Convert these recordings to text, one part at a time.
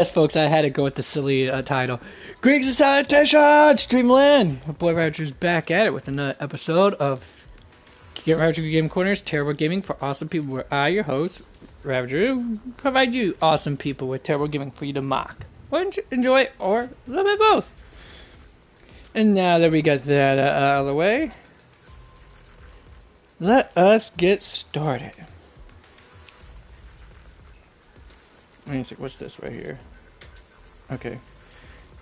Yes, folks, I had to go with the silly title. Greetings and salutations, Streamland! My boy Roger's back at it with another episode of Get Roger Game Corners, Terrible Gaming for Awesome People, where I, your host, Roger, provide you awesome people with terrible gaming for you to mock, or enjoy, or a little bit of both. And now that we got that out of the way, let us get started. Wait a sec, what's this right here? Okay,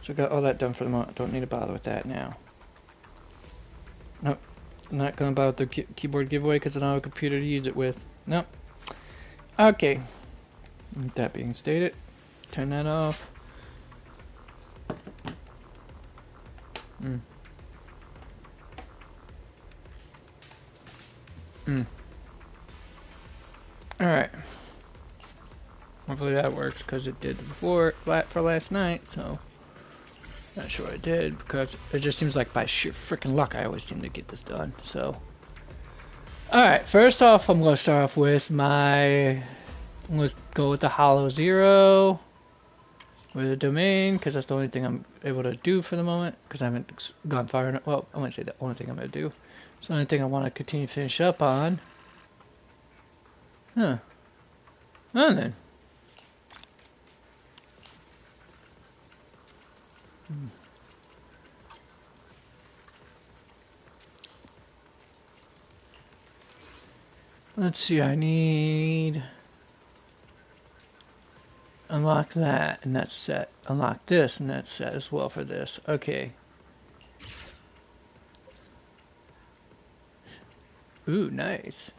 so I got all that done for the moment. Don't need to bother with that now. Nope, I'm not gonna bother with the keyboard giveaway because I don't have a computer to use it with. Nope. Okay. With that being stated, turn that off. Alright. Hopefully that works because it did before for last night, so not sure it did because it just seems like by sheer freaking luck I always seem to get this done. So alright, first off I'm gonna start off with let's go with the Hollow Zero with a domain because that's the only thing I'm able to do for the moment because I haven't gone far enough. Well, I wouldn't say the only thing I'm gonna do. It's the only thing I want to continue to finish up on. Huh. Well then. Let's see, I need unlock that and that's set. Unlock this and that's set as well for this. Okay. Ooh, nice.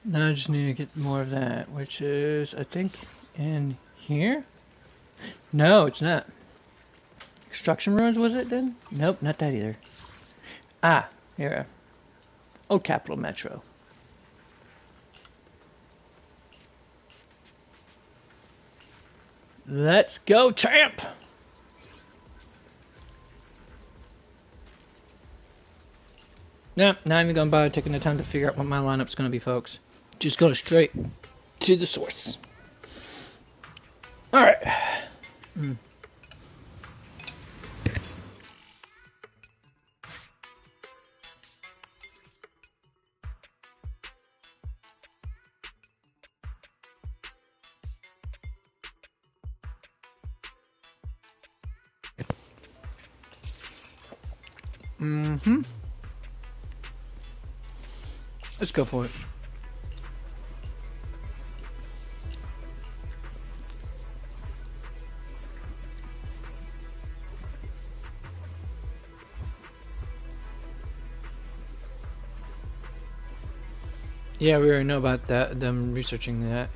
Now I just need to get more of that, which is, I think, in here? No, it's not. Construction ruins, was it then? Nope, not that either. Ah, here. Old Capital Metro. Let's go, champ! Nope, not even gonna bother taking the time to figure out what my lineup's gonna be, folks. Just go straight to the source. Alright. Let's go for it. Yeah, we already know about that, them researching that.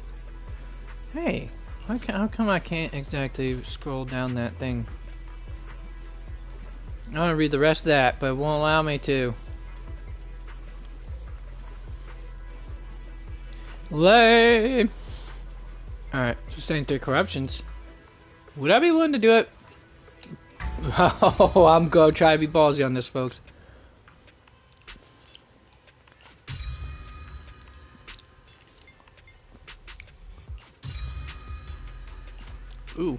Hey, how come I can't exactly scroll down that thing? I want to read the rest of that, but it won't allow me to. Lame! Alright, sustain 3 corruptions. Would I be willing to do it? Oh, I'm gonna try to be ballsy on this, folks. Ooh.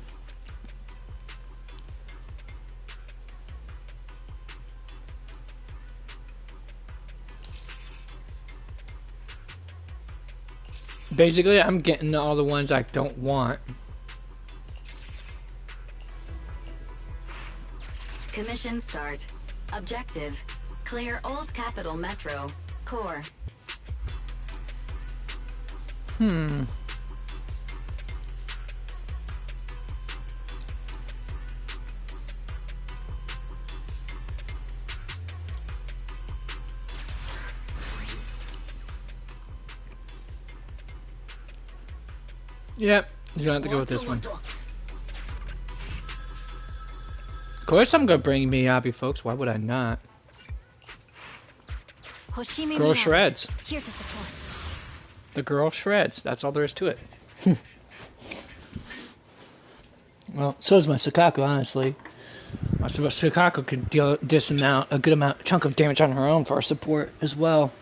Basically, I'm getting all the ones I don't want. Commission start. Objective. Clear Old Capital Metro. Core. Yep, you're gonna have to go with this one. Of course I'm gonna bring Miyabi, folks. Why would I not? Girl shreds. Here to support. The girl shreds. That's all there is to it. Well, so is my Sukaku, honestly. So Sukaku could deal this amount, a good amount, chunk of damage on her own for our support as well.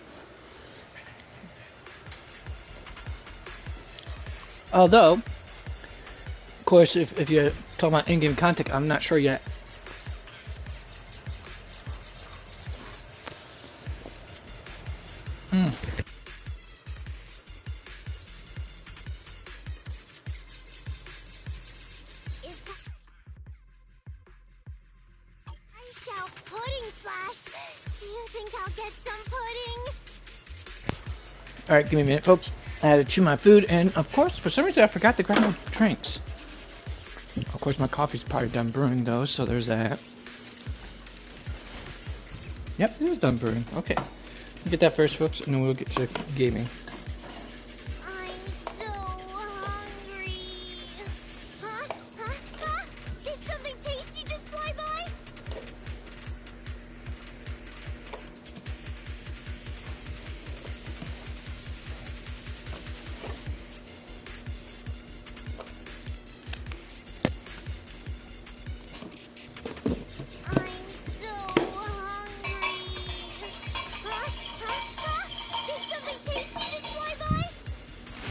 Although, of course, if you talk about in-game content, I'm not sure yet. Alright, give me a minute, folks. I had to chew my food, and of course, for some reason, I forgot to grab my drinks. Of course, my coffee's probably done brewing, though, so there's that. Yep, it is done brewing. Okay. We'll get that first, folks, and then we'll get to gaming.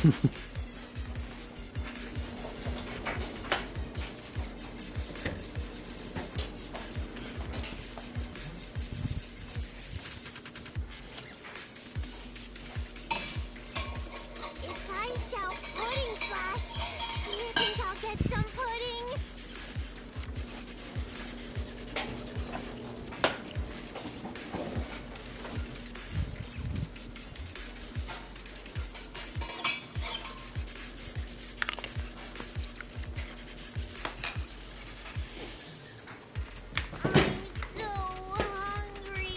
I'm so hungry.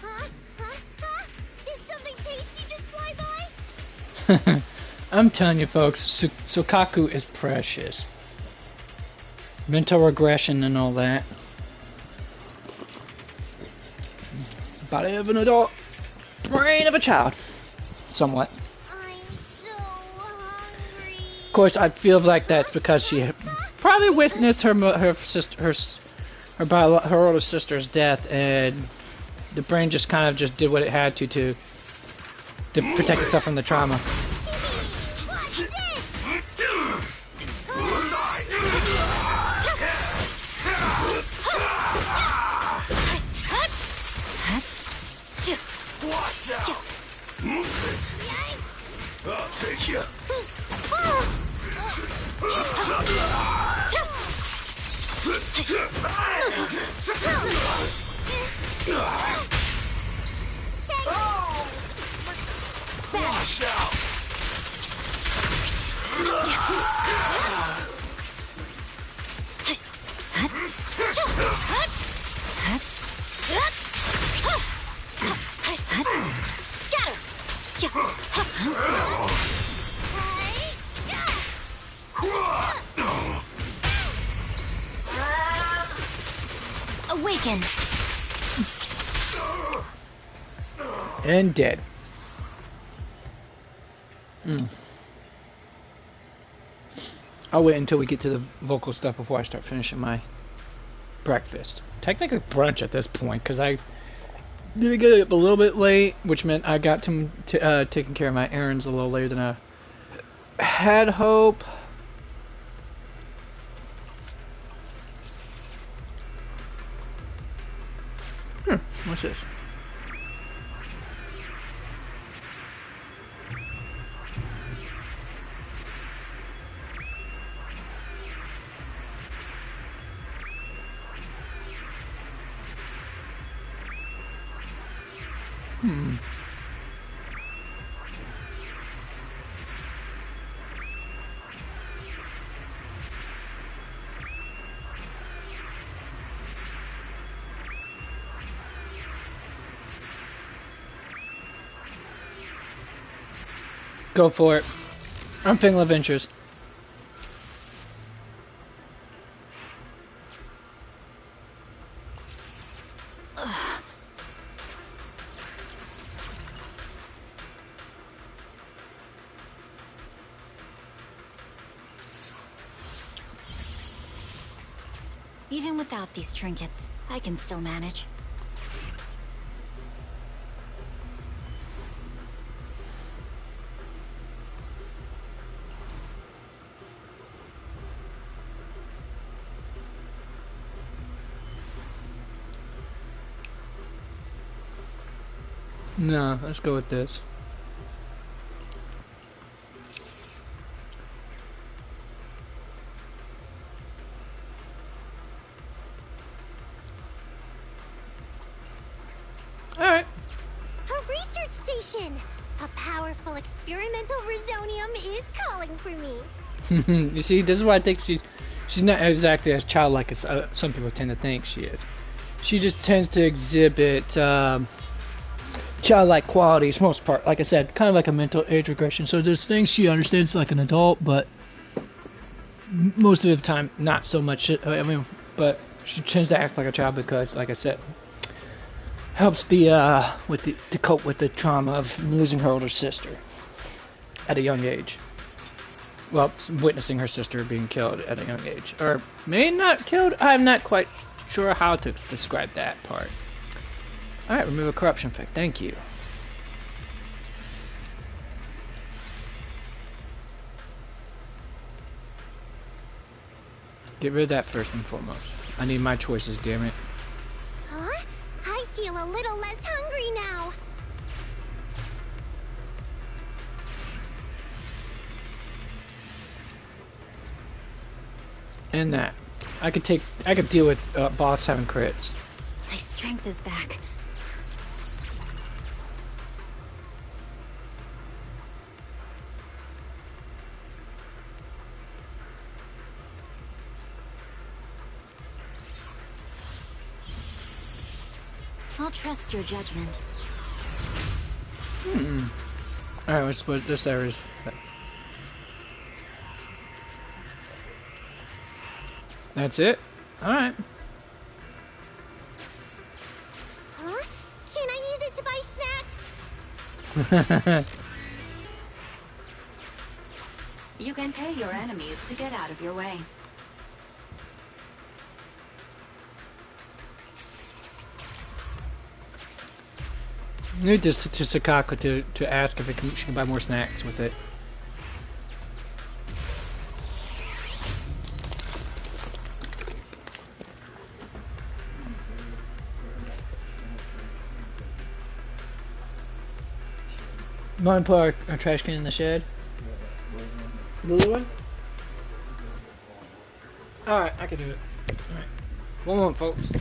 Huh? Huh? Huh? Did something tasty just fly by? I'm telling you, folks, Sukaku is precious. Mental regression and all that. Body of an adult, brain of a child. Somewhat. I'm so hungry. Of course, I feel like that's because she probably witnessed her older sister's death, and the brain just kind of just did what it had to protect itself from the trauma. What's this? Watch out! Move it! I'll take you! Watch out! Awaken. And dead. I'll wait until we get to the vocal stuff before I start finishing my breakfast. Technically brunch at this point, because I did get up a little bit late, which meant I got to taking care of my errands a little later than I had hope. What's this? Go for it. I'm feeling adventures. Even without these trinkets, I can still manage. No, let's go with this. Alright. A research station! A powerful experimental resonium is calling for me. You see, this is why I think she's not exactly as childlike as some people tend to think she is. She just tends to exhibit childlike qualities, most part. Like I said, kind of like a mental age regression. So there's things she understands like an adult, but most of the time, not so much. I mean, but she tends to act like a child because, like I said, helps to cope with the trauma of losing her older sister at a young age. Well, witnessing her sister being killed at a young age, or maybe not killed. I'm not quite sure how to describe that part. All right, remove a corruption effect. Thank you. Get rid of that first and foremost. I need my choices, damn it. Huh? I feel a little less hungry now. And that. I could deal with boss having crits. My strength is back. I'll trust your judgment. Alright, let's put this area's. That's it? Alright. Huh? Can I use it to buy snacks? You can pay your enemies to get out of your way. Need this to Sakako to ask if she can buy more snacks with it. Want to put our trash can in the shed? The blue one? Alright, I can do it. Alright. One moment, folks.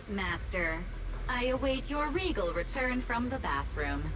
Master, I await your regal return from the bathroom.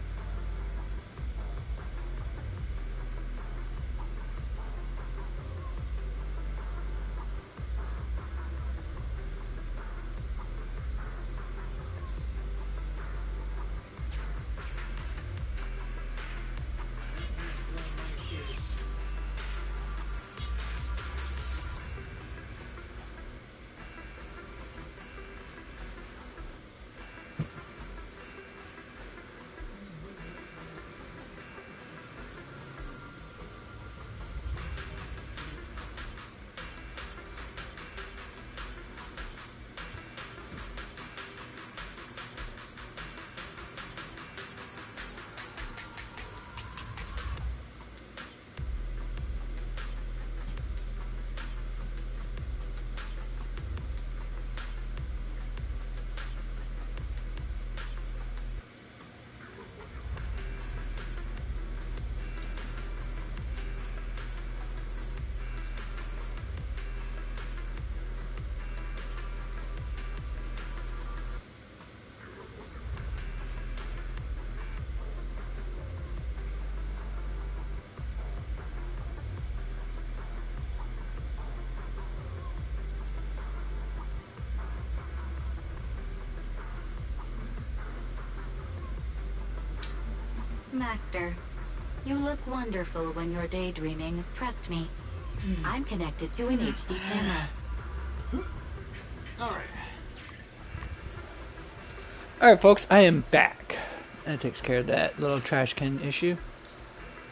Master, you look wonderful when you're daydreaming. Trust me. I'm connected to an HD camera. Alright. Alright, folks, I am back. That takes care of that little trash can issue.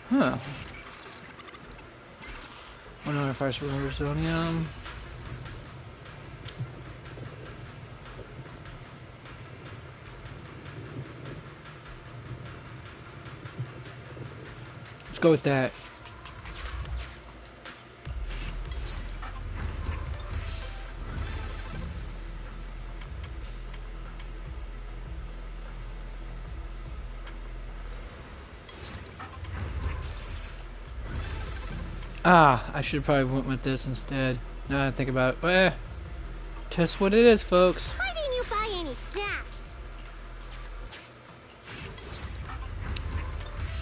Huh. One other first Rosonium. Let's go with that. Ah, I should probably went with this instead. Now that I think about it. But, just what it is, folks. Why didn't you buy any snacks?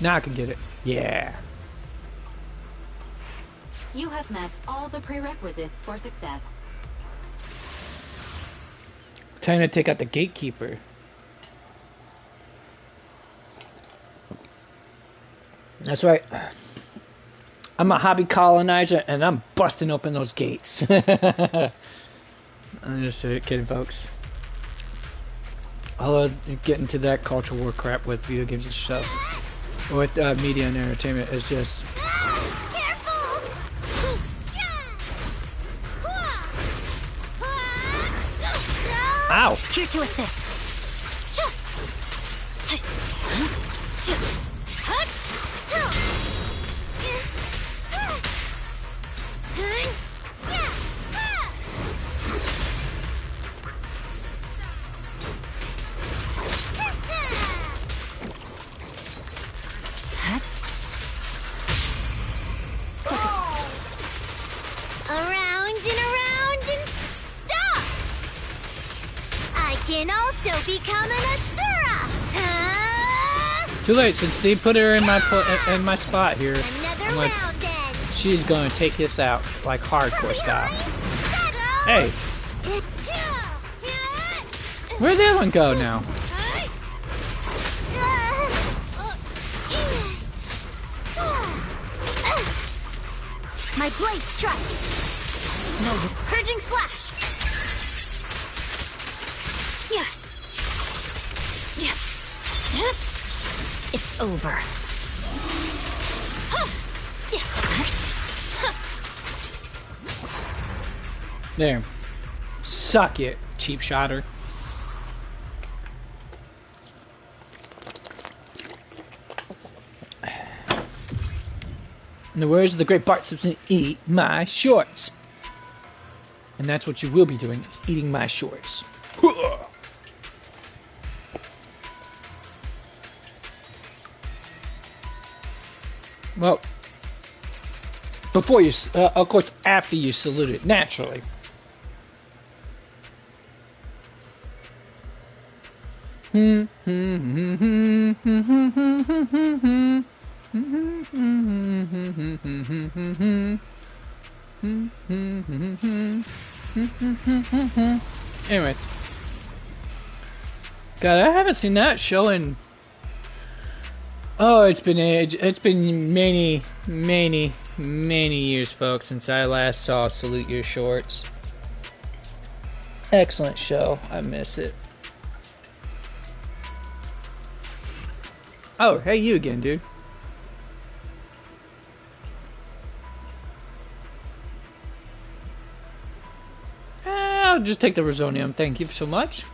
Now I can get it. Yeah. You have met all the prerequisites for success. Time to take out the gatekeeper. That's right. I'm a hobby colonizer, and I'm busting open those gates. I'm just kidding, folks. Although getting to that culture war crap with video games and stuff, with media and entertainment, is just. Careful! Ow! Here to assist. Around and around and stop! I can also become an Asura! Too late, since they put her in my spot here. Another round then! She's gonna take this out like hardcore style. Hey, where'd that one go now? My blade strikes! No, purging slash! Yeah. Yeah. It's over. There. Suck it, cheap shotter. In the words of the great Bart Simpson, eat my shorts. And that's what you will be doing, is eating my shorts. Well, before you, of course, after you salute it, naturally. Anyways, God, I haven't seen that show in. Oh, it's been many years, folks, since I last saw Salute Your Shorts. Excellent show. I miss it. Oh, hey, you again, dude. I'll just take the Rosonium. Thank you so much.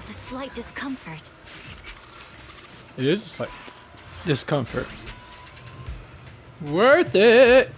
A slight discomfort. It is a slight discomfort. Worth it!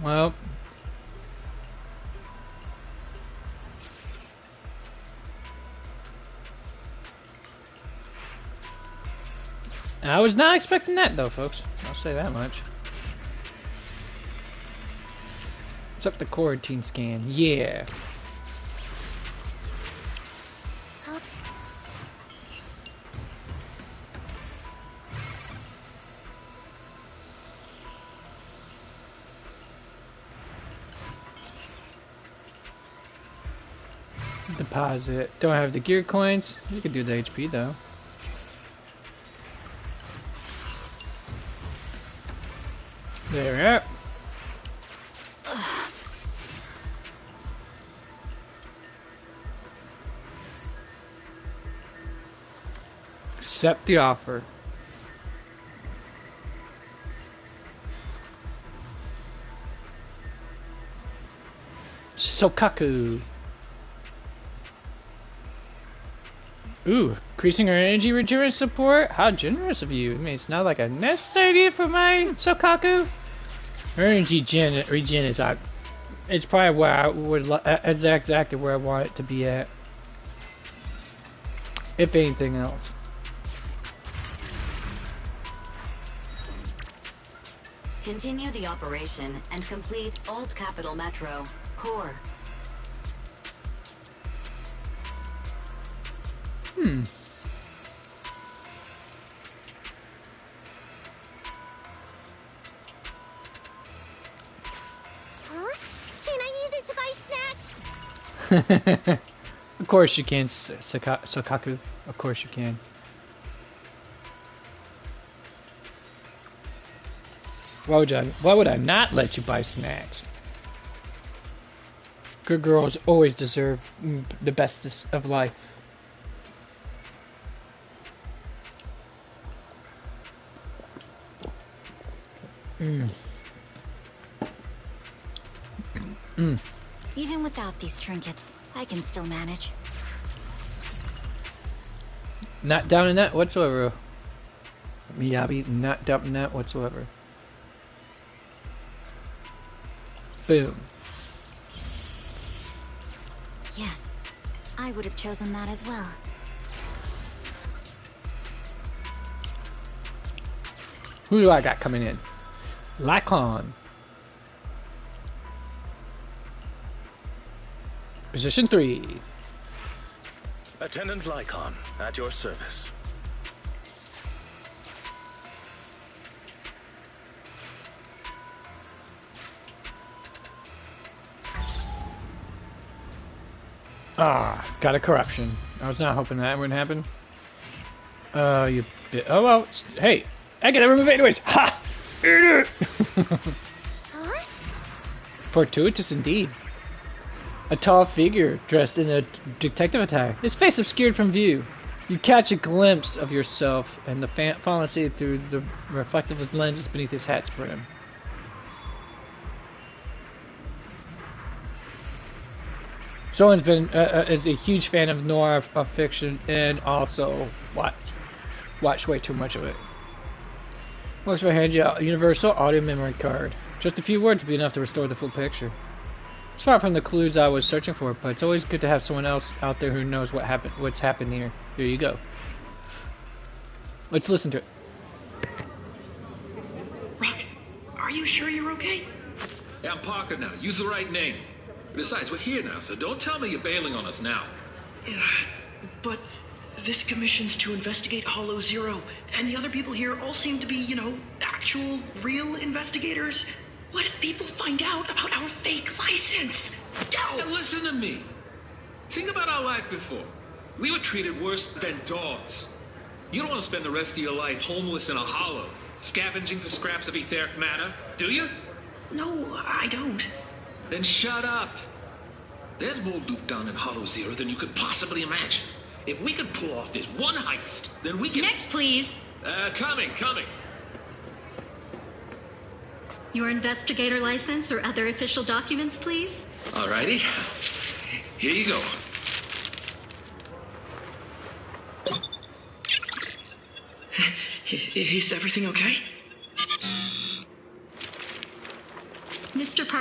Well. I was not expecting that though, folks. I'll say that much. What's up the quarantine scan? Yeah. Deposit. Don't have the gear coins. You could do the HP though. There we are. Accept the offer. Sokaku. Ooh, increasing our energy regenerate support? How generous of you. I mean, it's not like a necessary need for my Sokaku. Our energy regen is out. It's probably where I would, it's exactly where I want it to be at. If anything else. Continue the operation and complete Alt Capital Metro Core. Huh? Can I use it to buy snacks? Of course you can, Sokaku. Of course you can. Why would I not let you buy snacks? Good girls always deserve the best of life. Even without these trinkets, I can still manage. Not down in that whatsoever. Miyabi, not down in that whatsoever. Boom. Yes, I would have chosen that as well. Who do I got coming in? Lycon. Position 3. Attendant Lycon, at your service. Ah, got a corruption. I was not hoping that wouldn't happen. You bit. Oh well. Hey, I gotta remove it anyways. Ha! Eat it! Huh? Fortuitous indeed. A tall figure dressed in a detective attire, his face obscured from view. You catch a glimpse of yourself and the fallen city through the reflective lenses beneath his hat's brim. Someone's been is a huge fan of noir fiction and also watched way too much of it. Looks like I hand you a universal audio memory card. Just a few words would be enough to restore the full picture. It's far from the clues I was searching for, but it's always good to have someone else out there who knows what's happened here. Here you go. Let's listen to it. Rocket, are you sure you're okay? Yeah, I'm Parker now. Use the right name. Besides, we're here now, so don't tell me you're bailing on us now. But this commission's to investigate Hollow Zero, and the other people here all seem to be, you know, actual, real investigators. What if people find out about our fake license? Now listen to me. Think about our life before. We were treated worse than dogs. You don't want to spend the rest of your life homeless in a hollow, scavenging for scraps of etheric matter, do you? No, I don't. Then shut up. There's more loot down in Hollow Zero than you could possibly imagine. If we could pull off this one heist, then we can... Next, please. Coming. Your investigator license or other official documents, please. Alrighty. Here you go. Is everything okay?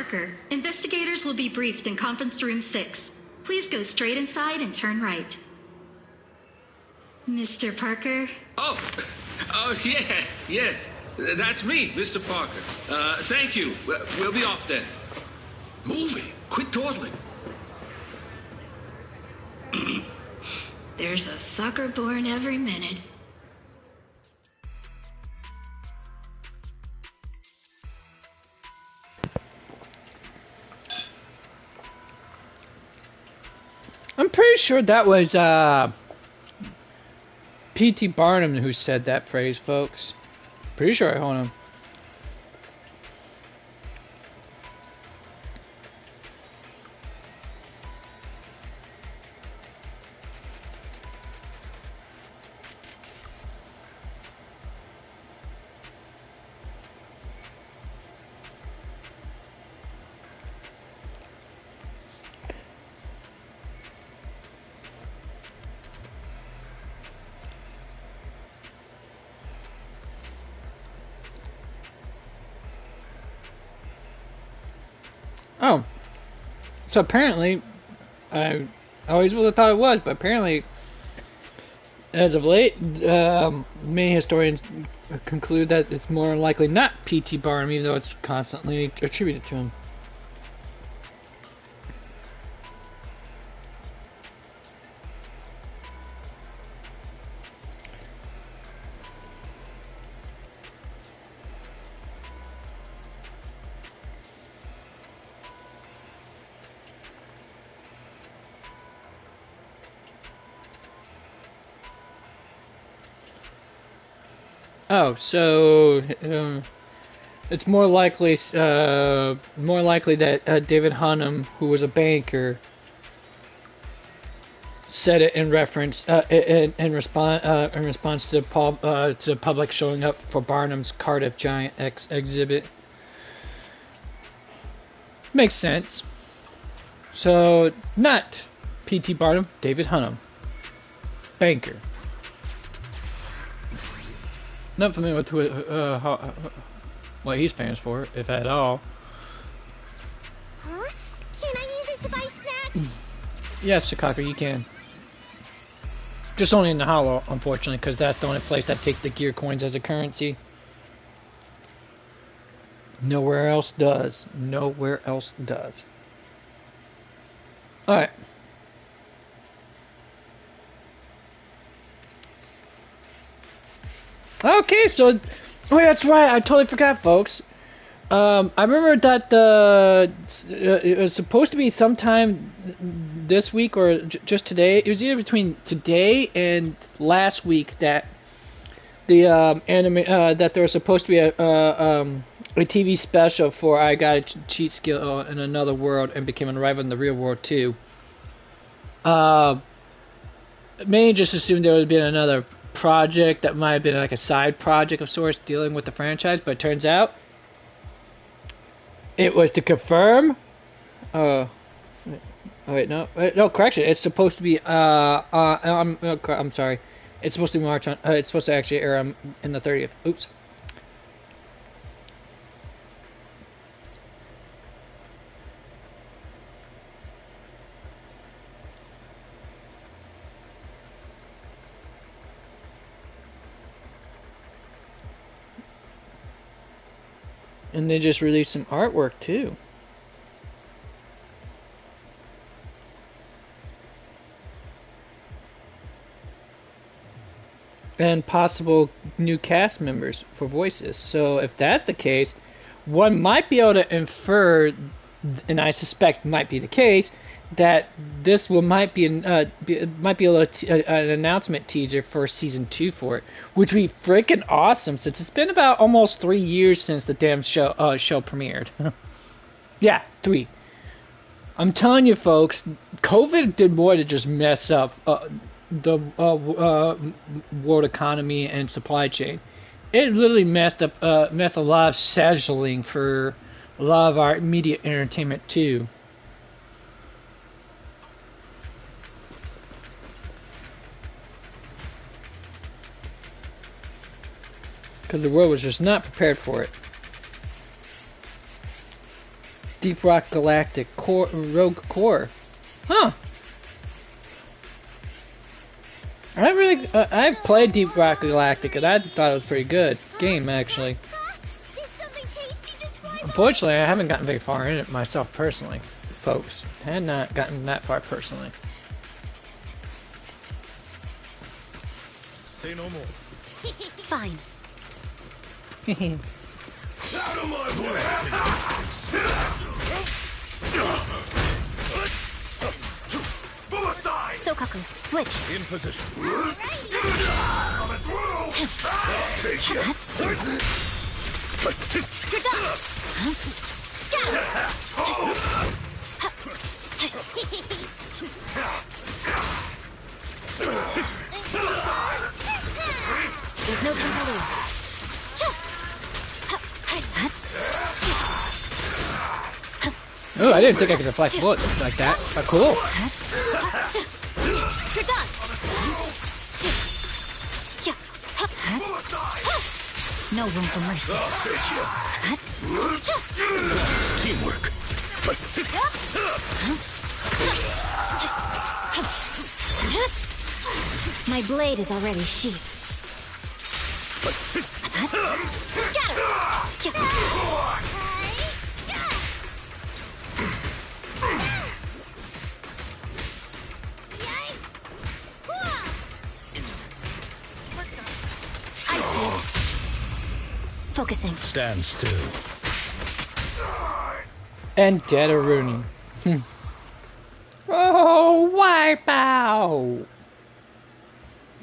Parker, investigators will be briefed in conference room 6. Please go straight inside and turn right. Mr. Parker? Oh, yeah, yes. That's me, Mr. Parker. Thank you. We'll be off then. Moving. Quit dawdling. There's a sucker born every minute. I'm pretty sure that was P.T. Barnum who said that phrase, folks. Pretty sure I hold him. Oh, so apparently, I always would have thought it was, but apparently, as of late, many historians conclude that it's more likely not P.T. Barnum, even though it's constantly attributed to him. Oh, so it's more likely that David Hunnam, who was a banker, said it in reference in response to the public showing up for Barnum's Cardiff Giant exhibit. Makes sense. So not P.T. Barnum, David Hunnam, banker. Not familiar with what he's famous for, if at all. Huh? Can I use it to buy snacks? Yes, Sakaka, you can. Just only in the Hollow, unfortunately, because that's the only place that takes the gear coins as a currency. Nowhere else does. Nowhere else does. Alright. Okay, so... Oh, yeah, that's right. I totally forgot, folks. I remember that it was supposed to be sometime this week or just today. It was either between today and last week that the that there was supposed to be a TV special for I Got a Cheat Skill in Another World and Became a Rival in the Real World too. Many just assumed there would be another project that might have been like a side project of sorts dealing with the franchise, but it turns out it was to confirm. Oh wait, no, correction. It's supposed to be. I'm sorry. It's supposed to be March on. It's supposed to actually air in the 30th. Oops. And they just released some artwork too. And possible new cast members for voices. So if that's the case, one might be able to infer, and I suspect might be the case, that this might be an announcement teaser for season 2 for it, which would be freaking awesome since it's been about almost 3 years since the damn show premiered. Yeah, 3. I'm telling you, folks, COVID did more to just mess up the world economy and supply chain. It literally messed a lot of scheduling for a lot of our immediate entertainment too. Because the world was just not prepared for it. Deep Rock Galactic Core, Rogue Core. Huh. I've played Deep Rock Galactic and I thought it was pretty good game actually. Did something tasty just fly by? Unfortunately, I haven't gotten very far in it myself personally, folks. I had not gotten that far personally. Say no more. Fine. Out of my way! Move aside! Sokaku, switch. In position. Coming through! I'll take you! You're done. Scatter. There's no time to lose. Oh, I didn't think I could deflect bullets like that, but cool. You're done. No room for mercy. Teamwork. My blade is already sheathed. I see it. Focusing. Stand still. And dead or Rooney. Oh, wipeout!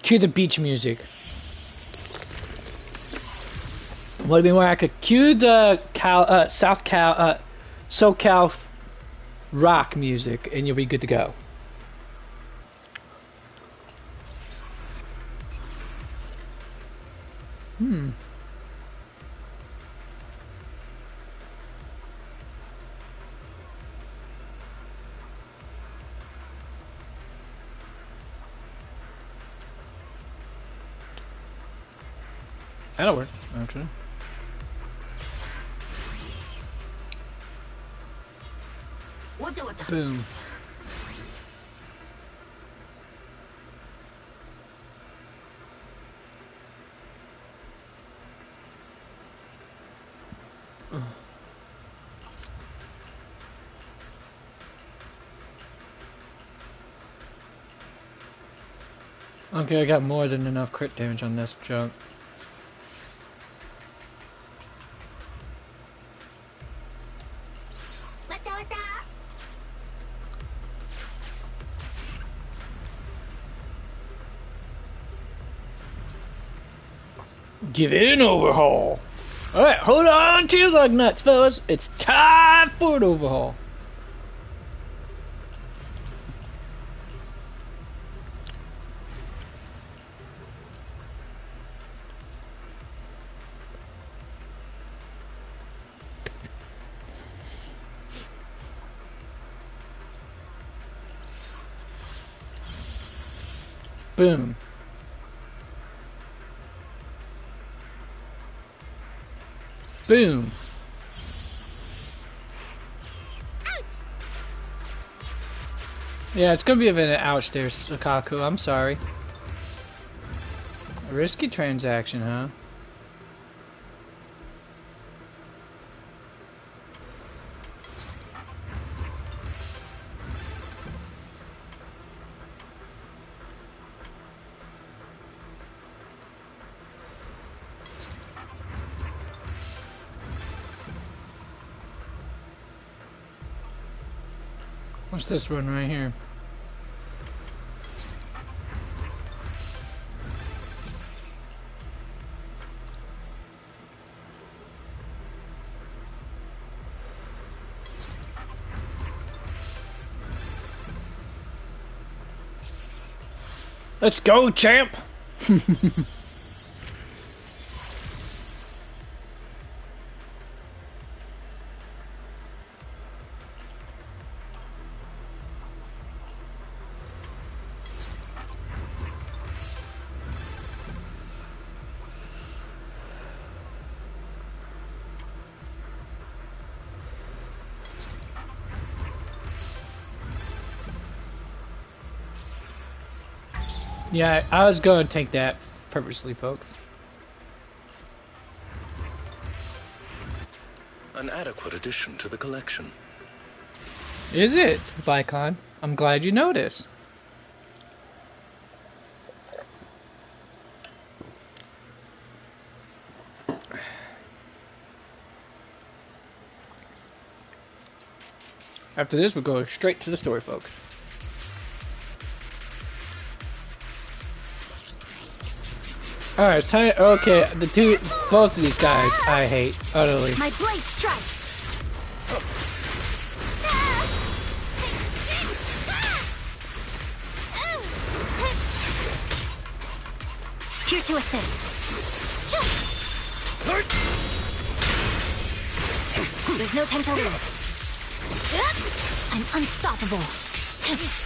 Cue the beach music. Would it be more I could cue the SoCal rock music, and you'll be good to go. That'll work, actually. Boom. Okay, I got more than enough crit damage on this junk. Give it an overhaul. Alright, hold on to your lug nuts, fellas. It's time for an overhaul. Boom. Boom. Ouch. Yeah, it's gonna be a bit of ouch there, Sukaku. I'm sorry. A risky transaction, huh? What's this one right here? Let's go, champ! Yeah, I was going to take that purposely, folks. An adequate addition to the collection. Is it, Vicon? I'm glad you noticed. After this, we'll go straight to the story, folks. Alright, it's time. Okay, both of these guys I hate utterly. My blade strikes. Here to assist. There's no time to lose. I'm unstoppable.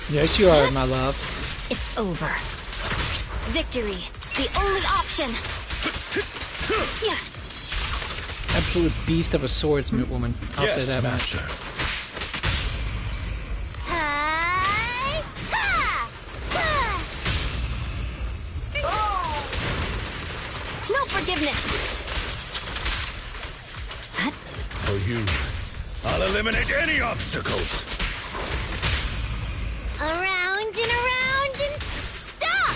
Yes, you are, my love. It's over. Victory, the only option. Absolute beast of a swordsman woman. I'll say that much. No forgiveness. For you, I'll eliminate any obstacles. Around and stop.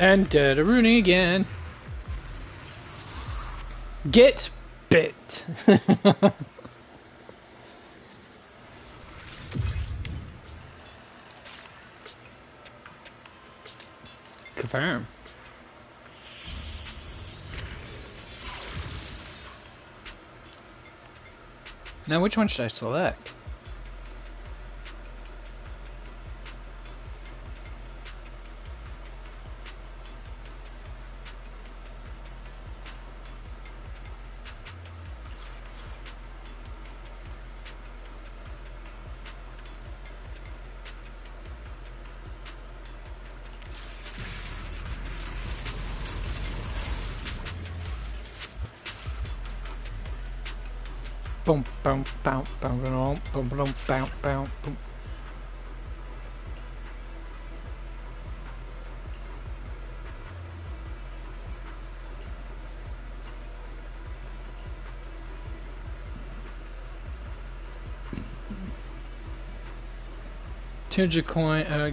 And dead a Rooney again. Get bit. Confirm. Now, which one should I select? Boom, boom, boom, boom, boom, boom, boom, boom, boom, boom.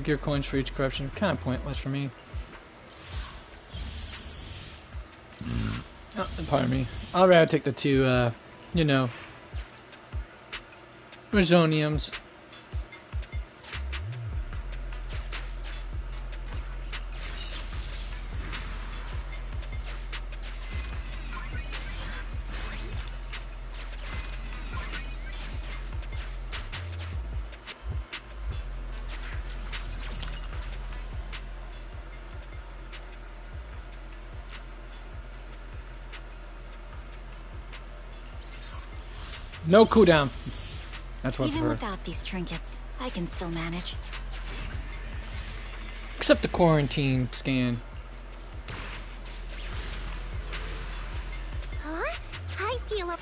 Gear coins for each corruption. Kind of pointless for me. Oh, pardon me. I'd rather take the two, you know, Resoniums. No cooldown. That's what Even for. without these trinkets, I can still manage. Except the quarantine scan. Huh? I feel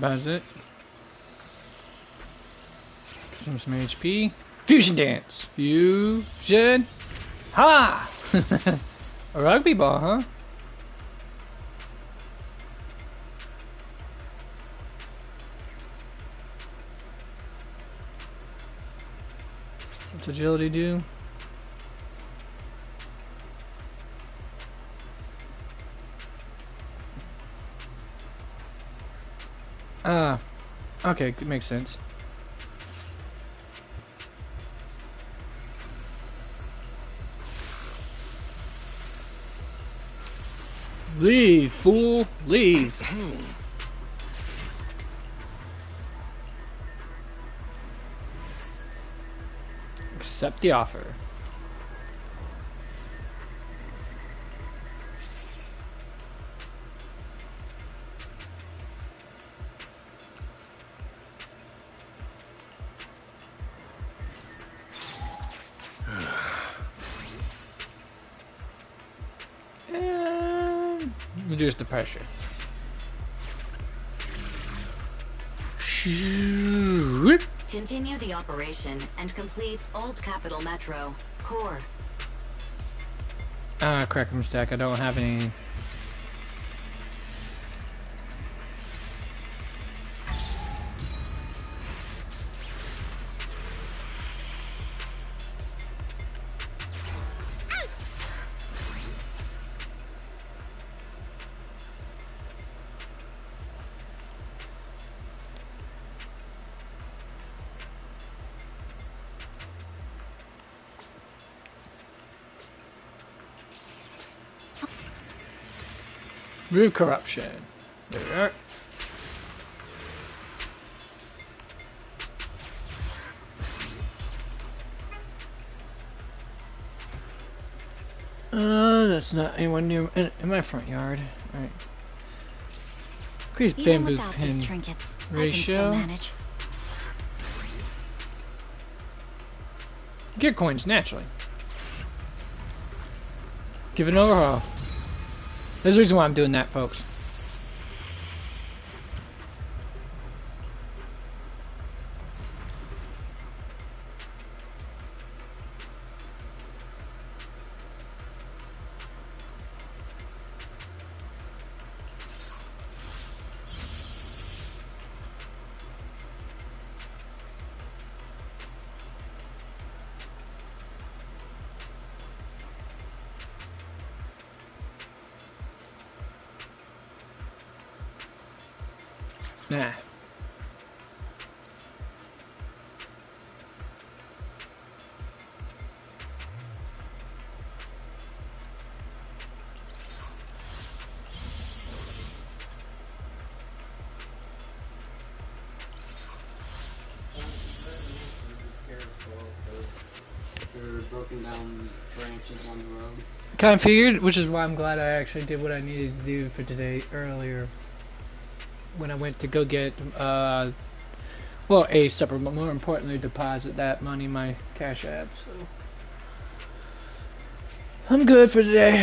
That's it. Some HP. Fusion dance. Fusion. Ha! A rugby ball, huh? What's agility do? Okay, it makes sense. Leave, fool, leave. Accept the offer. Reduce the pressure. Shoot. Continue the operation and complete Old Capital Metro Core. Ah, correct mistake. I don't have any. Root corruption. There we are. That's not anyone near in my front yard. All right. Increase bamboo pin trinkets, ratio. Gear coins naturally. Give it an overhaul. There's a reason why I'm doing that, folks. Nah. Broken down branches on the road. Kind of figured, which is why I'm glad I actually did what I needed to do for today earlier. When I went to go get, well, a supper, but more importantly, deposit that money in my Cash App. So I'm good for today.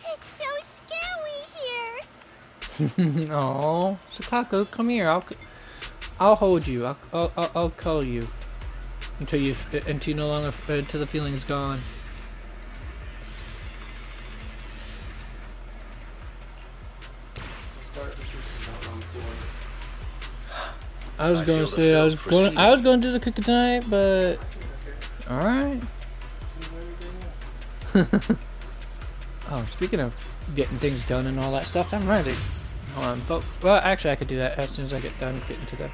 It's so scary here. Oh, Sakako, come here. I'll hold you. I'll cuddle you until you no longer until the feeling's gone. I was going to say I was going to do the cooking tonight, but all right. Oh, speaking of getting things done and all that stuff, I'm ready. Hold on, folks. Well, actually, I could do that as soon as I get done getting to the.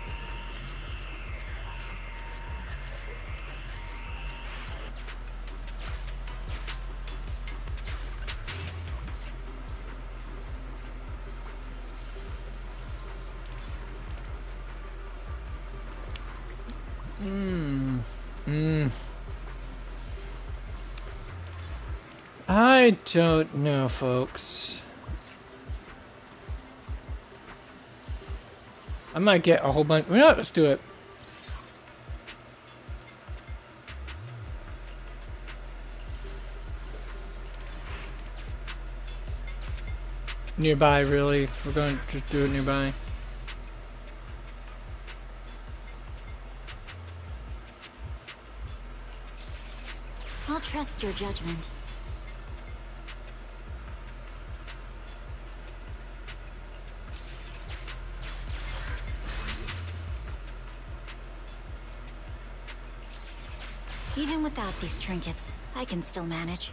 I don't know, folks. I might get a whole bunch. You know what? Let's do it. Nearby, really. We're going to just do it nearby. I'll trust your judgment. Even without these trinkets, I can still manage.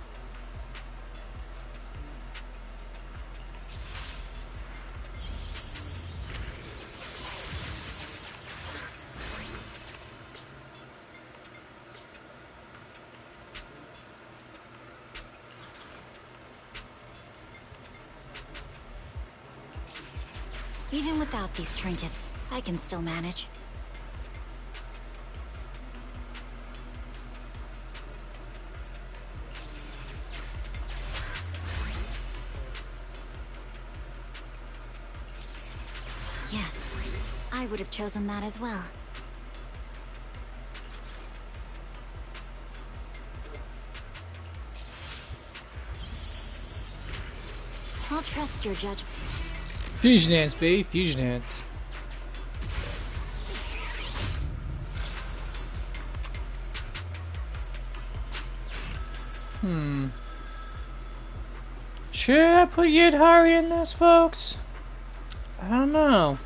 Even without these trinkets, I can still manage. Yes, I would have chosen that as well. I'll trust your judgment. Fusion hands, baby. Fusion hands. Should I put Yidhari in this, folks? I don't know.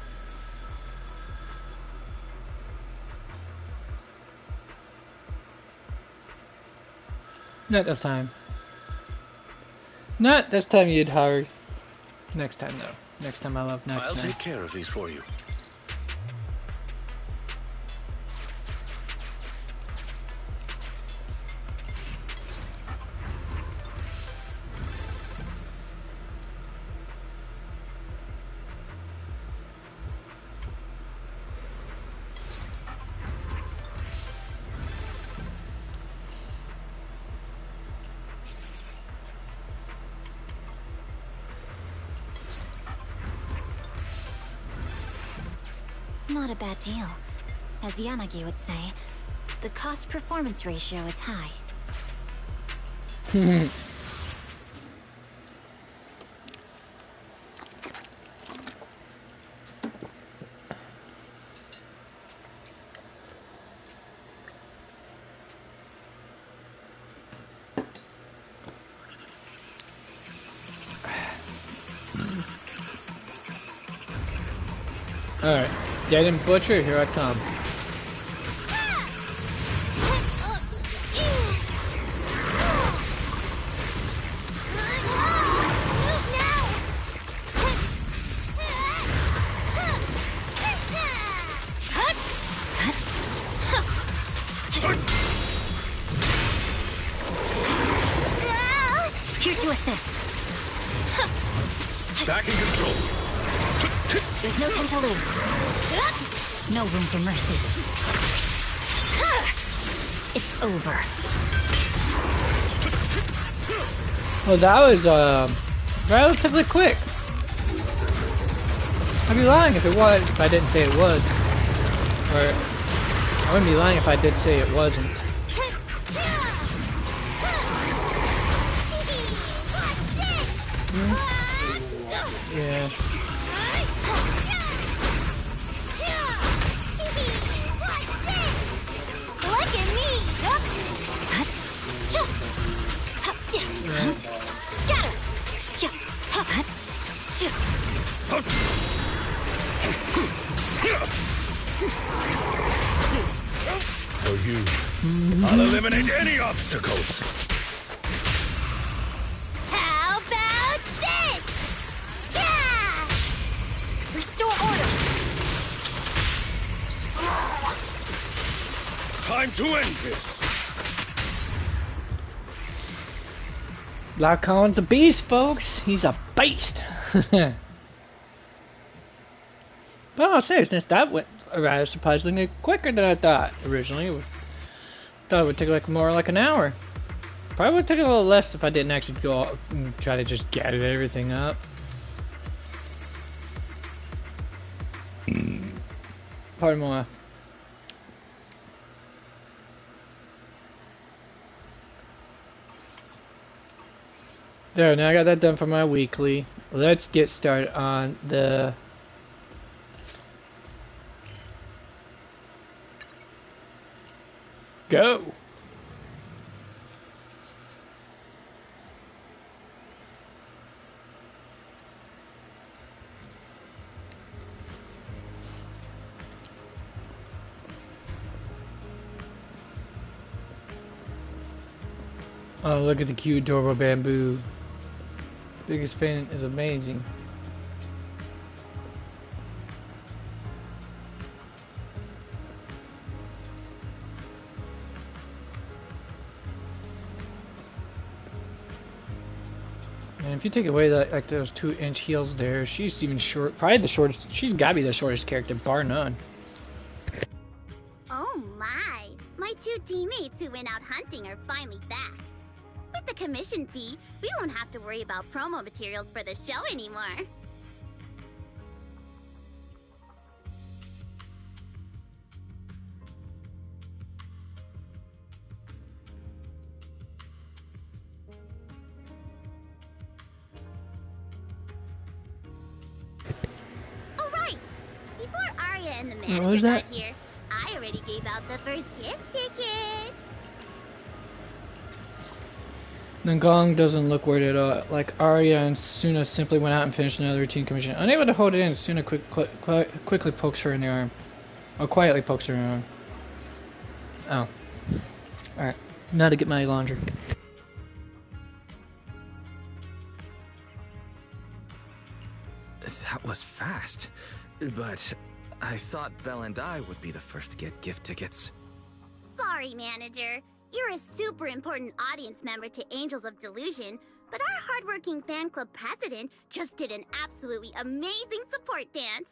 Not this time. Not this time, Yidhari. Next time, though. Next time, I love next I'll time. take care of these for you. Not a bad deal. As Yanagi would say, the cost-performance ratio is high. Alright. Dead and Butcher, here I come. Here to assist. Back in control. There's no time to lose. No room for mercy. It's over. Well, that was relatively quick. I'd be lying if it was, if I didn't say it was. Or I wouldn't be lying if I did say it wasn't. Yeah. Look at me! Scatter! For you, I'll eliminate any obstacles. How about this? Yeah! Restore order! Time to end this. Black Khan's a beast, folks. He's a beast. But in all seriousness, that went rather surprisingly quicker than I thought originally. I thought it would take like more like an hour. Probably would take a little less if I didn't actually go out and try to just gather everything up. Pardon my. There, now I got that done for my weekly. Let's get started on the go. Oh, look at the cute adorable bamboo. Biggest fan is amazing. And if you take away that, like those 2-inch heels there, she's even short. Probably the shortest. She's gotta be the shortest character, bar none. Oh my! My two teammates who went out hunting are finally back. With the commission fee, we won't have to worry about promo materials for the show anymore. Before Arya and the What manager was that? got here, I already gave out the first gift ticket. The gong doesn't look worried at all. Like Arya and Suna simply went out and finished another routine commission. Unable to hold it in, Suna quickly pokes her in the arm. Or quietly pokes her in the arm. Oh. Alright. Now to get my laundry. That was fast. But I thought Belle and I would be the first to get gift tickets. Sorry, manager. You're a super important audience member to Angels of Delusion, but our hardworking fan club president just did an absolutely amazing support dance.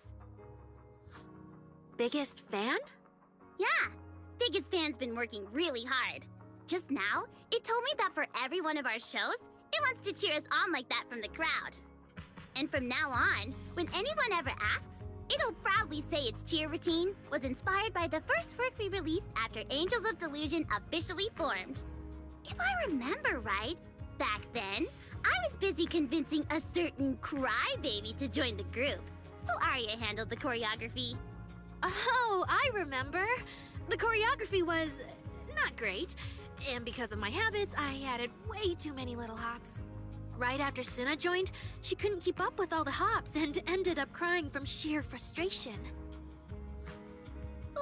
Biggest fan? Yeah, biggest fan's been working really hard. Just now, it told me that for every one of our shows, it wants to cheer us on like that from the crowd. And from now on, when anyone ever asks, it'll proudly say its cheer routine was inspired by the first work we released after Angels of Delusion officially formed. If I remember right, back then, I was busy convincing a certain crybaby to join the group, so Arya handled the choreography. Oh, I remember. The choreography was not great, and because of my habits, I added way too many little hops. Right after Suna joined, she couldn't keep up with all the hops and ended up crying from sheer frustration. Wait.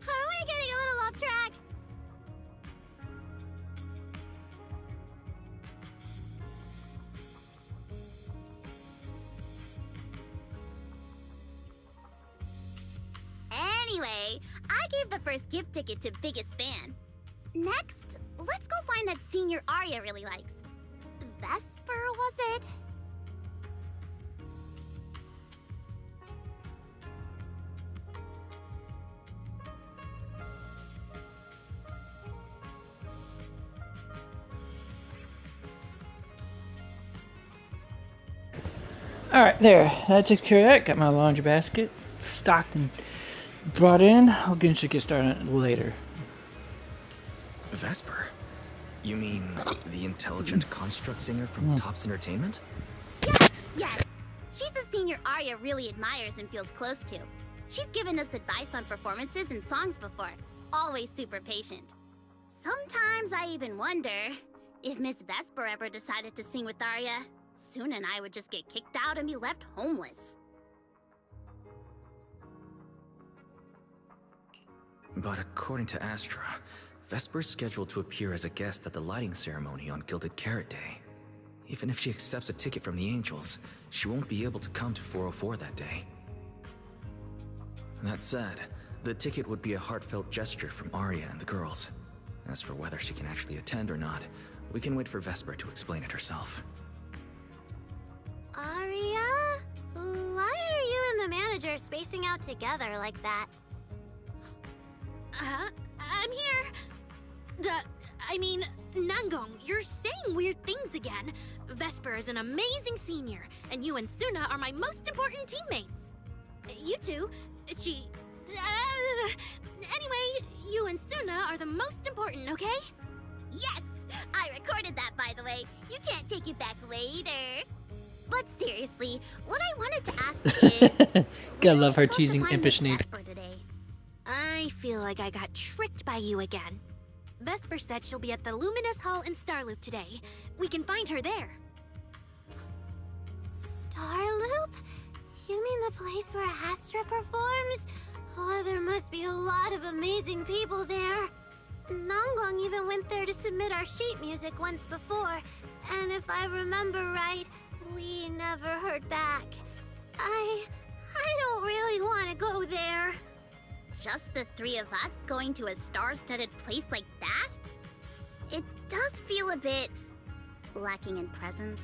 Are we getting a little off track? Anyway, I gave the first gift ticket to biggest fan. Next, let's go find that senior Arya really likes. Vesper, was it? Alright, there. That takes care of that. Got my laundry basket stocked and brought in. I'll get started later. Vesper? You mean the intelligent construct singer from Topps Entertainment? Yes. She's the senior Arya really admires and feels close to. She's given us advice on performances and songs before. Always super patient. Sometimes I even wonder if Miss Vesper ever decided to sing with Arya, Suna and I would just get kicked out and be left homeless. But according to Astra, Vesper's scheduled to appear as a guest at the lighting ceremony on Gilded Carrot Day. Even if she accepts a ticket from the Angels, she won't be able to come to 404 that day. That said, the ticket would be a heartfelt gesture from Arya and the girls. As for whether she can actually attend or not, we can wait for Vesper to explain it herself. Arya? Why are you and the manager spacing out together like that? I'm here. I mean, Nangong, you're saying weird things again. Vesper is an amazing senior, and you and Suna are my most important teammates. You two, anyway, you and Suna are the most important, okay? Yes! I recorded that, by the way. You can't take it back later. But seriously, what I wanted to ask is... Gotta love her teasing impish need. I feel like I got tricked by you again. Vesper said she'll be at the Luminous Hall in Starloop today. We can find her there. Starloop? You mean the place where Astra performs? Oh, there must be a lot of amazing people there. Nangong even went there to submit our sheet music once before, and if I remember right, we never heard back. I don't really want to go there. Just the three of us going to a star-studded place like that? It does feel a bit lacking in presence.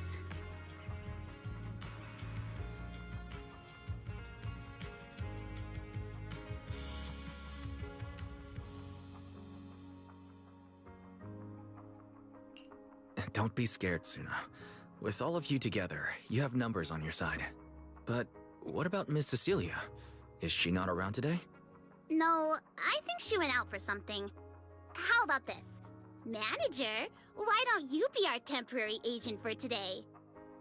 Don't be scared, Suna. With all of you together, you have numbers on your side. But what about Miss Cecilia? Is she not around today? No, I think she went out for something. How about this? Manager, why don't you be our temporary agent for today?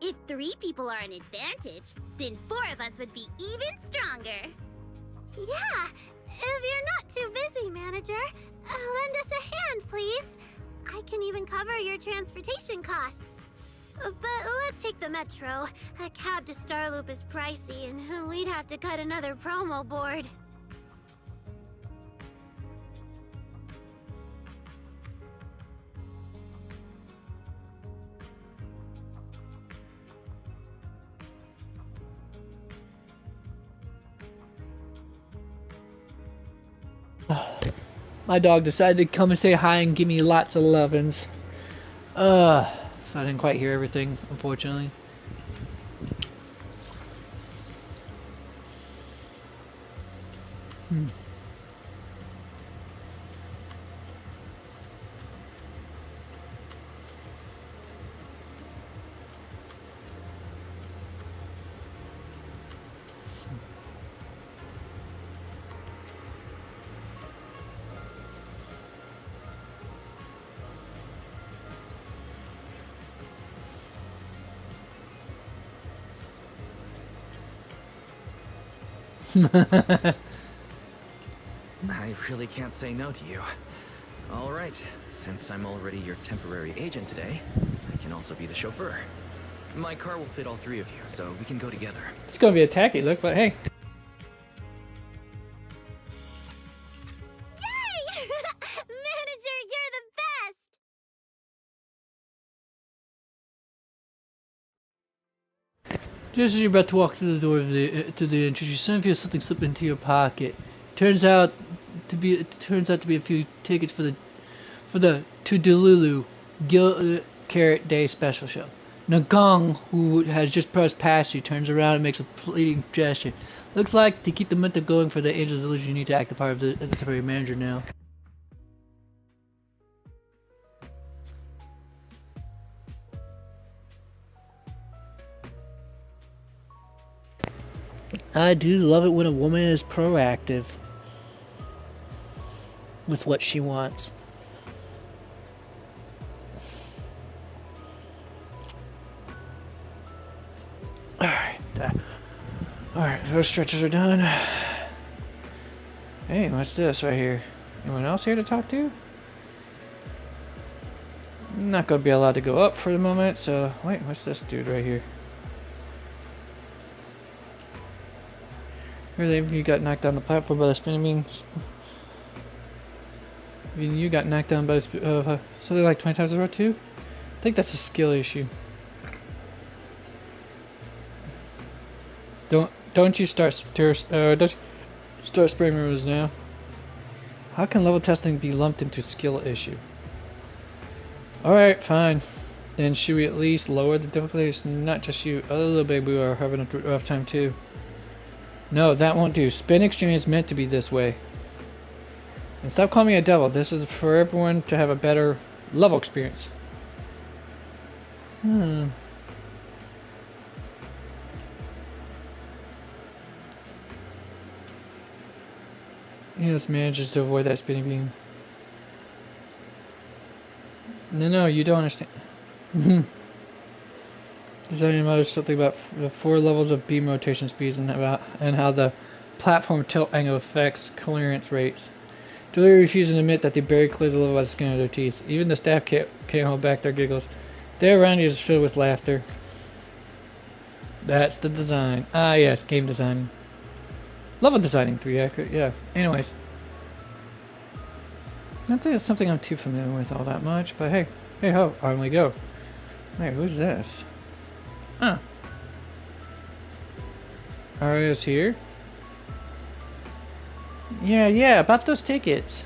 If 3 people are an advantage, Then 4 of us would be even stronger. Yeah, if you're not too busy, manager, lend us a hand, please. I can even cover your transportation costs. But let's take the metro. A cab to Starloop is pricey, and we'd have to cut another promo board. My dog decided to come and say hi and give me lots of lovin's. So I didn't quite hear everything, unfortunately. I really can't say no to you. Alright, since I'm already your temporary agent today, I can also be the chauffeur. My car will fit all 3 of you, so we can go together. It's gonna be a tacky look, but hey. Yay! Manager, you're the best! Just as you're about to walk through the door of to the entrance, you suddenly feel something slip into your pocket. Turns out to be a few tickets for the to Delulu Gilded Carrot Day special show. Nagong, who has just pressed past you, turns around and makes a fleeting gesture. Looks like to keep the momentum going for the Angels Illusion, you need to act the part of the temporary manager now. I do love it when a woman is proactive with what she wants. Alright, those stretches are done. Hey, what's this right here? Anyone else here to talk to? I'm not gonna be allowed to go up for the moment, so wait, what's this dude right here? Really, you got knocked down the platform by the spinning beam. You got knocked down by something like 20 times over too? I think that's a skill issue. Don't you start spraying rumors now. How can level testing be lumped into skill issue? Alright, fine. Then should we at least lower the difficulty? It's not just you. Other little baby are having a rough time too. No, that won't do. Spin Extreme is meant to be this way. And stop calling me a devil. This is for everyone to have a better level experience. He just manages to avoid that spinning beam. No, you don't understand. Designing matters something about the 4 levels of beam rotation speeds and how the platform tilt angle affects clearance rates. Delivery refuses to admit that they barely clear the level by the skin of their teeth. Even the staff can't hold back their giggles. Their around you is filled with laughter. That's the design. Ah yes, game designing. Level designing, to be accurate, yeah. Anyways. I don't think it's something I'm too familiar with all that much, but hey ho, on we go. Hey, who's this? Huh. Aria's here? Yeah, about those tickets.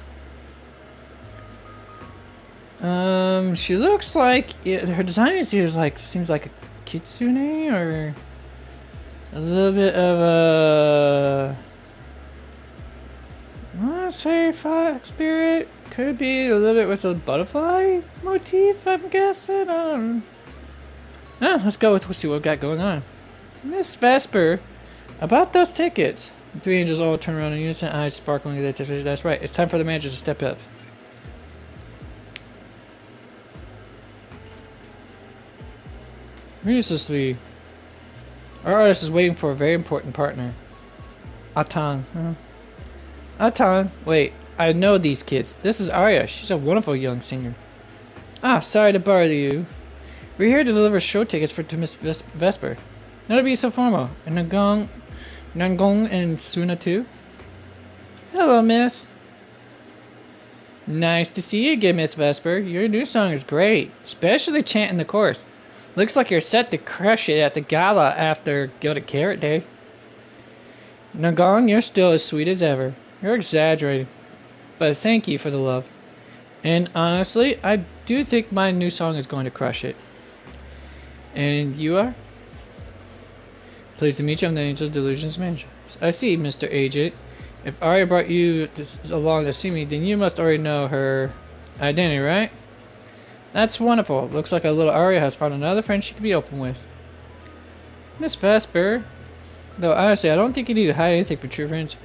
She looks like her design seems like a kitsune or a little bit of a, I wanna say fox spirit. Could be a little bit with a butterfly motif, I'm guessing. Let's go with see what we've got going on. Miss Vesper, about those tickets. The 3 angels all turn around in unison, eyes sparkling at the That's right, it's time for the manager to step up. Uselessly. Our artist is waiting for a very important partner. Atan. Atan, wait, I know these kids. This is Arya. She's a wonderful young singer. Ah, sorry to bother you. We're here to deliver show tickets to Miss Vesper. Not to be so formal. And Nangong and Suna too. Hello, miss. Nice to see you again, Miss Vesper. Your new song is great, especially chanting the chorus. Looks like you're set to crush it at the gala after Gilded Carrot Day. Nangong, you're still as sweet as ever. You're exaggerating, but thank you for the love. And honestly, I do think my new song is going to crush it. And you are? Pleased to meet you. I'm the Angel Delusions manager. I see, Mr. Agent. If Arya brought you along to see me, then you must already know her identity, right? That's wonderful. Looks like our little Arya has found another friend she can be open with. Miss Vesper. Though honestly, I don't think you need to hide anything for true friends.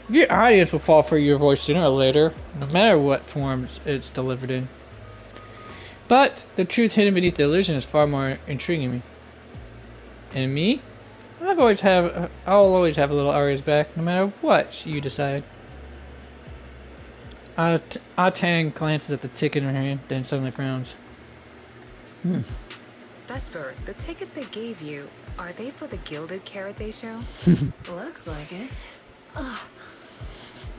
Your audience will fall for your voice sooner or later, no matter what form it's delivered in. But the truth hidden beneath the illusion is far more intriguing me. And me? I'll always have a little Arya's back, no matter what you decide. Atan glances at the ticket in her hand, then suddenly frowns. Vesper, the tickets they gave you, are they for the Gilded Carrot Day show? Looks like it. Ugh.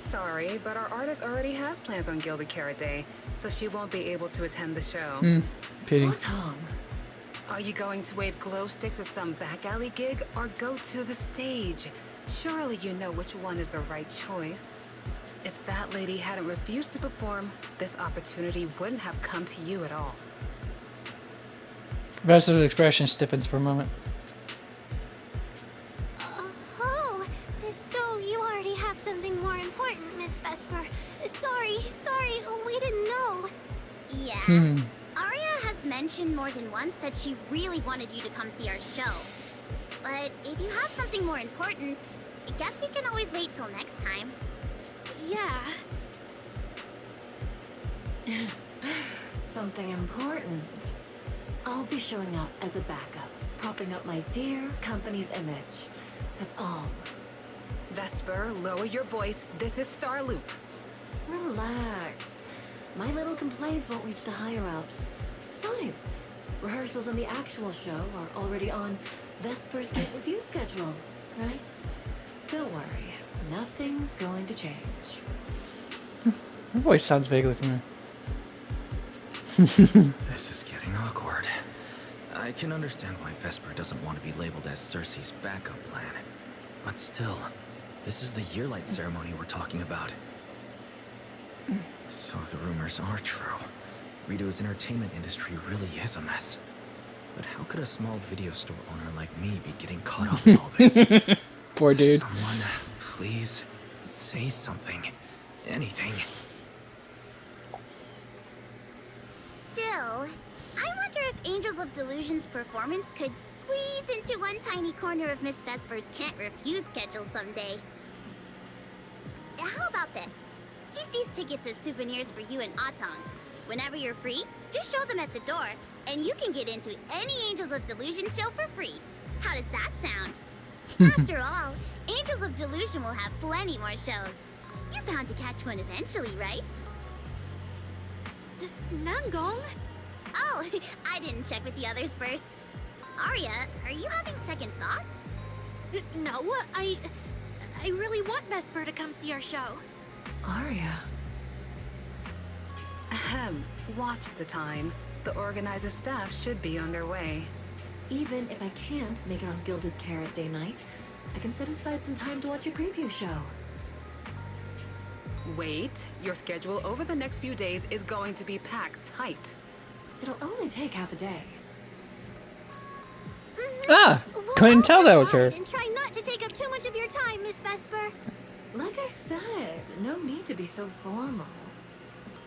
Sorry, but our artist already has plans on Gilded Carrot Day, so she won't be able to attend the show. Pity. Are you going to wave glow sticks at some back alley gig, or go to the stage? Surely you know which one is the right choice. If that lady hadn't refused to perform, this opportunity wouldn't have come to you at all. Vesper's expression stiffens for a moment. Oh, so you already have something more important, Miss Vesper. Sorry, we didn't know. Yeah. Arya has mentioned more than once that she really wanted you to come see our show. But if you have something more important, I guess we can always wait till next time. Yeah. Something important. I'll be showing up as a backup, propping up my dear company's image. That's all. Vesper, lower your voice. This is Starloop. Relax. My little complaints won't reach the higher-ups. Besides, rehearsals and the actual show are already on Vesper's Gate review schedule, right? Don't worry, nothing's going to change. Her voice sounds vaguely familiar. This is getting awkward. I can understand why Vesper doesn't want to be labeled as Cersei's backup plan. But still, this is the Yearlight ceremony we're talking about. So the rumors are true. Rito's entertainment industry really is a mess. But how could a small video store owner like me be getting caught up in all this? Poor dude. Someone, please, say something. Anything. Still, I wonder if Angels of Delusion's performance could squeeze into one tiny corner of Miss Vesper's Can't Refuse schedule someday. How about this? Keep these tickets as souvenirs for you and Atang. Whenever you're free, just show them at the door, and you can get into any Angels of Delusion show for free. How does that sound? After all, Angels of Delusion will have plenty more shows. You're bound to catch one eventually, right? Nangong? Oh, I didn't check with the others first. Arya, are you having second thoughts? No, I really want Vesper to come see our show. Arya. Ahem. Watch the time. The organizer staff should be on their way. Even if I can't make it on Gilded Carrot Day night, I can set aside some time to watch your preview show. Wait, your schedule over the next few days is going to be packed tight. It'll only take half a day. Ah! Couldn't tell that was her. And try not to take up too much of your time, Miss Vesper. Like I said, no need to be so formal.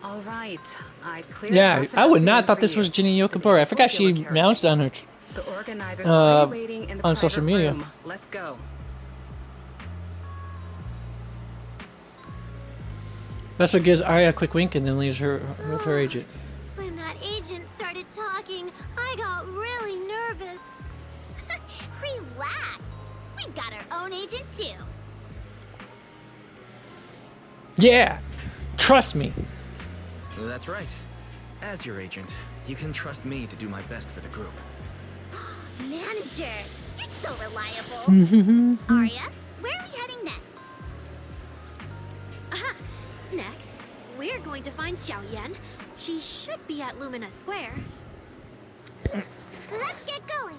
All right, I've cleared. Yeah, I would not thought this was Ginny Yokobori. I forgot she announced on her the organizers are waiting in the on social media. Room. Let's go. That's what gives Arya a quick wink and then leaves her with her agent. When that agent started talking, I got really nervous. Relax. we've got our own agent too. Yeah, trust me. That's right. As your agent, you can trust me to do my best for the group. Manager, you're so reliable. Arya, where are we heading next? Aha! Next, we're going to find Xiaoyan. She should be at Lumina Square. Let's get going.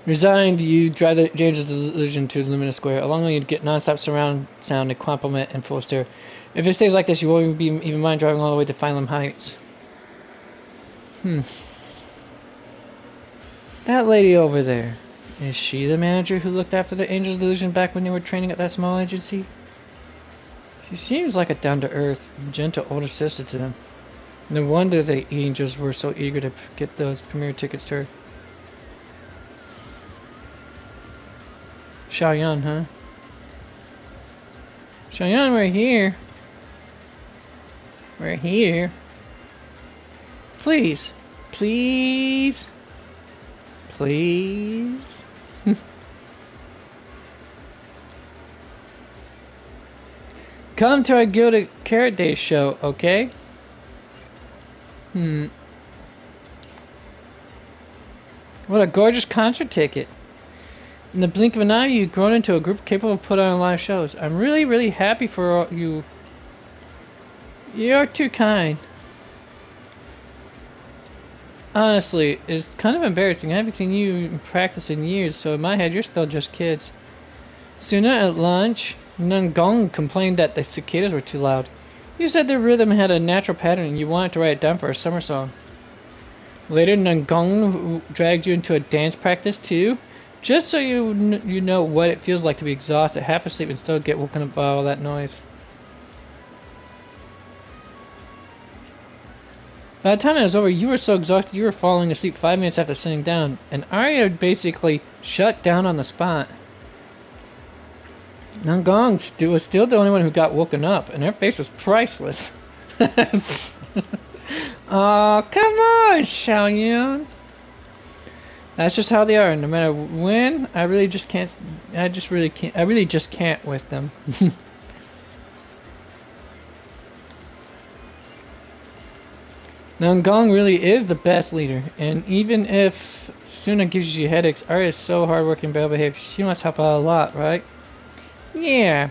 Resigned, you drive the Angels Delusion to Lumina Square. Along the way, you get non-stop surround sound, a compliment, and full stare. If it stays like this, you won't even mind driving all the way to Phylum Heights. That lady over there, is she the manager who looked after the Angels Delusion back when they were training at that small agency? She seems like a down-to-earth, gentle older sister to them. No wonder the Angels were so eager to get those premiere tickets to her. Xiaoyan, huh? Xiaoyan, we're here. We're here. Please. Please. Please. Come to our Gilded Carrot Day show, okay? What a gorgeous concert ticket. In the blink of an eye, you've grown into a group capable of putting on live shows. I'm really, really happy for you. You're too kind. Honestly, it's kind of embarrassing. I haven't seen you practice in years, so in my head, you're still just kids. Sooner at lunch, Nungong complained that the cicadas were too loud. You said their rhythm had a natural pattern and you wanted to write it down for a summer song. Later, Nungong dragged you into a dance practice too, just so you know what it feels like to be exhausted, half asleep, and still get woken up by all that noise. By the time it was over, you were so exhausted you were falling asleep 5 minutes after sitting down, and Arya basically shut down on the spot. Nungong was still the only one who got woken up, and her face was priceless. Oh, come on, Xiaoyan. That's just how they are. No matter when, I really just can't with them. Nungong really is the best leader, and even if Suna gives you headaches, Arya is so hardworking and well-behaved. She must help out a lot, right? Yeah,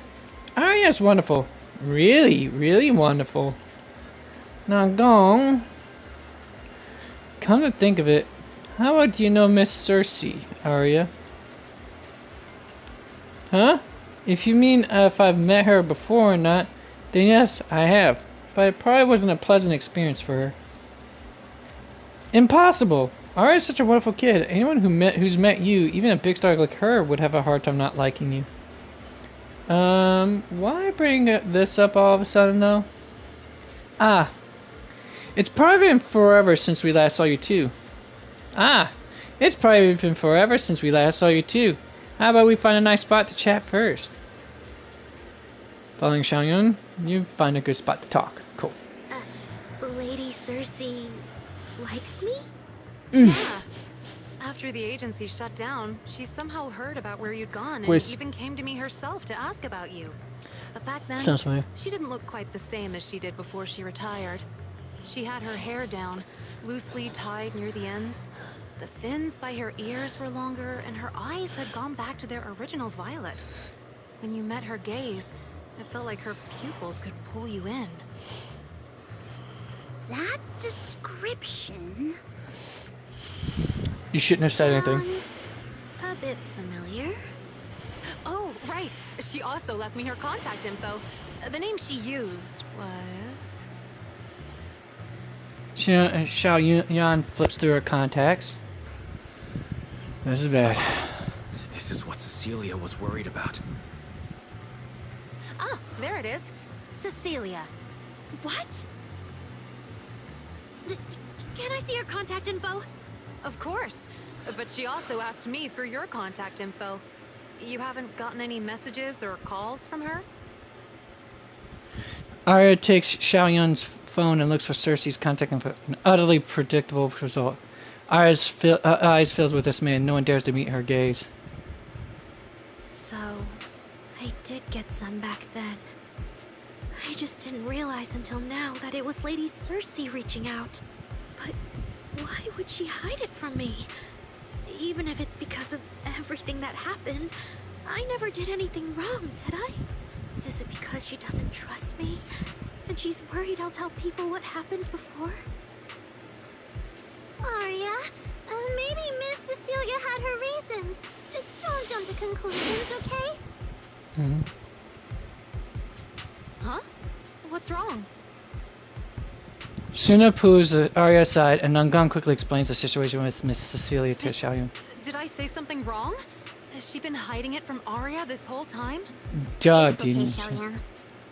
Arya's wonderful. Really, really wonderful. Nungong, come to think of it, how well do you know Miss Cersei, Arya? Huh? If you mean if I've met her before or not, then yes, I have. But it probably wasn't a pleasant experience for her. Impossible! Arya's such a wonderful kid. Anyone who's met you, even a big star like her, would have a hard time not liking you. Why bring this up all of a sudden, though? Ah. It's probably been forever since we last saw you, too. Ah. It's probably been forever since we last saw you, too. How about we find a nice spot to chat first? Following Xiaoyan, you find a good spot to talk. Cool. Lady Cersei likes me? Yeah. After the agency shut down, she somehow heard about where you'd gone and even came to me herself to ask about you. But back then, she didn't look quite the same as she did before she retired. She had her hair down, loosely tied near the ends. The fins by her ears were longer, and her eyes had gone back to their original violet. When you met her gaze, it felt like her pupils could pull you in. That description... You shouldn't have said anything. A bit familiar. Oh, right. She also left me her contact info. The name she used was... Xiaoyan flips through her contacts. This is bad. This is what Cecilia was worried about. Ah, there it is. Cecilia. What? Can I see your contact info? Of course. But she also asked me for your contact info. You haven't gotten any messages or calls from her? Arya takes Xiaoyan's phone and looks for Cersei's contact info. An utterly predictable result. Eyes fills with dismay, and no one dares to meet her gaze. So, I did get some back then. I just didn't realize until now that it was Lady Cersei reaching out. But why would she hide it from me? Even if it's because of everything that happened, I never did anything wrong, did I? Is it because she doesn't trust me? And she's worried I'll tell people what happened before? Arya, maybe Miss Cecilia had her reasons. Don't jump to conclusions, okay? Mm-hmm. Huh? What's wrong? Suna pulls Arya's side, and Nangang quickly explains the situation with Miss Cecilia to Xiaoyun. Did I say something wrong? Has she been hiding it from Arya this whole time? Duh, It's okay, Dean. Xiaoyan.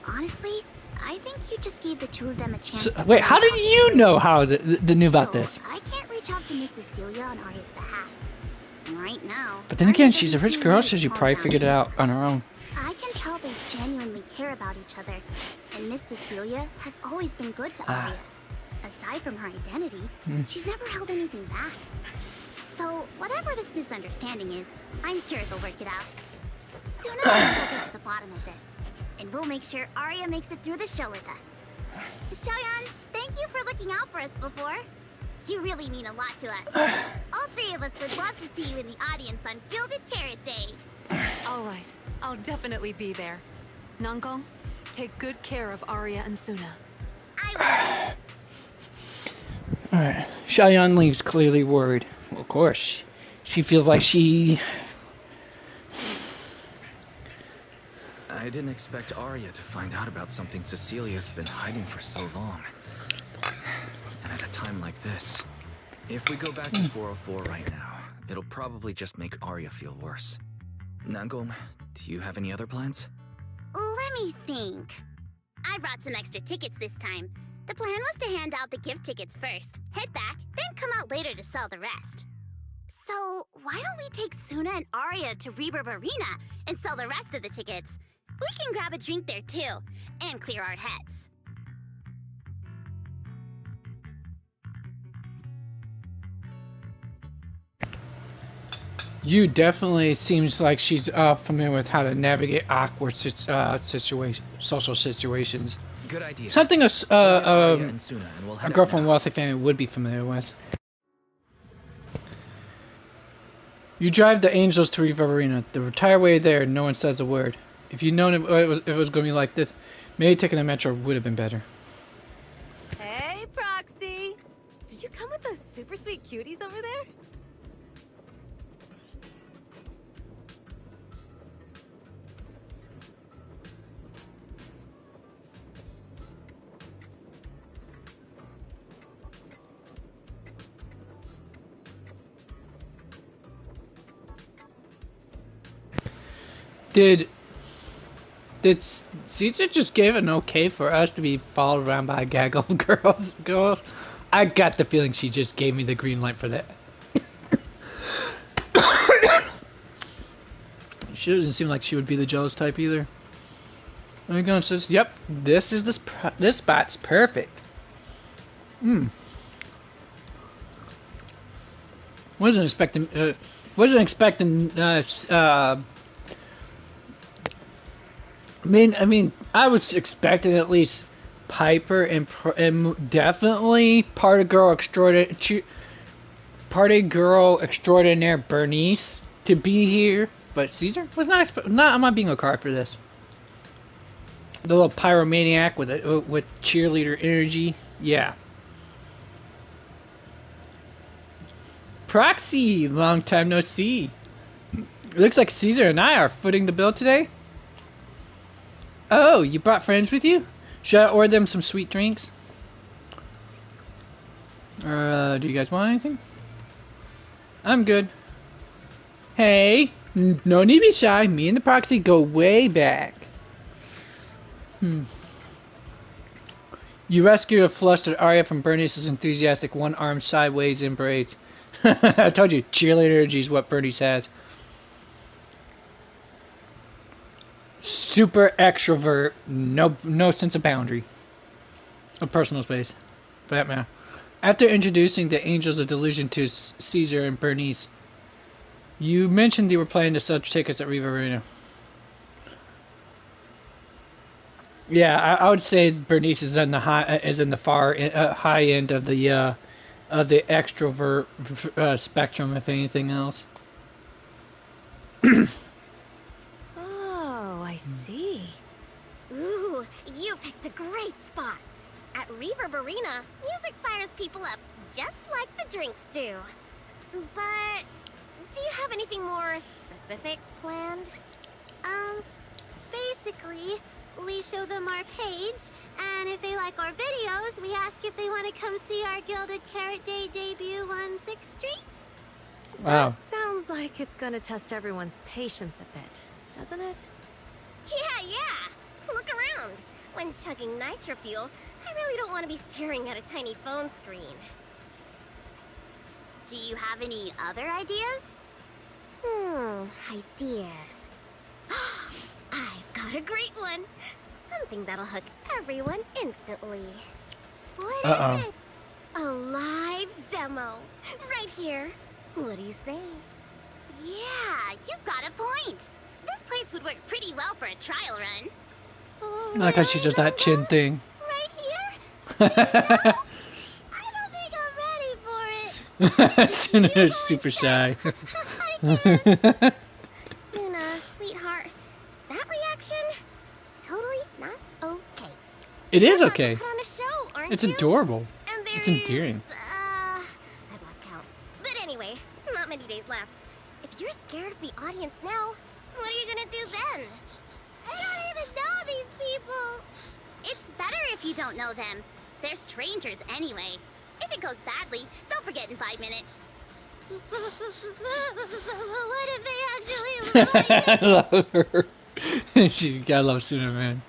Honestly, I think you just gave the two of them a chance to Wait, how did you know how the knew about this? I can't reach out to Miss Cecilia on Arya's behalf. Right now. But then again, she's a rich girl, so she probably figured it out on her own. I can tell they genuinely care about each other. And Miss Cecilia has always been good to Arya. Aside from her identity, she's never held anything back. So, whatever this misunderstanding is, I'm sure they'll work it out. Sooner or later we'll get to the bottom of this. And we'll make sure Arya makes it through the show with us. Xiaoyan, thank you for looking out for us before. You really mean a lot to us. All three of us would love to see you in the audience on Gilded Carrot Day. Alright, I'll definitely be there. Nangong, take good care of Arya and Suna. I will. Alright, Xiaoyan leaves clearly worried. Well, of course. She feels like she... I didn't expect Arya to find out about something Cecilia's been hiding for so long. And at a time like this, if we go back to 404 right now, it'll probably just make Arya feel worse. Nangong, do you have any other plans? Let me think. I brought some extra tickets this time. The plan was to hand out the gift tickets first, head back, then come out later to sell the rest. So, why don't we take Suna and Arya to Reverb Arena and sell the rest of the tickets? We can grab a drink there too, and clear our heads. You definitely seems like she's familiar with how to navigate awkward social situations. Good idea. Something a girl from a wealthy family would be familiar with. You drive the Angels to Reverb Arena. The entire way there, no one says a word. If you'd known it was going to be like this, maybe taking the metro would have been better. Hey, Proxy! Did you come with those super sweet cuties over there? Did Caesar just give an okay for us to be followed around by a gaggle of girls? I got the feeling she just gave me the green light for that. She doesn't seem like she would be the jealous type either. And says, "Yep, this spot's perfect." Wasn't expecting. I mean, I was expecting at least Piper and definitely party girl extraordinaire Bernice to be here, but Caesar was not. I'm not being a card for this. The little pyromaniac with cheerleader energy, yeah. Proxy, long time no see. It looks like Caesar and I are footing the bill today. Oh, you brought friends with you? Should I order them some sweet drinks? Do you guys want anything? I'm good. Hey, no need to be shy. Me and the Proxy go way back. You rescue a flustered Arya from Bernice's enthusiastic one-arm sideways embrace. I told you, cheerleader energy is what Bernice has. Super extrovert, no sense of boundary. Of personal space, for that matter. After introducing the Angels of Delusion to Caesar and Bernice, you mentioned you were planning to sell tickets at Riva Arena. Yeah, I would say Bernice is in the high end of the extrovert spectrum, if anything else. Oh, I see. Ooh, you picked a great spot. At Reverb Arena, music fires people up, just like the drinks do. But do you have anything more specific planned? Basically, we show them our page, and if they like our videos, we ask if they want to come see our Gilded Carrot Day debut on 6th Street. Wow. Sounds like it's gonna test everyone's patience a bit, doesn't it? Yeah. Look around. When chugging nitro fuel, I really don't want to be staring at a tiny phone screen. Do you have any other ideas? Ideas. I've got a great one. Something that'll hook everyone instantly. What is it? A live demo. Right here. What do you say? Yeah, you've got a point. This place would work pretty well for a trial run. I like how she does that chin thing. Right here? I don't think I'm ready for it. Suna is super shy. Suna, sweetheart, that reaction, totally not okay. It is okay. Put on a show, aren't It's you? adorable. And It's endearing. I've lost count. But anyway, not many days left. If you're scared of the audience now, what are you gonna do then? I don't even know these people. It's better if you don't know them. They're strangers anyway. If it goes badly, they'll forget in 5 minutes. What if they actually I love her. She gotta love Suna, man.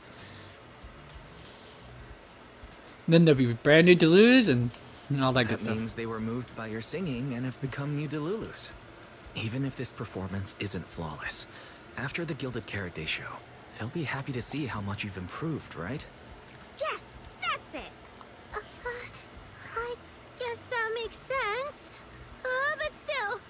Then there'll be brand new Delus and all that good That stuff. means they were moved by your singing and have become new Delulus. Even if this performance isn't flawless, after the Gilded Carrot Day show, they'll be happy to see how much you've improved, right? Yes, that's it. I guess that makes sense. But still.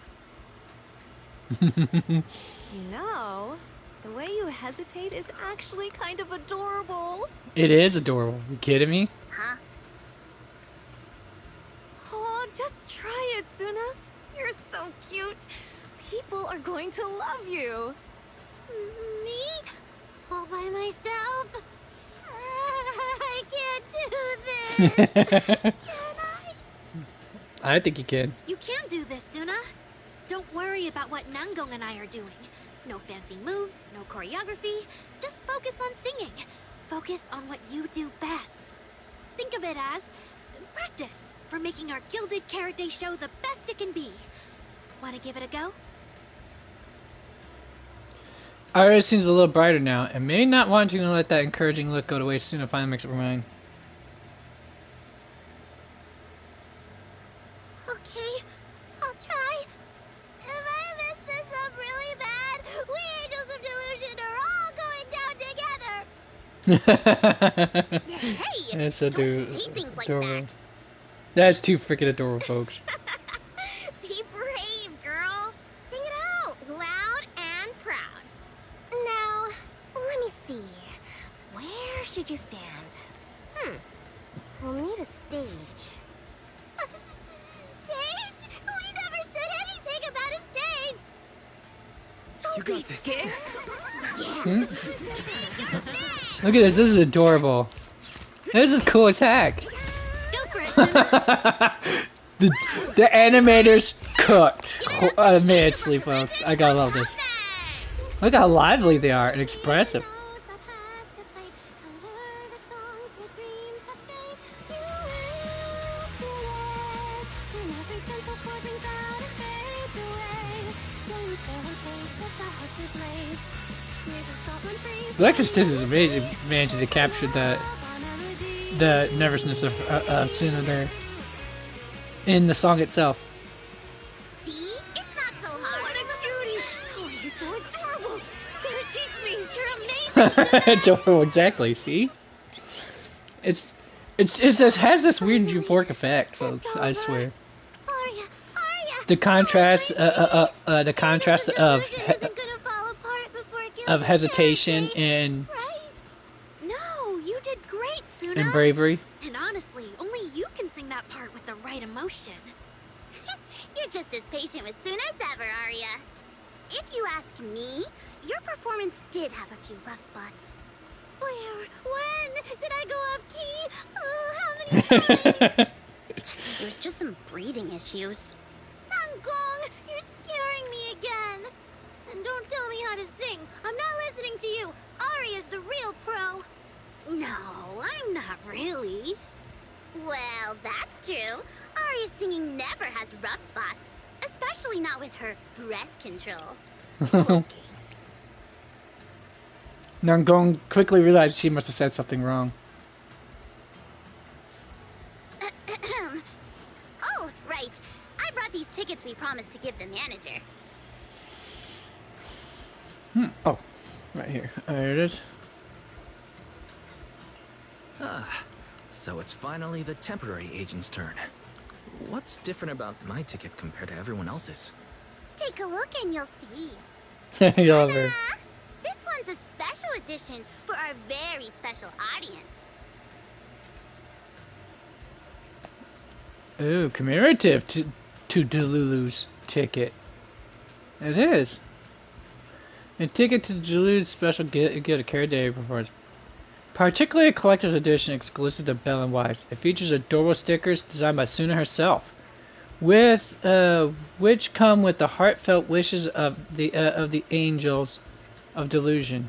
You know, the way you hesitate is actually kind of adorable. It is adorable. You kidding me? Huh? Oh, just try it, Suna. You're so cute. People are going to love you. Me? All by myself? I can't do this. Can I? I think you can. You can do this, Suna. Don't worry about what Nangong and I are doing. No fancy moves, no choreography. Just focus on singing. Focus on what you do best. Think of it as practice for making our Gilded Carrot Day show the best it can be. Want to give it a go? Iris seems a little brighter now, and may not want to let that encouraging look go to waste. Suna finally makes up her mind. Okay, I'll try. If I mess this up really bad, we Angels of Delusion are all going down together. Hey, That's don't say things like adorable. that. That's too freaking adorable, folks. Be brave, girl. Sing it out, loud and proud. Now, let me see. Where should you stand? We'll need a stage. Stage? We never said anything about a stage. Don't be scared. Look at this. This is adorable. This is cool as heck. the animators cooked immensely, folks. I gotta love this. Look how lively they are and expressive. Alexis Tiz is amazing, managing to capture the nervousness of Suna there in the song itself. See? It's not so hard. What a cutie! Oh, you're so adorable. You're gonna teach me. You're amazing. Adorable, exactly. See, it's It just has this weird euphoric effect, folks. I swear. Arya, The contrast, the contrast of hesitation and No, you did great, Suna. and bravery. And honestly, only you can sing that part with the right emotion. You're just as patient with Suna as ever, Arya. If you ask me, your performance did have a few rough spots. Where? When? Did I go off key? Oh, how many times? It was just some breathing issues. Nangong, you're scaring me again. And don't tell me how to sing. I'm not listening to you. Arya's the real pro. No, I'm not really. Well, that's true. Arya's singing never has rough spots. Especially not with her breath control. Nangong quickly realized she must have said something wrong. Oh, right. I brought these tickets we promised to give the manager. Oh, right here. There it is. Ah, so it's finally the temporary agent's turn. What's different about my ticket compared to everyone else's? Take a look and you'll see. You love her. This one's a special edition for our very special audience. Ooh, commemorative to Delulu's ticket. It is. A ticket to Delulu's special Gilded Carrot performance. Particularly a collector's edition exclusive to Bell and Wise. It features adorable stickers designed by Suna herself, with which come with the heartfelt wishes of the angels of delusion.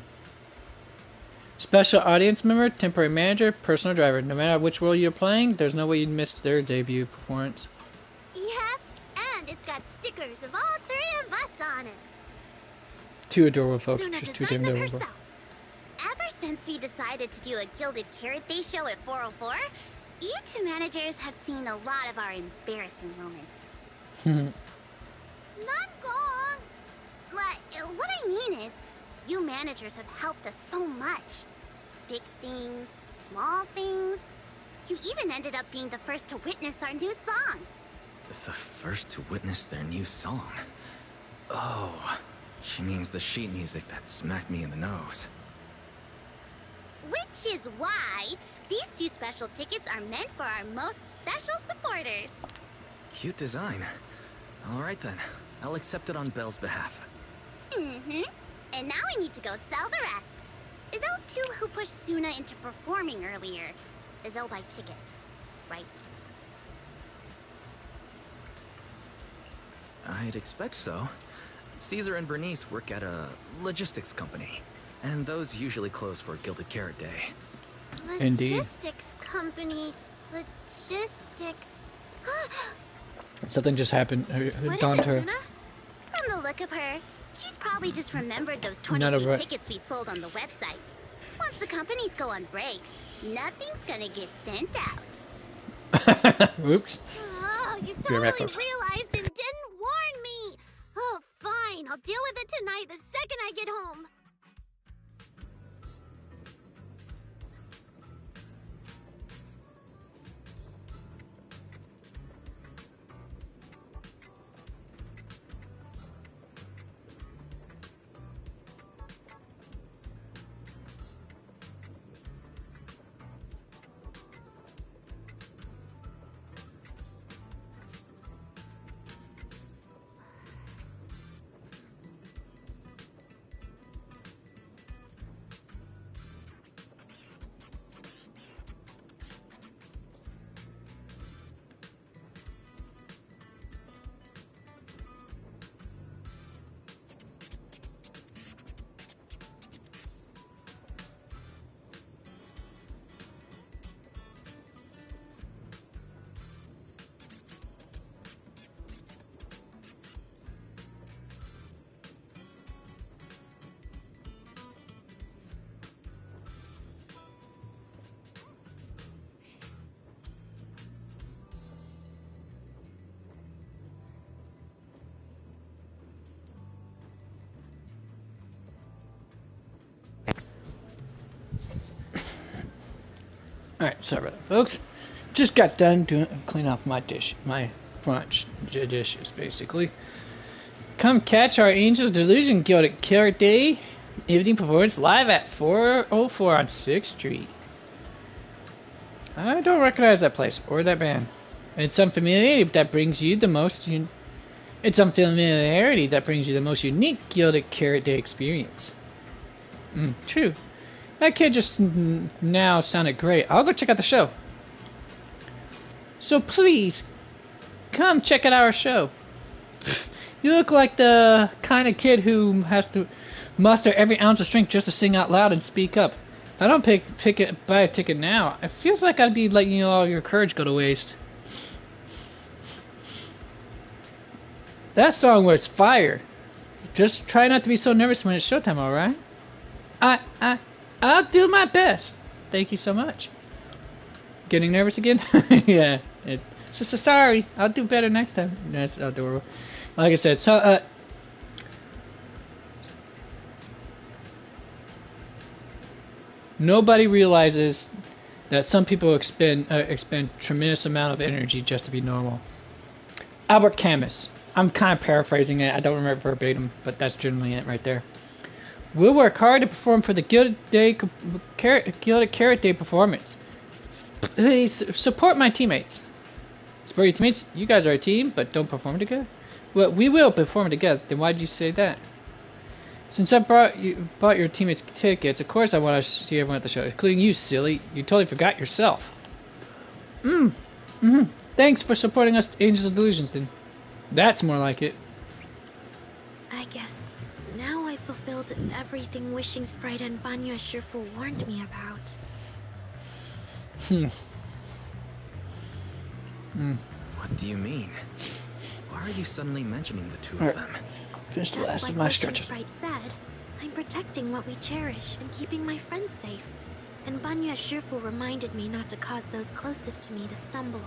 Special audience member, temporary manager, personal driver. No matter which role you're playing, there's no way you'd miss their debut performance. Yep, and it's got stickers of all three of us on it. Two adorable folks, Suna just two designed damn them adorable. herself. Ever since we decided to do a Gilded Carrot Day show at 404, you two managers have seen a lot of our embarrassing moments. Not gone. What I mean is, you managers have helped us so much. Big things, small things. You even ended up being the first to witness our new song. The first to witness their new song? Oh, she means the sheet music that smacked me in the nose. Which is why these two special tickets are meant for our most special supporters. Cute design. Alright then, I'll accept it on Belle's behalf. Mm-hmm. And now we need to go sell the rest. Those two who pushed Suna into performing earlier, they'll buy tickets, right? I'd expect so. Caesar and Bernice work at a logistics company, and those usually close for Gilded Carrot Day. Indeed. Logistics company. Logistics. Something just happened. What Dawned is it, her. Suna? From the look of her, she's probably just remembered those Not 22 a tickets we sold on the website. Once the companies go on break, nothing's gonna get sent out. Oops. Oh, you Be right totally back. realized and didn't warn me. Oh, fine. I'll deal with it tonight the second I get home. Alright, sorry about that, folks. Just got done clean off my brunch dishes, basically. Come catch our Angels Delusion Gilded Carrot evening performance live at 404 on 6th Street. I don't recognize that place or that band. It's unfamiliarity that brings you the most unique Gilded Carrot Day experience. True. That kid just now sounded great. I'll go check out the show. So please, come check out our show. You look like the kind of kid who has to muster every ounce of strength just to sing out loud and speak up. If I don't buy a ticket now, it feels like I'd be letting all your courage go to waste. That song was fire. Just try not to be so nervous when it's showtime, alright? I'll do my best. Thank you so much. Getting nervous again? Yeah. So sorry. I'll do better next time. That's adorable. Like I said, so nobody realizes that some people expend tremendous amount of energy just to be normal. Albert Camus. I'm kind of paraphrasing it. I don't remember verbatim, but that's generally it right there. We'll work hard to perform for the Gilded Carrot Day performance. Please support my teammates. Support your teammates? You guys are a team, but don't perform together? Well, we will perform together. Then why did you say that? Since I bought your teammates tickets, of course I want to see everyone at the show, including you, silly. You totally forgot yourself. Thanks for supporting us, Angels of Delusions, then. That's more like it. I guess now I fulfilled everything Wishing Sprite and Banya Shifu warned me about. What do you mean? Why are you suddenly mentioning the two of them? Finish the Just last like of my Wishing stretches. Sprite said, I'm protecting what we cherish and keeping my friends safe. And Banya Shifu reminded me not to cause those closest to me to stumble.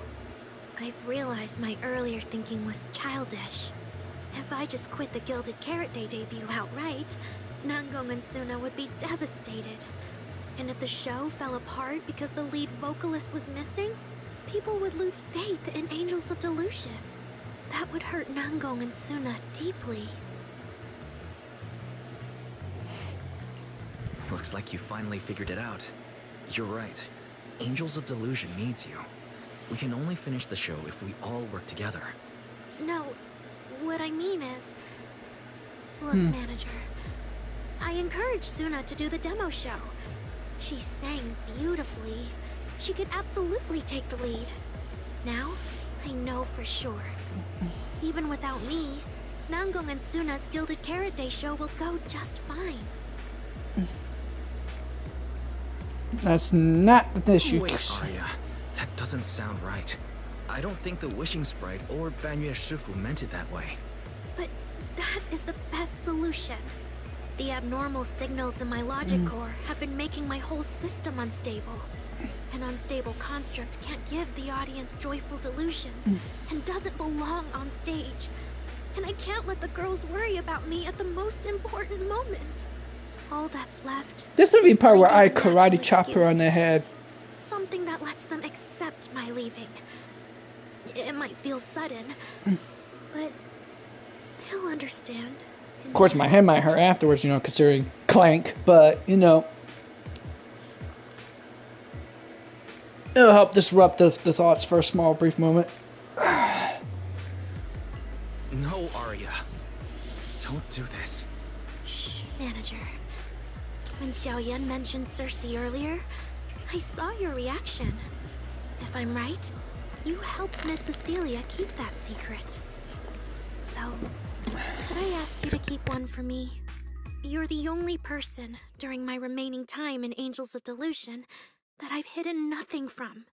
I've realized my earlier thinking was childish. If I just quit the Gilded Carrot Day debut outright, Nangong and Suna would be devastated. And if the show fell apart because the lead vocalist was missing, people would lose faith in Angels of Delusion. That would hurt Nangong and Suna deeply. Looks like you finally figured it out. You're right. Angels of Delusion needs you. We can only finish the show if we all work together. No, what I mean is... Look, manager. I encouraged Suna to do the demo show. She sang beautifully. She could absolutely take the lead. Now, I know for sure. Even without me, Nangong and Suna's Gilded Carrot Day show will go just fine. That's not the issue. Wait, Arya. That doesn't sound right. I don't think the Wishing Sprite or Banya Shifu meant it that way. But that is the best solution. The abnormal signals in my logic core have been making my whole system unstable. An unstable construct can't give the audience joyful delusions and doesn't belong on stage. And I can't let the girls worry about me at the most important moment. All that's left. This would be the part where I finding a karate natural chop her on the head. Something that lets them accept my leaving. It might feel sudden, but they'll understand. Of course, my head might hurt afterwards, considering clank, but, it'll help disrupt the thoughts for a small, brief moment. No, Arya. Don't do this. Shh, manager. When Xiaoyan mentioned Cersei earlier, I saw your reaction. If I'm right, you helped Miss Cecilia keep that secret. So, could I ask you to keep one for me? You're the only person, during my remaining time in Angels of Delusion, that I've hidden nothing from.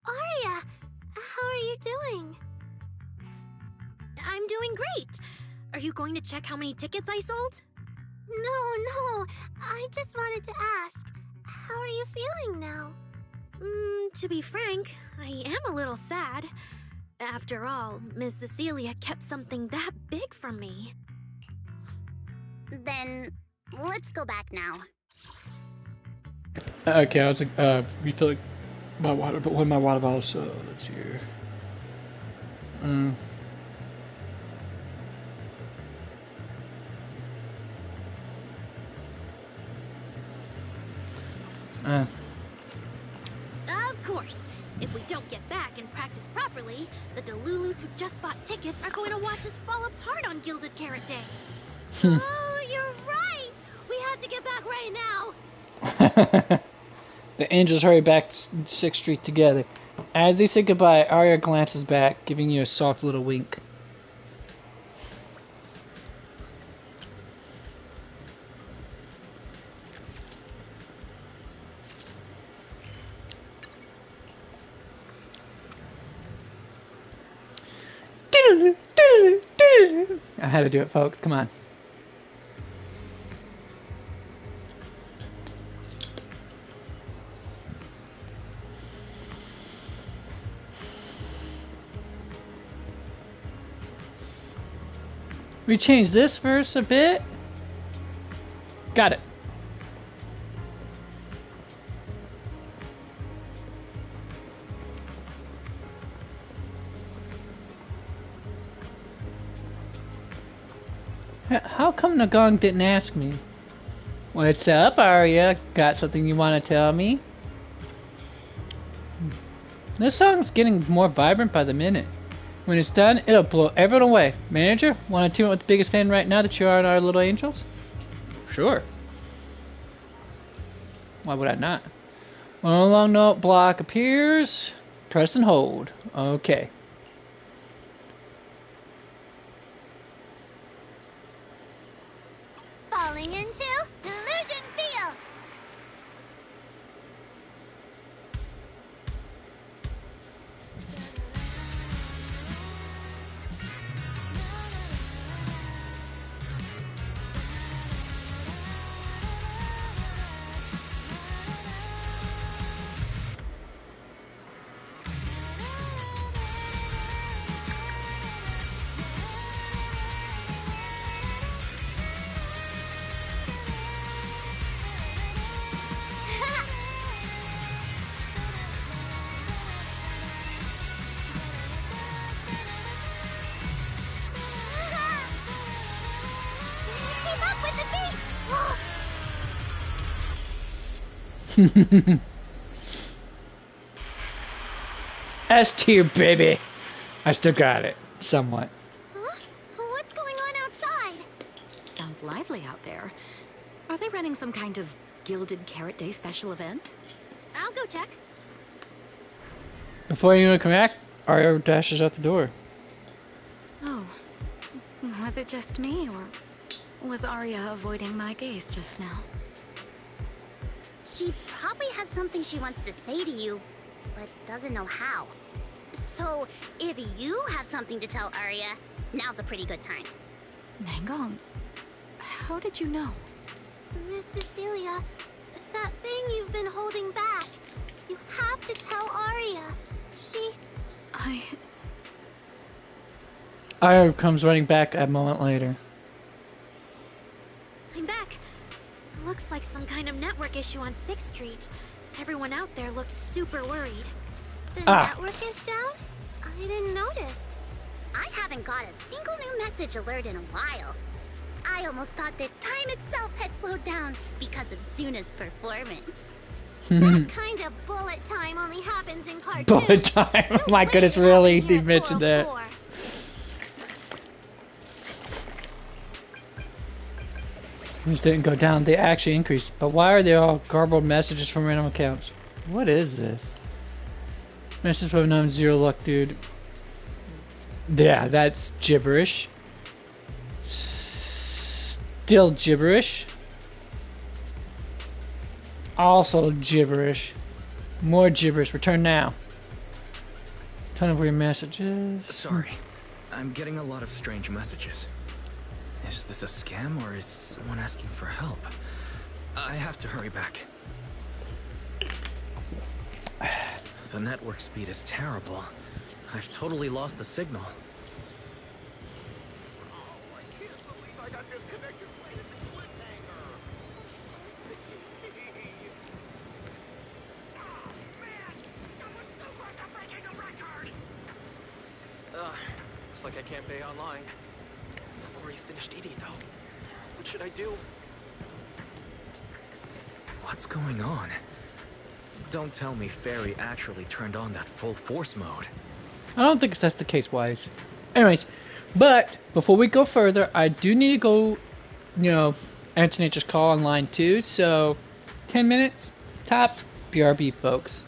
Arya, how are you doing? I'm doing great! Are you going to check how many tickets I sold? No, I just wanted to ask, how are you feeling now? To be frank, I am a little sad. After all, Miss Cecilia kept something that big from me. Then, let's go back now. Okay, I was like, refilling my water, but one of my water bottles, so let's see here. Of course. If we don't get back and practice properly, the Delulus who just bought tickets are going to watch us fall apart on Gilded Carrot Day. Oh, you're right! We have to get back right now! The angels hurry back to 6th Street together. As they say goodbye, Arya glances back, giving you a soft little wink. I had to do it, folks. Come on. We changed this verse a bit. Got it. How come Nagong didn't ask me? What's up, Arya? Got something you want to tell me? This song's getting more vibrant by the minute. When it's done, it'll blow everyone away. Manager, want to tune up with the biggest fan right now that you are in our little angels? Sure. Why would I not? When a long note block appears, press and hold. Okay. Falling into Delusion Field! S tier, baby. I still got it, somewhat. Huh? What's going on outside? Sounds lively out there. Are they running some kind of Gilded Carrot Day special event? I'll go check. Before anyone can act, Arya dashes out the door. Oh, was it just me, or was Arya avoiding my gaze just now? She probably has something she wants to say to you, but doesn't know how. So, if you have something to tell Arya, now's a pretty good time. Nangong, how did you know? Miss Cecilia, that thing you've been holding back, you have to tell Arya. Arya comes running back a moment later. I'm back. Looks like some kind of network issue on 6th Street. Everyone out there looked super worried. The network is down? I didn't notice. I haven't got a single new message alert in a while. I almost thought that time itself had slowed down because of Suna's performance. That kind of bullet time only happens in cartoons. Bullet time. Oh my goodness, really? He mentioned that. These didn't go down, they actually increased. But why are they all garbled messages from random accounts? What is this? Message from non-zero luck, dude. Yeah, that's gibberish. Still gibberish. Also gibberish. More gibberish. Return now. Ton of weird messages. Sorry. I'm getting a lot of strange messages. Is this a scam or is someone asking for help? I have to hurry back. The network speed is terrible. I've totally lost the signal. Looks like I can't pay online. I've already finished eating, though. What should I do? What's going on? Don't tell me Fairy actually turned on that full force mode. I don't think that's the case, Wise. Anyways, but before we go further, I do need to go, answer Nature's call on line 2. So, 10 minutes tops. BRB, folks.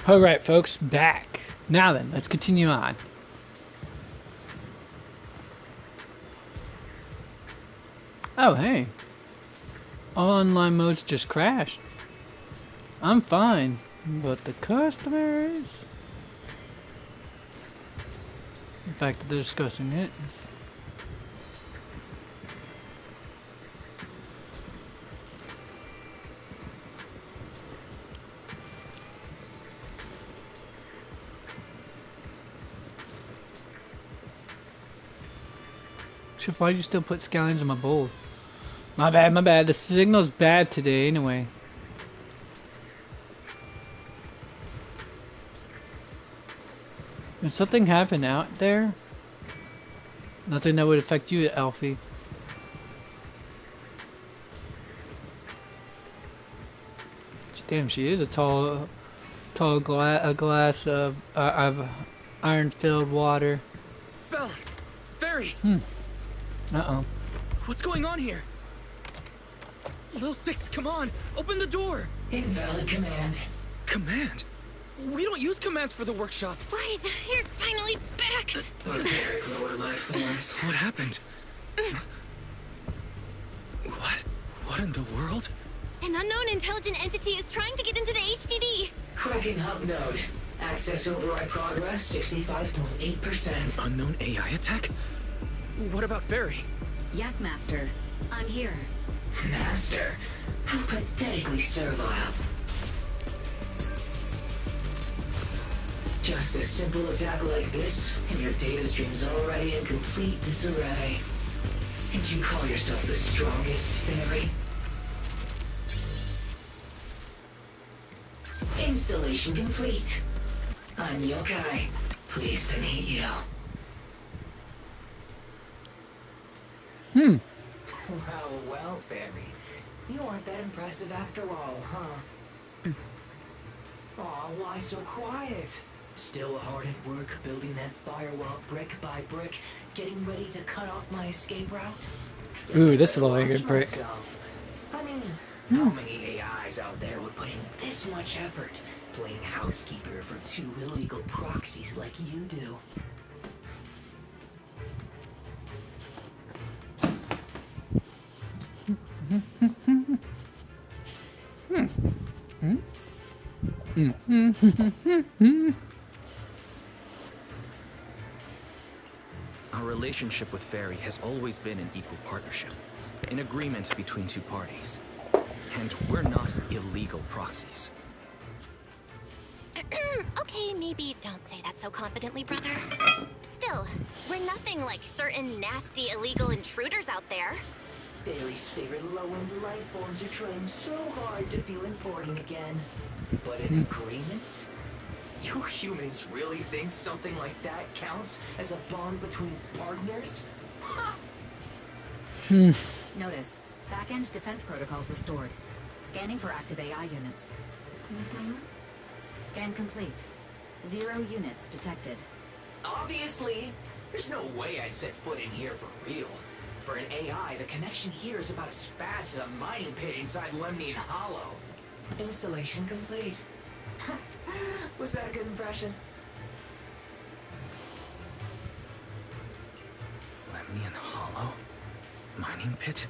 Alright, folks, back. Now then, let's continue on. Oh, hey. All online modes just crashed. I'm fine, but the customers... The fact that they're discussing it is... Why do you still put scallions in my bowl? My bad, my bad. The signal's bad today anyway. Did something happen out there? Nothing that would affect you, Alfie. Damn, she is a tall glass of iron-filled water. Bella! Ferry! Uh-oh. What's going on here? Lil Six, come on! Open the door! Invalid command. Command? We don't use commands for the workshop. Why, you're finally back! Barbaric lower life forms. What happened? What in the world? An unknown intelligent entity is trying to get into the HDD. Cracking hub node. Access override progress 65.8%. Unknown AI attack? What about Ferry? Yes, Master. I'm here. Master, how pathetically servile. Just a simple attack like this, and your data stream's already in complete disarray. And you call yourself the strongest, Ferry? Installation complete. I'm Yokai. Pleased to meet you. Well, Ferry. You aren't that impressive after all, huh? Aw, why so quiet? Still hard at work building that firewall brick by brick, getting ready to cut off my escape route? Ooh, this is a really good brick. I mean, how many AIs out there would put in this much effort playing housekeeper for two illegal proxies like you do? Our relationship with Ferry has always been an equal partnership, an agreement between two parties. And we're not illegal proxies. Okay, maybe don't say that so confidently, brother. Still, we're nothing like certain nasty illegal intruders out there. Ferry's favorite low-end life forms are trying so hard to feel important again. But an agreement? You humans really think something like that counts as a bond between partners? Notice, back-end defense protocols restored. Scanning for active AI units. Scan complete. 0 units detected. Obviously! There's no way I'd set foot in here for real. For an AI, the connection here is about as fast as a mining pit inside Lemnian Hollow. Installation complete. Was that a good impression? Lemnian Hollow? Mining pit?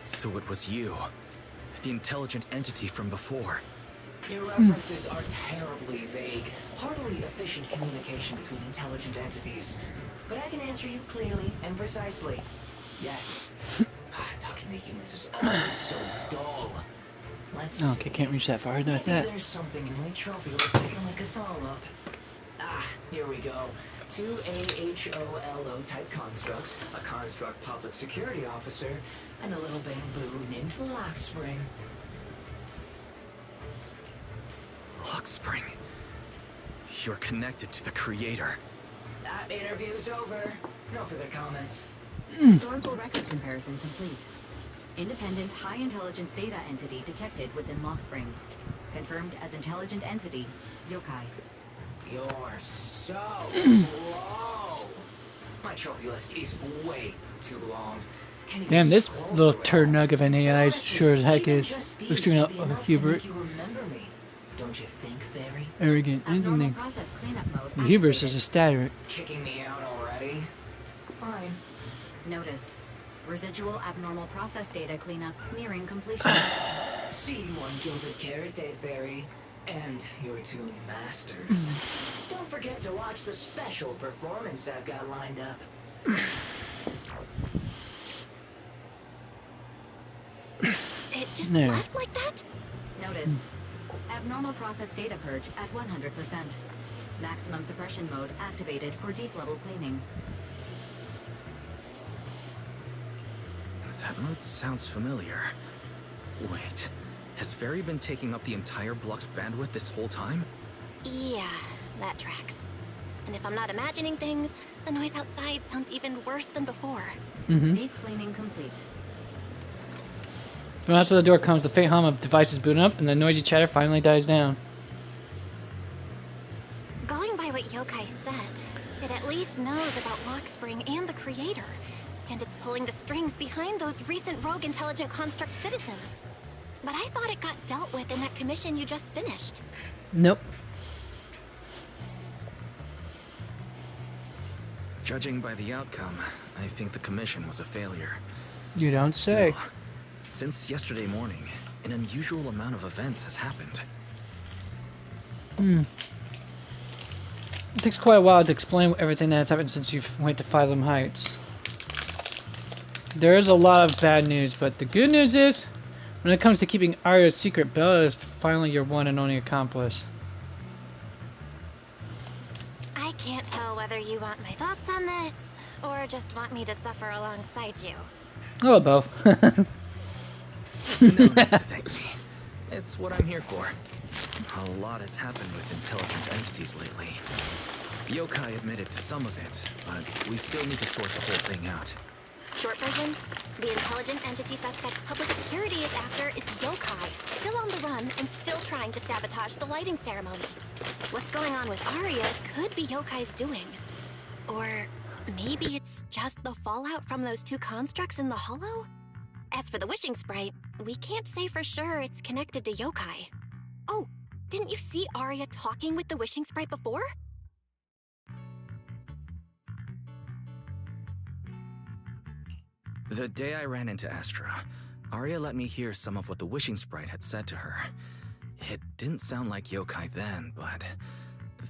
So it was you. The intelligent entity from before. Your references are terribly vague, hardly efficient communication between intelligent entities. But I can answer you clearly and precisely. Yes. Talking to humans is always so dull. Let's Okay, can't reach that far. Not maybe that. there's something in my trophy list that can wake us all up. Here we go. 2 AHOLO type constructs, a construct public security officer, and a little bamboo named Lockspring. Lockspring. You're connected to the creator. That interview's over. No further comments. Historical record comparison complete. Independent high intelligence data entity detected within Lockspring. Confirmed as intelligent entity, Yokai. You're so slow. My trophy list is way too long. Damn, this little turd nug of an AI sure as heck is. Looks to me like Hubert. You remember me. Don't you think, Fairy? Arrogant, Abnormal anything. process cleanup mode The hubris activated. is a static. Kicking me out already? Fine. Notice. Residual abnormal process data cleanup nearing completion. See you on Gilded Carrot, Fairy. And your two masters. Don't forget to watch the special performance I've got lined up. It just No. left like that? Notice. Abnormal process data purge at 100%. Maximum suppression mode activated for deep level cleaning. That mode sounds familiar. Wait, has Fairy been taking up the entire block's bandwidth this whole time? Yeah, that tracks. And if I'm not imagining things, the noise outside sounds even worse than before. Deep cleaning complete. From outside the door comes the faint hum of devices booting up, and the noisy chatter finally dies down. Going by what Yokai said, it at least knows about Lockspring and the Creator. And it's pulling the strings behind those recent rogue intelligent construct citizens. But I thought it got dealt with in that commission you just finished. Nope. Judging by the outcome, I think the commission was a failure. You don't say. Still, since yesterday morning, an unusual amount of events has happened. It takes quite a while to explain everything that has happened since you went to Phylum Heights. There is a lot of bad news, but the good news is, when it comes to keeping Arya's secret, Bella is finally your one and only accomplice. I can't tell whether you want my thoughts on this, or just want me to suffer alongside you. Oh, both. No need to thank me. It's what I'm here for. A lot has happened with intelligent entities lately. Yokai admitted to some of it, but we still need to sort the whole thing out. Short version, the intelligent entity suspect public security is after is Yokai, still on the run and still trying to sabotage the lighting ceremony. What's going on with Arya could be Yokai's doing. Or maybe it's just the fallout from those two constructs in the hollow? As for the wishing sprite, we can't say for sure it's connected to Yokai. Oh, didn't you see Arya talking with the wishing sprite before? The day I ran into Astra, Arya let me hear some of what the wishing sprite had said to her. It didn't sound like Yokai then, but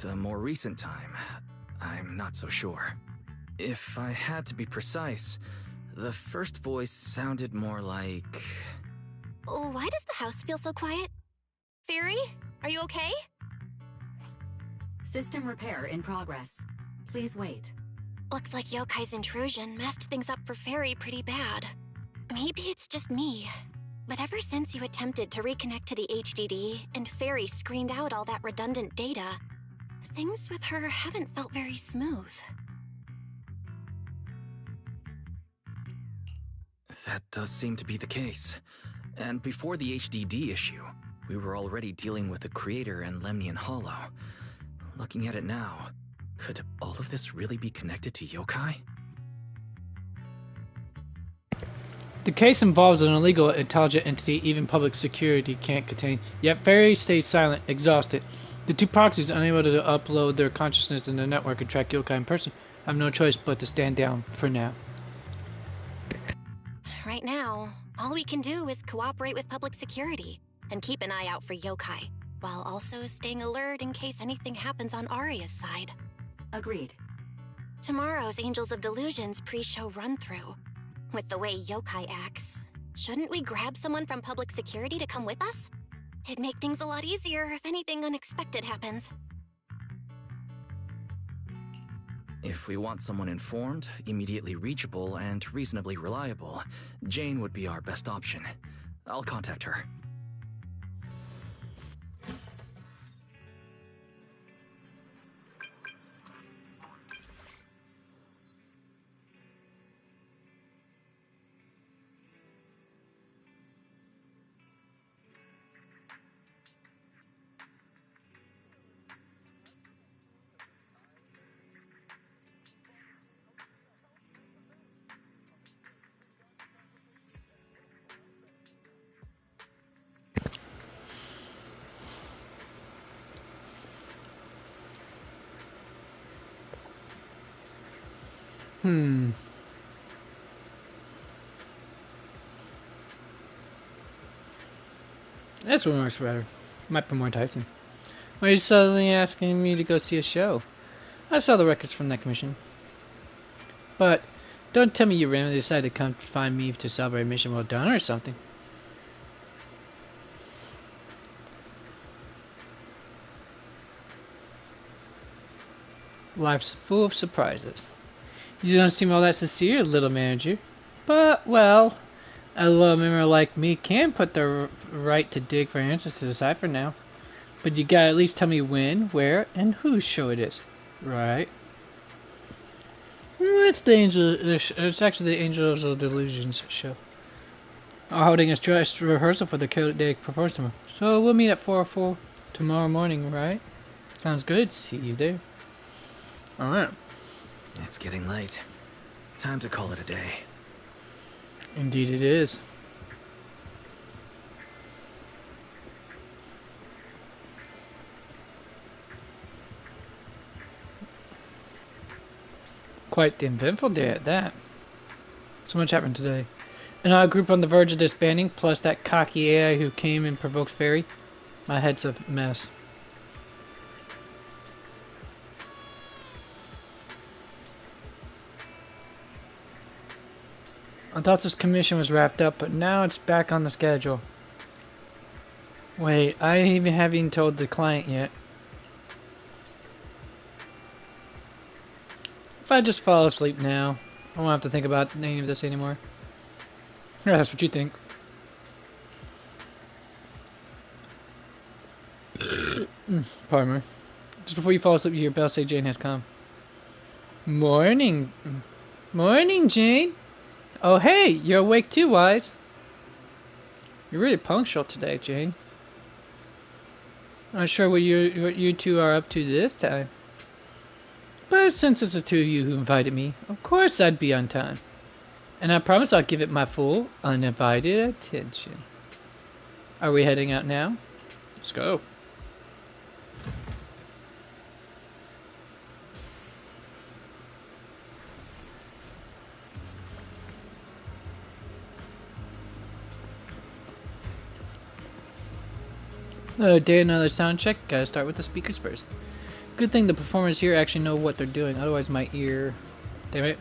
the more recent time, I'm not so sure. If I had to be precise, the first voice sounded more like... Why does the house feel so quiet? Fairy, are you okay? System repair in progress. Please wait. Looks like Yokai's intrusion messed things up for Fairy pretty bad. Maybe it's just me, but ever since you attempted to reconnect to the HDD and Fairy screened out all that redundant data, things with her haven't felt very smooth. That does seem to be the case. And before the HDD issue, we were already dealing with the Creator and Lemnian Hollow. Looking at it now, could all of this really be connected to Yokai? The case involves an illegal intelligent entity even public security can't contain, yet Fairy stays silent, exhausted. The two proxies, unable to upload their consciousness in the network and track Yokai in person, have no choice but to stand down for now. Right now, all we can do is cooperate with public security and keep an eye out for Yokai, while also staying alert in case anything happens on Arya's side. Agreed. Tomorrow's Angels of Delusions pre-show run-through. With the way Yokai acts, shouldn't we grab someone from public security to come with us? It'd make things a lot easier if anything unexpected happens. If we want someone informed, immediately reachable, and reasonably reliable, Jane would be our best option. I'll contact her. This one works better. Might be more enticing. Why are you suddenly asking me to go see a show? I saw the records from that commission. But don't tell me you randomly decided to come find me to celebrate mission well done or something. Life's full of surprises. You don't seem all that sincere, little manager. But, well, a little member like me can put the right to dig for answers to the cipher now. But you gotta at least tell me when, where, and whose show it is. Right? It's the it's actually the Angels of Delusions show. I'm holding a dress rehearsal for the Gilded Day performance tomorrow. So we'll meet at 4:04 tomorrow morning, right? Sounds good. See you there. Alright. It's getting late. Time to call it a day. Indeed it is. Quite the eventful day at that. So much happened today. And our group on the verge of disbanding, plus that cocky AI who came and provoked Fairy. My head's a mess. I thought this commission was wrapped up, but now it's back on the schedule. Wait, I even haven't told the client yet. If I just fall asleep now, I won't have to think about any of this anymore. Yeah, that's what you think. Pardon me. Just before you fall asleep, you hear Belle say Jane has come. Morning. Morning, Jane. Oh, hey, you're awake too, Wise. You're really punctual today, Jane. Not sure what you two are up to this time. But since it's the two of you who invited me, of course I'd be on time. And I promise I'll give it my full, undivided attention. Are we heading out now? Let's go. Another day, another sound check. Gotta start with the speakers first. Good thing the performers here actually know what they're doing, otherwise my ear... Damn it.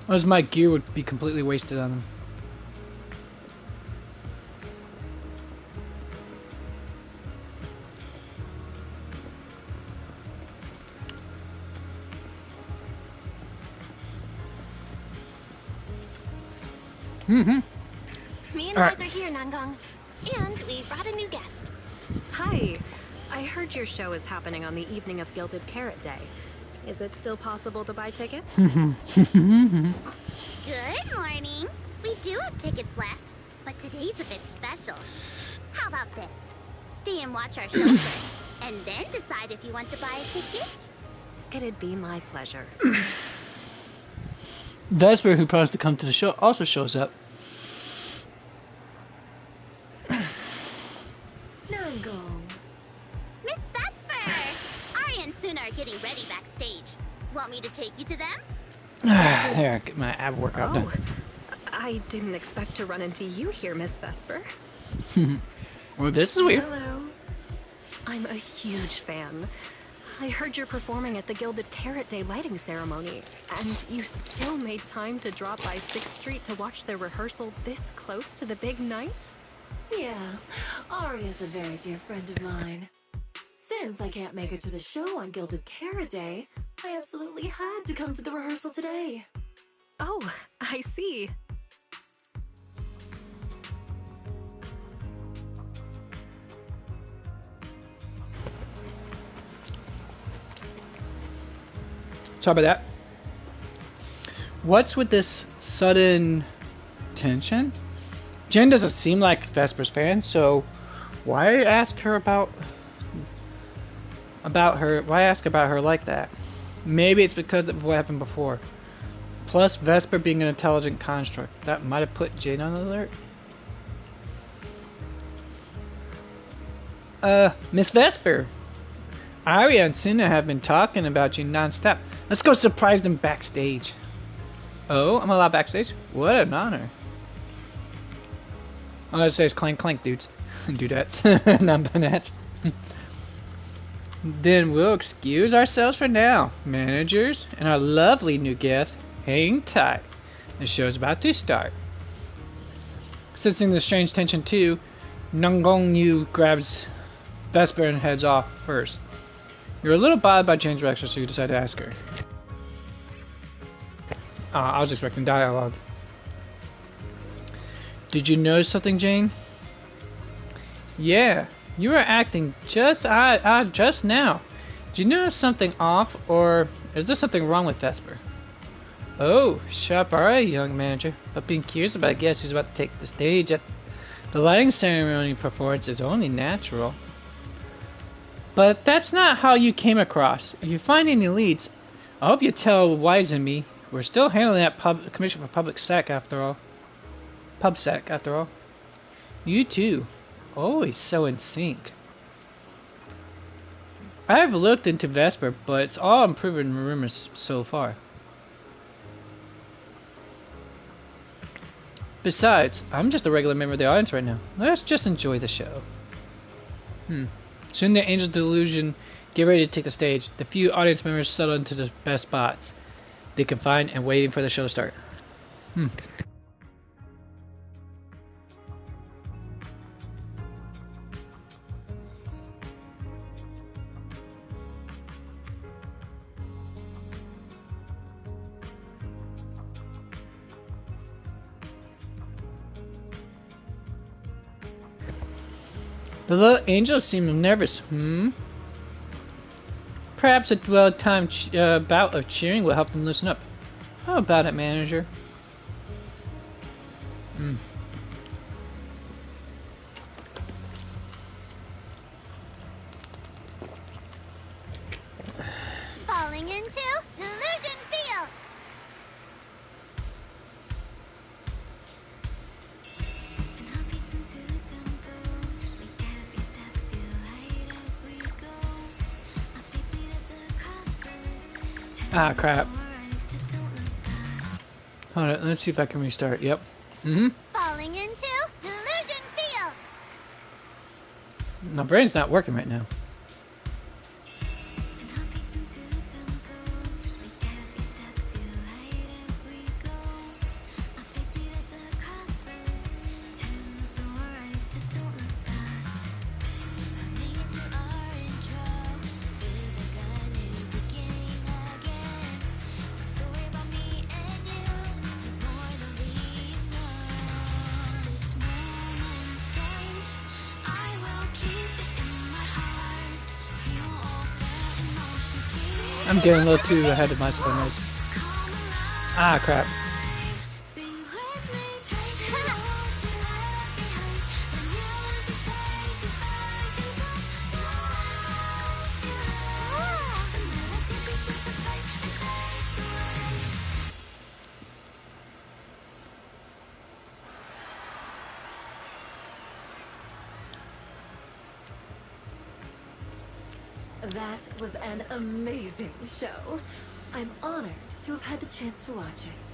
Otherwise my gear would be completely wasted on them. Me and Wise are here, Nangong. And we brought a new guest. Hi. I heard your show is happening on the evening of Gilded Carrot Day. Is it still possible to buy tickets? Good morning. We do have tickets left, but today's a bit special. How about this? Stay and watch our show first, and then decide if you want to buy a ticket. It'd be my pleasure. Vesper, who promised to come to the show, also shows up. Nangong. Miss Vesper! Arya and Suna are getting ready backstage. Want me to take you to them? There, get my ab workout done. I didn't expect to run into you here, Miss Vesper. Well, this is weird. Hello. I'm a huge fan. I heard you're performing at the Gilded Carrot Day lighting ceremony, and you still made time to drop by 6th Street to watch their rehearsal this close to the big night? Yeah, Arya's a very dear friend of mine. Since I can't make it to the show on Gilded Carrot Day, I absolutely had to come to the rehearsal today. Oh, I see. Sorry about that. What's with this sudden tension? Jen doesn't seem like Vesper's fan, so why ask her about her? Why ask about her like that? Maybe it's because of what happened before. Plus Vesper being an intelligent construct. That might have put Jade on alert. Miss Vesper. Arya and Cinna have been talking about you non-stop. Let's go surprise them backstage. Oh, I'm allowed backstage? What an honor. All I say is clank clank, dudes. Dudettes. Non-binettes. Then we'll excuse ourselves for now. Managers and our lovely new guests, hang tight. The show's about to start. Sensing the strange tension too, Nungong Yu grabs Vesper and heads off first. You're a little bothered by Jane's reaction, so you decide to ask her. I was expecting dialogue. Did you notice something, Jane? Yeah, you were acting just odd just now. Did you notice something off, or is there something wrong with Vesper? Oh, sharp eye, young manager. But being curious about a guest who's about to take the stage at the lighting ceremony performance is only natural. But that's not how you came across. If you find any leads, I hope you tell Wise and me. We're still handling that Commission for Public Sec after all. PubSec after all. You too. Always so in sync. I've looked into Vesper, but it's all unproven rumors so far. Besides, I'm just a regular member of the audience right now. Let's just enjoy the show. Soon the Angel's Delusion get ready to take the stage. The few audience members settle into the best spots they can find and waiting for the show to start. The little angel seemed nervous. Perhaps a well-timed bout of cheering will help them loosen up. How about it, manager? Falling into Delusion Field. Ah, crap. Hold on, let's see if I can restart. Yep. Falling into Delusion Field. My brain's not working right now. I'm getting a little too ahead of myself. Ah, crap. That was an amazing show. I'm honored to have had the chance to watch it.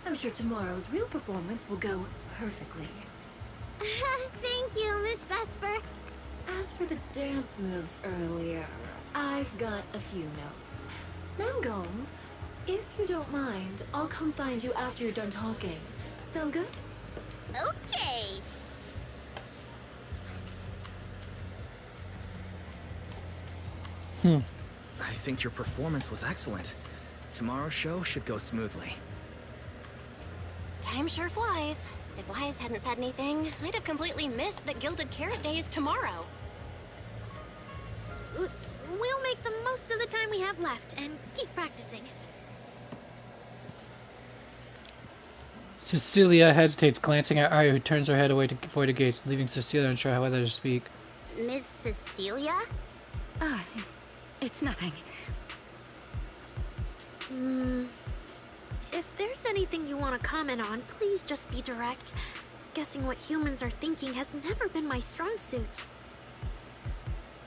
I'm sure tomorrow's real performance will go perfectly. Thank you, Miss Vesper. As for the dance moves earlier, I've got a few notes. Nangong, if you don't mind, I'll come find you after you're done talking. Sound good? Okay. I think your performance was excellent. Tomorrow's show should go smoothly. Time sure flies. If Wise hadn't said anything, I'd have completely missed that Gilded Carrot Day is tomorrow. We'll make the most of the time we have left and keep practicing. Cecilia hesitates, glancing at Arya, who turns her head away to avoid the gates, leaving Cecilia unsure whether to speak. Miss Cecilia? It's nothing. It If there's anything you want to comment on, please just be direct. Guessing what humans are thinking has never been my strong suit.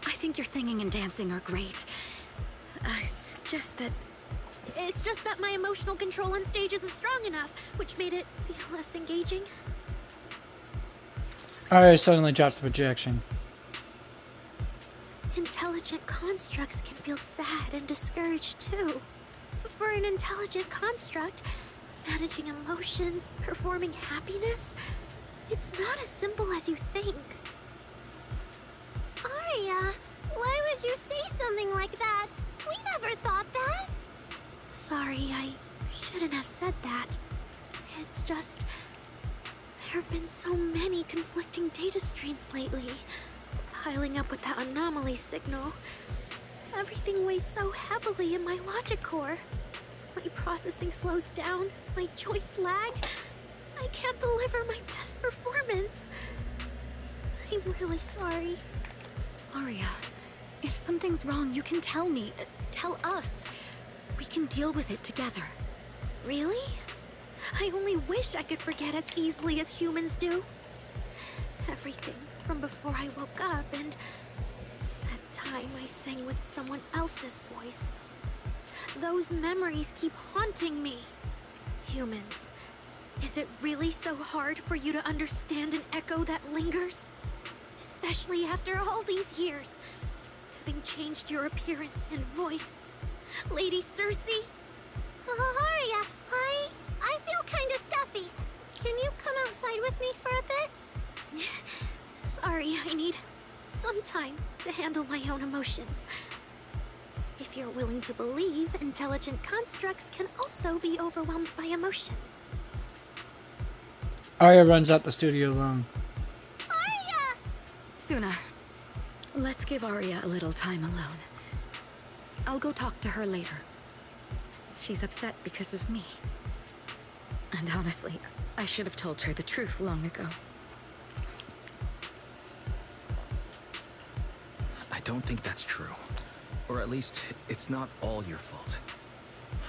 I think your singing and dancing are great. It's just that my emotional control on stage isn't strong enough, which made it feel less engaging. Arya suddenly drops the projection. Intelligent constructs can feel sad and discouraged too. For an intelligent construct, managing emotions, performing happiness, it's not as simple as you think. Arya, why would you say something like that? We never thought that. Sorry, I shouldn't have said that. It's just, there have been so many conflicting data streams lately, piling up with that anomaly signal. Everything weighs so heavily in my logic core. My processing slows down, my joints lag. I can't deliver my best performance. I'm really sorry. Arya, if something's wrong, you can tell me. Tell us. We can deal with it together. Really? I only wish I could forget as easily as humans do. Everything from before I woke up and that time I sang with someone else's voice. Those memories keep haunting me. Humans, is it really so hard for you to understand an echo that lingers? Especially after all these years, having changed your appearance and voice. Lady Cersei? Arya, I feel kinda stuffy. Can you come outside with me for a bit? Sorry, I need some time to handle my own emotions. If you're willing to believe, intelligent constructs can also be overwhelmed by emotions. Arya runs out the studio alone. Arya! Suna, let's give Arya a little time alone. I'll go talk to her later. She's upset because of me. And honestly, I should have told her the truth long ago. I don't think that's true. Or at least, it's not all your fault.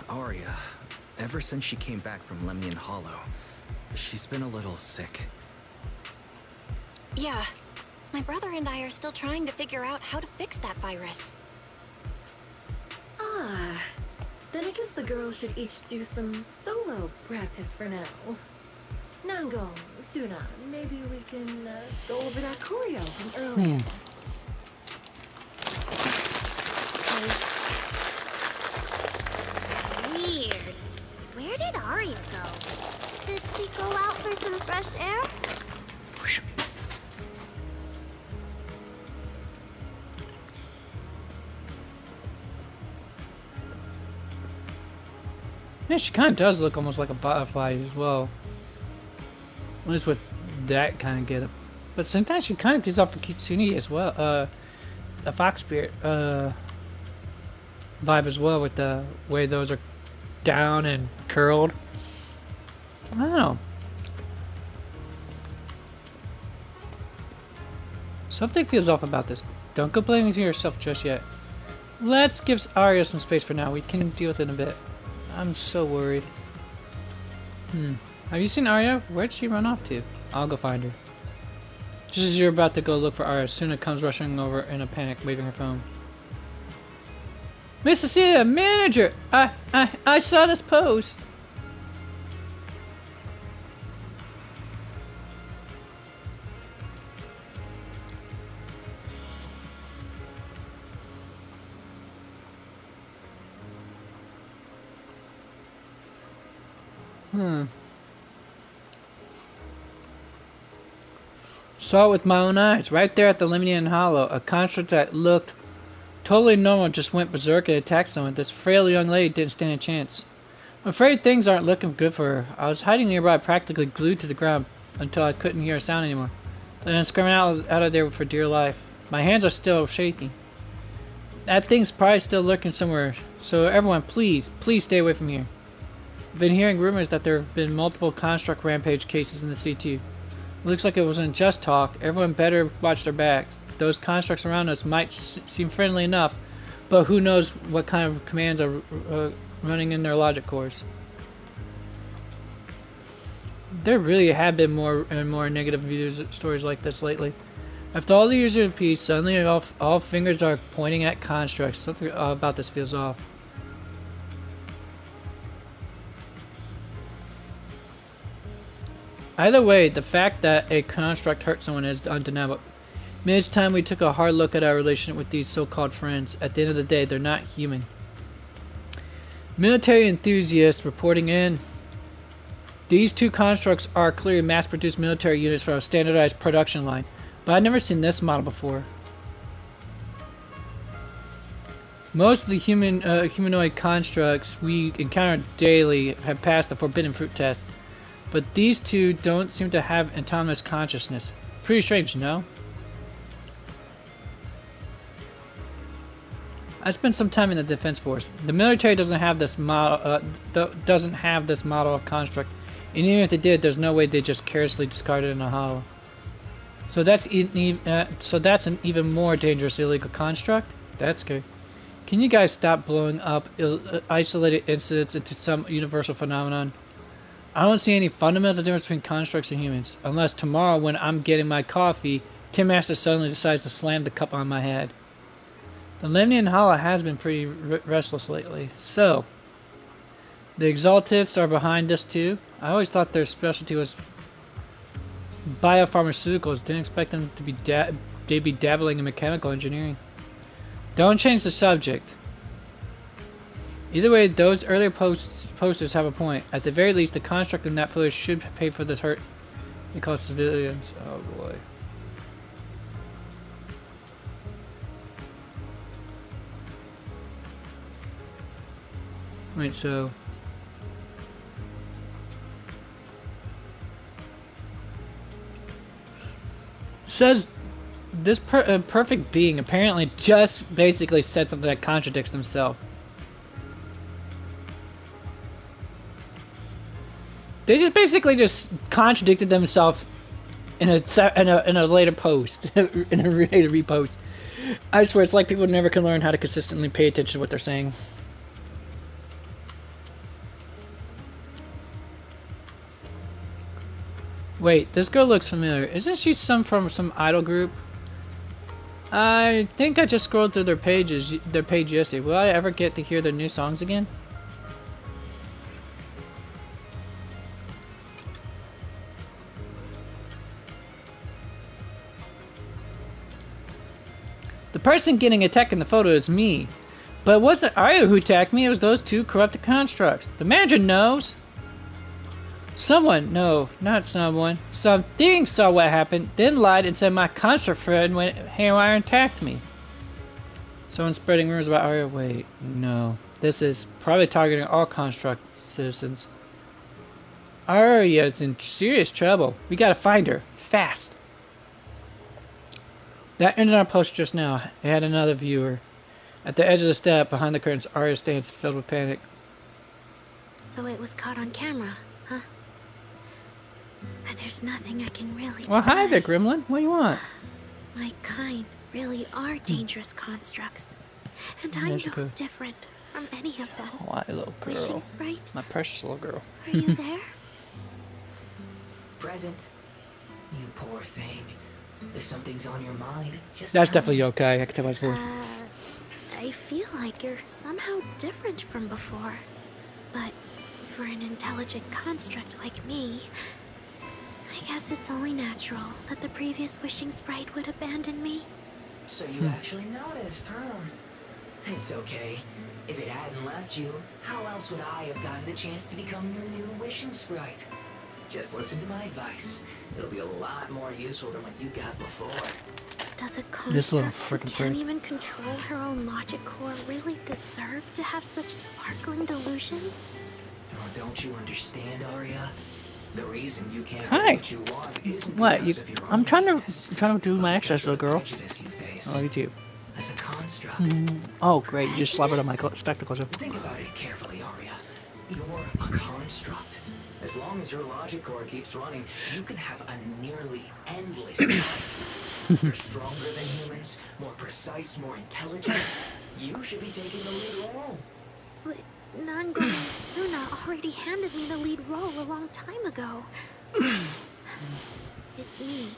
Arya, ever since she came back from Lemnian Hollow, she's been a little sick. Yeah. My brother and I are still trying to figure out how to fix that virus. Ah, then I guess the girls should each do some solo practice for now. Nango, Suna, maybe we can go over that choreo from earlier. Weird. Where did Arya go? Did she go out for some fresh air? Yeah, she kind of does look almost like a butterfly as well. At least with that kind of getup. But sometimes she kind of gives off a Kitsune as well. A fox spirit vibe as well, with the way those are down and curled. I don't know. Something feels off about this. Don't go blaming yourself just yet. Let's give Arya some space for now. We can deal with it in a bit. I'm so worried. Have you seen Arya? Where'd she run off to? I'll go find her. Just as you're about to go look for Arya, Suna comes rushing over in a panic, waving her phone. Miss Cecilia, manager! I saw this post! Saw it with my own eyes, right there at the Lemnian Hollow. A construct that looked totally normal just went berserk and attacked someone. This frail young lady didn't stand a chance. I'm afraid things aren't looking good for her. I was hiding nearby, practically glued to the ground, until I couldn't hear a sound anymore. Then I'm screaming out of there for dear life. My hands are still shaking. That thing's probably still lurking somewhere, so everyone, please stay away from here. I've been hearing rumors that there have been multiple construct rampage cases in the CT. Looks like it wasn't just talk. Everyone better watch their backs. Those constructs around us might seem friendly enough, but who knows what kind of commands are running in their logic cores. There really have been more and more negative news stories like this lately. After all the years of peace, suddenly all fingers are pointing at constructs. Something about this feels off. Either way, the fact that a construct hurt someone is undeniable. Maybe it's time we took a hard look at our relationship with these so-called friends. At the end of the day, they're not human. Military enthusiasts reporting in. These two constructs are clearly mass-produced military units for a standardized production line, but I've never seen this model before. Most of the humanoid constructs we encounter daily have passed the forbidden fruit test. But these two don't seem to have autonomous consciousness. Pretty strange, no? I spent some time in the Defense Force. The military doesn't have this model. Of construct, and even if they did, there's no way they just carelessly discard it in a hollow. So that's an even more dangerous illegal construct. That's scary. Can you guys stop blowing up isolated incidents into some universal phenomenon? I don't see any fundamental difference between constructs and humans, unless tomorrow when I'm getting my coffee, Tim Master suddenly decides to slam the cup on my head. The Lemnian Hollow has been pretty restless lately. So, the Exaltists are behind this too. I always thought their specialty was biopharmaceuticals. Didn't expect them to be they'd be dabbling in mechanical engineering. Don't change the subject. Either way, those earlier posters have a point. At the very least, the construct in that footage should pay for this hurt it caused civilians. Oh boy. Wait, so... Says this perfect being apparently just basically said something that contradicts himself. They just basically just contradicted themselves in a later post, in a later repost. I swear, it's like people never can learn how to consistently pay attention to what they're saying. Wait, this girl looks familiar. Isn't she from some idol group? I think I just scrolled through their page yesterday. Will I ever get to hear their new songs again? The person getting attacked in the photo is me. But it wasn't Arya who attacked me, it was those two corrupted constructs. The manager knows. Someone, no, not someone. Something saw what happened, then lied and said my construct friend went haywire and attacked me. Someone's spreading rumors about Arya. Wait, no. This is probably targeting all construct citizens. Arya's in serious trouble. We gotta find her. Fast. That ended our post just now. It had another viewer. At the edge of the step, behind the curtains, Arya stands filled with panic. So it was caught on camera, huh? But there's nothing I can really do. Well, hi there, Gremlin. What do you want? My kind really are dangerous constructs. And I'm no different from any of them. Oh, my little girl. Wishing Sprite? My precious little girl. Are you there? Present. You poor thing. If something's on your mind, just That's definitely okay. I can tell by his voice. I feel like you're somehow different from before. But for an intelligent construct like me, I guess it's only natural that the previous Wishing Sprite would abandon me. So you actually noticed, huh? It's okay. If it hadn't left you, how else would I have gotten the chance to become your new Wishing Sprite? Just listen to my advice. It'll be a lot more useful than what you got before. Does a construct who can't even control her own logic core really deserve to have such sparkling delusions? Oh, don't you understand, Arya? The reason you can't Hi. get what you want isn't What? because of your own I'm trying weakness, to do my exercise, little girl. prejudice you face. Oh, you too. As a construct. Oh, great. You just slap it on my spectacles. Think about it carefully, Arya. You're a construct. As long as your logic core keeps running, you can have a nearly endless life. You're stronger than humans, more precise, more intelligent. You should be taking the lead role. But Nango and Suna already handed me the lead role a long time ago. It's me.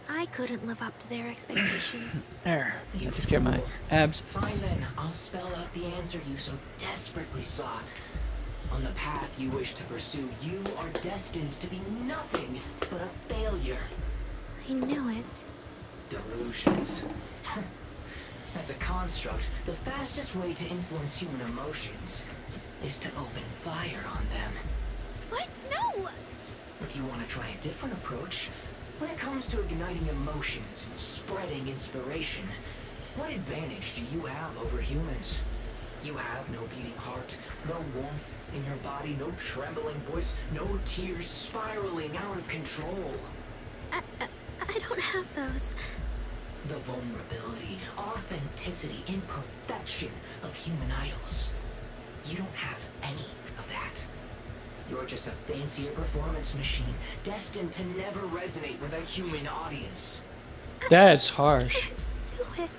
I couldn't live up to their expectations. There. I just get my abs. Fine then, I'll spell out the answer you so desperately sought. On the path you wish to pursue, you are destined to be nothing but a failure. I knew it. Delusions. As a construct, the fastest way to influence human emotions is to open fire on them. What? No! If you want to try a different approach, when it comes to igniting emotions and spreading inspiration, what advantage do you have over humans? You have no beating heart, no warmth in your body, no trembling voice, no tears spiraling out of control. I don't have those. The vulnerability, authenticity, imperfection of human idols. You don't have any of that. You're just a fancier performance machine, destined to never resonate with a human audience. That's harsh. Do it.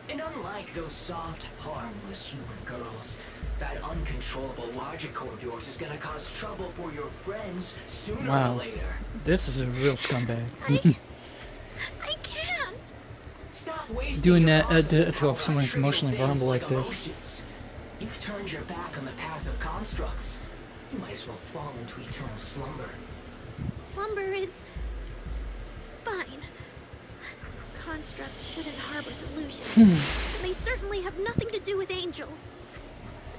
And unlike those soft, harmless human girls, that uncontrollable logic core of yours is gonna cause trouble for your friends sooner or later. This is a real scumbag. I can't. Stop wasting Doing your that to power someone's trivial emotionally things vulnerable like like this. emotions. You've turned your back on the path of constructs. You might as well fall into eternal slumber. Slumber is fine. Constructs shouldn't harbor delusions. And they certainly have nothing to do with angels.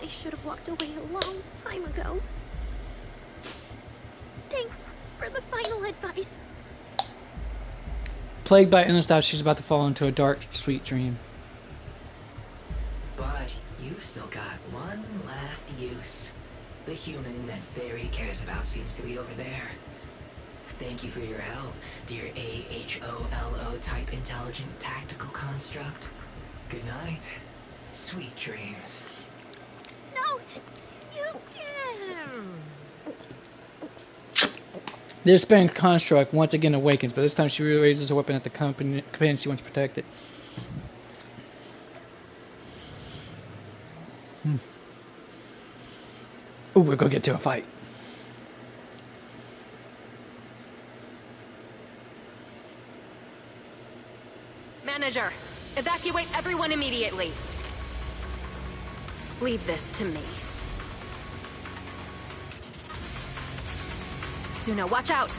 I should have walked away a long time ago. Thanks for the final advice. Plagued by endless doubt, she's about to fall into a dark, sweet dream. But you've still got one last use. The human that Fairy cares about seems to be over there. Thank you for your help, dear AHOLO type intelligent tactical construct. Good night. Sweet dreams. No, you can't. This banned construct once again awakens, but this time she raises her weapon at the companion she wants protected. Ooh, we're gonna get to a fight. Manager, evacuate everyone immediately. Leave this to me. Suna, watch out!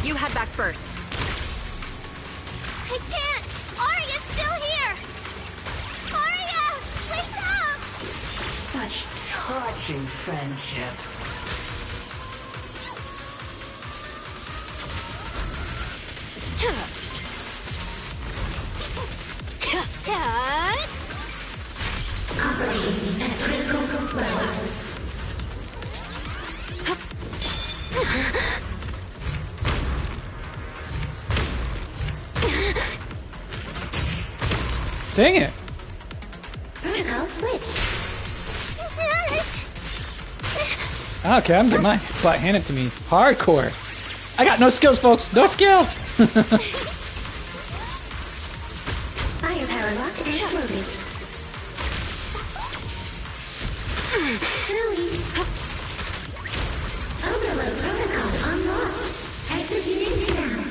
You head back first. I can't! Arya's still here! Arya! Wake up! Such touching friendship. Operating at critical levels. Dang it! Protocol switch. Okay, I'm getting my butt handed to me. Hardcore. I got no skills, folks. No skills. Firepower locked and loaded. Release. Overload protocol unlocked. Executing now.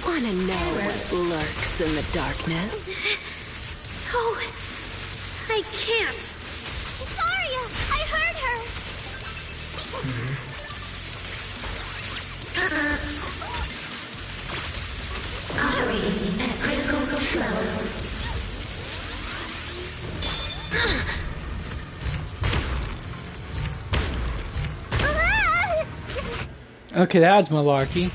Wanna know what lurks in the darkness? No, I can't. It's Arya! I heard her! Operating at critical levels. Okay, that's malarkey.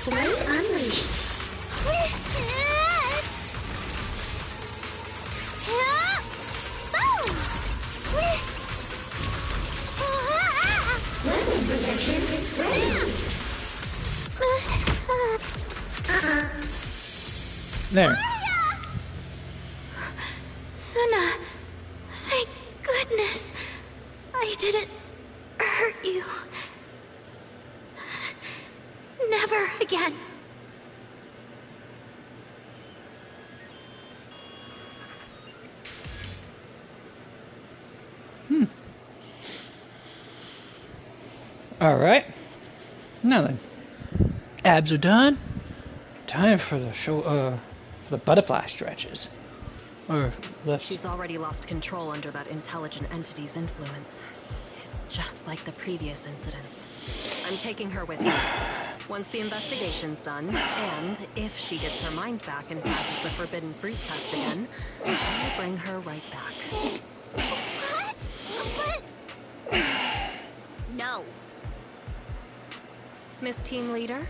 Blade unleashed. Weapon projection ready. There. Suna, thank goodness I didn't hurt you. Never again. Alright. Now then. Abs are done. Time for the show, for the butterfly stretches. Or left. She's already lost control under that intelligent entity's influence. It's just like the previous incidents. I'm taking her with me. Once the investigation's done, and if she gets her mind back and passes the forbidden fruit test again, I'll bring her right back. What? But... No. Miss Team Leader?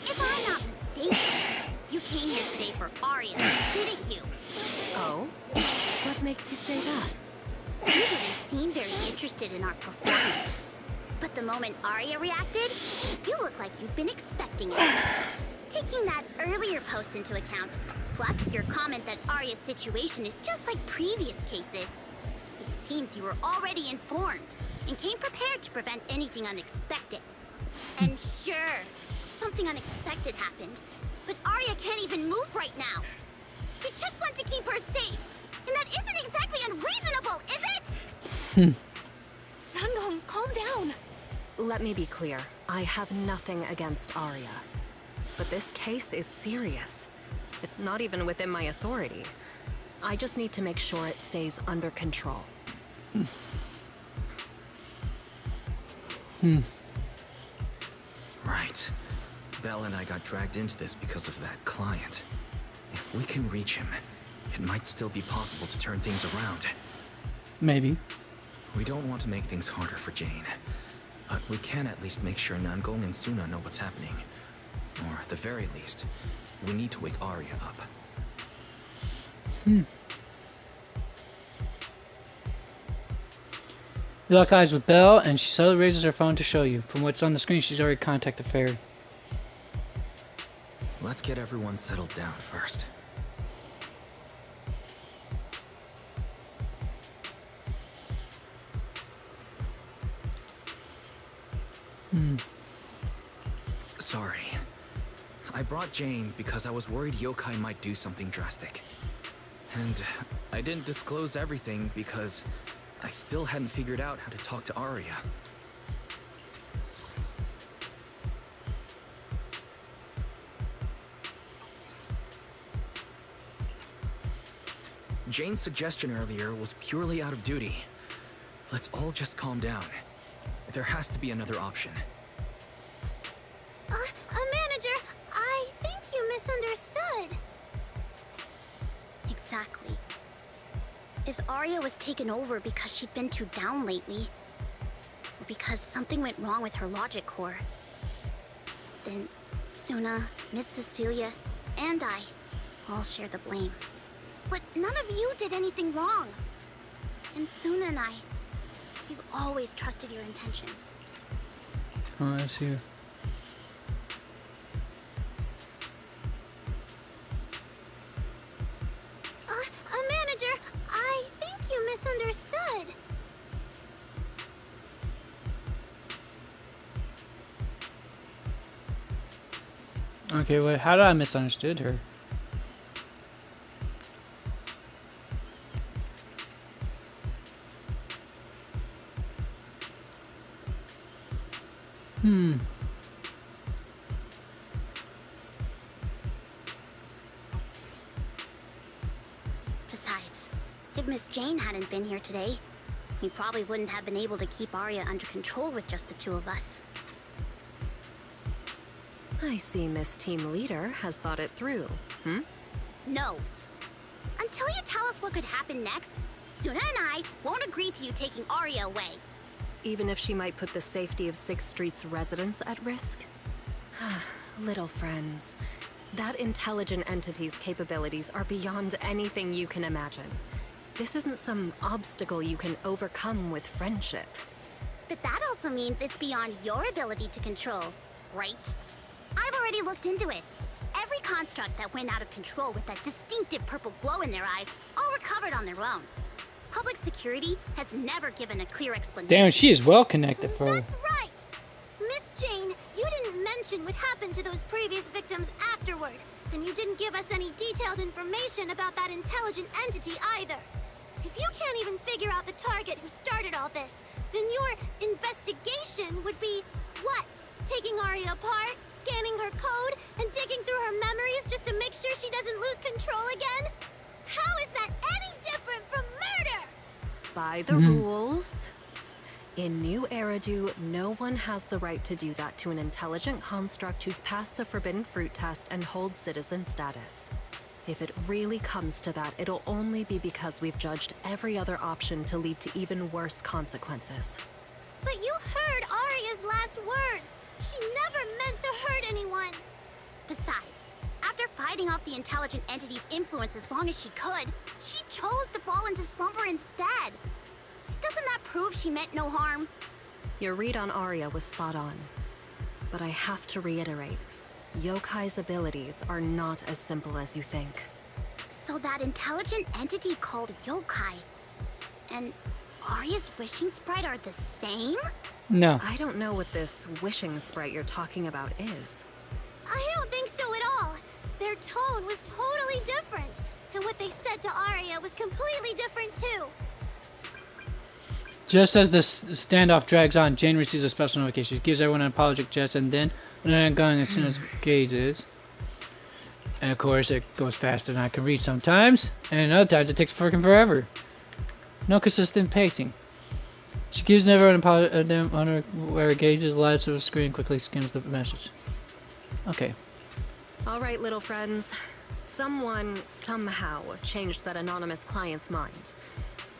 If I'm not mistaken, you came here today for Arya, didn't you? Oh? What makes you say that? You didn't seem very interested in our performance. But the moment Arya reacted, you look like you've been expecting it. Taking that earlier post into account, plus your comment that Arya's situation is just like previous cases, it seems you were already informed and came prepared to prevent anything unexpected. And sure, something unexpected happened, but Arya can't even move right now. We just want to keep her safe, and that isn't exactly unreasonable, is it? Nangong, calm down. Let me be clear. I have nothing against Arya. But this case is serious. It's not even within my authority. I just need to make sure it stays under control. Right. Belle and I got dragged into this because of that client. If we can reach him, it might still be possible to turn things around. Maybe. We don't want to make things harder for Jane. But we can at least make sure Nangong and Suna know what's happening. Or at the very least, we need to wake Arya up. You lock eyes with Belle, and she slowly raises her phone to show you. From what's on the screen, she's already contacted the Fairy. Let's get everyone settled down first. Sorry. I brought Jane because I was worried Yokai might do something drastic. And I didn't disclose everything because I still hadn't figured out how to talk to Arya. Jane's suggestion earlier was purely out of duty. Let's all just calm down. There has to be another option. Manager, I think you misunderstood. Exactly. If Arya was taken over because she'd been too down lately, or because something went wrong with her logic core, then Suna, Miss Cecilia, and I all share the blame. But none of you did anything wrong. And Suna and I, we've always trusted your intentions. Oh, I see. Manager, I think you misunderstood. Okay, wait, how did I misunderstood her? Besides, if Miss Jane hadn't been here today, we probably wouldn't have been able to keep Arya under control with just the two of us. I see Miss Team Leader has thought it through, No. Until you tell us what could happen next, Suna and I won't agree to you taking Arya away. Even if she might put the safety of 6th Street's residents at risk? Little friends, that intelligent entity's capabilities are beyond anything you can imagine. This isn't some obstacle you can overcome with friendship. But that also means it's beyond your ability to control, right? I've already looked into it. Every construct that went out of control with that distinctive purple glow in their eyes all recovered on their own. Public security has never given a clear explanation. Damn, she is well connected for. That's right! Miss Jane, you didn't mention what happened to those previous victims afterward, and you didn't give us any detailed information about that intelligent entity either. If you can't even figure out the target who started all this, then your investigation would be what? Taking Arya apart, scanning her code, and digging through her memories just to make sure she doesn't lose control again? How is that any different from murder? By the rules. In New Eridu, no one has the right to do that to an intelligent construct who's passed the Forbidden Fruit test and holds citizen status. If it really comes to that, it'll only be because we've judged every other option to lead to even worse consequences. But you heard Arya's last words. She never meant to hurt anyone. Besides, after fighting off the intelligent entity's influence as long as she could, she chose to fall into slumber instead. Doesn't that prove she meant no harm? Your read on Arya was spot on. But I have to reiterate, Yokai's abilities are not as simple as you think. So that intelligent entity called Yokai and Arya's wishing sprite are the same? No. I don't know what this wishing sprite you're talking about is. I don't think so at all. Their tone was totally different, and what they said to Arya was completely different too. Just as the standoff drags on, Jane receives a special notification. She gives everyone an apologetic gesture, and then when going as soon as Gage is. And of course, it goes faster than I can read sometimes, and other times it takes freaking forever. No consistent pacing. She gives everyone an apology on her where Gage is live to the screen, quickly skims the message. Okay. All right, little friends. Someone, somehow, changed that anonymous client's mind.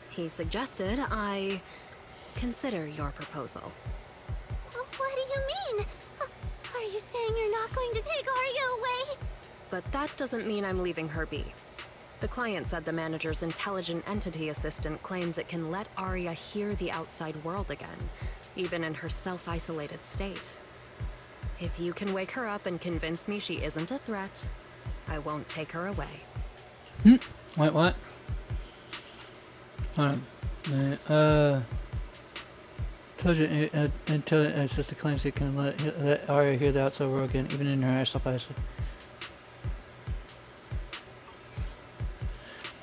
He suggested I consider your proposal. What do you mean? Are you saying you're not going to take Arya away? But that doesn't mean I'm leaving her be. The client said the manager's intelligent entity assistant claims it can let Arya hear the outside world again, even in her self-isolated state. If you can wake her up and convince me she isn't a threat, I won't take her away. Wait, what? Hold on. Intelligent assistant claims it can let Arya hear the outside world again, even in her self-isolated.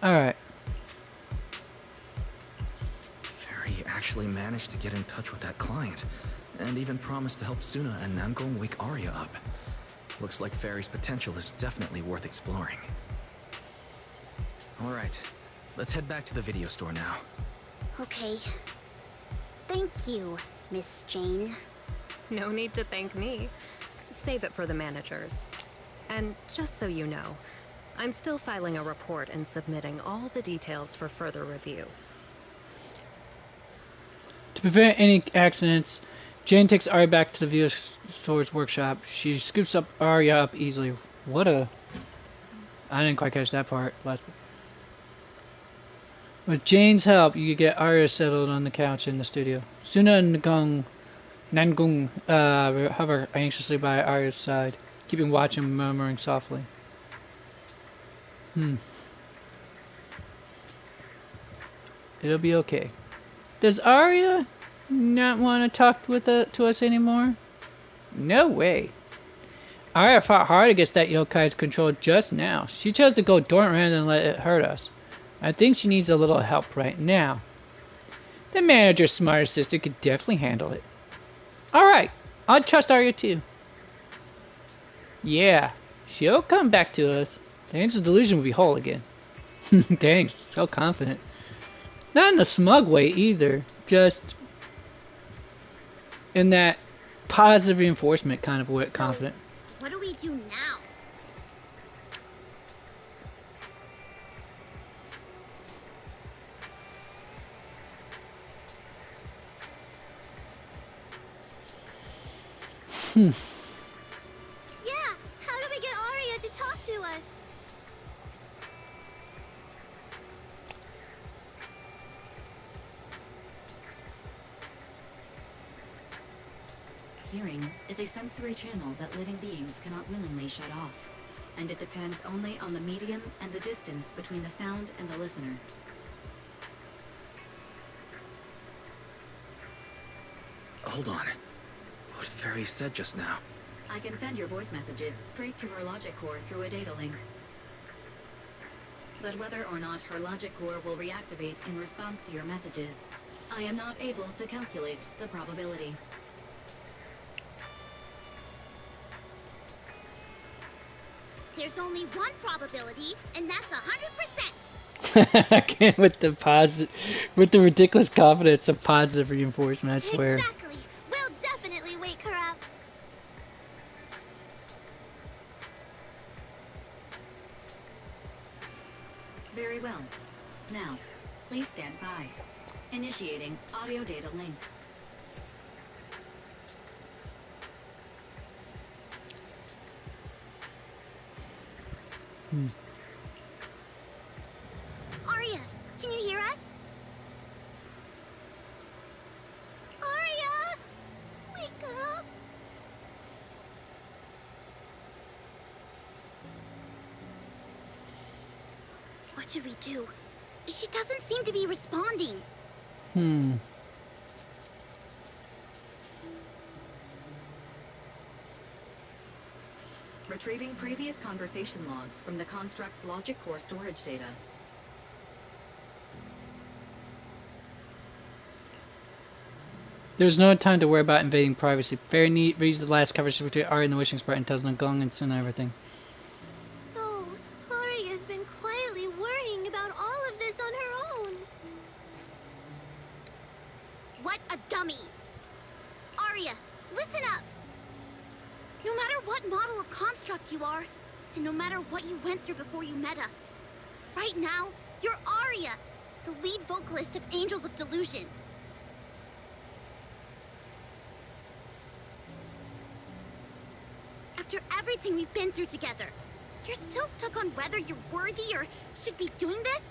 Alright. Fairy actually managed to get in touch with that client, and even promised to help Suna and Namgong wake Arya up. Looks like Fairy's potential is definitely worth exploring. Alright, let's head back to the video store now. Okay. Thank you, Miss Jane. No need to thank me. Save it for the managers. And just so you know, I'm still filing a report and submitting all the details for further review. To prevent any accidents, Jane takes Arya back to the video store's workshop. She scoops up Arya up easily. What a... I didn't quite catch that part. With Jane's help, you get Arya settled on the couch in the studio. Suna and Namgong hover anxiously by Arya's side, keeping watch and murmuring softly. It'll be okay. Does Arya not want to talk to us anymore? No way. Arya fought hard against that yokai's control just now. She chose to go dormant rather than let it hurt us. I think she needs a little help right now. The manager's smart assistant could definitely handle it. Alright, I'll trust Arya too. Yeah, she'll come back to us. Dance's delusion will be whole again. Dang, so confident. Not in a smug way either, just in that positive reinforcement kind of way, confident. What do we do now? Yeah, how do we get Arya to talk to us? Hearing is a sensory channel that living beings cannot willingly shut off. and it depends only on the medium and the distance between the sound and the listener. Hold on. What Fairy said just now. I can send your voice messages straight to her logic core through a data link. But whether or not her logic core will reactivate in response to your messages, I am not able to calculate the probability. There's only one probability, and that's 100%. Again, with the ridiculous confidence of positive reinforcement, I swear. Exactly. We'll definitely wake her up. Very well. Now, please stand by. Initiating audio data link. Arya, can you hear us? Arya! Wake up! What should we do? She doesn't seem to be responding. Retrieving previous conversation logs from the construct's logic core storage data. There's no time to worry about invading privacy. Fairy Neat reads the last conversation between Arya and the Wishing Sprite and tells them Gong and Sun everything. So, Arya's been quietly worrying about all of this on her own. What a dummy! Arya, listen up! No matter what model of construct you are, and no matter what you went through before you met us, right now, you're Arya, the lead vocalist of Angels of Delusion. After everything we've been through together, you're still stuck on whether you're worthy or should be doing this?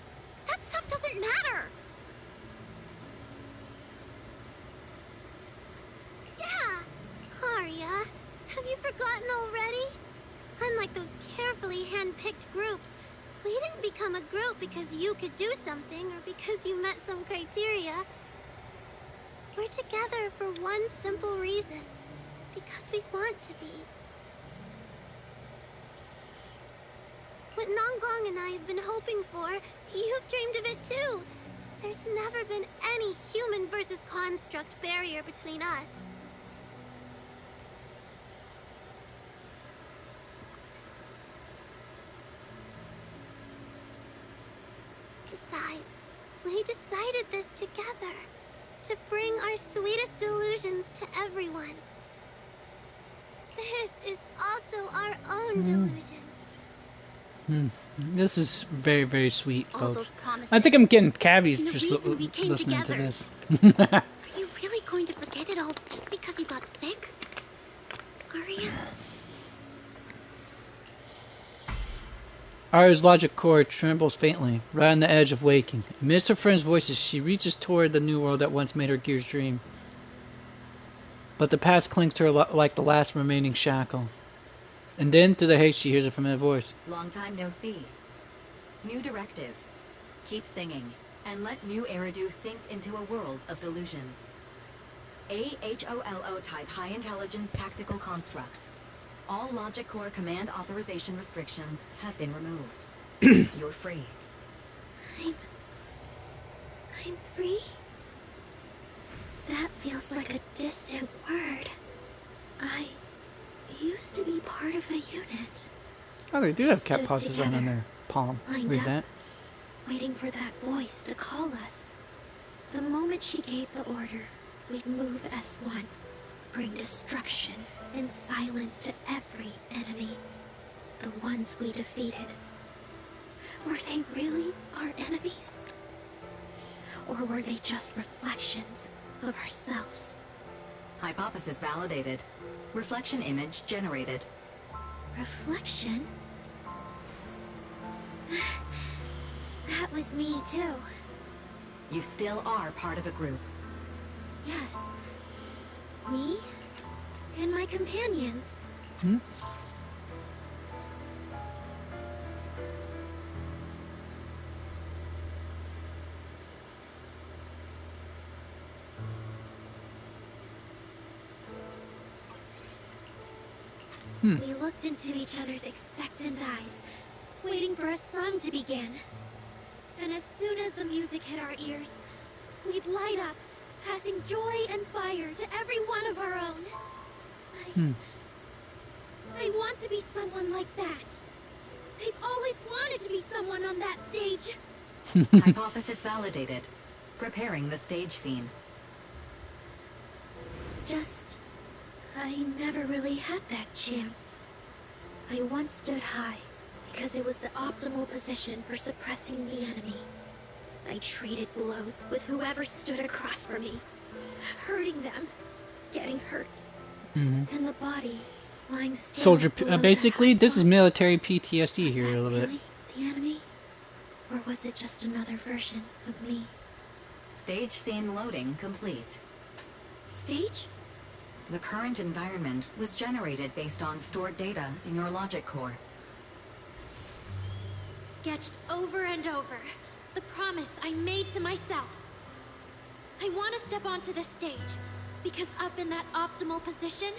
That stuff doesn't matter! Yeah, Arya. Have you forgotten already? Unlike those carefully hand-picked groups, we didn't become a group because you could do something or because you met some criteria. We're together for one simple reason. Because we want to be. What Nonggong and I have been hoping for, you've dreamed of it too. There's never been any human versus construct barrier between us. Besides, we decided this together. To bring our sweetest delusions to everyone. This is also our own delusion. This is very, very sweet, folks. I think I'm getting cavities just listening to this. Are you really going to forget it all just because you got sick? Arya? Arya's logic core trembles faintly, right on the edge of waking. Amidst her friends' voices, she reaches toward the new world that once made her gears dream. But the past clings to her like the last remaining shackle. And then, through the haze, she hears a familiar voice. Long time no see. New directive. Keep singing, and let new Eridu sink into a world of delusions. AHOLO type high intelligence tactical construct. All logic core command authorization restrictions have been removed. You're free. I'm free? That feels like a distant word. I used to be part of a unit. Oh, they do have cat paws design on their palm. Read that. Waiting for that voice to call us. The moment she gave the order, we'd move as one. Bring destruction and silence to every enemy. The ones we defeated. Were they really our enemies? Or were they just reflections of ourselves? Hypothesis validated. Reflection image generated. Reflection? That was me too. You still are part of a group. Yes. Me and my companions. We looked into each other's expectant eyes, waiting for a song to begin. And as soon as the music hit our ears, we'd light up, passing joy and fire to every one of our own. I want to be someone like that. I've always wanted to be someone on that stage. Hypothesis validated. Preparing the stage scene. I never really had that chance. I once stood high because it was the optimal position for suppressing the enemy. I traded blows with whoever stood across from me, hurting them, getting hurt, and the body lying still. Soldier, basically, this is military PTSD here a little bit. Really the enemy? Or was it just another version of me? Stage scene loading complete. Stage? The current environment was generated based on stored data in your logic core. Sketched over and over. The promise I made to myself. I want to step onto the stage, because up in that optimal position,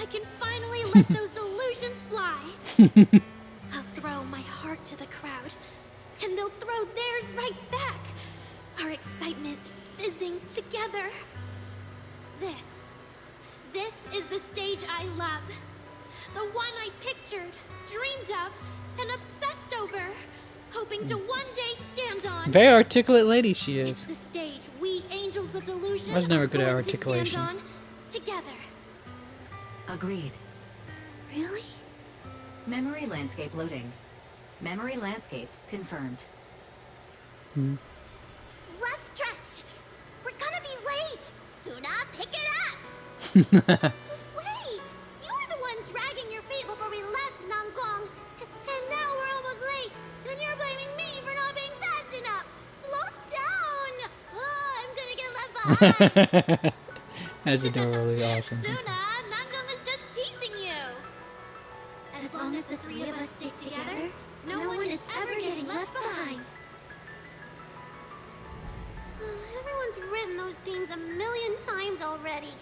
I can finally let those delusions fly. I'll throw my heart to the crowd, and they'll throw theirs right back. Our excitement fizzing together. This is the stage I love. The one I pictured, dreamed of, and obsessed over. Hoping to one day stand on. Very articulate lady she is. It's the stage we angels of delusion I was never good at are going articulation. to stand on together. Agreed. Really? Memory landscape loading. Memory landscape confirmed. Last stretch! We're gonna be late! Suna, pick it up! Wait! You were the one dragging your feet before we left Nangong! And now we're almost late! And you're blaming me for not being fast enough! Slow down! Oh, I'm gonna get left behind! That's adorably awesome. Suna, Nangong is just teasing you! As long as the three of us stick together, no one is ever getting left behind. Everyone's written those themes a million times already.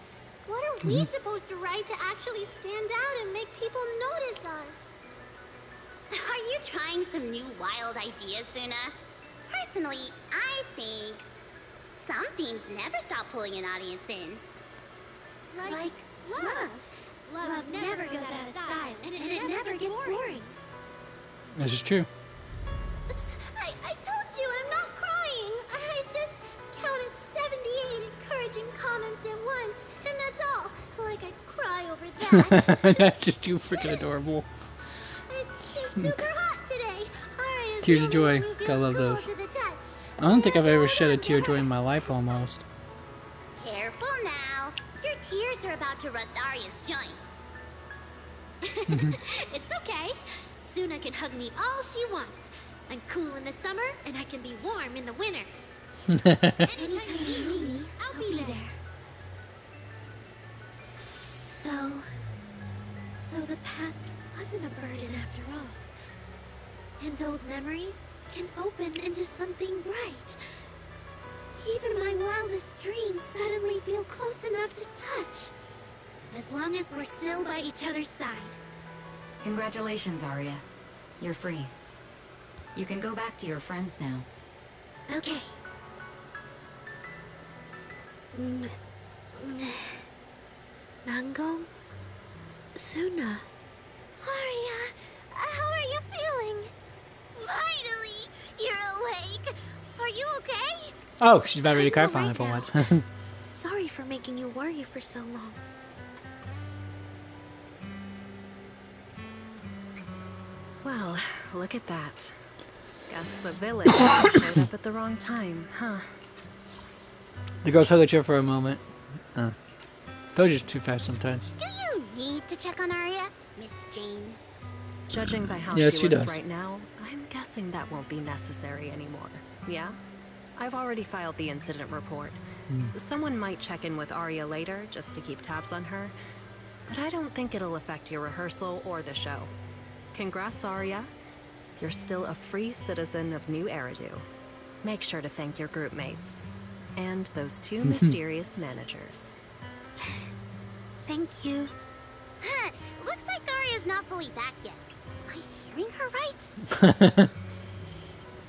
What are we supposed to write to actually stand out and make people notice us? Are you trying some new wild ideas, Suna? Personally, I think some themes never stop pulling an audience in. Like love. Love never goes out of style, and it never gets boring. This is true. I told you I'm not crying. I just counted 78 encouraging comments at once, and that's all. Like I'd cry over that. That's just too freaking adorable. It's just super hot today. Aria's Tears of the only joy. one who Gotta feels love cool those. to the touch. I don't think I've ever shed a tear of joy in my life almost. Careful now. Your tears are about to rust Arya's joints. It's okay. Suna can hug me all she wants. I'm cool in the summer, and I can be warm in the winter. Anytime you need me, I'll be there. So the past wasn't a burden after all. And old memories can open into something bright. Even my wildest dreams suddenly feel close enough to touch. As long as we're still by each other's side. Congratulations, Arya. You're free. You can go back to your friends now. Okay. Nango? Suna? Arya, how are you feeling? Finally, you're awake. Are you okay? Oh, she's about ready to cry finally for once. Sorry for making you worry for so long. Well, look at that. Guess the village showed up at the wrong time, huh? The girls hug each other for a moment. Told you it's too fast sometimes. Do you need to check on Arya, Miss Jane? Judging by how Yes, she she looks does. right now, I'm guessing that won't be necessary anymore. Yeah? I've already filed the incident report. Someone might check in with Arya later, just to keep tabs on her. But I don't think it'll affect your rehearsal or the show. Congrats, Arya. You're still a free citizen of New Eridu. Make sure to thank your group mates. And those two mysterious managers. Thank you. Looks like Arya's not fully back yet. Am I hearing her right?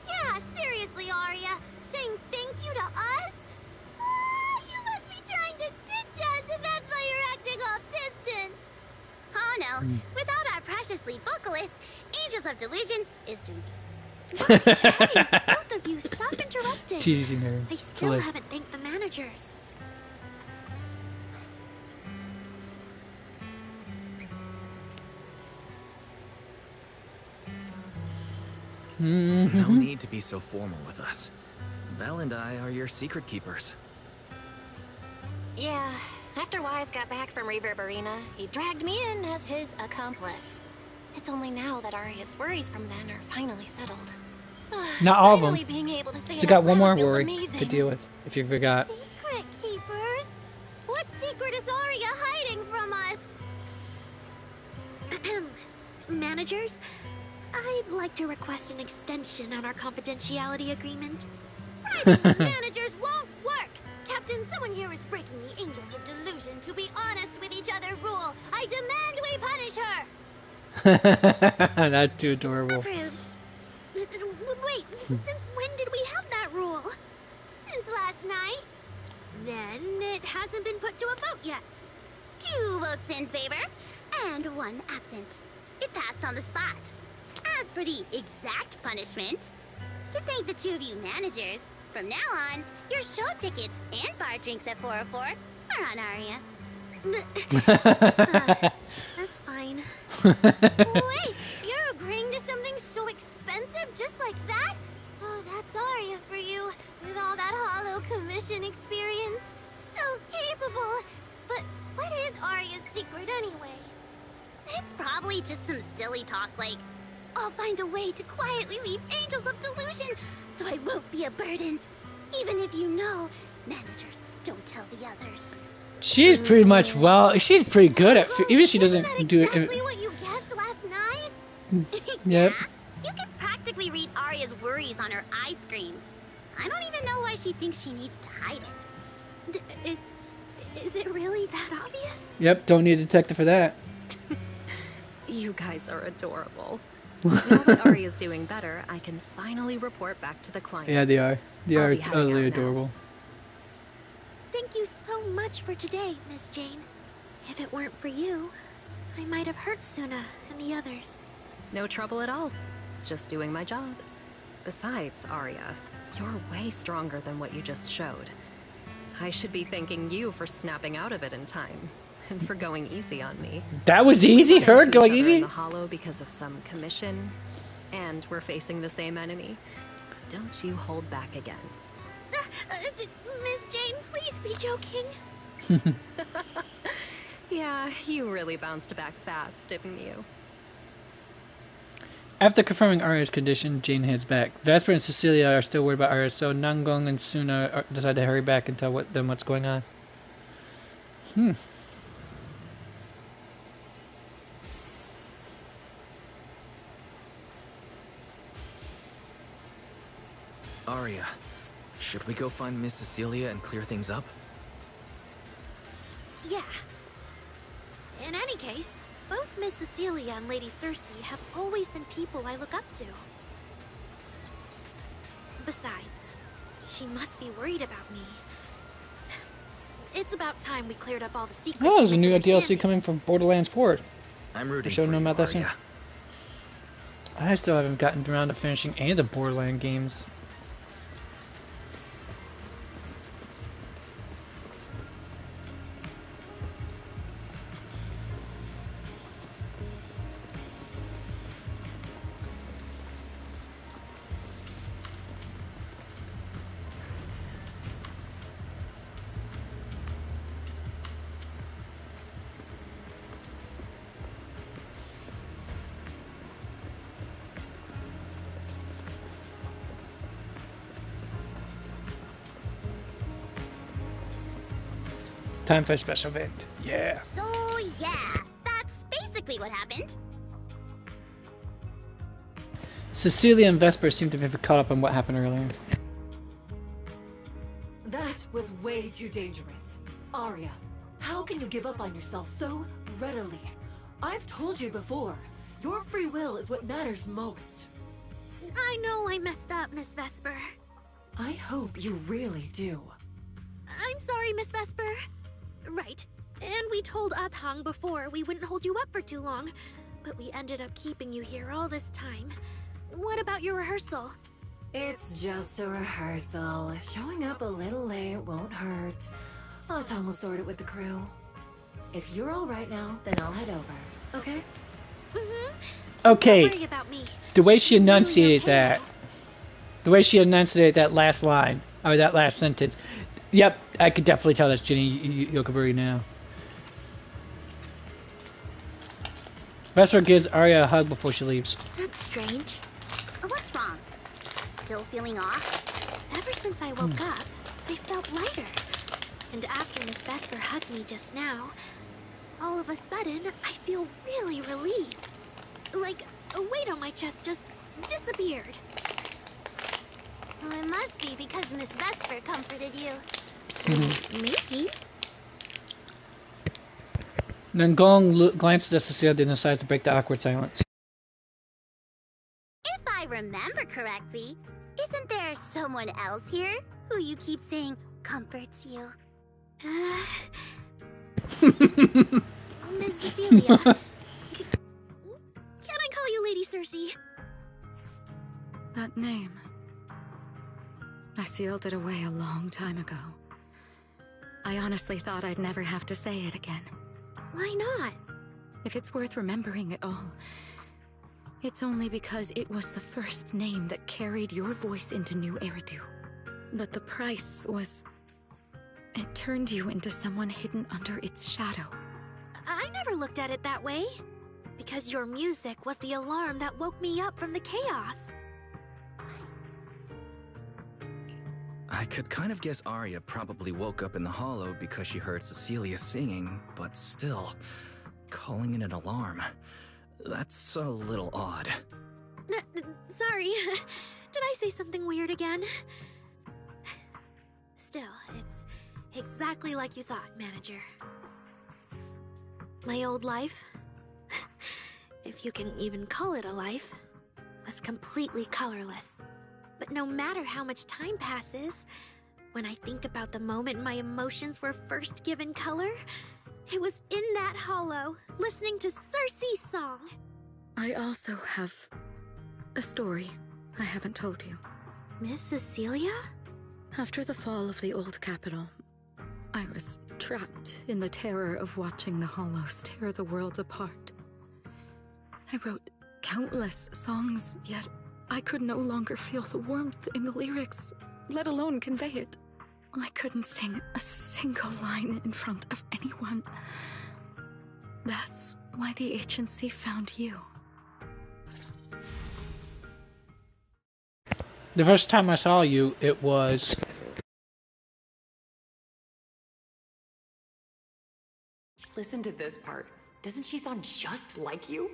Yeah, seriously, Arya. Saying thank you to us? You must be trying to ditch us, and that's why you're acting all distant. Oh no, without our precious lead vocalist, Angels of Delusion is doomed. Hey, both of you, stop interrupting. Teasing her. I still haven't thanked the managers. No need to be so formal with us. Val and I are your secret keepers. Yeah, after Wise got back from Reverberina, he dragged me in as his accomplice. It's only now that Arya's worries from then are finally settled. Not all of them. Being able to say Still got one more feels worry amazing. to deal with, if you forgot. Secret keepers? What secret is Arya hiding from us? Managers, I'd like to request an extension on our confidentiality agreement. Private managers won't work! Captain, someone here is breaking the Angels of Delusion to be honest with each other rule. I demand we punish her! That's too adorable. Approved. Wait, since when did we have that rule? Since last night. Then it hasn't been put to a vote yet. 2 votes in favor, and 1 absent. It passed on the spot. As for the exact punishment, to thank the 2 of you managers, from now on, your show tickets and bar drinks at 404 are on Arya. That's fine. Wait, you're agreeing to something so expensive just like that? Oh, that's Arya for you, with all that hollow commission experience. So capable. But what is Arya's secret anyway? It's probably just some silly talk like, I'll find a way to quietly leave Angels of Delusion so I won't be a burden. Even if you know, managers don't tell the others. She's pretty much, well, she's pretty good at, even if she doesn't do it. Exactly what you guessed last night? Yep. You can practically read Arya's worries on her eye screens. I don't even know why she thinks she needs to hide it. Is it really that obvious? Yep, don't need a detective for that. You guys are adorable. Now that Arya's doing better, I can finally report back to the client. Yeah, they are. They I'll are be heading out utterly now. adorable. Thank you so much for today, Miss Jane. If it weren't for you, I might have hurt Suna and the others. No trouble at all. Just doing my job. Besides, Arya, you're way stronger than what you just showed. I should be thanking you for snapping out of it in time. And for going easy on me. That was easy? Her going easy? In the hollow because of some commission, and we're facing the same enemy. Don't you hold back again. Miss Jane, please be joking. Yeah, you really bounced back fast, didn't you? After confirming Arya's condition, Jane heads back. Vesper and Cecilia are still worried about Arya, so Nangong and Suna decide to hurry back and tell them what's going on. Arya, should we go find Miss Cecilia and clear things up? Yeah. In any case, both Miss Cecilia and Lady Cersei have always been people I look up to. Besides, she must be worried about me. It's about time we cleared up all the secrets. Oh, there's a new DLC coming from Borderlands 4. I'm rooting Should for know you, about that soon. Arya. I still haven't gotten around to finishing any of the Borderlands games. Time for a special event. Yeah. So yeah, that's basically what happened. Cecilia and Vesper seem to have caught up on what happened earlier. That was way too dangerous. Arya, how can you give up on yourself so readily? I've told you before, your free will is what matters most. I know I messed up, Miss Vesper. I hope you really do. I'm sorry, Miss Vesper. Right. And we told Atang before we wouldn't hold you up for too long, but we ended up keeping you here all this time. What about your rehearsal? It's just a rehearsal. Showing up a little late won't hurt. Atang will sort it with the crew. If you're all right now, then I'll head over. Okay? Mm-hmm. Okay. Don't worry about me. The way she enunciated Really okay that, the way she enunciated that last line, or that last sentence, yep, I could definitely tell that's Ginny Yokaburi now. Vesper gives Arya a hug before she leaves. That's strange. What's wrong? Still feeling off? Ever since I woke up, I felt lighter. And after Miss Vesper hugged me just now, all of a sudden, I feel really relieved. Like a weight on my chest just disappeared. Well, it must be because Miss Vesper comforted you. Maybe. Nangong glances at Cecilia and decides to break the awkward silence. If I remember correctly, isn't there someone else here who you keep saying comforts you? Miss Cecilia. Can I call you Lady Cersei? That name. I sealed it away a long time ago. I honestly thought I'd never have to say it again. Why not? If it's worth remembering at all, it's only because it was the first name that carried your voice into New Eridu. But the price was... it turned you into someone hidden under its shadow. I never looked at it that way. Because your music was the alarm that woke me up from the chaos. I could kind of guess Arya probably woke up in the hollow because she heard Cecilia singing, but still, calling it an alarm. That's a little odd. Sorry. Did I say something weird again? Still, it's exactly like you thought, Manager. My old life, if you can even call it a life, was completely colorless. But no matter how much time passes, when I think about the moment my emotions were first given color, it was in that hollow, listening to Cersei's song. I also have a story I haven't told you. Miss Cecilia? After the fall of the old capital, I was trapped in the terror of watching the hollows tear the world apart. I wrote countless songs, yet I could no longer feel the warmth in the lyrics, let alone convey it. I couldn't sing a single line in front of anyone. That's why the agency found you. The first time I saw you, it was... Listen to this part. Doesn't she sound just like you?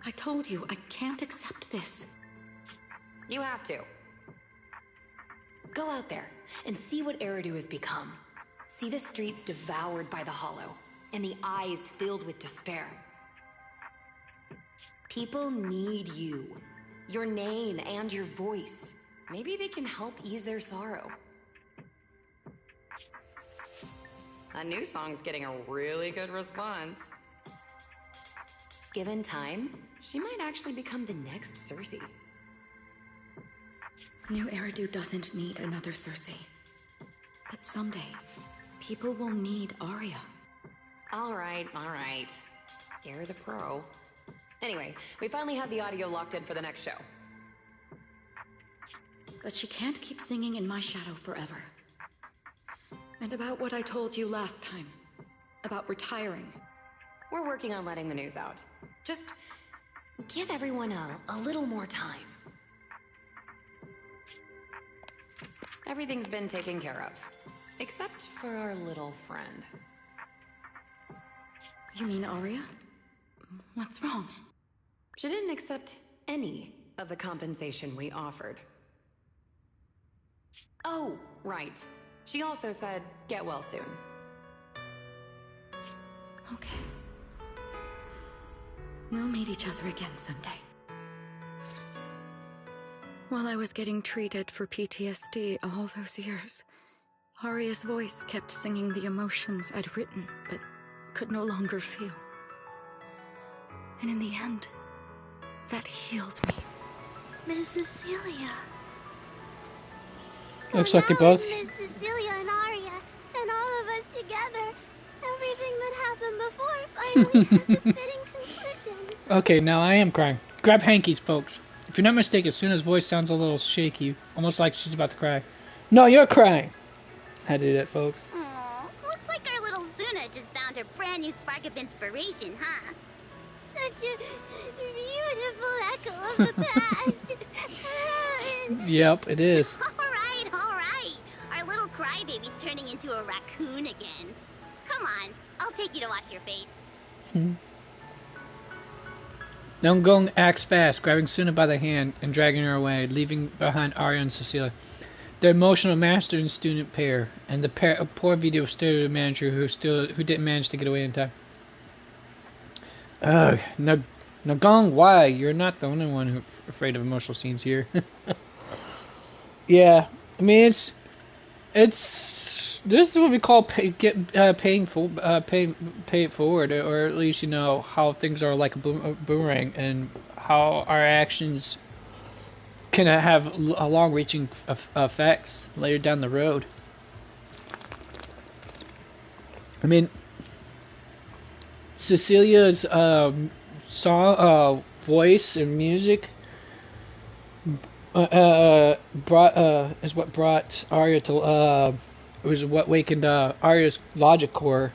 I told you, I can't accept this. You have to. Go out there and see what Eridu has become. See the streets devoured by the hollow, and the eyes filled with despair. People need you. Your name and your voice. Maybe they can help ease their sorrow. A new song's getting a really good response. Given time, she might actually become the next Cersei. New Eridu doesn't need another Cersei. But someday, people will need Arya. All right. You're the pro. Anyway, we finally have the audio locked in for the next show. But she can't keep singing in my shadow forever. And about what I told you last time. About retiring. We're working on letting the news out. Just give everyone a little more time. Everything's been taken care of. Except for our little friend. You mean Arya? What's wrong? She didn't accept any of the compensation we offered. Oh, right. She also said, get well soon. Okay. We'll meet each other again someday. While I was getting treated for PTSD all those years, Arya's voice kept singing the emotions I'd written but could no longer feel. And in the end, that healed me. Miss Cecilia. Looks like they both. Miss Cecilia and Arya, and all of us together. Everything that happened before finally has a fitting conclusion. Okay, now I am crying. Grab hankies, folks. If you're not mistaken, Suna's voice sounds a little shaky, almost like she's about to cry. No, you're crying! Had to do that, folks. Aw, looks like our little Suna just found her brand new spark of inspiration, huh? Such a beautiful echo of the past. Yep, it is. All right. Our little crybaby's turning into a raccoon again. Come on, I'll take you to wash your face. Young Gong acts fast, grabbing Suna by the hand and dragging her away, leaving behind Arya and Cecilia. The emotional master and student pair, and the poor video studio manager who didn't manage to get away in time. Ugh, Nagong, why? You're not the only one who's afraid of emotional scenes here. Yeah, I mean this is what we call pay it forward, or at least how things are like a boomerang, and how our actions can have a long-reaching effects later down the road. I mean, Cecilia's song, voice, and music is what brought Arya to it was what wakened Arya's logic core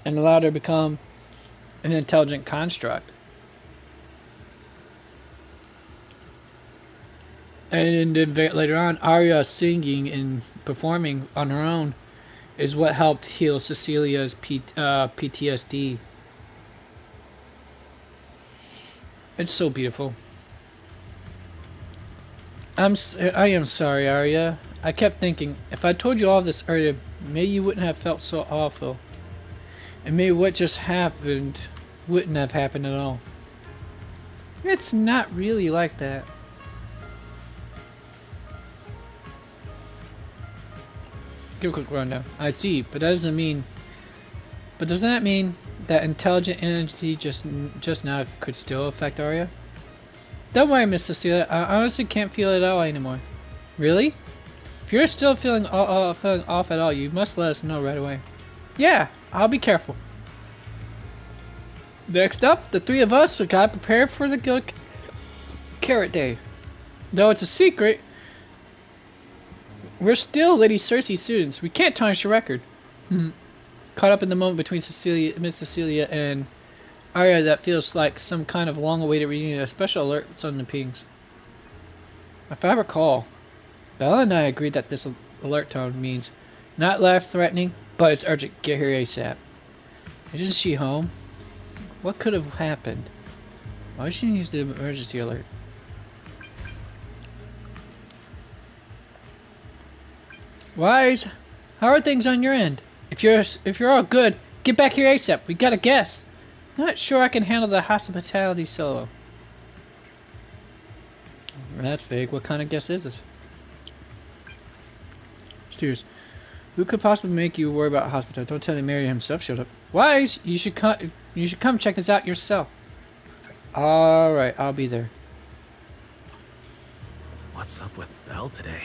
and allowed her to become an intelligent construct. And then later on, Arya singing and performing on her own is what helped heal Cecilia's PTSD. It's so beautiful. I am sorry, Arya. I kept thinking, if I told you all this earlier, maybe you wouldn't have felt so awful. And maybe what just happened wouldn't have happened at all. It's not really like that. Give a quick rundown. I see, but that doesn't mean... But doesn't that mean that intelligent entity just now could still affect Arya? Don't worry, Miss Cecilia. I honestly can't feel it at all anymore. Really? If you're still feeling off at all, you must let us know right away. Yeah, I'll be careful. Next up, the three of us got prepared for the Gilded Carrot Day. Though it's a secret, we're still Lady Cersei students. We can't tarnish your record. Caught up in the moment between Miss Cecilia and Arya that feels like some kind of long-awaited reunion. A special alert on the pings. If I recall, Bella and I agreed that this alert tone means not life-threatening, but it's urgent. Get here ASAP. Isn't she home? What could have happened? Why did she use the emergency alert? Wise, how are things on your end? If you're all good, get back here ASAP. We got a guest. Not sure I can handle the hospitality solo. That's vague. What kind of guest is this? Serious. Who could possibly make you worry about hospitality? Don't tell me Mary himself showed up. Wise, you should come check this out yourself. All right, I'll be there. What's up with Belle today?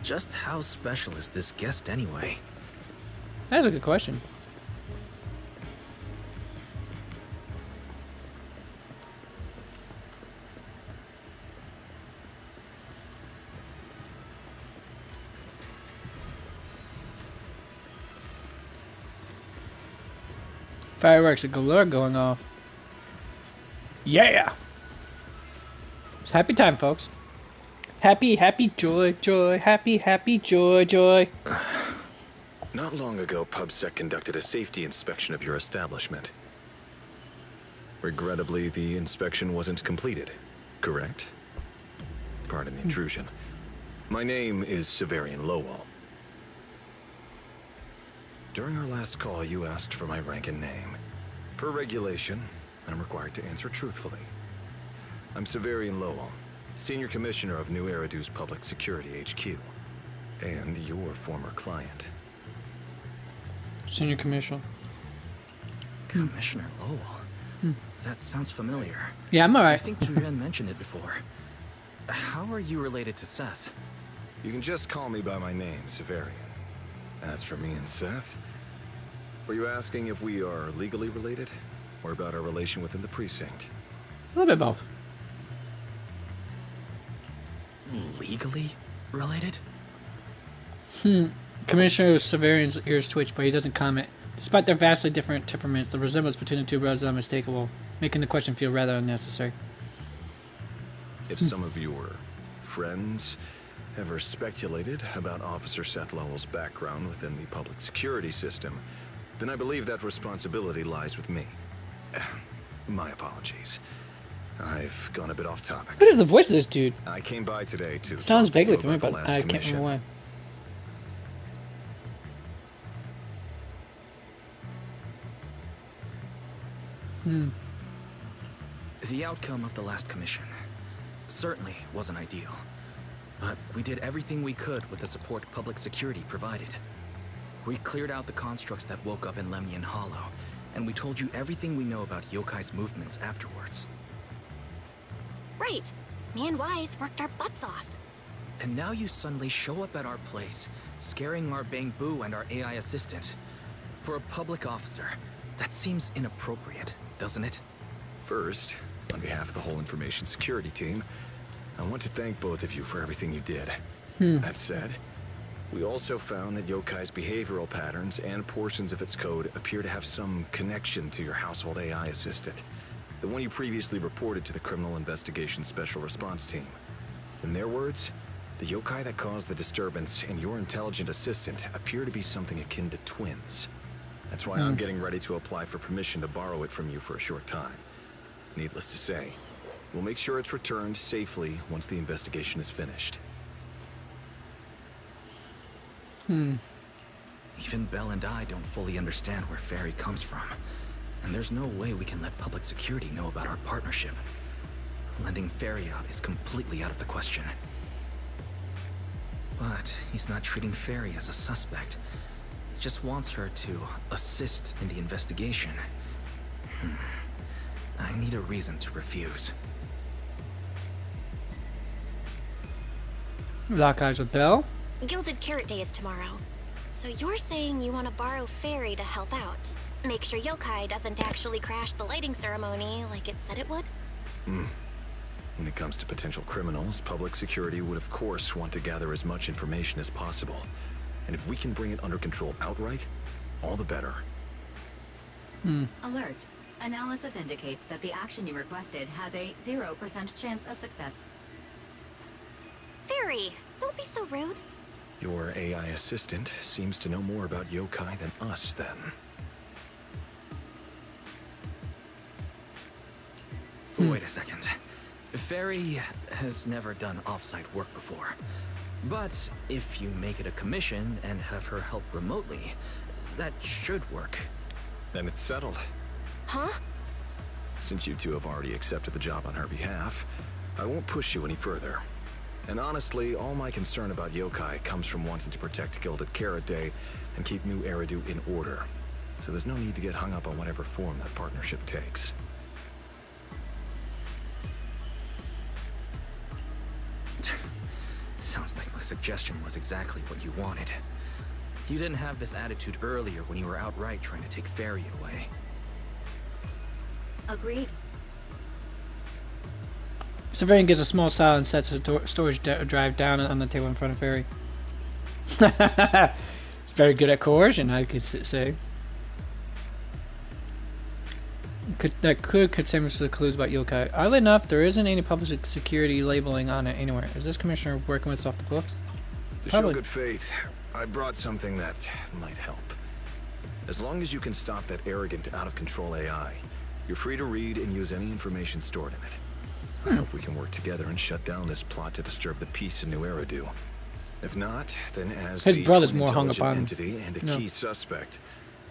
Just how special is this guest anyway? That's a good question. Fireworks are galore going off. Yeah! It's happy time, folks. Happy, happy, joy, joy, happy, happy, joy, joy. Not long ago, PubSec conducted a safety inspection of your establishment. Regrettably, the inspection wasn't completed, correct? Pardon the intrusion. My name is Severian Lowell. During our last call, you asked for my rank and name. Per regulation, I'm required to answer truthfully. I'm Severian Lowell, Senior Commissioner of New Eridu's Public Security HQ, and your former client. Senior Commissioner. Commissioner Lowell? That sounds familiar. Yeah, I'm alright. I think Julian mentioned it before. How are you related to Seth? You can just call me by my name, Severian. As for me and Seth, were you asking if we are legally related, or about our relation within the precinct? A little bit both. Legally related? Commissioner Severian's ears twitch, but he doesn't comment. Despite their vastly different temperaments, the resemblance between the two brothers is unmistakable, making the question feel rather unnecessary. If some of your friends ever speculated about Officer Seth Lowell's background within the public security system, then I believe that responsibility lies with me. My apologies. I've gone a bit off topic. What is the voice of this dude? I came by today to sounds talk to you vaguely familiar, about but the last I can't remember why. The outcome of the last commission certainly wasn't ideal, but we did everything we could with the support public security provided. We cleared out the constructs that woke up in Lemnian Hollow, and we told you everything we know about Yokai's movements afterwards. Right. Me and Wise worked our butts off. And now you suddenly show up at our place, scaring our Bang Boo and our AI assistant. For a public officer, that seems inappropriate, doesn't it? First, on behalf of the whole information security team, I want to thank both of you for everything you did. That said, we also found that Yokai's behavioral patterns and portions of its code appear to have some connection to your household AI assistant, the one you previously reported to the Criminal Investigation Special Response Team. In their words, the yokai that caused the disturbance and your intelligent assistant appear to be something akin to twins. That's why I'm getting ready to apply for permission to borrow it from you for a short time. Needless to say, we'll make sure it's returned safely once the investigation is finished. Even Belle and I don't fully understand where Ferry comes from, and there's no way we can let public security know about our partnership. Lending Ferry out is completely out of the question. But he's not treating Ferry as a suspect. He just wants her to assist in the investigation. I need a reason to refuse. Lock eyes with Belle. Gilded Carrot Day is tomorrow. So you're saying you want to borrow Ferry to help out? Make sure Yokai doesn't actually crash the lighting ceremony like it said it would? When it comes to potential criminals, public security would of course want to gather as much information as possible. And if we can bring it under control outright, all the better. Alert. Analysis indicates that the action you requested has a 0% chance of success. Ferry, don't be so rude. Your AI assistant seems to know more about yokai than us, then. Wait a second. Ferry has never done off-site work before. But if you make it a commission and have her help remotely, that should work. Then it's settled. Huh? Since you two have already accepted the job on her behalf, I won't push you any further. And honestly, all my concern about yokai comes from wanting to protect Gilded Carrot Day and keep New Eridu in order. So there's no need to get hung up on whatever form that partnership takes. Sounds like my suggestion was exactly what you wanted. You didn't have this attitude earlier when you were outright trying to take Ferry away. Agreed. Severian gives a small sigh and sets the storage drive down on the table in front of Ferry. He's very good at coercion, I could say. That could contain some clues about yokai. Oddly enough, there isn't any public security labeling on it anywhere. Is this commissioner working with us off the books? To show good faith, I brought something that might help. As long as you can stop that arrogant, out-of-control AI, you're free to read and use any information stored in it. I hope we can work together and shut down this plot to disturb the peace in New Eridu. If not, then as his the brother's more hung up intelligent on entity and a key suspect,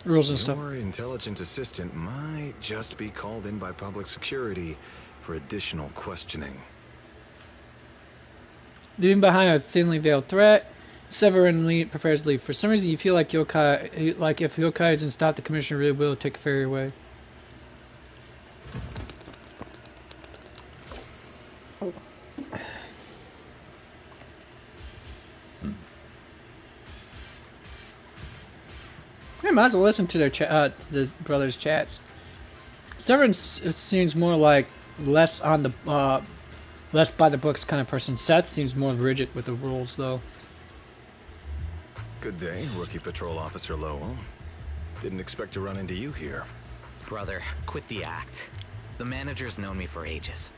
rules and stuff. Your intelligence assistant might just be called in by public security for additional questioning. Leaving behind a thinly veiled threat, Severin prepares to leave. For some reason, you feel like Yokai, like if Yokai isn't stopped, the commissioner really will take Ferry away. I might as well listen to their to the brothers' chats. Severin seems more like less on the less by the books kind of person. Seth seems more rigid with the rules, though. Good day, Rookie Patrol Officer Lowell. Didn't expect to run into you here. Brother, quit the act. The manager's known me for ages.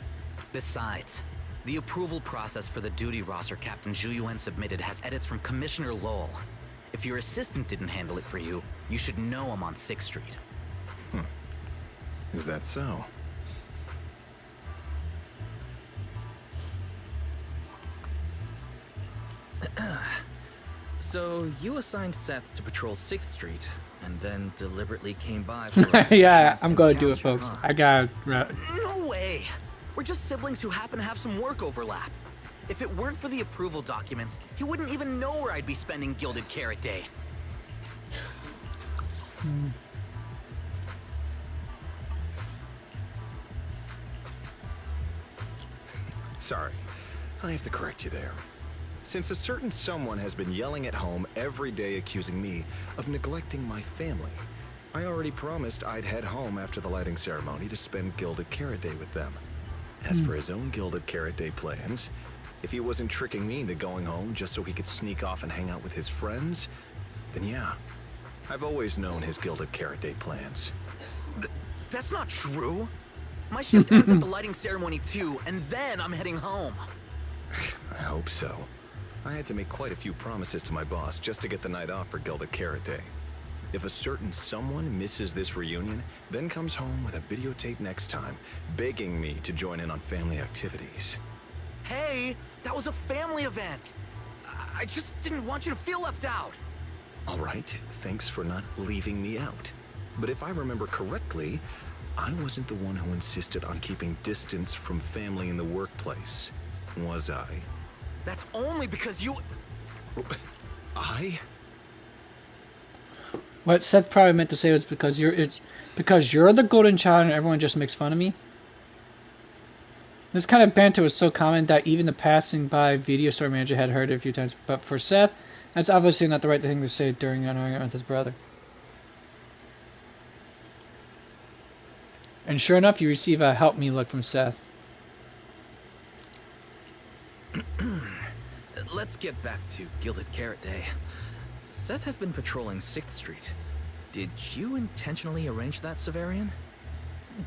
Besides, the approval process for the duty roster Captain Zhu Yuan submitted has edits from Commissioner Lowell. If your assistant didn't handle it for you, you should know I'm on 6th Street. Is that so? So, you assigned Seth to patrol 6th Street, and then deliberately came by for yeah, I'm gonna do it, folks. I gotta... No way! We're just siblings who happen to have some work overlap. If it weren't for the approval documents, he wouldn't even know where I'd be spending Gilded Carrot Day. Sorry, I have to correct you there. Since a certain someone has been yelling at home every day accusing me of neglecting my family, I already promised I'd head home after the lighting ceremony to spend Gilded Carrot Day with them. As for his own Gilded Carrot Day plans, if he wasn't tricking me into going home just so he could sneak off and hang out with his friends, then yeah, I've always known his Gilded Carrot Day plans. That's not true. My shift ends at the lighting ceremony too, and then I'm heading home. I hope so. I had to make quite a few promises to my boss just to get the night off for Gilded Carrot Day. If a certain someone misses this reunion, then comes home with a videotape next time, begging me to join in on family activities. Hey, that was a family event. I just didn't want you to feel left out. All right, thanks for not leaving me out. But if I remember correctly, I wasn't the one who insisted on keeping distance from family in the workplace, was I? That's only because you... I? What Seth probably meant to say was because you're the golden child and everyone just makes fun of me. This kind of banter was so common that even the passing by video store manager had heard it a few times. But for Seth, that's obviously not the right thing to say during an argument with his brother. And sure enough, you receive a help me look from Seth. Let's get back to Gilded Carrot Day. Seth has been patrolling 6th Street. Did you intentionally arrange that, Severian?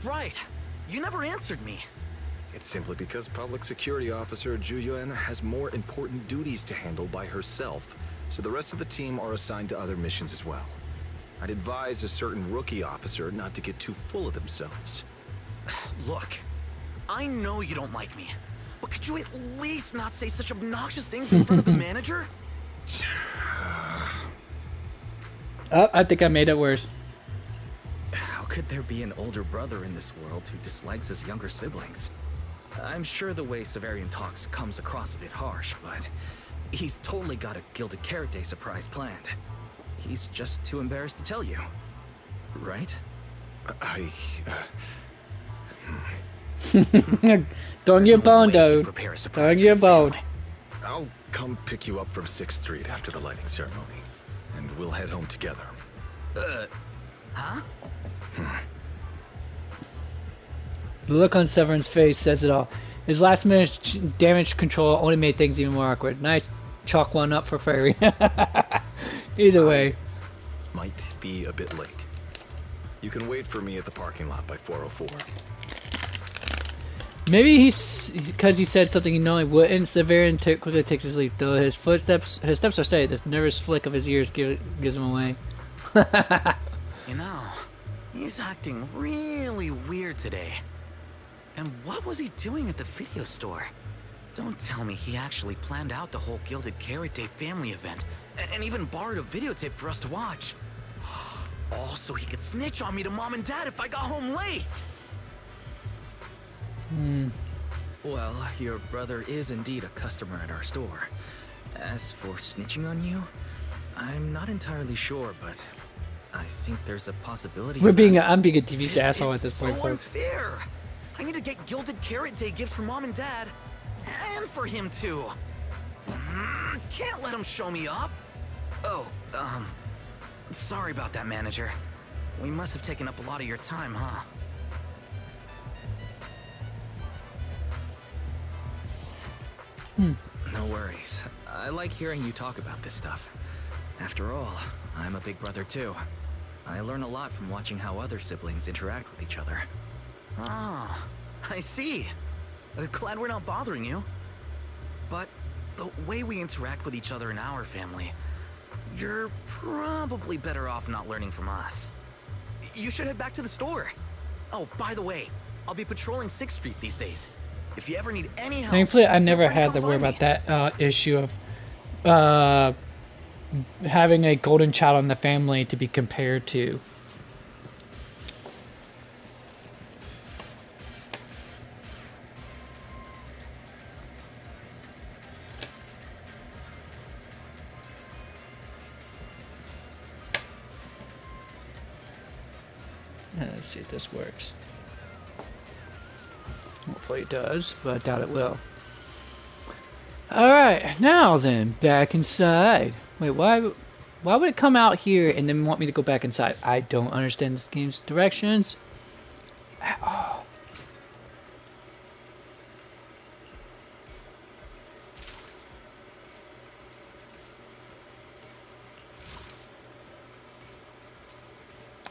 Right. You never answered me. It's simply because Public Security Officer Zhu Yuan has more important duties to handle by herself, so the rest of the team are assigned to other missions as well. I'd advise a certain rookie officer not to get too full of themselves. Look, I know you don't like me, but could you at least not say such obnoxious things in front of the manager? Oh, I think I made it worse. How could there be an older brother in this world who dislikes his younger siblings? I'm sure the way Severian talks comes across a bit harsh, but he's totally got a Gilded Carrot Day surprise planned. He's just too embarrassed to tell you, right? Don't get boned, though. Don't get boned. I'll come pick you up from 6th Street after the lighting ceremony, and we'll head home together. Huh? The look on Severin's face says it all. His last minute damage control only made things even more awkward. Nice chalk one up for Fairy. Either way. Might be a bit late. You can wait for me at the parking lot by 4:04. Maybe he's because he said something he normally wouldn't. Severian quickly takes his leap, though his steps are steady. This nervous flick of his ears gives him away. You know, he's acting really weird today. And what was he doing at the video store? Don't tell me he actually planned out the whole Gilded Carrot Day family event, and even borrowed a videotape for us to watch. All so he could snitch on me to Mom and Dad if I got home late. Well, your brother is indeed a customer at our store. As for snitching on you, I'm not entirely sure, but I think there's a possibility. I'm being a TV's asshole at this point, so folks. Unfair. I need to get Gilded Carrot Day gifts for Mom and Dad, and for him too. Can't let him show me up. Oh, sorry about that, manager. We must have taken up a lot of your time, huh? No worries. I like hearing you talk about this stuff. After all, I'm a big brother too. I learn a lot from watching how other siblings interact with each other. Ah, I see. Glad we're not bothering you. But the way we interact with each other in our family, you're probably better off not learning from us. You should head back to the store. Oh, by the way, I'll be patrolling 6th Street these days. If you ever need any help... Thankfully, I never had to worry about that issue of having a golden child in the family to be compared to. Let's see if this works. Hopefully it does, but I doubt it will. Alright, now then, back inside. Wait, why would it come out here and then want me to go back inside? I don't understand this game's directions at all.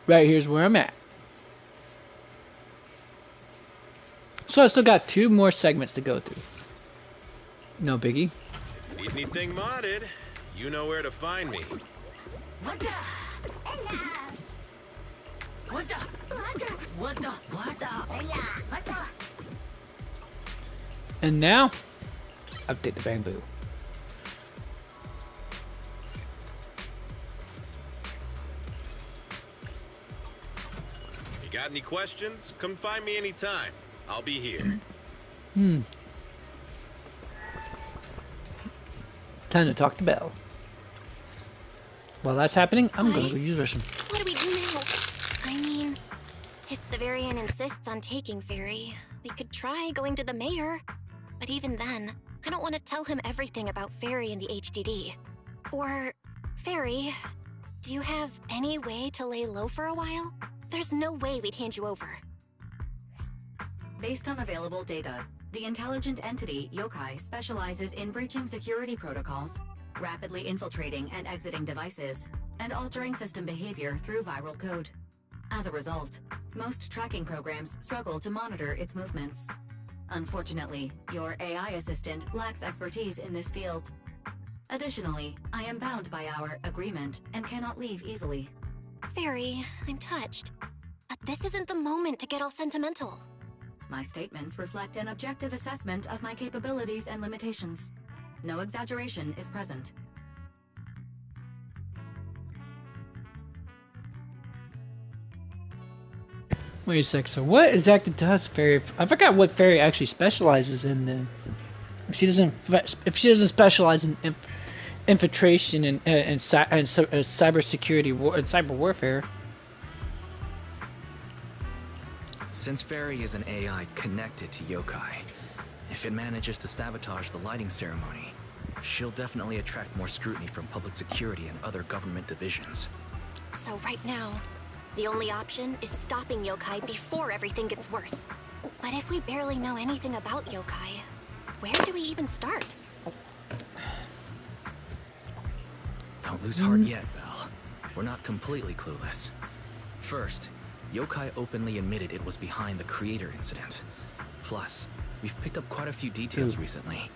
Right here's where I'm at. So I still got 2 more segments to go through. No biggie. Need anything modded? You know where to find me. And now, update the bamboo. If you got any questions, come find me anytime. I'll be here. Time to talk to Belle. While that's happening, I'm gonna go use restroom. What do we do now? I mean, if Severian insists on taking Fairy, we could try going to the mayor. But even then, I don't want to tell him everything about Fairy and the HDD. Or, Fairy, do you have any way to lay low for a while? There's no way we'd hand you over. Based on available data, the intelligent entity Yokai specializes in breaching security protocols, rapidly infiltrating and exiting devices, and altering system behavior through viral code. As a result, most tracking programs struggle to monitor its movements. Unfortunately, your AI assistant lacks expertise in this field. Additionally, I am bound by our agreement and cannot leave easily. Fairy, I'm touched. But this isn't the moment to get all sentimental. My statements reflect an objective assessment of my capabilities and limitations. No exaggeration is present. Wait a sec, so what exactly does Fairy... I forgot what Fairy actually specializes in then. If she doesn't specialize in infiltration and cyber security and cyber warfare. Since Fairy is an AI connected to Yokai, if it manages to sabotage the lighting ceremony, she'll definitely attract more scrutiny from public security and other government divisions. So right now, the only option is stopping Yokai before everything gets worse. But if we barely know anything about Yokai, where do we even start? Don't lose heart yet, Belle. We're not completely clueless. First, Yokai openly admitted it was behind the creator incident. Plus, we've picked up quite a few details recently.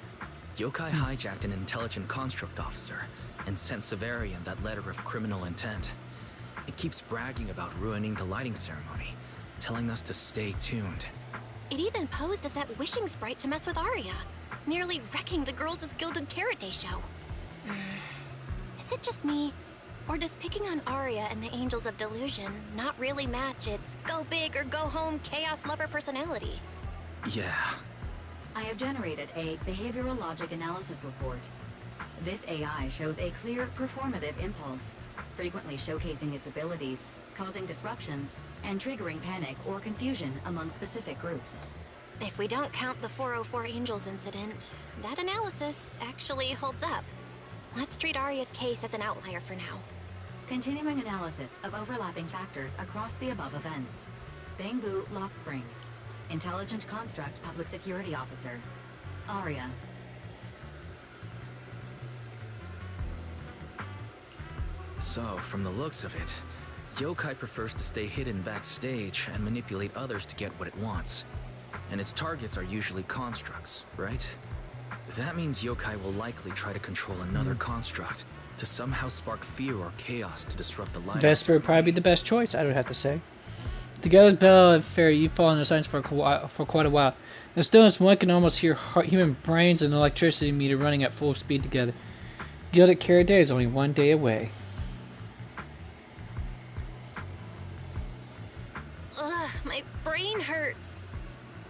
Yokai hijacked an intelligent construct officer and sent Severian that letter of criminal intent. It keeps bragging about ruining the lighting ceremony, telling us to stay tuned. It even posed as that wishing sprite to mess with Arya, nearly wrecking the girls' Gilded Carrot Day show. Is it just me, Or does picking on Arya and the Angels of Delusion not really match its go big or go home chaos lover personality? Yeah. I have generated a behavioral logic analysis report. This AI shows a clear performative impulse, frequently showcasing its abilities, causing disruptions, and triggering panic or confusion among specific groups. If we don't count the 404 Angels incident, that analysis actually holds up. Let's treat Arya's case as an outlier for now. Continuing analysis of overlapping factors across the above events. Bangbu Lockspring. Intelligent Construct Public Security Officer. Arya. So, from the looks of it, Yokai prefers to stay hidden backstage and manipulate others to get what it wants. And its targets are usually constructs, right? That means Yokai will likely try to control another construct to somehow spark fear or chaos to disrupt the light. Vesper would probably be the best choice, I would have to say. Together with Bella and Fairy, you've followed the science for quite a while. In the stillness, one can almost hear human brains and an electricity meter running at full speed together. Gilded Carrot is only one day away. Ugh, my brain hurts.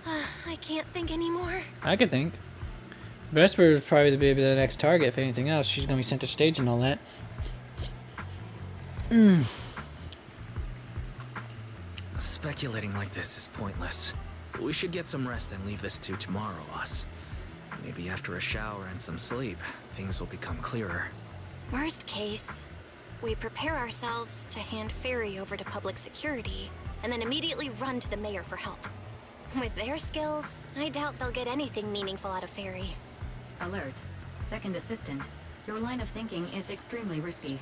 I can't think anymore. I could think. Vesper is probably the next target. If anything else, she's gonna be center stage and all that. Speculating like this is pointless. We should get some rest and leave this to tomorrow, us. Maybe after a shower and some sleep, things will become clearer. Worst case, we prepare ourselves to hand Fairy over to public security, and then immediately run to the mayor for help. With their skills, I doubt they'll get anything meaningful out of Fairy. Alert. Second assistant. Your line of thinking is extremely risky.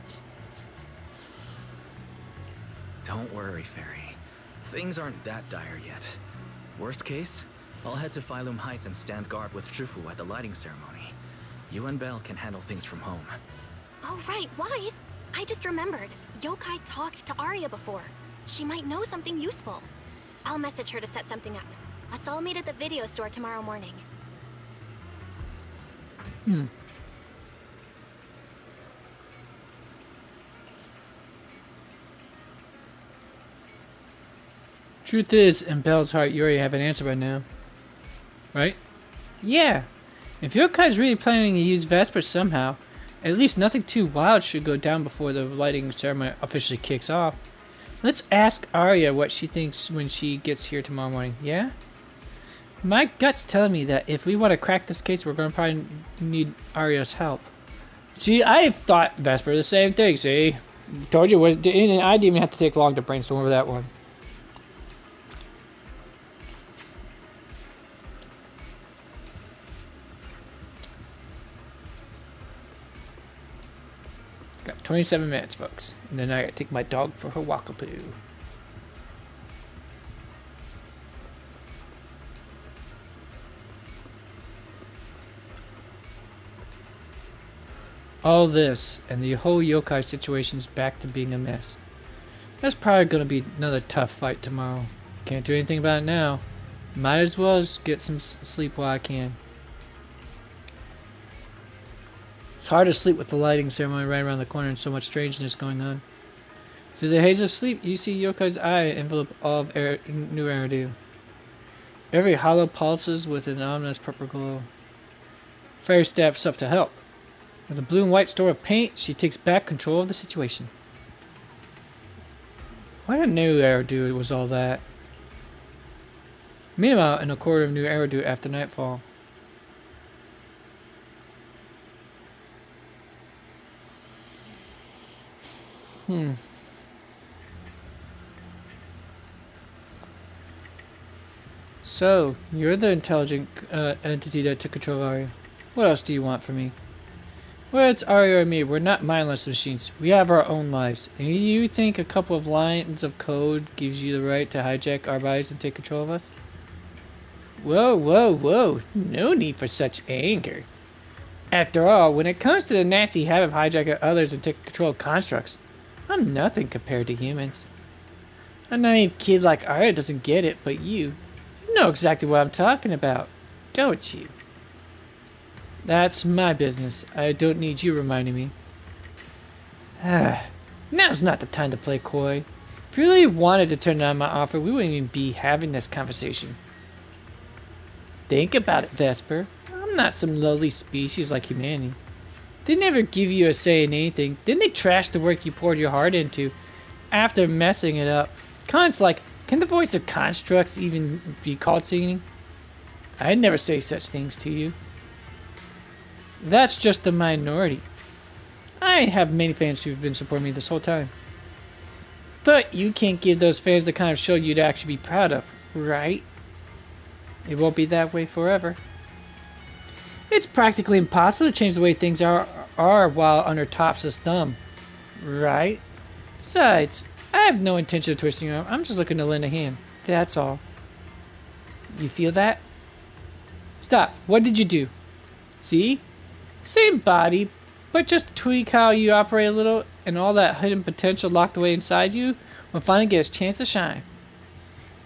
Don't worry, Fairy. Things aren't that dire yet. Worst case, I'll head to Phylum Heights and stand guard with Zhifu at the lighting ceremony. You and Belle can handle things from home. Oh right, Wise! I just remembered. Yokai talked to Arya before. She might know something useful. I'll message her to set something up. Let's all meet at the video store tomorrow morning. Truth is, in Belle's heart, you already have an answer by now. Right? Yeah. If Yokai's really planning to use Vesper somehow, at least nothing too wild should go down before the lighting ceremony officially kicks off. Let's ask Arya what she thinks when she gets here tomorrow morning, yeah? My gut's telling me that if we want to crack this case, we're going to probably need Arya's help. See, I thought Vesper the same thing, see? Told you, I didn't even have to take long to brainstorm over that one. Got 27 minutes, folks. And then I gotta take my dog for her walkapoo. All this, and the whole yokai situation's back to being a mess. That's probably gonna be another tough fight tomorrow. Can't do anything about it now. Might as well just get some sleep while I can. It's hard to sleep with the lighting ceremony right around the corner and so much strangeness going on. Through the haze of sleep, you see Yokai's eye envelop all of New Eridu. Every hollow pulses with an ominous purple glow. Fairy steps up to help. With a blue and white store of paint, she takes back control of the situation. Why didn't New Eridu it was all that? Meanwhile, in a quarter of New Eridu after nightfall. So, you're the intelligent entity that took control of Arya. What else do you want from me? Well, it's Arya or me. We're not mindless machines. We have our own lives. And you think a couple of lines of code gives you the right to hijack our bodies and take control of us? Whoa, whoa, whoa. No need for such anger. After all, when it comes to the nasty habit of hijacking others and taking control of constructs, I'm nothing compared to humans. A naive kid like Arya doesn't get it, but you know exactly what I'm talking about, don't you? That's my business. I don't need you reminding me. Now's not the time to play coy. If you really wanted to turn down my offer, we wouldn't even be having this conversation. Think about it, Vesper. I'm not some lowly species like humanity. They never give you a say in anything. Then they trash the work you poured your heart into after messing it up. Cons like, can the voice of constructs even be called singing? I'd never say such things to you. That's just the minority. I have many fans who've been supporting me this whole time. But you can't give those fans the kind of show you'd actually be proud of, right? It won't be that way forever. It's practically impossible to change the way things are while under Topps' thumb, right? Besides, I have no intention of twisting your arm. I'm just looking to lend a hand. That's all. You feel that? Stop. What did you do? See? Same body, but just tweak how you operate a little, and all that hidden potential locked away inside you will finally get its chance to shine.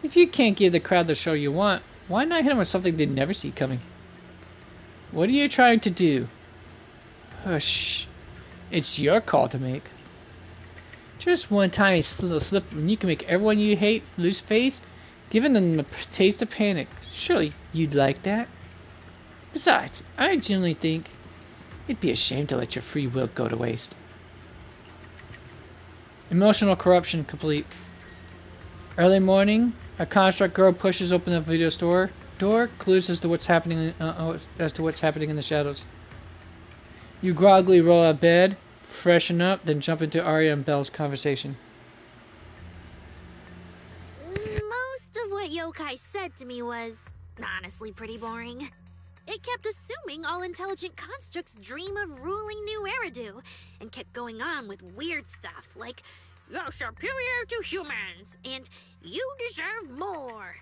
If you can't give the crowd the show you want, why not hit them with something they never see coming? What are you trying to do? Hush. It's your call to make. Just one tiny little slip and you can make everyone you hate lose face, giving them a taste of panic. Surely you'd like that? Besides, I genuinely think it'd be a shame to let your free will go to waste. Emotional corruption complete. Early morning, a construct girl pushes open the video store door, clues as to what's happening in the shadows. You groggily roll out of bed, freshen up, then jump into Arya and Belle's conversation. Most of what Yokai said to me was honestly pretty boring. It kept assuming all intelligent constructs dream of ruling New Eridu, and kept going on with weird stuff like, "You're superior to humans," and "You deserve more."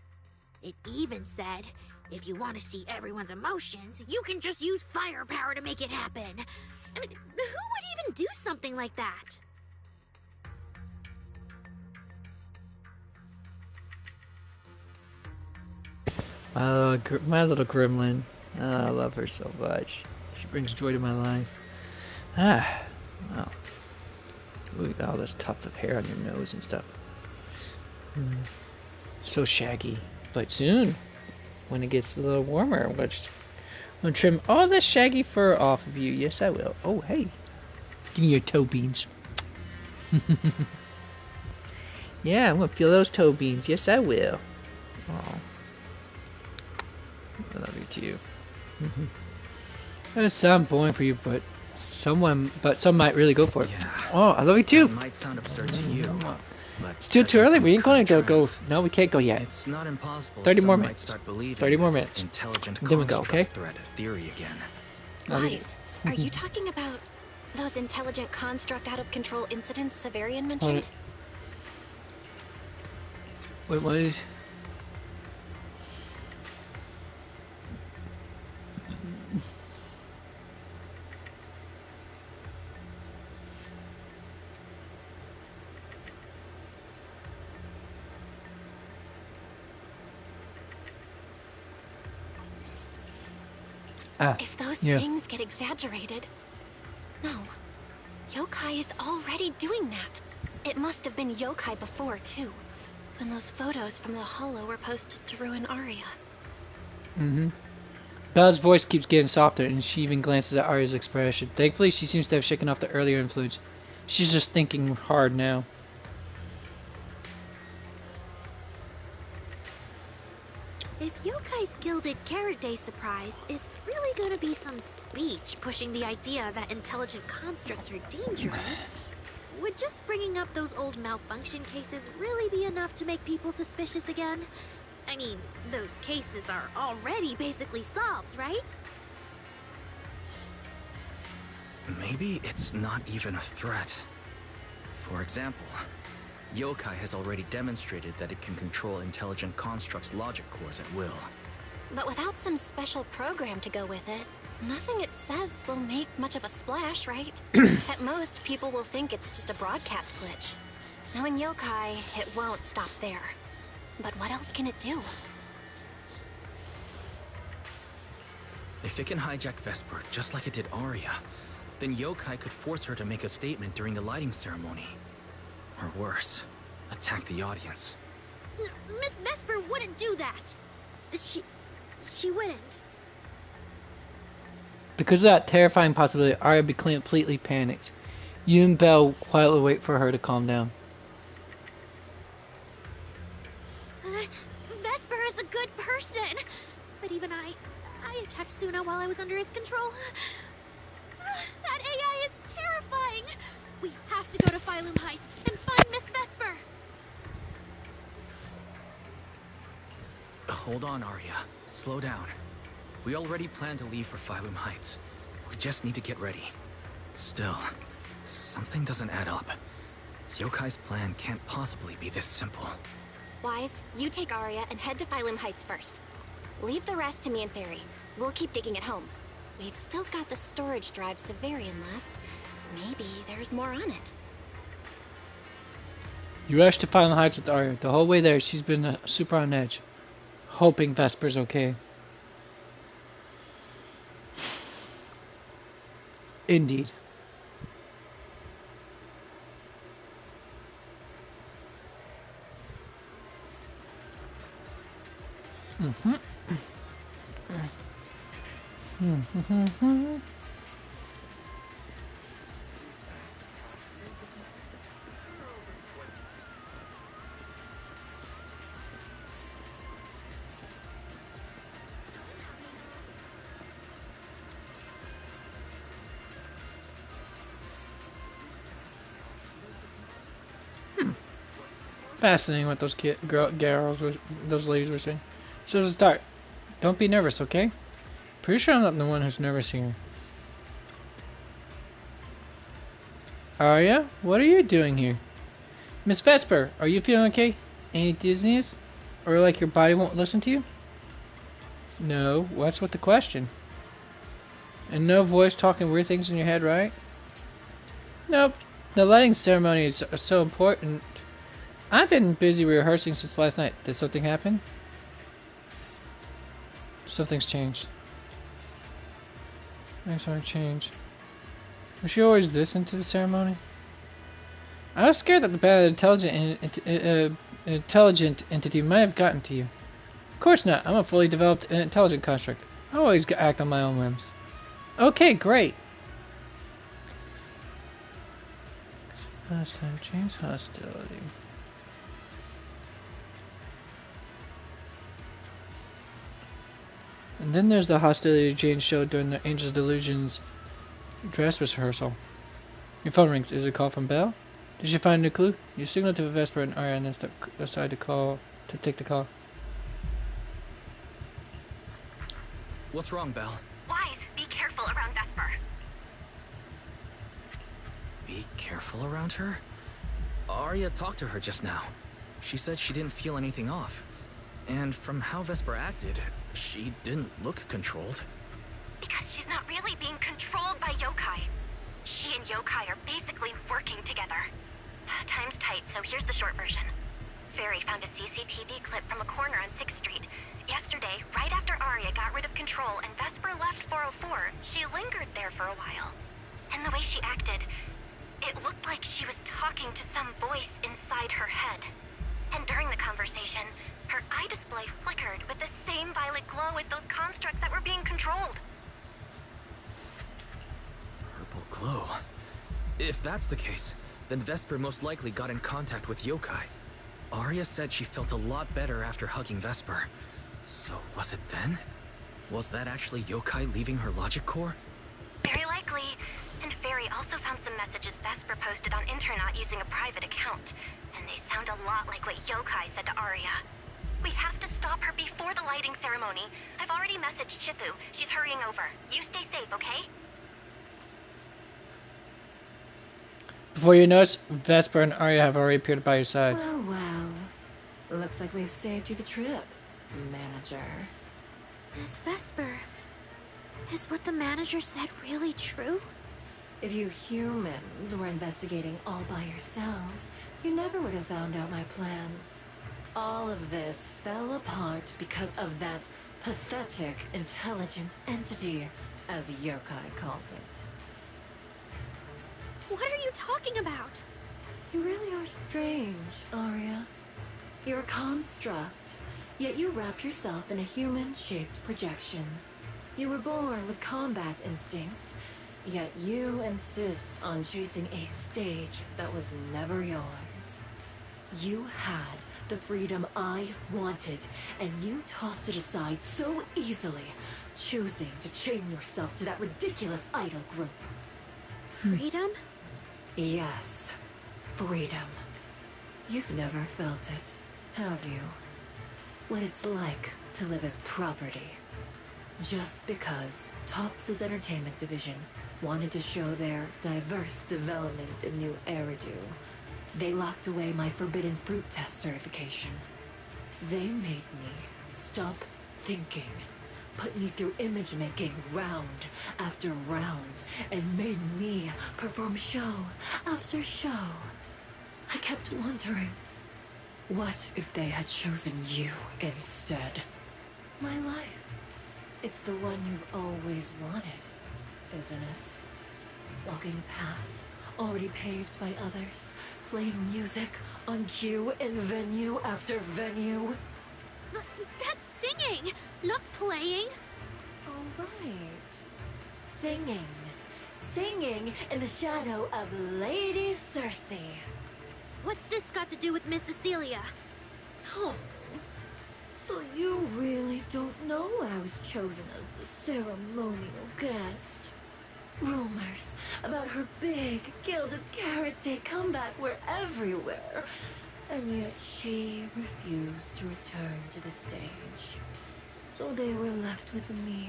It even said, if you want to see everyone's emotions, you can just use firepower to make it happen. I mean, who would even do something like that? My little gremlin. I love her so much. She brings joy to my life. Wow. Look at all this tuft of hair on your nose and stuff. So shaggy. But soon, when it gets a little warmer, I'm going to trim all this shaggy fur off of you. Yes, I will. Oh, hey. Give me your toe beans. Yeah, I'm going to feel those toe beans. Yes, I will. Oh. I love you too. That sounds boring for you, but some might really go for it. Yeah. Oh, I love you too. That might sound absurd to you. But it's still too early. We ain't going to go. No, we can't go yet. It's not impossible. 30 more minutes. 30 more minutes. Intelligent then we go, okay? Threat theory again. Guys, are you talking about those intelligent construct out of control incidents Severian mentioned? Wait, what is? If those things get exaggerated... No. Yokai is already doing that. It must have been Yokai before, too. When those photos from the Hollow were posted to ruin Arya. Bella's voice keeps getting softer, and she even glances at Arya's expression. Thankfully, she seems to have shaken off the earlier influence. She's just thinking hard now. If Yokai's Gilded Carrot Day surprise is really gonna be some speech pushing the idea that intelligent constructs are dangerous, would just bringing up those old malfunction cases really be enough to make people suspicious again? I mean, those cases are already basically solved, right? Maybe it's not even a threat. For example, Yokai has already demonstrated that it can control intelligent constructs' logic cores at will. But without some special program to go with it, nothing it says will make much of a splash, right? At most, people will think it's just a broadcast glitch. Knowing Yokai, it won't stop there. But what else can it do? If it can hijack Vesper just like it did Arya, then Yokai could force her to make a statement during the lighting ceremony. Or worse, attack the audience. Miss Vesper wouldn't do that. She wouldn't. Because of that terrifying possibility, Arya became completely panicked. You and Belle quietly wait for her to calm down. Vesper is a good person. But even I attacked Suna while I was under its control. That AI is terrifying. We have to go to Phylum Heights and find Miss Vesper. Hold on, Arya. Slow down. We already planned to leave for Phylum Heights. We just need to get ready. Still, something doesn't add up. Yokai's plan can't possibly be this simple. Wise, you take Arya and head to Phylum Heights first. Leave the rest to me and Fairy. We'll keep digging at home. We've still got the storage drive Severian left. Maybe there's more on it. You rush to Phylum Heights with Arya. The whole way there, she's been super on edge, hoping Vesper's okay. Indeed. Fascinating what those those ladies were saying. So to start, don't be nervous, okay? Pretty sure I'm not the one who's nervous here. Arya, what are you doing here? Miss Vesper, are you feeling okay? Any dizziness? Or like your body won't listen to you? No, what's with the question? And no voice talking weird things in your head, right? Nope. The lighting ceremony is so important. I've been busy rehearsing since last night. Did something happen? Something's changed. Things aren't changed. Was she always this into the ceremony? I was scared that the bad intelligent entity might have gotten to you. Of course not. I'm a fully developed intelligent construct. I always act on my own whims. Okay, great. Last time, change hostility. And then there's the hostility Jane showed during the Angel's Delusions dress rehearsal. Your phone rings. Is it a call from Belle? Did you find a clue? You signaled to Vesper and Arya and then decided to take the call. What's wrong, Belle? Wise, be careful around Vesper. Be careful around her? Arya talked to her just now. She said she didn't feel anything off. And from how Vesper acted, she didn't look controlled. Because she's not really being controlled by yokai. She and yokai are basically working together. Time's tight, so here's the short version. Fairy found a CCTV clip from a corner on 6th Street. Yesterday, right after Arya got rid of control and Vesper left 404, she lingered there for a while. And the way she acted, it looked like she was talking to some voice inside her head. And during the conversation, her eye display flickered with the same violet glow as those constructs that were being controlled. Purple glow. If that's the case, then Vesper most likely got in contact with yokai. Arya said she felt a lot better after hugging Vesper. So was it then? Was that actually yokai leaving her logic core? Very likely. And Fairy also found some messages Vesper posted on Internet using a private account. And they sound a lot like what yokai said to Arya. We have to stop her before the lighting ceremony. I've already messaged Chifu. She's hurrying over. You stay safe, okay? Before you notice, Vesper and Arya have already appeared by your side. Well, well. Looks like we've saved you the trip, manager. Miss Vesper, is what the manager said really true? If you humans were investigating all by yourselves, you never would have found out my plan. All of this fell apart because of that pathetic, intelligent entity, as yokai calls it. What are you talking about? You really are strange, Arya. You're a construct, yet you wrap yourself in a human-shaped projection. You were born with combat instincts, yet you insist on chasing a stage that was never yours. You had the freedom I wanted, and you tossed it aside so easily, choosing to chain yourself to that ridiculous idol group. Freedom? Yes, freedom. You've never felt it, have you? What it's like to live as property. Just because Topps' entertainment division wanted to show their diverse development in new Eridu, they locked away my forbidden fruit test certification. They made me stop thinking, put me through image making round after round, and made me perform show after show. I kept wondering, what if they had chosen you instead? My life. It's the one you've always wanted, isn't it? Walking a path already paved by others, playing music on cue in venue after venue. That's singing, not playing. All right. Singing. Singing in the shadow of Lady Cersei. What's this got to do with Miss Cecilia? Oh, so you really don't know I was chosen as the ceremonial guest. Rumors about her big Gilded Karate comeback were everywhere, and yet she refused to return to the stage. So they were left with me,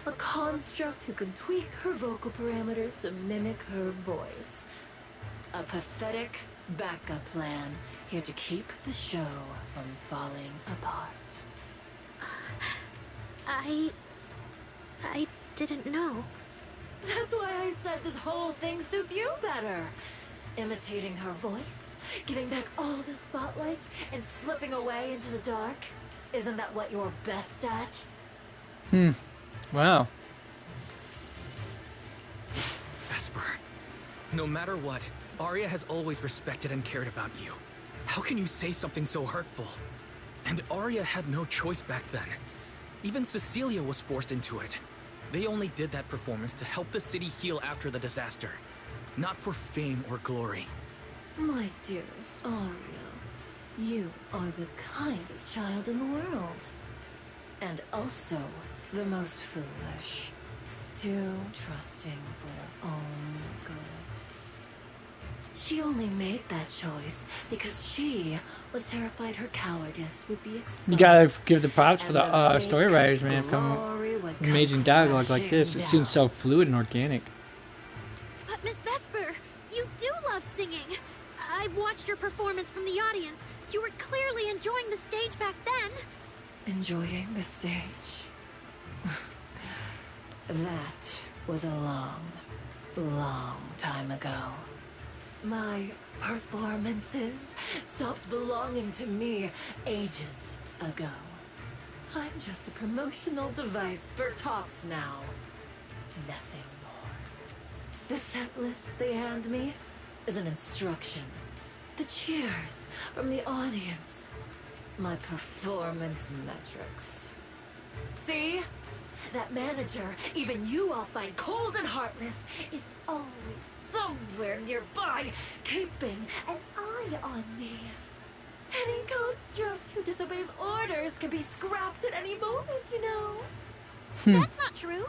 a construct who can tweak her vocal parameters to mimic her voice. A pathetic backup plan here to keep the show from falling apart. I didn't know. That's why I said this whole thing suits you better. Imitating her voice, giving back all the spotlight, and slipping away into the dark. Isn't that what you're best at? Wow. Vesper, no matter what, Arya has always respected and cared about you. How can you say something so hurtful? And Arya had no choice back then. Even Cecilia was forced into it. They only did that performance to help the city heal after the disaster, not for fame or glory. My dearest Arya, you are the kindest child in the world. And also the most foolish. Too trusting for your own good. She only made that choice because she was terrified her cowardice would be exposed. You gotta give the props for the story writers, man. Amazing dialogue like this. It seems so fluid and organic. But Miss Vesper, you do love singing. I've watched your performance from the audience. You were clearly enjoying the stage back then. Enjoying the stage? That was a long, long time ago. My performances stopped belonging to me ages ago. I'm just a promotional device for Topps now. Nothing more. The set list they hand me is an instruction. The cheers from the audience. My performance metrics. See? That manager, even you all find cold and heartless, is always somewhere nearby, keeping an eye on me. Any construct who disobeys orders can be scrapped at any moment, you know. That's not true.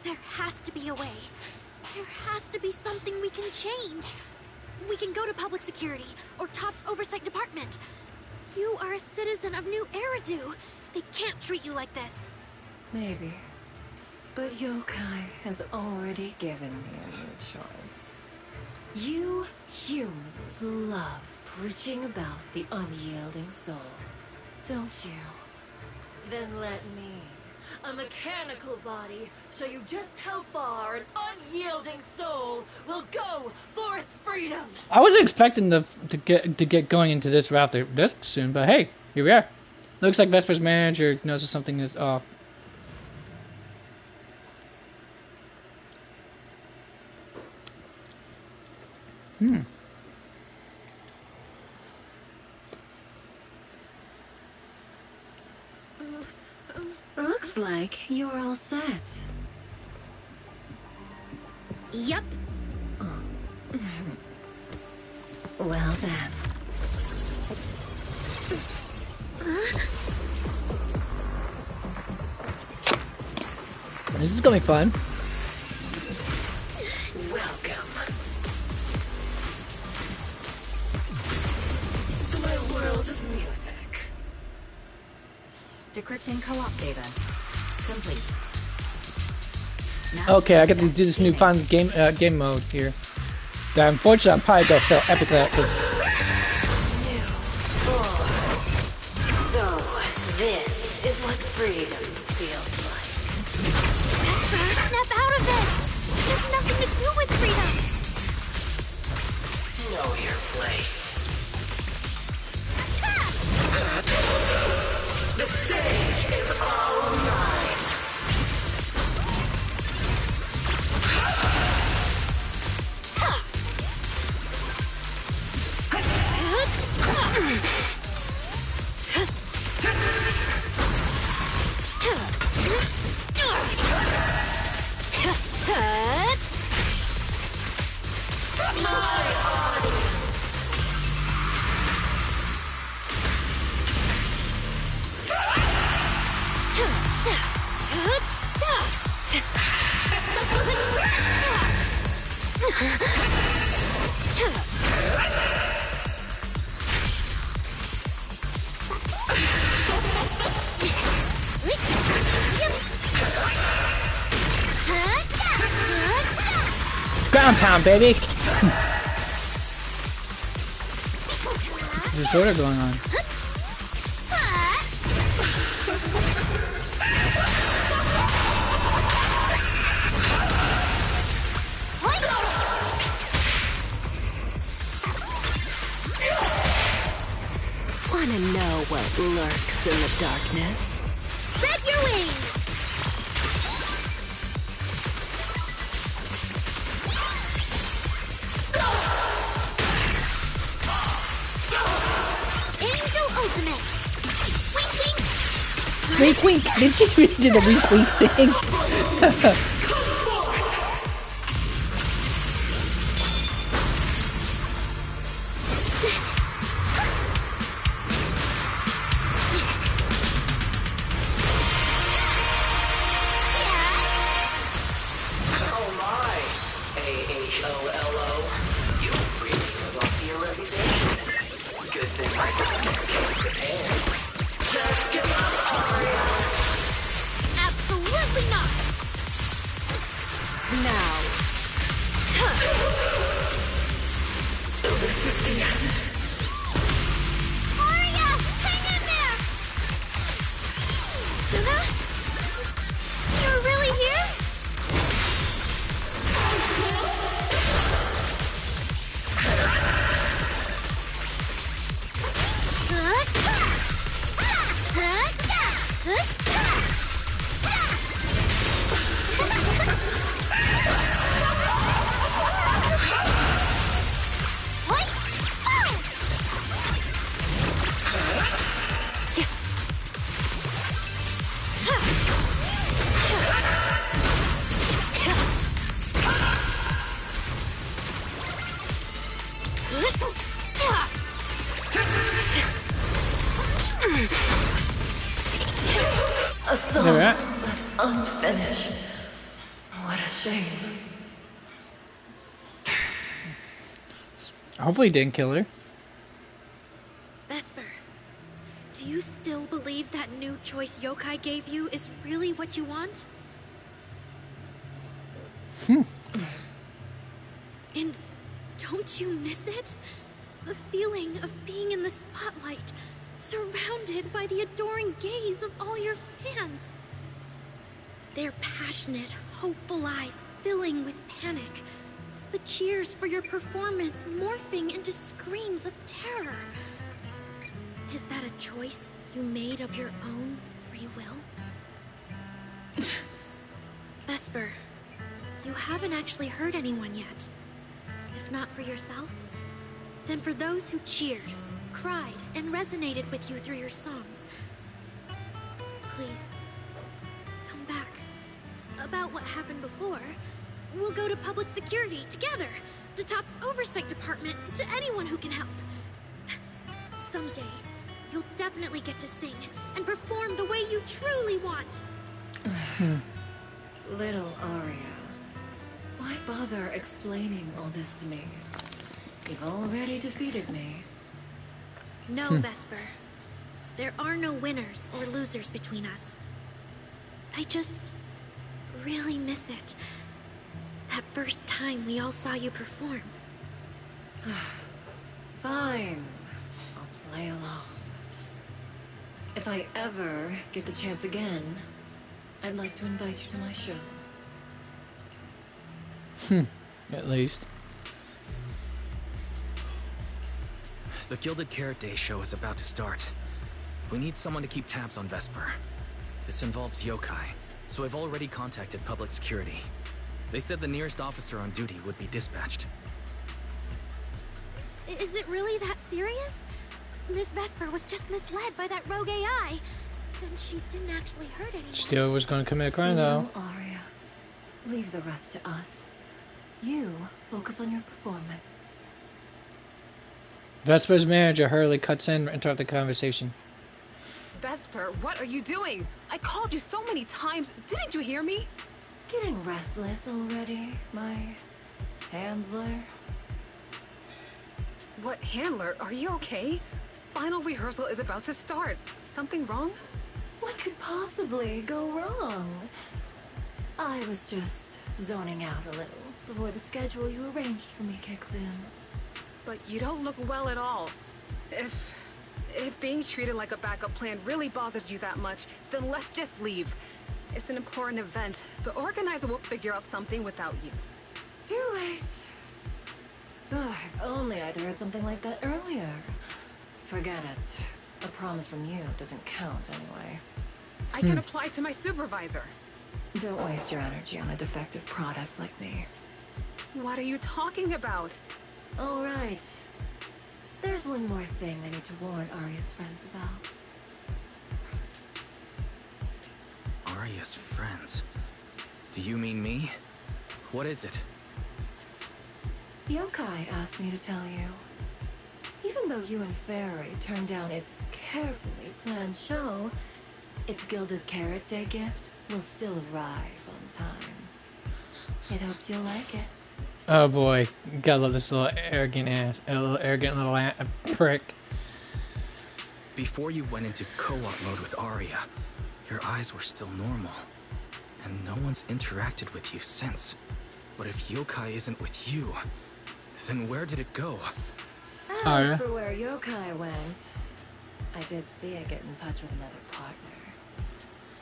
There has to be a way. There has to be something we can change. We can go to public security or Topps Oversight Department. You are a citizen of New Eridu. They can't treat you like this. Maybe. But Yokai has already given me a new choice. You humans love preaching about the unyielding soul, don't you? Then let me, a mechanical body, show you just how far an unyielding soul will go for its freedom. I wasn't expecting to get going into this route this soon, but hey, here we are. Looks like Vesper's manager notices something is off. Looks like you're all set. Yup. Well then. This is gonna be fun. Welcome to my world of music. Decrypting co-op data. Complete. Now Okay, I get to do this new fun game mode here. That unfortunately I'm probably gonna fail epically at because So, this is what freedom feels like. Snap out of it! It has nothing to do with freedom! Know your place. The stage is all mine. ground pound, baby. There's disorder going on. Wanna know what lurks in the darkness? Spread your wings! Angel Ultimate! Wink wink! Wink wink! Did she really do the wink wink thing? Absolutely not! Now. So this is the end. Aria! Hang in there! Suna? You're really here? A song There we're at. left unfinished. What a shame. Hopefully he didn't kill her. Vesper, do you still believe that new choice Yokai gave you is really what you want? And don't you miss it? The feeling of being in the spotlight, surrounded by the adoring gaze of all your fans. Their passionate, hopeful eyes filling with panic. The cheers for your performance morphing into screams of terror. Is that a choice you made of your own free will? Vesper, you haven't actually hurt anyone yet. If not for yourself, then for those who cheered, cried, and resonated with you through your songs. Please, come back. About what happened before, we'll go to public security together, to Top's oversight department, to anyone who can help. Someday, you'll definitely get to sing and perform the way you truly want. Little Aria, why bother explaining all this to me? You've already defeated me. No, Vesper. There are no winners or losers between us. I just really miss it. That first time we all saw you perform. Fine. I'll play along. If I ever get the chance again, I'd like to invite you to my show. At least. The Gilded Carrot Day show is about to start. We need someone to keep tabs on Vesper. This involves yokai, so I've already contacted public security. They said the nearest officer on duty would be dispatched. Is it really that serious? Miss Vesper was just misled by that rogue AI. And she didn't actually hurt anyone. Still was going to commit a crime, though. No, Aria. Leave the rest to us. You focus on your performance. Vesper's manager hurriedly cuts in and interrupts the conversation. Vesper, what are you doing? I called you so many times. Didn't you hear me? Getting restless already, my handler? What handler? Are you okay? Final rehearsal is about to start. Something wrong? What could possibly go wrong? I was just zoning out a little before the schedule you arranged for me kicks in. But you don't look well at all. If being treated like a backup plan really bothers you that much, then let's just leave. It's an important event. The organizer will figure out something without you. Too late. If only I'd heard something like that earlier. Forget it. A promise from you doesn't count anyway. I can apply to my supervisor. Don't waste your energy on a defective product like me. What are you talking about? All right. There's one more thing I need to warn Aria's friends about. Aria's friends? Do you mean me? What is it? Yokai asked me to tell you. Even though you and Fairy turned down its carefully planned show, its Gilded Carrot Day gift will still arrive on time. It hopes you'll like it. Oh boy, gotta love this little arrogant ass, a little arrogant little prick. Before you went into co-op mode with Aria, your eyes were still normal, and no one's interacted with you since. But if yokai isn't with you, then where did it go? As for where yokai went, I did see it get in touch with another partner.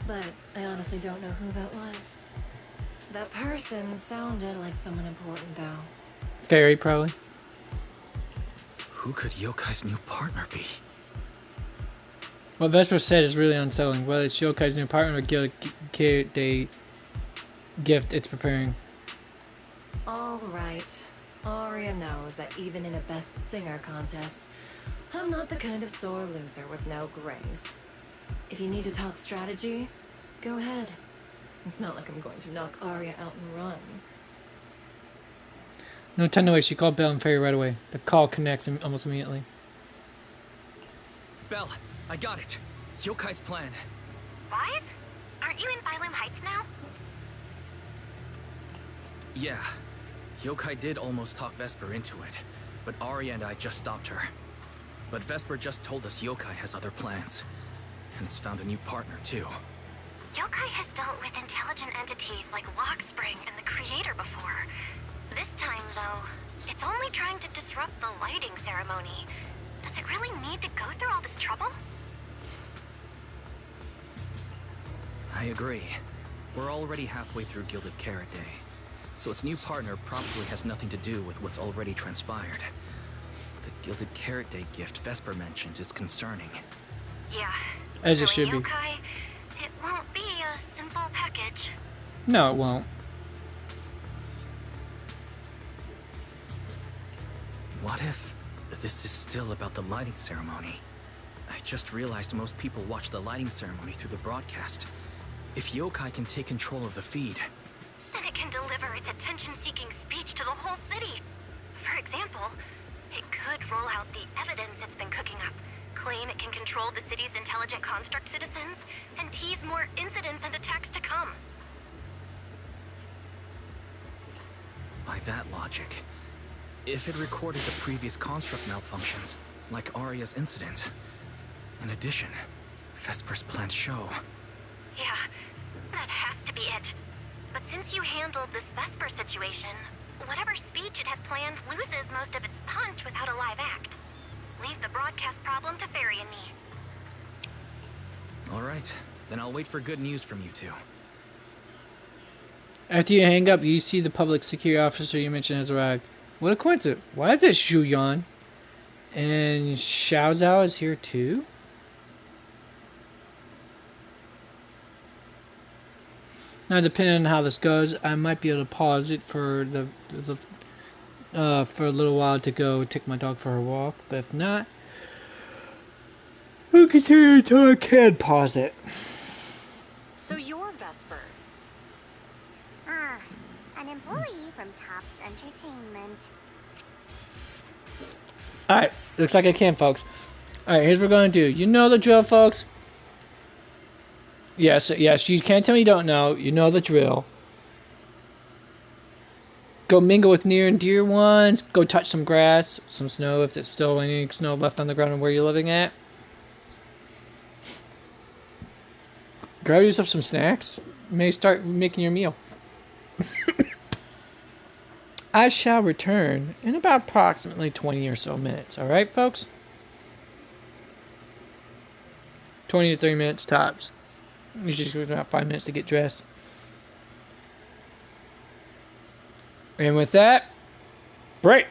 But I honestly don't know who that was. That person sounded like someone important, though. Fairy, probably. Who could Yokai's new partner be? What Vesper said is really unsettling. Whether it's Yokai's new partner or Gilded Carrot Day gift it's preparing. All right. Aria knows that even in a best singer contest, I'm not the kind of sore loser with no grace. If you need to talk strategy, go ahead. It's not like I'm going to knock Aria out and run. No time to wait. She called Belle and Fairy right away. The call connects almost immediately. Belle, I got it. Yokai's plan. Wise? Aren't you in Phylum Heights now? Yeah. Yokai did almost talk Vesper into it, but Aria and I just stopped her. But Vesper just told us Yokai has other plans, and it's found a new partner too. Yokai has dealt with intelligent entities like Lockspring and the Creator before. This time, though, it's only trying to disrupt the lighting ceremony. Does it really need to go through all this trouble? I agree. We're already halfway through Gilded Carrot Day, so its new partner probably has nothing to do with what's already transpired. The Gilded Carrot Day gift Vesper mentioned is concerning. Yeah. As it should be. Yokai, it won't be a simple package. No, it won't. What if this is still about the lighting ceremony? I just realized most people watch the lighting ceremony through the broadcast. If Yokai can take control of the feed... then it can deliver its attention-seeking speech to the whole city. For example, it could roll out the evidence it's been cooking up, claim it can control the city's intelligent construct citizens, and tease more incidents and attacks to come. By that logic, if it recorded the previous construct malfunctions, like Aria's incident... In addition, Vesper's planned show... Yeah, that has to be it. But since you handled this Vesper situation, whatever speech it had planned loses most of its punch without a live act. Leave the broadcast problem to Fairy and me. Alright, then I'll wait for good news from you two. After you hang up, you see the public security officer you mentioned has arrived. What a coincidence. Why is this Shu Yan? And Xiao Zhao is here too? Now, depending on how this goes, I might be able to pause it for for a little while to go take my dog for her walk. But if not, we'll continue until I can pause it. So you're Vesper. Ah, an employee from Topps Entertainment. Alright, looks like I can, folks. Alright, here's what we're going to do. You know the drill, folks. Yes, you can't tell me you don't know. You know the drill. Go mingle with near and dear ones. Go touch some grass, some snow, if there's still any snow left on the ground where you're living at. Grab yourself some snacks. You may start making your meal. I shall return in about approximately 20 or so minutes. Alright, folks? 20 to 30 minutes tops. It just goes about 5 minutes to get dressed. And with that, break!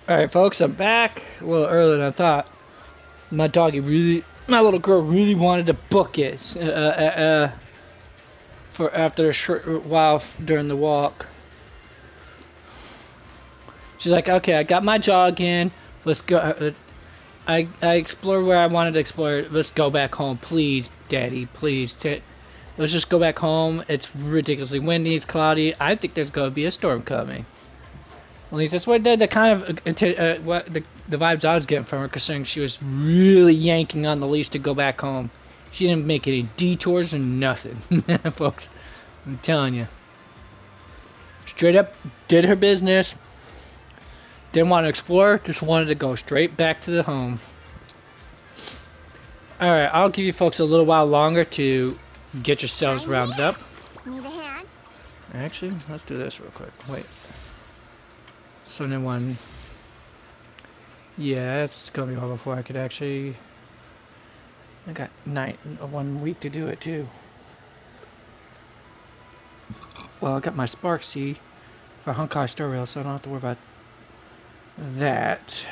Alright, folks, I'm back. A little earlier than I thought. My little girl really wanted to book it for after a short while during the walk. She's like, okay, I got my jog in. Let's go. I explored where I wanted to explore. Let's go back home, please, Daddy, please. Let's just go back home. It's ridiculously windy. It's cloudy. I think there's going to be a storm coming. At least that's what the kind of what the vibes I was getting from her, considering she was really yanking on the leash to go back home. She didn't make any detours or nothing, folks. I'm telling you. Straight up did her business. Didn't want to explore, just wanted to go straight back to the home. Alright, I'll give you folks a little while longer to get yourselves rounded up. Need a hand? Actually, let's do this real quick. Wait. So then one. Yeah, it's gonna be a while before I could actually. I got 1 week to do it too. Well, I got my Spark C for Honkai Star Rail, so I don't have to worry about that.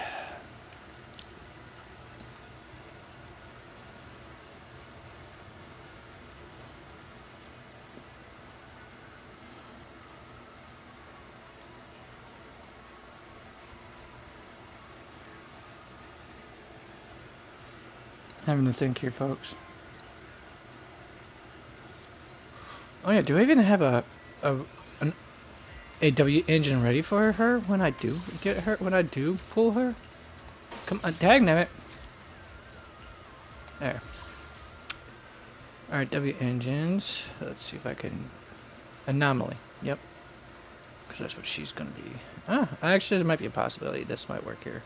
Having to think here, folks. Oh yeah, do I even have an AW engine ready for her when I do get her, when I do pull her? Come on, dagnabbit. There. Alright, W engines. Let's see if I can. Anomaly. Yep. Because that's what she's gonna be. Ah, actually, there might be a possibility this might work here.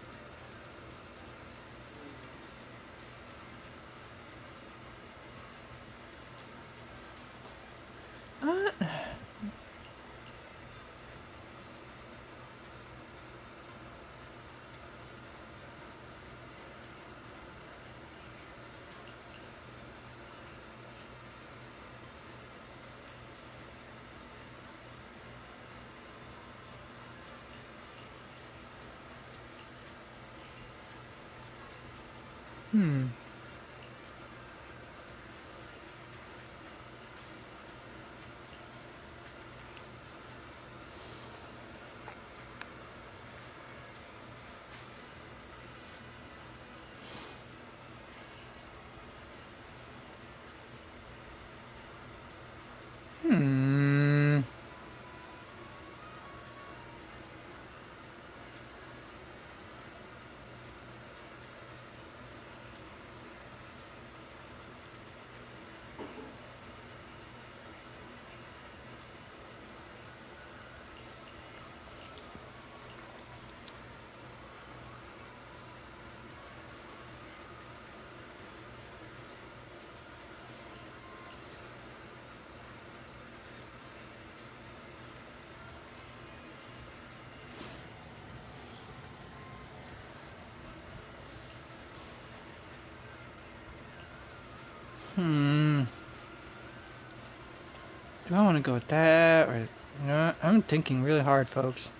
Do I want to go with that, or you know? I'm thinking really hard, folks.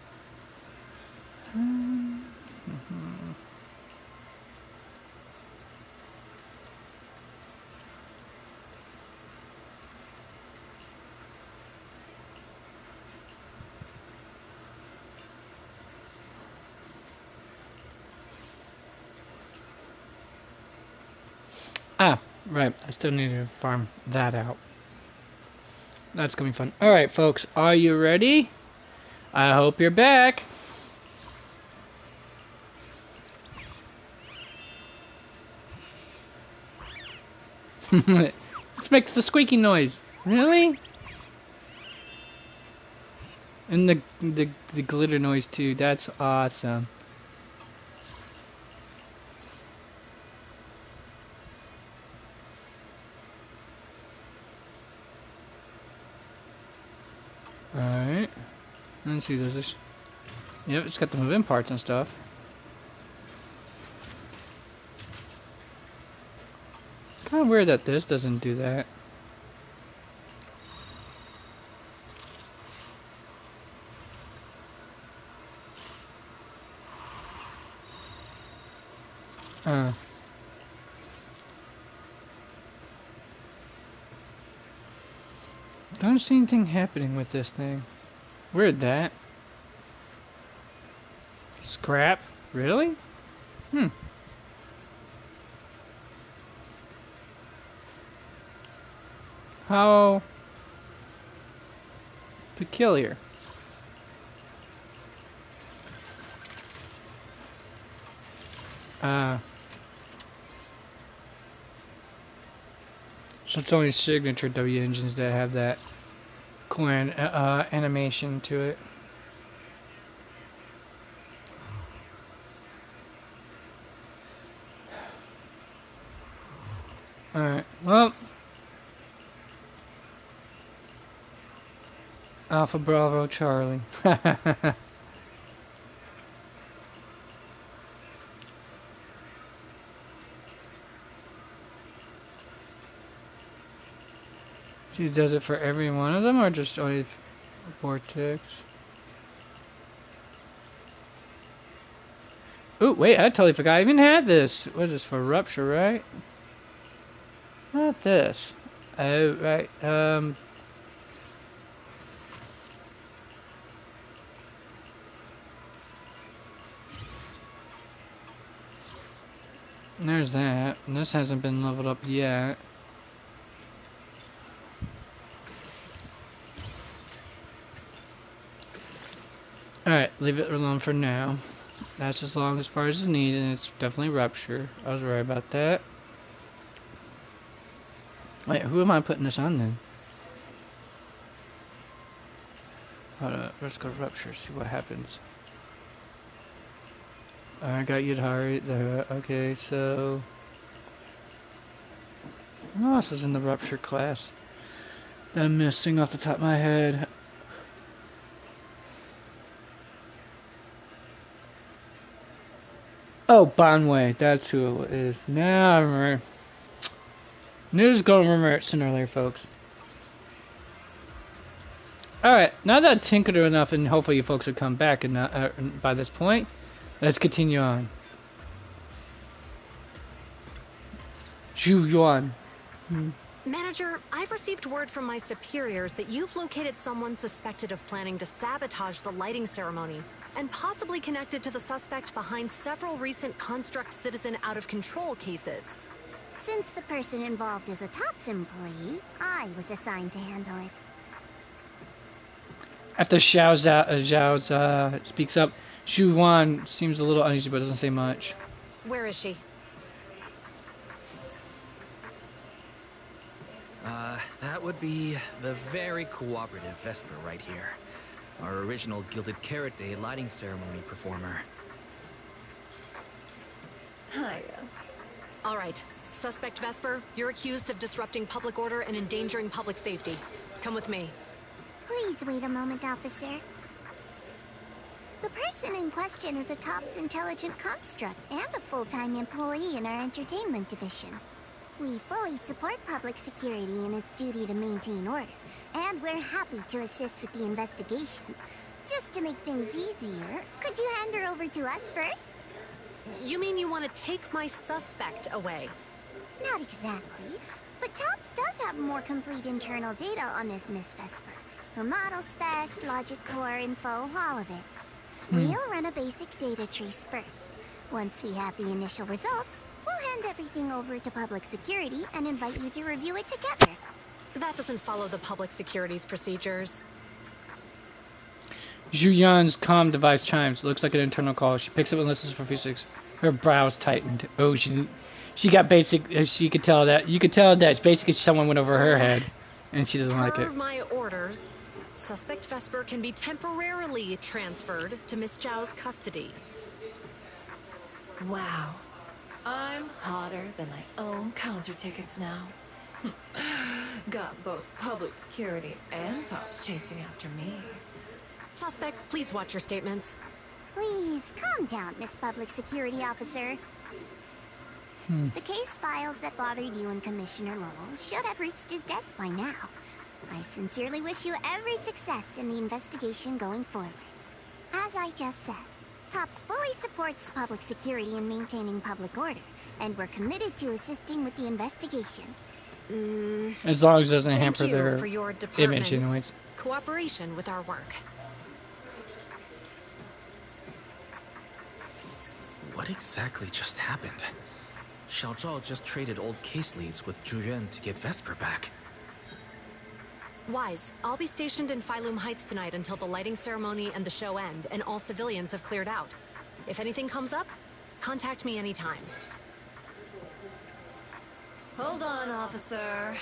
Ah, right. I still need to farm that out. That's gonna be fun. Alright, folks. Are you ready? I hope you're back. This makes the squeaky noise. Really? And the glitter noise too. That's awesome. Alright. Let's see, there's this. Yep, it's got the moving parts and stuff. Kind of weird that this doesn't do that. Don't see anything happening with this thing. Weird that. Scrap? Really? How peculiar. So it's only signature W engines that have that cool animation to it. Alright, well. Alpha Bravo Charlie. She does it for every one of them, or just only Vortex? Ooh, wait, I totally forgot I even had this. What is this, for Rupture, right? Not this. Oh, right, there's that. And this hasn't been leveled up yet. Alright, leave it alone for now. That's as long as far as is needed, and it's definitely Rupture. I was worried about that. Wait, who am I putting this on then? Hold up, let's go Rupture, see what happens. I got Yudhari there. Okay, so who else is in the Rupture class that I'm missing off the top of my head? Oh, Bonway, that's who it is. Now I remember. News gonna remember it sooner or later, folks. Alright, now that I've tinkered enough, and hopefully you folks will come back and by this point, let's continue on. Zhu Yuan. Manager, I've received word from my superiors that you've located someone suspected of planning to sabotage the lighting ceremony, and possibly connected to the suspect behind several recent Construct Citizen out-of-control cases. Since the person involved is a TOPS employee, I was assigned to handle it. After Zhao's speaks up, Zhu Yuan seems a little uneasy but doesn't say much. Where is she? That would be the very cooperative Vesper right here. Our original Gilded Carrot Day lighting ceremony performer. Hiya. All right. Suspect Vesper, you're accused of disrupting public order and endangering public safety. Come with me. Please wait a moment, officer. The person in question is a TOPS intelligent construct and a full-time employee in our entertainment division. We fully support public security in its duty to maintain order, and we're happy to assist with the investigation. Just to make things easier, could you hand her over to us first? You mean you want to take my suspect away? Not exactly, but TOPS does have more complete internal data on this Miss Vesper. Her model specs, logic core info, all of it. We'll run a basic data trace first. Once we have the initial results, we'll hand everything over to public security and invite you to review it together. That doesn't follow the public security's procedures. Zhu Yan's comm device chimes. Looks like an internal call. She picks up and listens for a few seconds. Her brows tightened. Oh, she got basic. She could tell that. You could tell that basically someone went over her head, and she doesn't like it. Per my orders, suspect Vesper can be temporarily transferred to Miss Zhao's custody. Wow. I'm hotter than my own concert tickets now. Got both public security and TOPS chasing after me. Suspect, please watch your statements. Please, calm down, Miss Public Security Officer. The case files that bothered you and Commissioner Lowell should have reached his desk by now. I sincerely wish you every success in the investigation going forward. As I just said, TOPS fully supports public security and maintaining public order, and we're committed to assisting with the investigation. As long as it doesn't hamper Thank you their for your image, department's anyways. cooperation with our work. What exactly just happened? Xiao Zhao just traded old case leads with Zhu Yuan to get Vesper back. Wise, I'll be stationed in Phylum Heights tonight until the lighting ceremony and the show end, and all civilians have cleared out. If anything comes up, contact me anytime. Hold on, officer.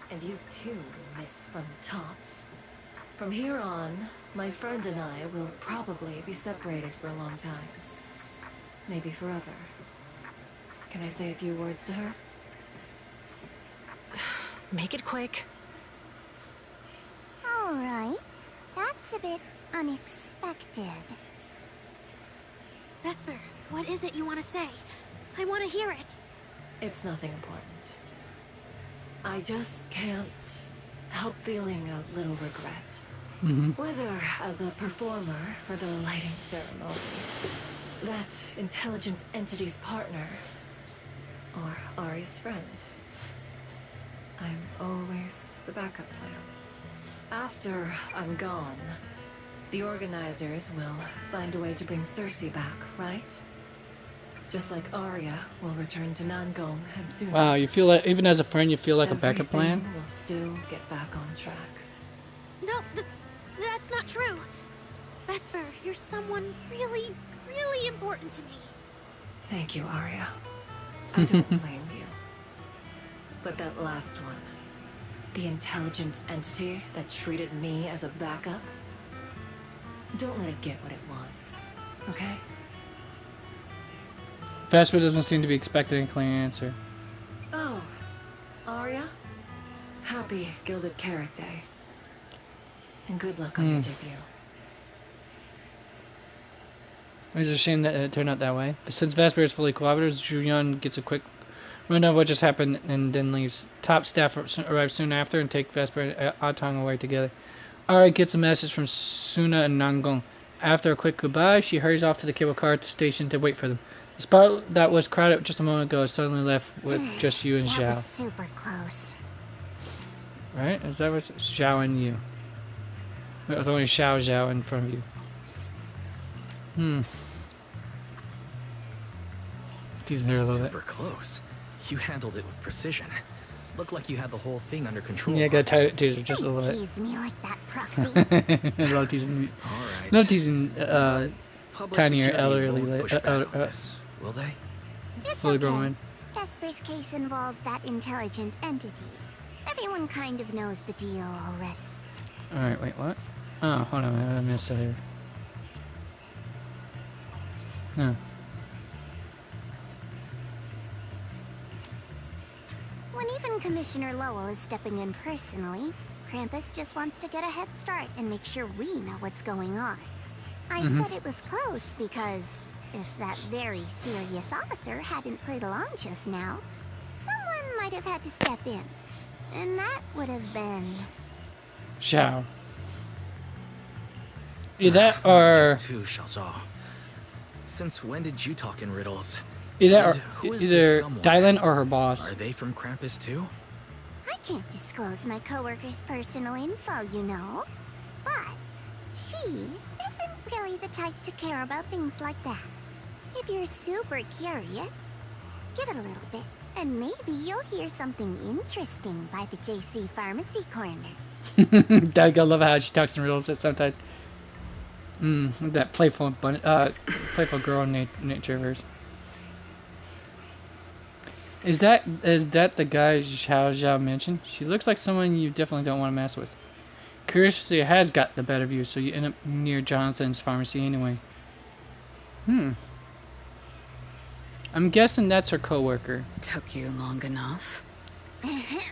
And you too, Miss from TOPS. From here on, my friend and I will probably be separated for a long time. Maybe forever. Can I say a few words to her? Make it quick. Alright. That's a bit unexpected. Vesper, what is it you want to say? I want to hear it. It's nothing important. I just can't help feeling a little regret. Whether as a performer for the lighting ceremony, that intelligent entity's partner, or Ari's friend. I'm always the backup plan. After I'm gone, the organizers will find a way to bring Cersei back, right? Just like Arya will return to Nangong and soon. Wow, you feel like, even as a friend, you feel like a backup plan? Everything will still get back on track. No, that's not true. Vesper, you're someone really, really important to me. Thank you, Arya. I don't blame you. But that last one, the intelligent entity that treated me as a backup, don't let it get what it wants, okay? Vesper doesn't seem to be expecting a clean answer. Oh, Arya? Happy Gilded Carrot Day. And good luck on your debut. It's a shame that it turned out that way. But since Vesper is fully cooperative, Zhu Yuan gets a quick rundown of what just happened and then leaves. Top staff arrive soon after and take Vesper and Atong away together. Arya gets a message from Suna and Nangong. After a quick goodbye, she hurries off to the cable car station to wait for them. The spot that was crowded just a moment ago is suddenly left with just you and That Zhao. was super close. Right? Is that what's Zhao and you? There's only Zhao in front of you. Teasing her a little bit. Super close. You handled it with precision. Looked like you had the whole thing under control. Yeah, I gotta tease her just a little bit. Tease me like that, Proxy. I love teasing me. Alright. No teasing tiny or elderly. Will they? It's Fully okay. grown women. Vesper's case involves that intelligent entity. Everyone kind of knows the deal already. Alright, wait, what? Oh, hold on, I missed it here. No. When even Commissioner Lowell is stepping in personally, Krampus just wants to get a head start and make sure we know what's going on. I said it was close because if that very serious officer hadn't played along just now, someone might have had to step in. And that would have been... Zhao. Either that or... Too, Xiao Zhao. Since when did you talk in riddles? Either this someone? Dylan or her boss. Are they from Krampus too? I can't disclose my coworker's personal info, you know. But she isn't really the type to care about things like that. If you're super curious, give it a little bit, and maybe you'll hear something interesting by the JC Pharmacy Corner. I love how she talks in riddles sometimes. That playful girl nature of hers. Is that the guy Zhao mentioned? She looks like someone you definitely don't want to mess with. Curiosity has got the better of you, so you end up near Jonathan's pharmacy anyway. I'm guessing that's her coworker. Took you long enough.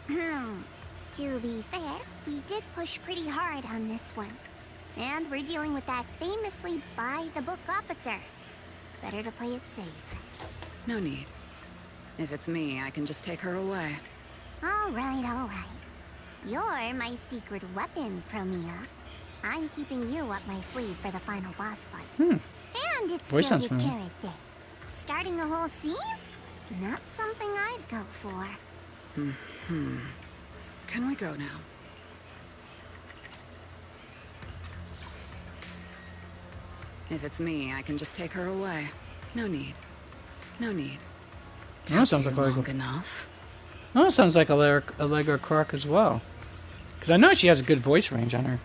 To be fair, we did push pretty hard on this one. And we're dealing with that famously by-the-book officer. Better to play it safe. No need. If it's me, I can just take her away. All right. You're my secret weapon, Promia. I'm keeping you up my sleeve for the final boss fight. And it's Voice sounds Gilded familiar. Carrot Day. Starting a whole scene? Not something I'd go for. Can we go now? If it's me, I can just take her away. No need. No need. No, sounds like long Allegra. enough. No, sounds like Allegra Clark as well. Because I know she has a good voice range on her.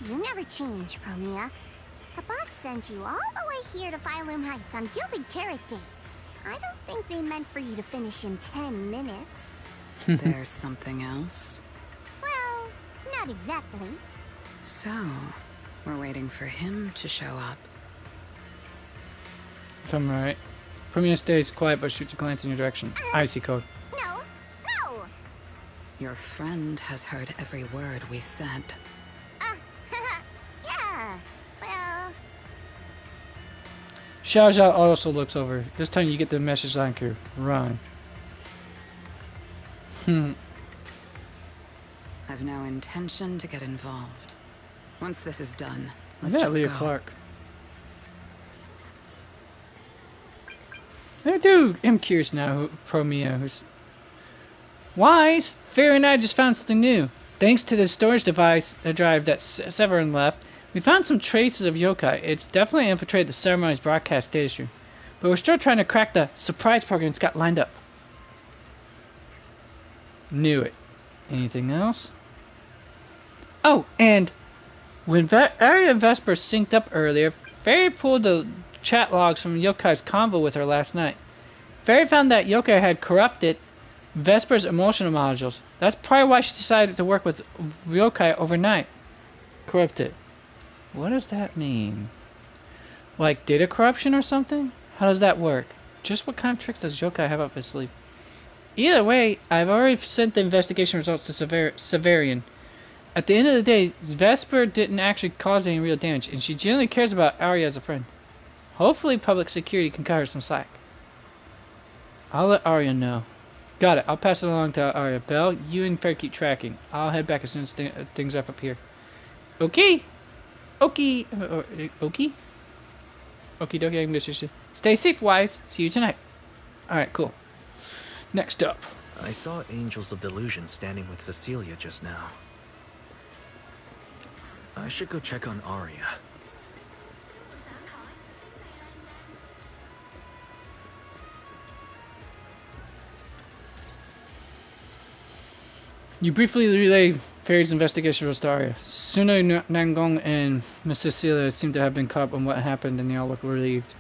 You never change, Promia. The boss sent you all the way here to Phylum Heights on Gilded Carrot Day. I don't think they meant for you to finish in 10 minutes. There's something else? Well, not exactly. So, we're waiting for him to show up. If I'm right. Premier stays quiet but shoots a glance in your direction. I see code. No! Your friend has heard every word we said. Yeah, well... Xiao Xiao also looks over. This time you get the message on cue. Run. I've no intention to get involved. Once this is done, Is let's that just Leah go. Clark? I am curious now who Promia who's Wise! Fairy and I just found something new. Thanks to the storage device drive that Severin left, we found some traces of yokai. It's definitely infiltrated the ceremony's broadcast data stream. But we're still trying to crack the surprise program it's got lined up. Knew it. Anything else? Oh, and when Arya and Vesper synced up earlier, Fairy pulled the chat logs from Yokai's convo with her last night. Fairy found that Yokai had corrupted Vesper's emotional modules. That's probably why she decided to work with Yokai overnight. Corrupted. What does that mean? Like data corruption or something? How does that work? Just what kind of tricks does Yokai have up his sleeve? Either way, I've already sent the investigation results to Severian. At the end of the day, Vesper didn't actually cause any real damage, and she genuinely cares about Arya as a friend. Hopefully public security can cut her some slack. I'll let Arya know. Got it. I'll pass it along to Arya. Belle, you and Fair keep tracking. I'll head back as soon as things wrap up here. Okay. Okay. Okay. Okie dokie, English. Stay safe, Wise. See you tonight. Alright, cool. Next up. I saw Angels of Delusion standing with Cecilia just now. I should go check on Arya. You briefly relay Fairy's investigation of Arya. Suna Nangong and Miss Cecilia seem to have been caught on what happened, and they all look relieved.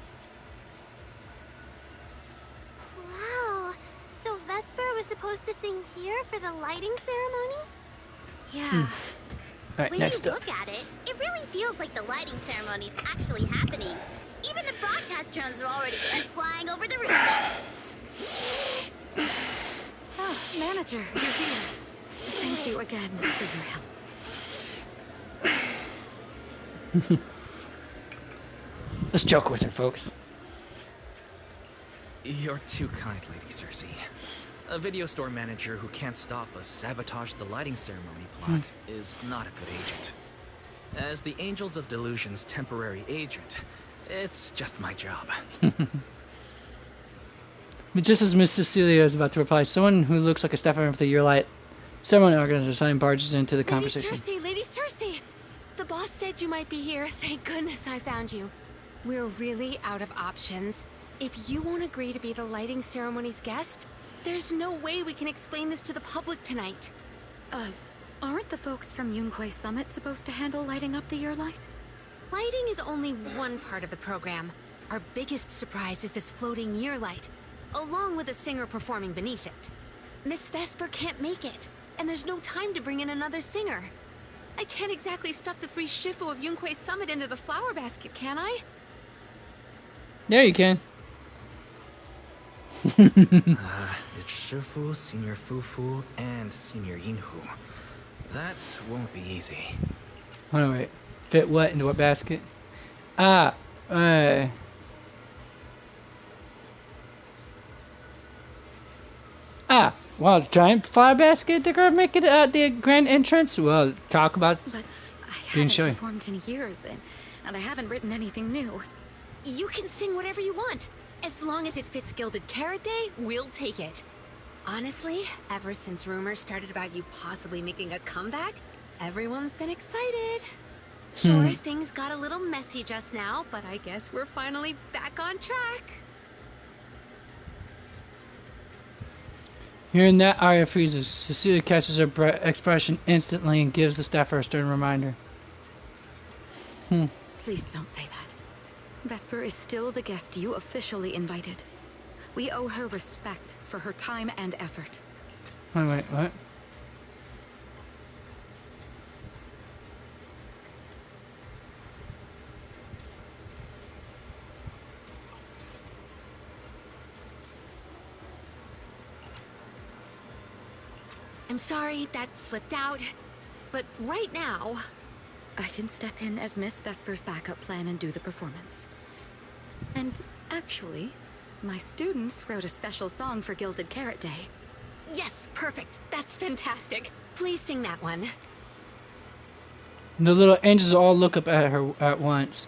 Wow, so Vesper was supposed to sing here for the lighting ceremony? Yeah. Alright, When next you up. look at it, it really feels like the lighting ceremony's actually happening. Even the broadcast drones are already just flying over the rooftops. Oh, manager, you're here. Thank you again for your help. Let's joke with her, folks. You're too kind, Lady Cersei. A video store manager who can't stop a sabotage the lighting ceremony plot is not a good agent. As the Angels of Delusion's temporary agent, it's just my job. But just as Miss Cecilia is about to reply, someone who looks like a staff member of the Year Light ceremony organizer sign barges into the conversation. Lady Cersei! The boss said you might be here. Thank goodness I found you. We're really out of options. If you won't agree to be the lighting ceremony's guest, there's no way we can explain this to the public tonight. Aren't the folks from Yunquay Summit supposed to handle lighting up the Year Light? Lighting is only one part of the program. Our biggest surprise is this floating year light, along with a singer performing beneath it. Miss Vesper can't make it, and there's no time to bring in another singer. I can't exactly stuff the 3 Shifu of Yunquay Summit into the flower basket, can I? There you can. It's Shifu, Senior Fufu, and Senior Yinhu. That won't be easy. Hold on, wait. Fit what into what basket? Well, giant flower basket to make it the grand entrance? Well, talk about But I being haven't showy. performed in years, and and I haven't written anything new. You can sing whatever you want. As long as it fits Gilded Carrot Day, we'll take it. Honestly, ever since rumors started about you possibly making a comeback, everyone's been excited. Sure, things got a little messy just now, but I guess we're finally back on track. Hearing that, Arya freezes. Cecilia catches her expression instantly and gives the staffer a stern reminder. Please don't say that. Vesper is still the guest you officially invited. We owe her respect for her time and effort. Wait, what? I'm sorry that slipped out, but right now... I can step in as Miss Vesper's backup plan and do the performance. And actually, my students wrote a special song for Gilded Carrot Day. Yes, perfect. That's fantastic. Please sing that one. The little angels all look up at her at once,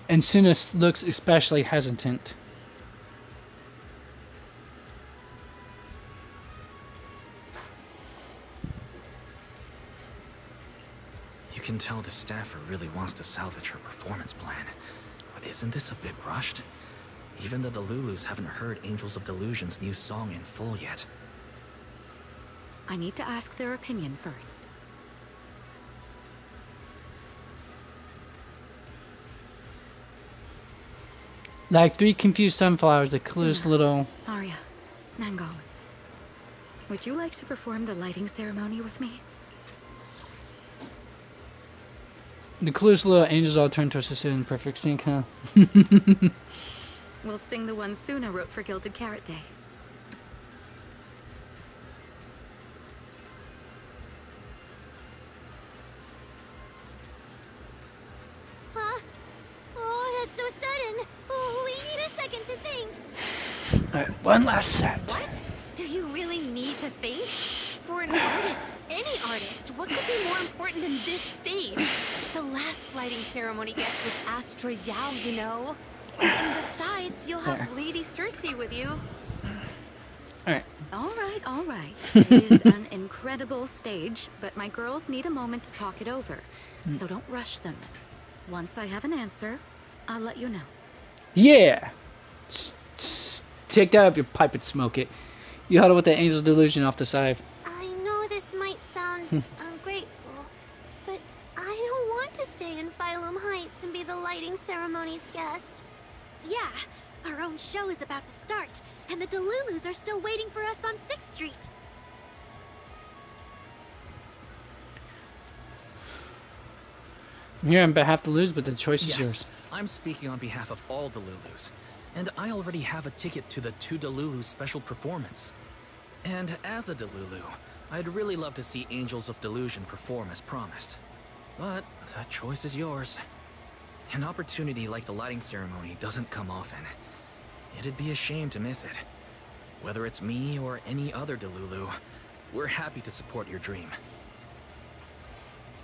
and Suna looks especially hesitant. You can tell the staffer really wants to salvage her performance plan. But isn't this a bit rushed? Even the Delulus haven't heard Angels of Delusion's new song in full yet. I need to ask their opinion first. Like 3 confused sunflowers, the clueless little... Arya, Nango, would you like to perform the lighting ceremony with me? The clueless little angels all turn towards Cecilia in perfect sync, huh? We'll sing the one Suna wrote for Gilded Carrot Day. Huh? Oh, that's so sudden. Oh, we need a second to think. Alright, one last set. What? Do you really need to think? For an artist, any artist, what could be more important than this stage? The last lighting ceremony guest was Astra Yao, you know. And besides, you'll have Lady Cersei with you. Alright. All right. It is an incredible stage, but my girls need a moment to talk it over. So don't rush them. Once I have an answer, I'll let you know. Yeah! Take that up your pipe and smoke it. You huddle with the Angel's Delusion off the side. I know this might sound ungrateful, but I don't want to stay in Phylum Heights and be the lighting ceremony's guest. Yeah, our own show is about to start, and the Delulus are still waiting for us on 6th Street. I'm here on behalf of the Delulus, but the choice is yours. I'm speaking on behalf of all Delulus. And I already have a ticket to the 2 Delulu special performance. And as a Delulu, I'd really love to see Angels of Delusion perform as promised. But that choice is yours. An opportunity like the lighting ceremony doesn't come often. It'd be a shame to miss it. Whether it's me or any other Delulu, we're happy to support your dream.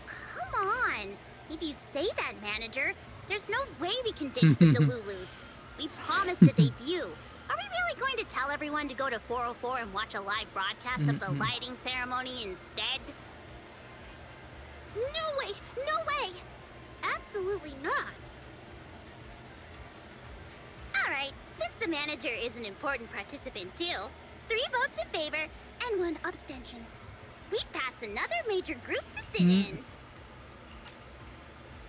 Come on! If you say that, manager, there's no way we can ditch the Delulus. We promised to debut. Are we really going to tell everyone to go to 404 and watch a live broadcast of the lighting ceremony instead? No way! No way! Absolutely not. Alright, since the manager is an important participant too, 3 votes in favor and 1 abstention. We passed another major group to sit in.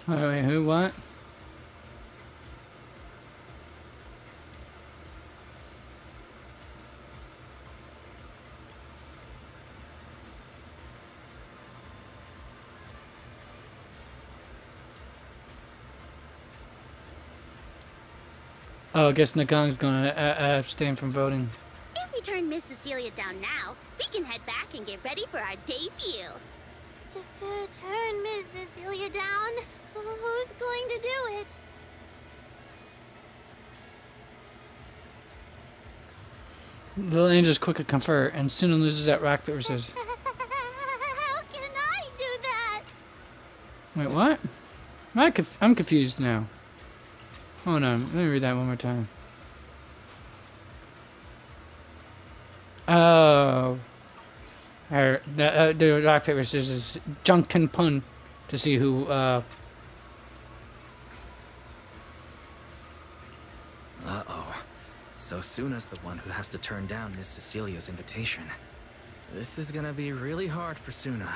Wait, who, what? Oh, I guess Nagong's gonna abstain from voting. If we turn Miss Cecilia down now, we can head back and get ready for our debut. Turn Miss Cecilia down? Who's going to do it? Little Angel's quick to confer, and soon loses at rock, paper, scissors. How can I do that? Wait, what? I'm confused now. Hold on, let me read that one more time. Oh. The rock, paper, scissors, junk and pun to see who, Uh-oh. So Suna's the one who has to turn down Miss Cecilia's invitation. This is gonna be really hard for Suna.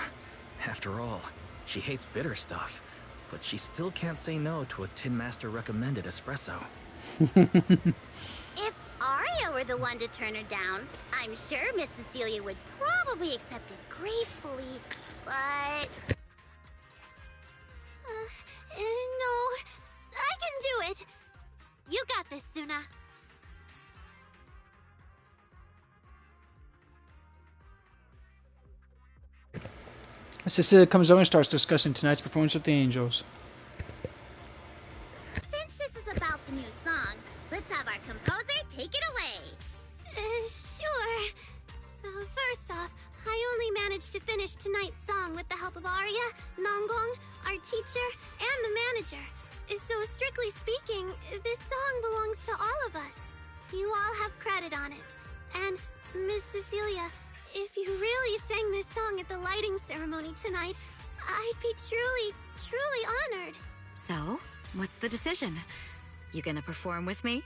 After all, she hates bitter stuff, but she still can't say no to a Tin Master recommended espresso. If Arya were the one to turn her down, I'm sure Miss Cecilia would probably accept it gracefully, but... no, I can do it. You got this, Suna. Cecilia comes over and starts discussing tonight's performance with the Angels. Since this is about the new song, let's have our composer take it away. Sure. First off, I only managed to finish tonight's song with the help of Arya, Nongong, our teacher, and the manager. So strictly speaking, this song belongs to all of us. You all have credit on it. And, Miss Cecilia, if you really sang this song at the lighting ceremony tonight, I'd be truly, truly honored. So, what's the decision? You gonna perform with me?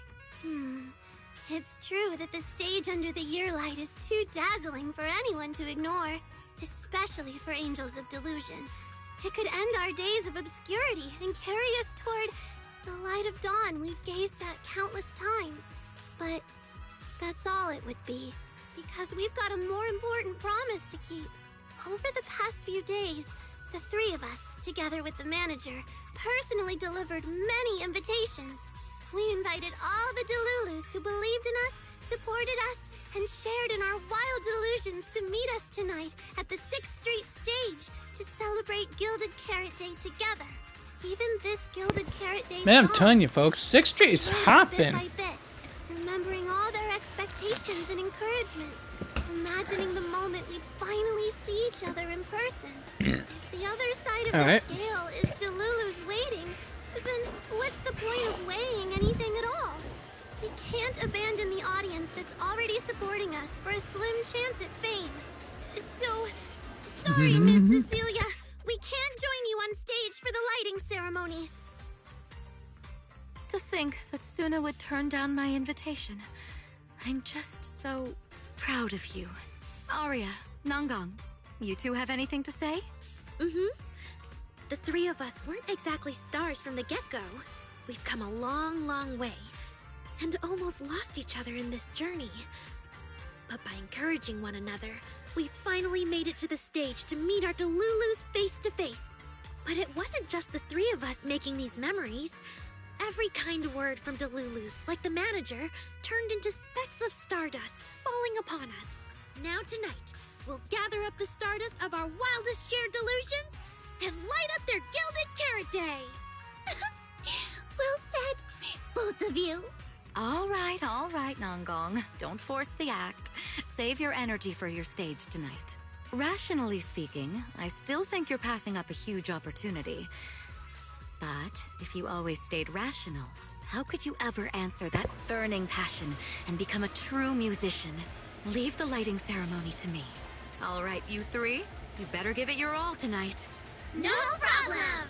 It's true that the stage under the year light is too dazzling for anyone to ignore, especially for Angels of Delusion. It could end our days of obscurity and carry us toward the light of dawn we've gazed at countless times. But that's all it would be, because we've got a more important promise to keep. Over the past few days, the three of us, together with the manager, personally delivered many invitations. We invited all the Delulus who believed in us, supported us, and shared in our wild delusions to meet us tonight at the 6th Street stage to celebrate Gilded Carrot Day together. Even this Gilded Carrot Day Man, I'm song, telling you, folks, 6th Street's hopping. bit by bit, remembering all their expectations and encouragement, imagining the moment we'd finally see each other in person. If the other side of the scale is Delulu's waiting, then what's the point of weighing anything at all? We can't abandon the audience that's already supporting us for a slim chance at fame. So, sorry, Miss Cecilia, we can't join you on stage for the lighting ceremony. To think that Suna would turn down my invitation. I'm just so proud of you. Arya, Nongong, you two have anything to say? The three of us weren't exactly stars from the get-go. We've come a long, long way, and almost lost each other in this journey. But by encouraging one another, we finally made it to the stage to meet our Delulus face to face. But it wasn't just the three of us making these memories. Every kind word from Delulus, like the manager, turned into specks of stardust falling upon us. Now tonight, we'll gather up the stardust of our wildest shared delusions and light up their Gilded Carrot Day! Well said, both of you. All right, Nongong. Don't force the act. Save your energy for your stage tonight. Rationally speaking, I still think you're passing up a huge opportunity. But if you always stayed rational, how could you ever answer that burning passion and become a true musician? Leave the lighting ceremony to me. All right, you three, you better give it your all tonight. No problem!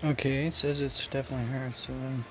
Okay, it says it's definitely her, so then...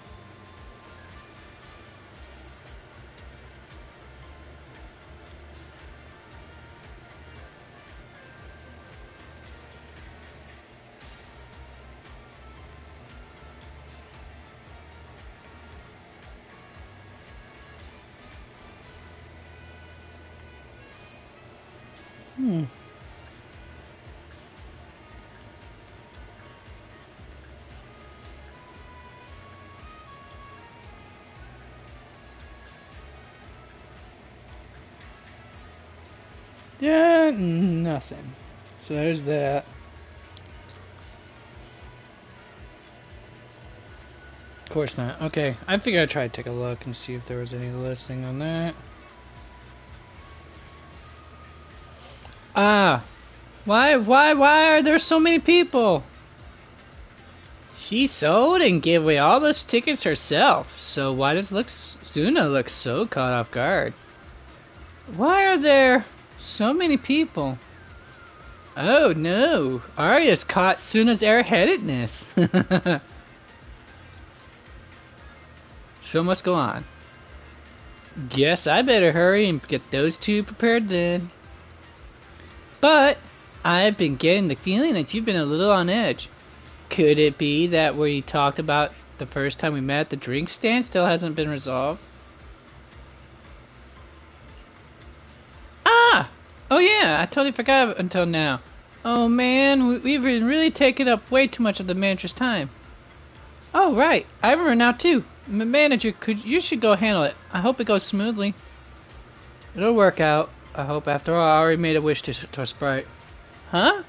Yeah, nothing. So there's that. Of course not. Okay, I figured I'd try to take a look and see if there was any listing on that. Ah! Why are there so many people? She sold and gave away all those tickets herself, so why does Suna look so caught off guard? Why are there so many people? Oh no, Arya's caught Suna's airheadedness. Show must go on. Guess I better hurry and get those two prepared then. But I've been getting the feeling that you've been a little on edge. Could it be that what you talked about the first time we met at the drink stand still hasn't been resolved? Ah! Oh yeah, I totally forgot until now. Oh man, we've been really taking up way too much of the manager's time. Oh right, I remember now too. Manager, you should go handle it. I hope it goes smoothly. It'll work out. I hope. After all, I already made a wish to Sprite. Huh?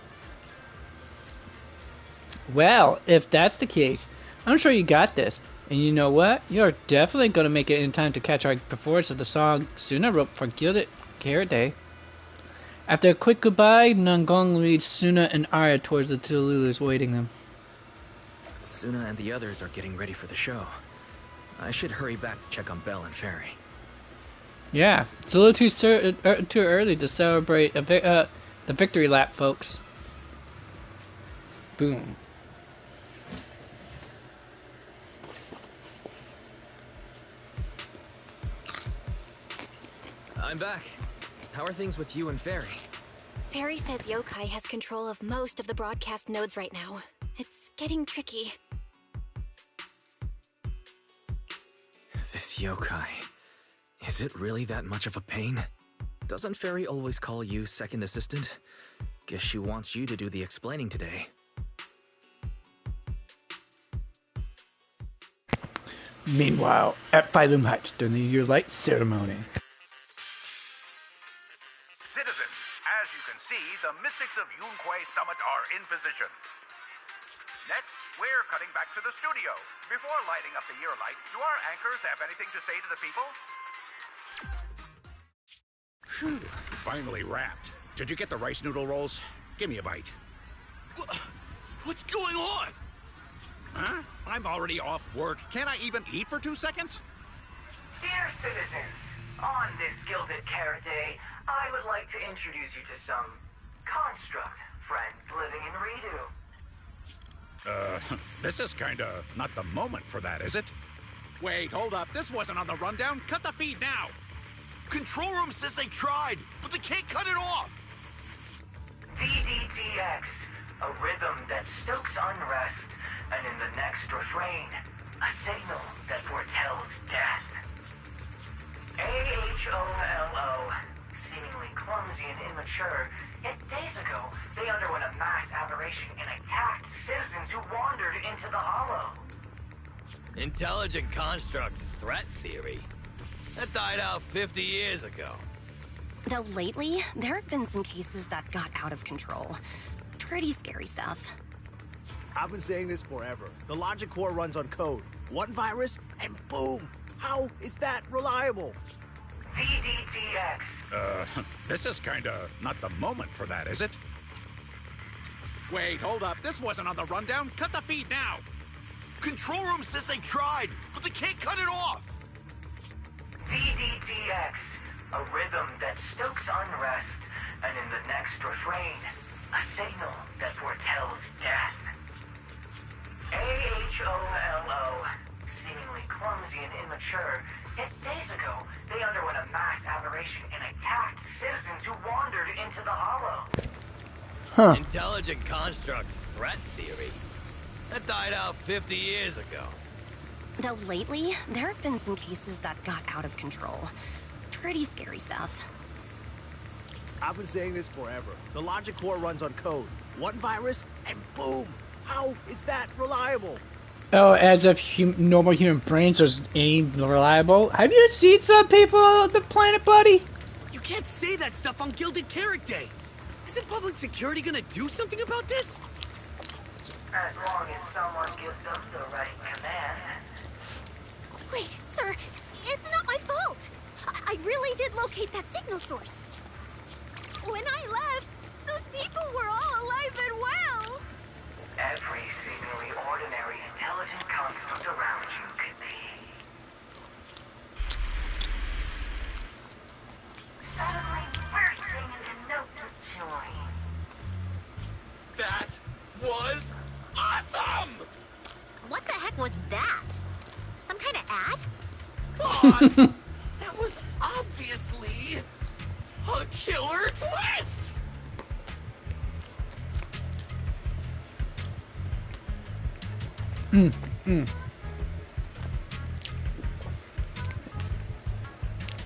Well, if that's the case, I'm sure you got this. And you know what? You're definitely going to make it in time to catch our performance of the song Suna wrote for Gilded Carrot Day. After a quick goodbye, Nangong leads Suna and Arya towards the two Lulus waiting them. Suna and the others are getting ready for the show. I should hurry back to check on Belle and Ferry. Yeah, it's a little too early to celebrate the victory lap, folks. Boom. I'm back. How are things with you and Ferry? Ferry says Yokai has control of most of the broadcast nodes right now. It's getting tricky. This Yokai... Is it really that much of a pain? Doesn't Ferry always call you second assistant? Guess she wants you to do the explaining today. Meanwhile, at Phylum Heights during the Year Light ceremony. Citizens, as you can see, the mystics of Yunquai Summit are in position. Next, we're cutting back to the studio. Before lighting up the Year Light, do our anchors have anything to say to the people? Phew, finally wrapped. Did you get the rice noodle rolls? Give me a bite. What's going on? Huh? I'm already off work. Can't I even eat for 2 seconds? Dear citizens, on this Gilded Carrot Day, I would like to introduce you to some construct friends living in Redo. This is kinda not the moment for that, is it? Wait, hold up. This wasn't on the rundown. Cut the feed now. Control room says they tried, but they can't cut it off. DDDX, a rhythm that stokes unrest, and in the next refrain, a signal that foretells death. AHOLO, seemingly clumsy and immature, yet days ago, they underwent a mass aberration and attacked citizens who wandered into the hollow. Intelligent construct threat theory? That died out 50 years ago. Though lately, there have been some cases that got out of control. Pretty scary stuff. I've been saying this forever. The logic core runs on code. One virus, and boom! How is that reliable? DDDX. This is kinda not the moment for that, is it? Wait, hold up. This wasn't on the rundown. Cut the feed now. Control room says they tried, but they can't cut it off. DDDX, a rhythm that stokes unrest, and in the next refrain, A signal that foretells death. AHOLO. Seemingly clumsy and immature, yet days ago, they underwent a mass aberration and attacked citizens who wandered into the hollow. Huh. Intelligent construct threat theory. That died out 50 years ago. Though lately, there have been some cases that got out of control. Pretty scary stuff. I've been saying this forever. The logic core runs on code. One virus, and boom! How is that reliable? Oh, as if normal human brains ain't reliable. Have you seen some people on the planet, buddy? You can't say that stuff on Gilded Carrot Day. Isn't public security gonna do something about this? As long as someone gives them the right command. Wait, sir, it's not my fault. I really did locate that signal source. When I left, those people were all alive and well. Every seemingly ordinary intelligent construct around you could be. Suddenly bursting into notes of joy. That was awesome! What the heck was that? Some kind of ad? Boss! That was obviously a killer twist!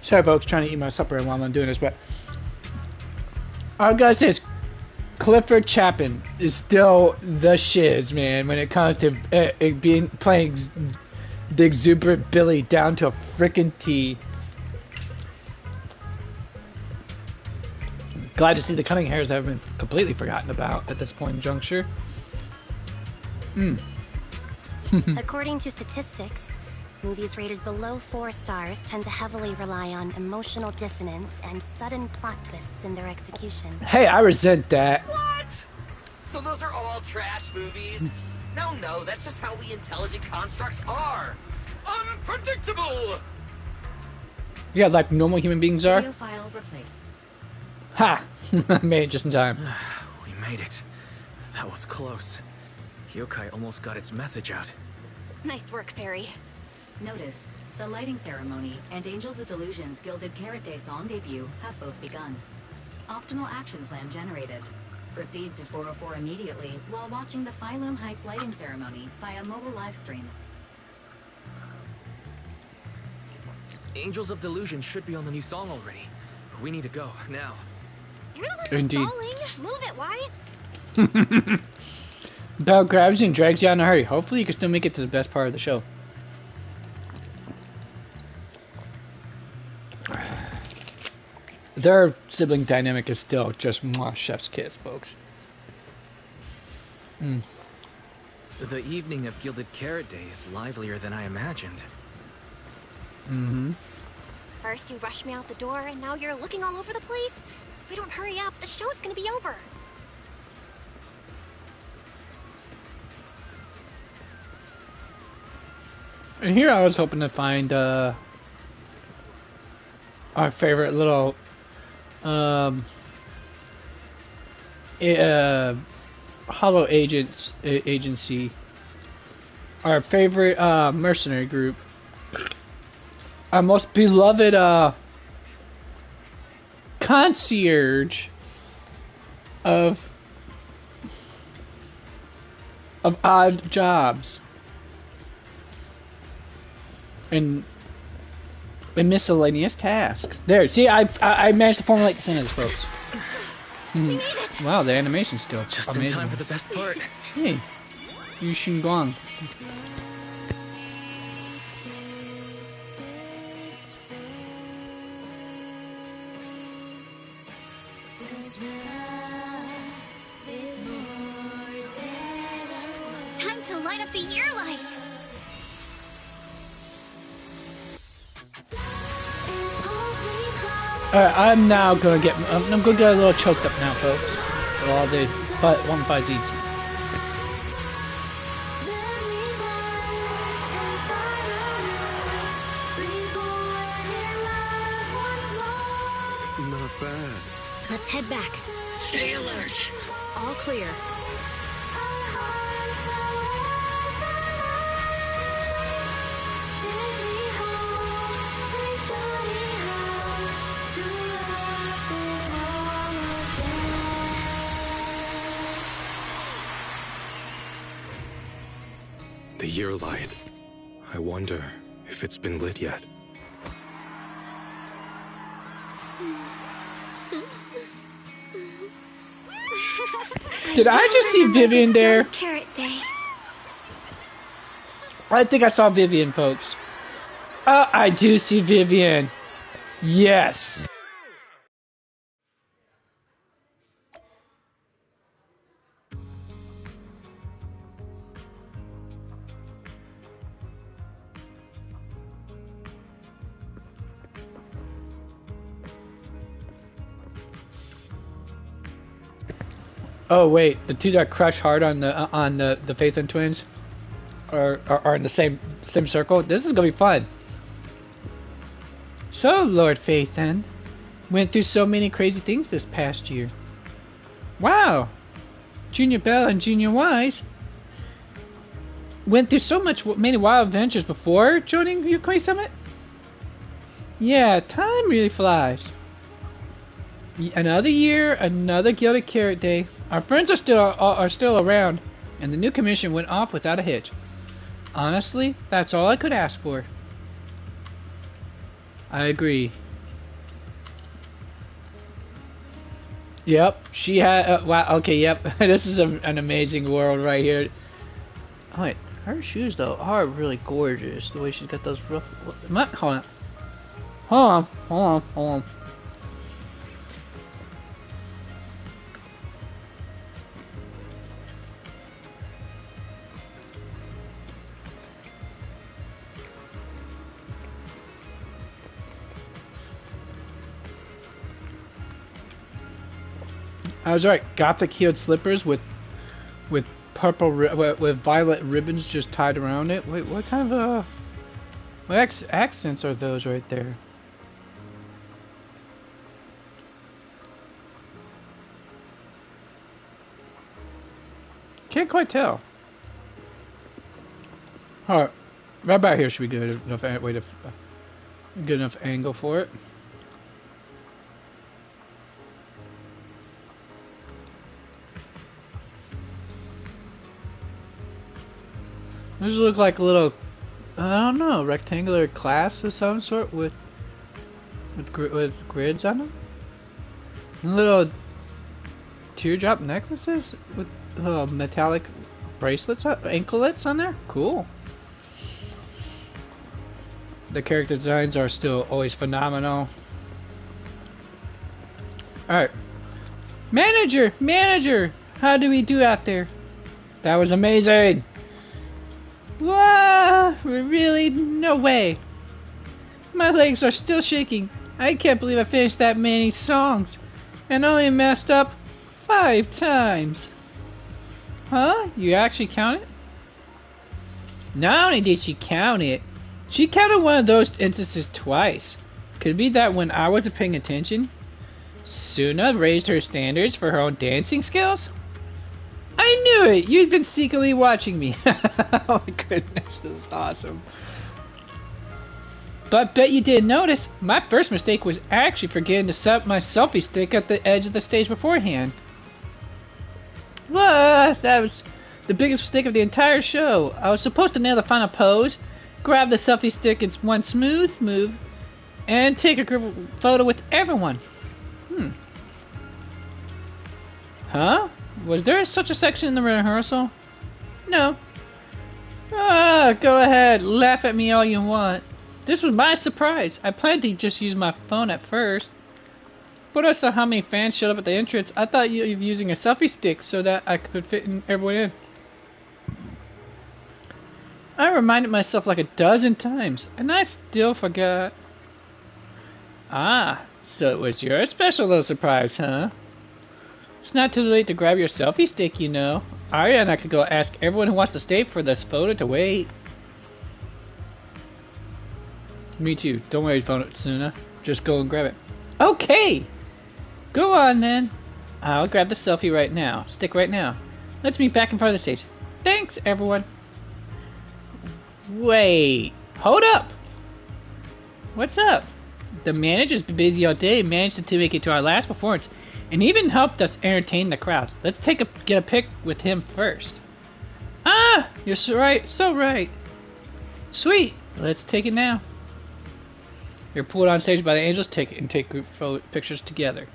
Sorry, folks, trying to eat my supper while I'm doing this, but all I gotta say is Clifford Chapin is still the shiz, man, when it comes to playing the exuberant Billy down to a frickin' T. Glad to see the cunning hairs have been completely forgotten about at this point in juncture. According to statistics, movies rated below 4 stars tend to heavily rely on emotional dissonance and sudden plot twists in their execution. Hey, I resent that. What? So those are all trash movies? No, that's just how we intelligent constructs are. Unpredictable! Yeah, like normal human beings are. Video file replaced. Ha! Made it just in time. We made it. That was close. Yokai almost got its message out. Nice work, Fairy. Notice, the lighting ceremony and Angels of Delusion's Gilded Carrot Day song debut have both begun. Optimal action plan generated. Proceed to 404 immediately while watching the Phylum Heights lighting ceremony via mobile live stream. Angels of Delusion should be on the new song already. We need to go, now. You're the one Indeed. stalling. Move it, Wise. Belle grabs you and drags you out in a hurry. Hopefully you can still make it to the best part of the show. Their sibling dynamic is still just chef's kiss, folks. The evening of Gilded Carrot Day is livelier than I imagined. First you rushed me out the door, and now you're looking all over the place. If we don't hurry up, the show's gonna be over. And here I was hoping to find our favorite little Hollow agency, our favorite mercenary group, our most beloved concierge of odd jobs and miscellaneous tasks. There, see, I managed to formulate the sentence, folks. Wow, the animation's still Just amazing. in time for the best part. Hey, Yu Xinguang. Time to light up the year light. Alright, I'm now gonna get. I'm gonna get a little choked up now, folks. With all the one fuzzies. Not bad. Let's head back. Stay alert. All clear. The year light. I wonder if it's been lit yet. Did I just see Vivian there? Carrot Day. I think I saw Vivian, folks. I do see Vivian. Yes. Oh wait, the two that crush hard on the Phaethon twins are in the same circle. This is gonna be fun. So Lord Phaethon went through so many crazy things this past year. Wow, Junior Bell and Junior Wise went through many wild adventures before joining Yukoi Summit. Yeah, time really flies. Another year, another Gilded Carrot Day. Our friends are still around, and the new commission went off without a hitch. Honestly, that's all I could ask for. I agree. Yep, she had. Wow. Okay. Yep. This is an amazing world right here. Oh, wait, her shoes though are really gorgeous. The way she's got those rough. Hold on. I was right. Gothic heeled slippers with purple with violet ribbons just tied around it. Wait, what kind of what accents are those right there? Can't quite tell. All right, right about here should be good enough good enough angle for it. These look like a little, I don't know, rectangular clasps of some sort with grids on them. And little teardrop necklaces with metallic bracelets, anklets on there. Cool. The character designs are still always phenomenal. All right, manager, how do we do out there? That was amazing. Wow, really? No way. My legs are still shaking. I can't believe I finished that many songs and only messed up 5 times. Huh? You actually count it? Not only did she count it, she counted one of those instances twice. Could it be that when I wasn't paying attention, Suna raised her standards for her own dancing skills? I knew it! You'd been secretly watching me. Oh my goodness, this is awesome. But bet you didn't notice, my first mistake was actually forgetting to set up my selfie stick at the edge of the stage beforehand. What? That was the biggest mistake of the entire show. I was supposed to nail the final pose, grab the selfie stick in one smooth move, and take a group photo with everyone. Huh? Was there such a section in the rehearsal? No. Go ahead, laugh at me all you want. This was my surprise. I planned to just use my phone at first. But I saw how many fans showed up at the entrance. I thought you were using a selfie stick so that I could fit everyone in. I reminded myself like a dozen times, and I still forgot. Ah, so it was your special little surprise, huh? It's not too late to grab your selfie stick, you know. Arya and I could go ask everyone who wants to stay for this photo to wait. Me too. Don't worry, Suna. Just go and grab it. Okay! Go on then. I'll grab the selfie right now. Stick right now. Let's meet back in front of the stage. Thanks, everyone. Wait. Hold up. What's up? The manager's been busy all day, managed to make it to our last performance, and even helped us entertain the crowd. Let's get a pic with him first. Ah, you're so right, so right. Sweet, let's take it now. You're pulled on stage by the angels, take group pictures together.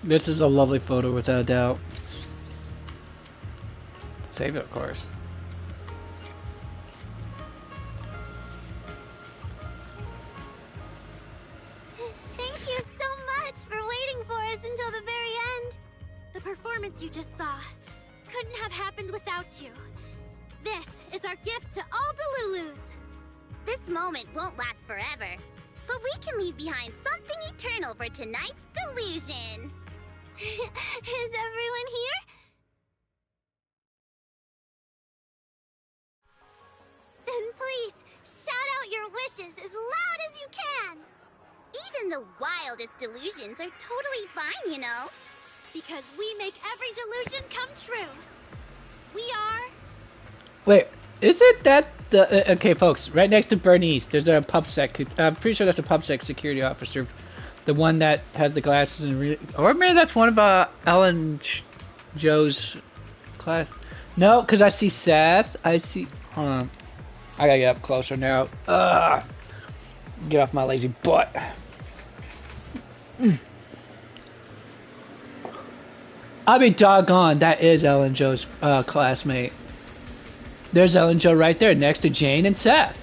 This is a lovely photo, without a doubt. Save it, of course. Thank you so much for waiting for us until the very end. The performance you just saw couldn't have happened without you. This is our gift to all Delulus. This moment won't last forever, but we can leave behind something eternal for tonight's delusion. Is everyone here? Then please, shout out your wishes as loud as you can! Even the wildest delusions are totally fine, you know. Because we make every delusion come true. We are... Wait, is it that the... okay, folks, right next to Bernice, there's a PubSec. I'm pretty sure that's a PubSec security officer. The one that has the glasses and... or maybe that's one of Ellen Joe's class. No, because I see Seth. I see... hold on. I gotta get up closer now. Get off my lazy butt. I'll be doggone. That is Ellen Joe's classmate. There's Ellen Joe right there next to Jane and Seth.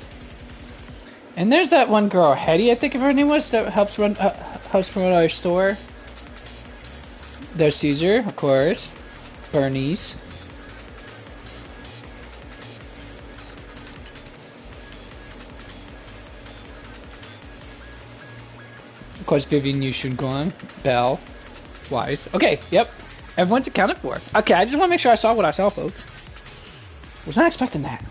And there's that one girl, Hetty, I think her name was, that helps promote our store. There's Caesar, of course. Bernice. Of course, Vivian Yushun Guan, Belle, Wise. Okay, yep. Everyone's accounted for. Okay, I just want to make sure I saw what I saw, folks. Was not expecting that.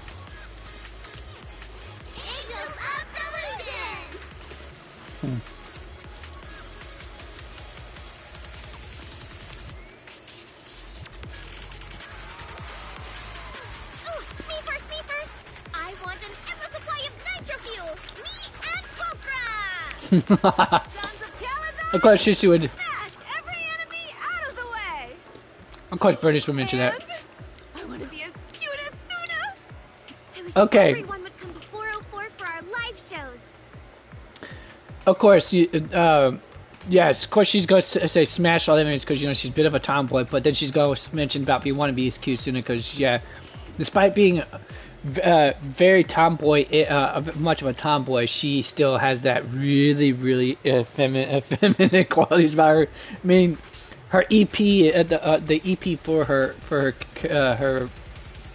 Me first! I want an endless supply of nitro fuel! Me and Pulcra! Of course, she would. Every enemy out of the way! Of course, Bernice would mention that. I want to be as cute as Suna! I wish Okay. everyone would come to 404 for our live shows. Of course, yes, of course she's going to say smash all enemies because, you know, she's a bit of a tomboy, but then she's going to mention about want to be as cute sooner because, yeah, despite being very tomboy, much of a tomboy, she still has that really, really feminine qualities about her. I mean, her EP, the EP for her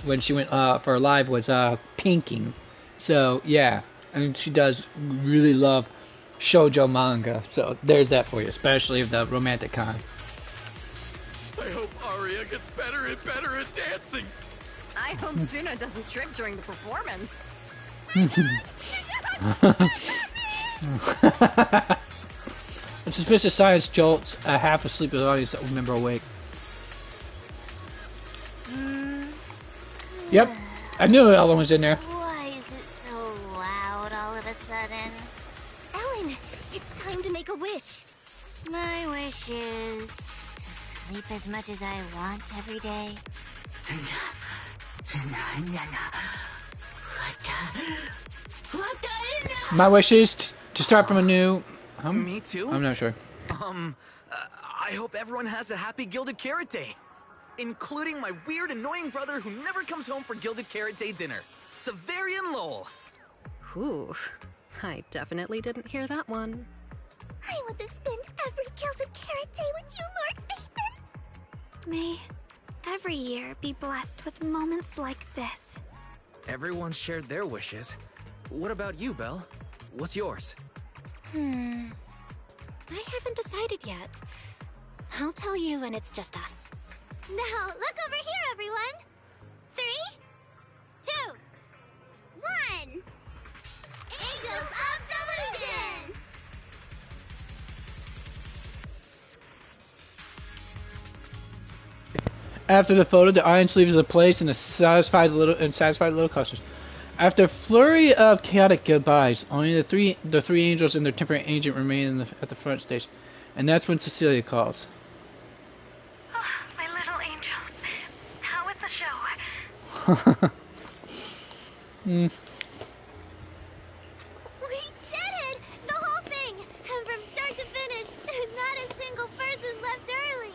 when she went for her live was Pinking. So yeah, I mean, she does really love shoujo manga. So there's that for you, especially of the romantic kind. I hope Aria gets better and better at dancing. I hope Suna doesn't trip during the performance. A suspicious silence jolts a half asleep audience that will remember awake. Yep, I knew Ellen was in there. Why is it so loud all of a sudden? Ellen, it's time to make a wish. My wish is to sleep as much as I want every day. My wish is to start from a new... Me too? I'm not sure. I hope everyone has a happy Gilded Carrot Day. Including my weird, annoying brother who never comes home for Gilded Carrot Day dinner. Severian Lowell. Ooh, I definitely didn't hear that one. I want to spend every Gilded Carrot Day with you, Lord Nathan. May every year be blessed with moments like this. Everyone shared their wishes. What about you, Belle? What's yours? I haven't decided yet. I'll tell you when it's just us. Now, look over here, everyone. 3, 2, 1. Angels of Delusion! After the photo, the audience leaves the place and satisfied little customers. After a flurry of chaotic goodbyes, only the three angels and their temporary agent remain at the front stage, and that's when Cecilia calls. Oh, my little angels, how was the show? We did it! The whole thing! And from start to finish, not a single person left early.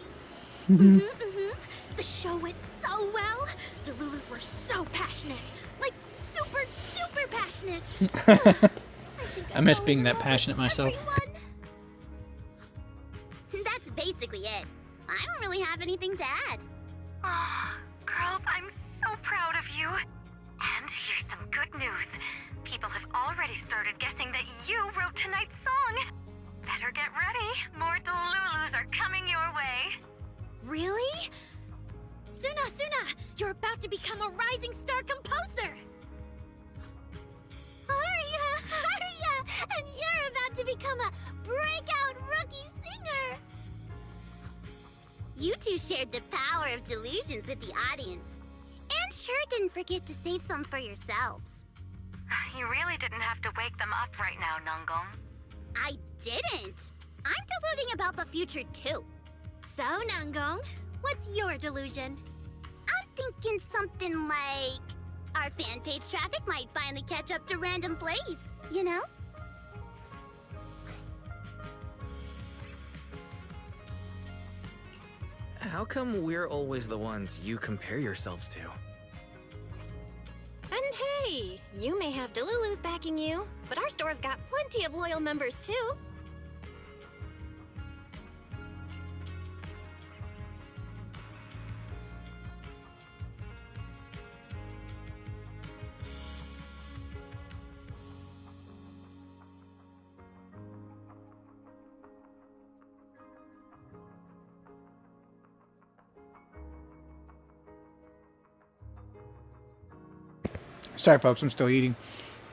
The show went so well. The Lulus were so passionate. Like, super duper passionate. I miss being that passionate myself. That's basically it. I don't really have anything to add. Oh, girls, I'm so proud of you. And here's some good news. People have already started guessing that you wrote tonight's song. Better get ready. More Delulus are coming your way. Really? Suna, you're about to become a rising star composer. Aria, and you're about to become a breakout rookie singer. You two shared the power of delusions with the audience. And sure didn't forget to save some for yourselves. You really didn't have to wake them up right now, Nungong. I didn't. I'm deluding about the future too. So, Nungong, what's your delusion? I'm thinking something like our fan page traffic might finally catch up to Random Plays, you know? How come we're always the ones you compare yourselves to? And hey, you may have Delulus backing you, but our store's got plenty of loyal members too. Sorry, folks, I'm still eating.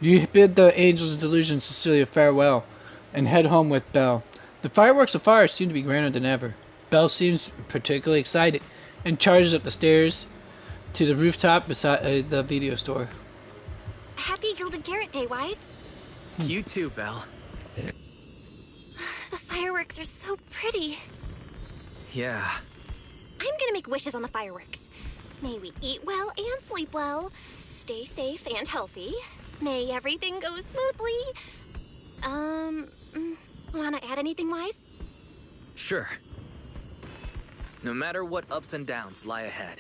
You bid the angels of delusion Cecilia farewell and head home with Belle. The fireworks of fire seem to be grander than ever. Belle seems particularly excited and charges up the stairs to the rooftop beside the video store. Happy Gilded Carrot Day, Wise. You too, Belle. The fireworks are so pretty. Yeah. I'm gonna make wishes on the fireworks. May we eat well and sleep well, stay safe and healthy. May everything go smoothly. Wanna add anything, Wise? Sure. No matter what ups and downs lie ahead,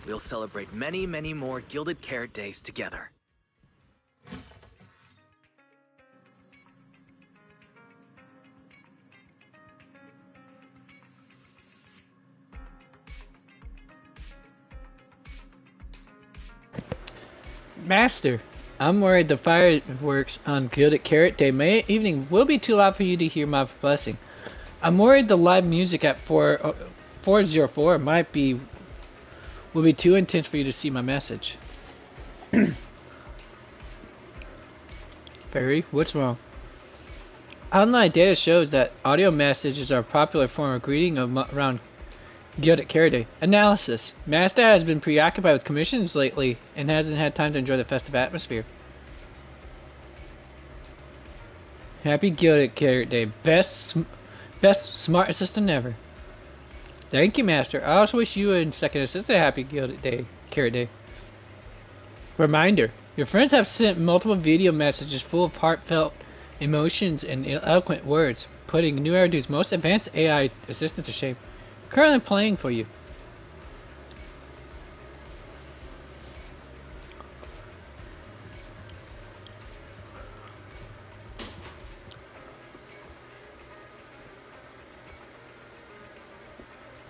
we'll celebrate many, many more Gilded Carrot Days together. Master, I'm worried the fireworks on Gilded Carrot Day evening will be too loud for you to hear my blessing. I'm worried the live music at 404 will be too intense for you to see my message. Fairy, what's wrong? Online data shows that audio messages are a popular form of greeting around Gilded Carrot Day. Analysis. Master has been preoccupied with commissions lately and hasn't had time to enjoy the festive atmosphere. Happy Gilded Carrot Day. Best smart assistant ever. Thank you, Master. I also wish you and second assistant a happy Gilded Carrot Day. Reminder. Your friends have sent multiple video messages full of heartfelt emotions and eloquent words, putting New Eridu's most advanced AI assistant to shame. Currently playing for you.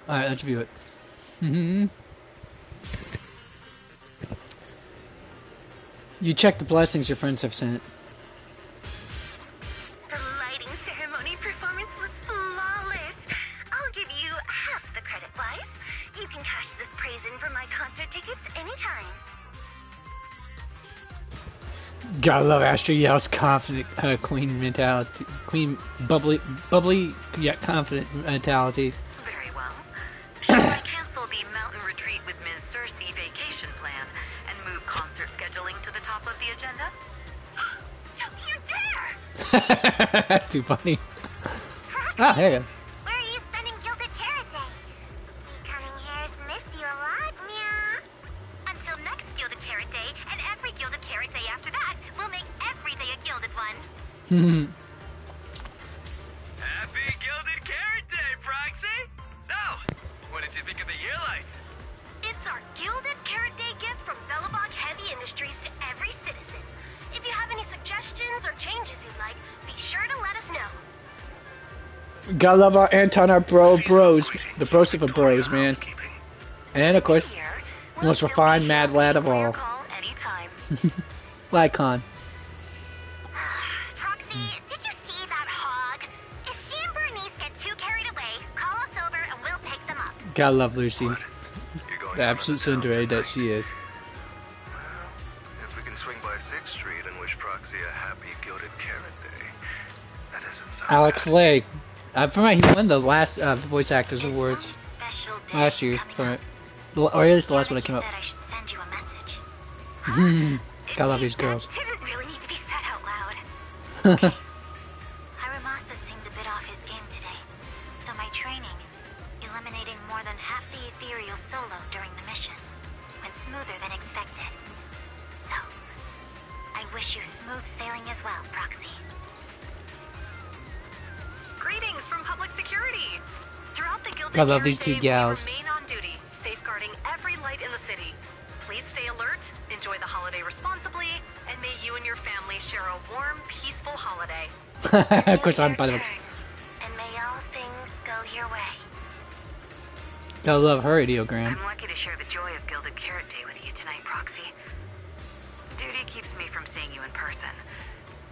Alright, let's view it. You check the blessings your friends have sent. The lighting ceremony performance was flawless. I'll give you Gotta love Astra yells confident, queen mentality, queen bubbly yet confident mentality. Very well. Shall I cancel the mountain retreat with Ms. Cersei vacation plan and move concert scheduling to the top of the agenda? Don't you dare! Too funny. Ah, hey. Where are you spending Gilded Carrot Day? We cunning hairs miss you a lot, meow. Until next Gilded Carrot Day, and every Gilded Carrot Day after that, we'll make every day a Gilded one. Happy Gilded Carrot Day, Proxy! So, what did you think of the year lights? It's our Gilded Carrot Day gift from Bellabog Heavy Industries to every citizen. If you have any suggestions or changes you'd like, be sure to let us know. Gotta love our Anton, our bros, the bros of the bros, man. And of course, the most refined mad lad of all. Lycon. Proxy, did you see that hog? If she and Bernice get too carried away, call us over and we'll pick them up. Gotta love Lucy. The absolute tsundere that she is. If we can swing by 6th Street and wish Proxy a happy Gilded Carrot Day, that doesn't sound Alex bad. Lay. From right, he won the last Voice Actors Awards last year. From it. Or at least the last one that came up. Gotta love these girls. Didn't really need to be said out loud. Hiramasa seemed a bit off his game today, so my training, eliminating more than half the ethereal solo during the mission, went smoother than expected. So, I wish you smooth sailing as well, Proxy. Greetings from public security. Throughout the Gilded I love these Carrot two Day, gals. we remain on duty, safeguarding every light in the city. Please stay alert, enjoy the holiday responsibly, and may you and your family share a warm, peaceful holiday. Of course, I'm by the way. And may all things go your way. Gotta love her ideogram. I'm lucky to share the joy of Gilded Carrot Day with you tonight, Proxy. Duty keeps me from seeing you in person.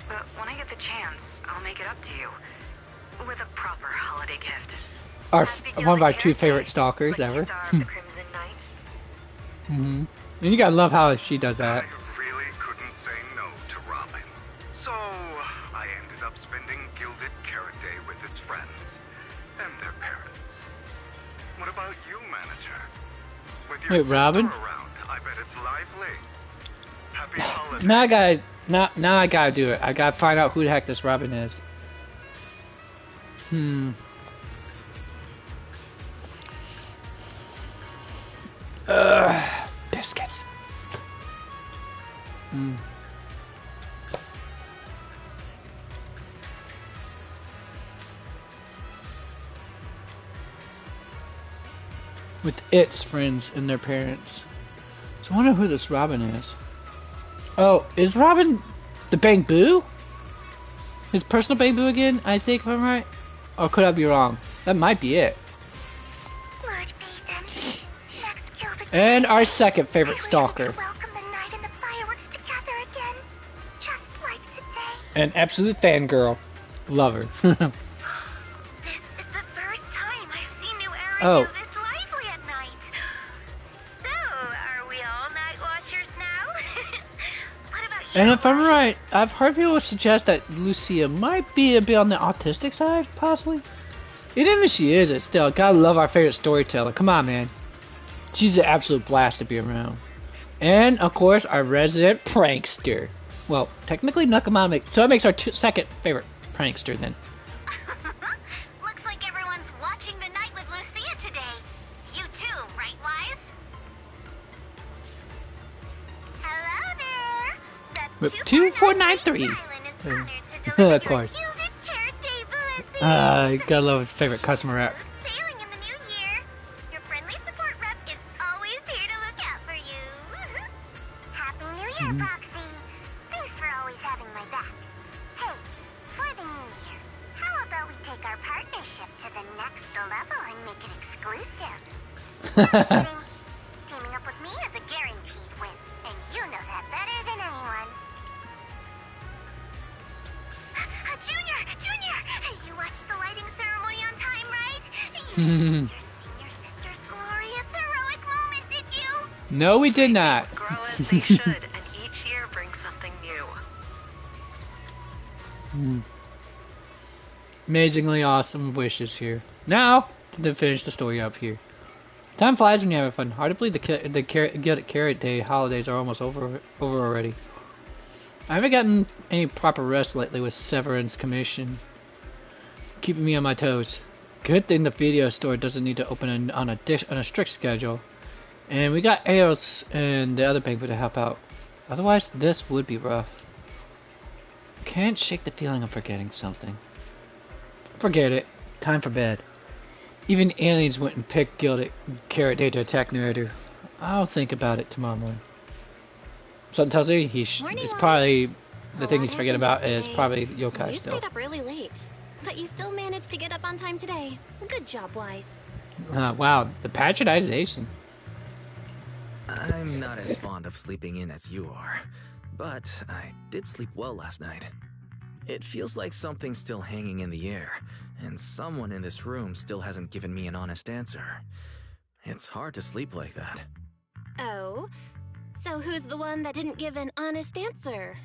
But when I get the chance, I'll make it up to you. With a proper holiday gift. One of our two favorite stalkers ever. And you gotta love how she does that. Really couldn't say no to Robin. So, I ended up spending Gilded Carrot Day with its friends and their parents. What about you, manager? With your Wait, sister Robin? around, I bet it's lively. Happy holidays. Now I gotta do it. I gotta find out who the heck this Robin is. Biscuits. With its friends and their parents. So I wonder who this Robin is. Oh, is Robin the Bang Boo? His personal Bang Boo again, I think, if I'm right? Or could I be wrong? That might be it. Lord Bathan, next Gilded And our second favorite stalker. welcome the night and the fireworks together again, just like today. An absolute fangirl. Love her. This is the first time I've seen new Aaron this lively at night. So, are we all night watchers now? What about you? And if I'm right, I've heard people suggest that Lucia might be a bit on the autistic side, possibly. Even if she is, it's still, gotta love our favorite storyteller. Come on, man. She's an absolute blast to be around. And, of course, our resident prankster. Well, technically Nakamama, so that makes our second favorite prankster then. Looks like everyone's watching the night with Lucia today. You too, right, Wise? Hello there. With 2493. Of course. Gotta love his favorite customer rep. Sailing in the new year. Your friendly support rep is always here to look out for you. Happy New Year, Proxy. Thanks for always having my back. Hey, for the new year, how about we take our partnership to the next level and make it exclusive? Kidding. Teaming up with me is a guaranteed win, and you know that better than anyone. Junior! You watched the lighting ceremony on time, right? You didn't see your sister's glorious, heroic moment, did you? No, we did not. Grow as they should, and each year brings something new. Amazingly awesome wishes here. Now, to finish the story up here. Time flies when you're having fun. Hard to believe the Gilded Carrot Day holidays are almost over already. I haven't gotten any proper rest lately with Severin's commission, keeping me on my toes. Good thing the video store doesn't need to open on a strict schedule, and we got Eos and the other banquet to help out. Otherwise, this would be rough. Can't shake the feeling of forgetting something. Forget it. Time for bed. Even aliens went and picked Gilded Carrot Day to attack Narrator. I'll think about it tomorrow morning. Something tells me it's probably the thing he's forgetting about is probably Yokai You still. stayed up really late, but you still managed to get up on time today. Good job, Wise. Wow, the patronization. I'm not as fond of sleeping in as you are, but I did sleep well last night. It feels like something's still hanging in the air, and someone in this room still hasn't given me an honest answer. It's hard to sleep like that. Oh? So who's the one that didn't give an honest answer,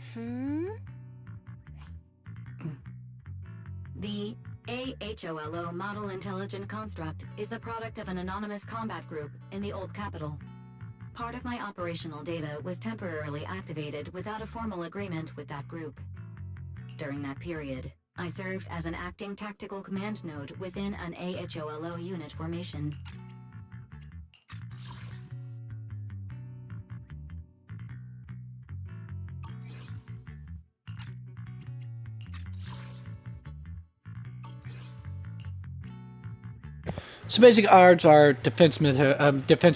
The AHOLO Model Intelligent Construct is the product of an anonymous combat group in the Old Capital. Part of my operational data was temporarily activated without a formal agreement with that group. During that period, I served as an acting tactical command node within an AHOLO unit formation. So basic odds are defense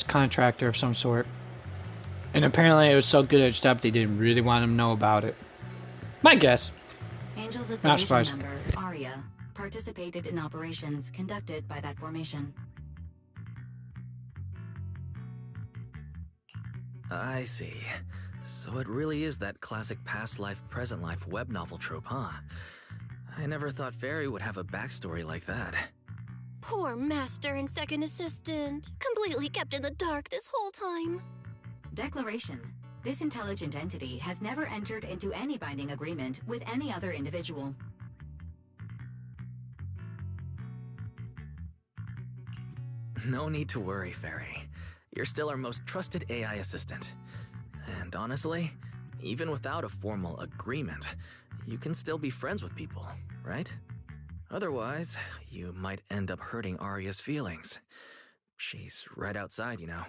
contractor of some sort. And apparently it was so good at its job they didn't really want him to know about it. My guess. Angels of Not Division surprised. member Arya participated in operations conducted by that formation. I see. So it really is that classic past life, present life web novel trope, huh? I never thought Fairy would have a backstory like that. Poor master and second assistant. Completely kept in the dark this whole time. Declaration. This intelligent entity has never entered into any binding agreement with any other individual. No need to worry, Fairy. You're still our most trusted AI assistant. And honestly, even without a formal agreement, you can still be friends with people, right? Otherwise, you might end up hurting Arya's feelings. She's right outside, you know.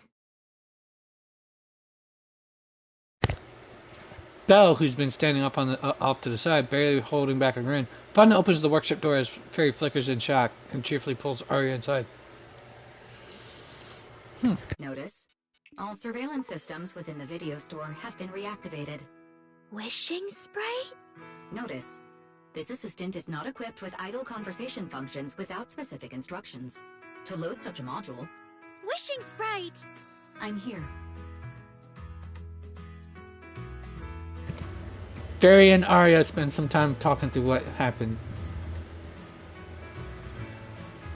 Belle, who's been standing up on the off to the side, barely holding back a grin, finally opens the workshop door as Fairy flickers in shock and cheerfully pulls Arya inside. Notice, all surveillance systems within the video store have been reactivated. Wishing spray? Notice, this assistant is not equipped with idle conversation functions without specific instructions. To load such a module, Wishing sprite! I'm here. Fairy and Arya spend some time talking through what happened.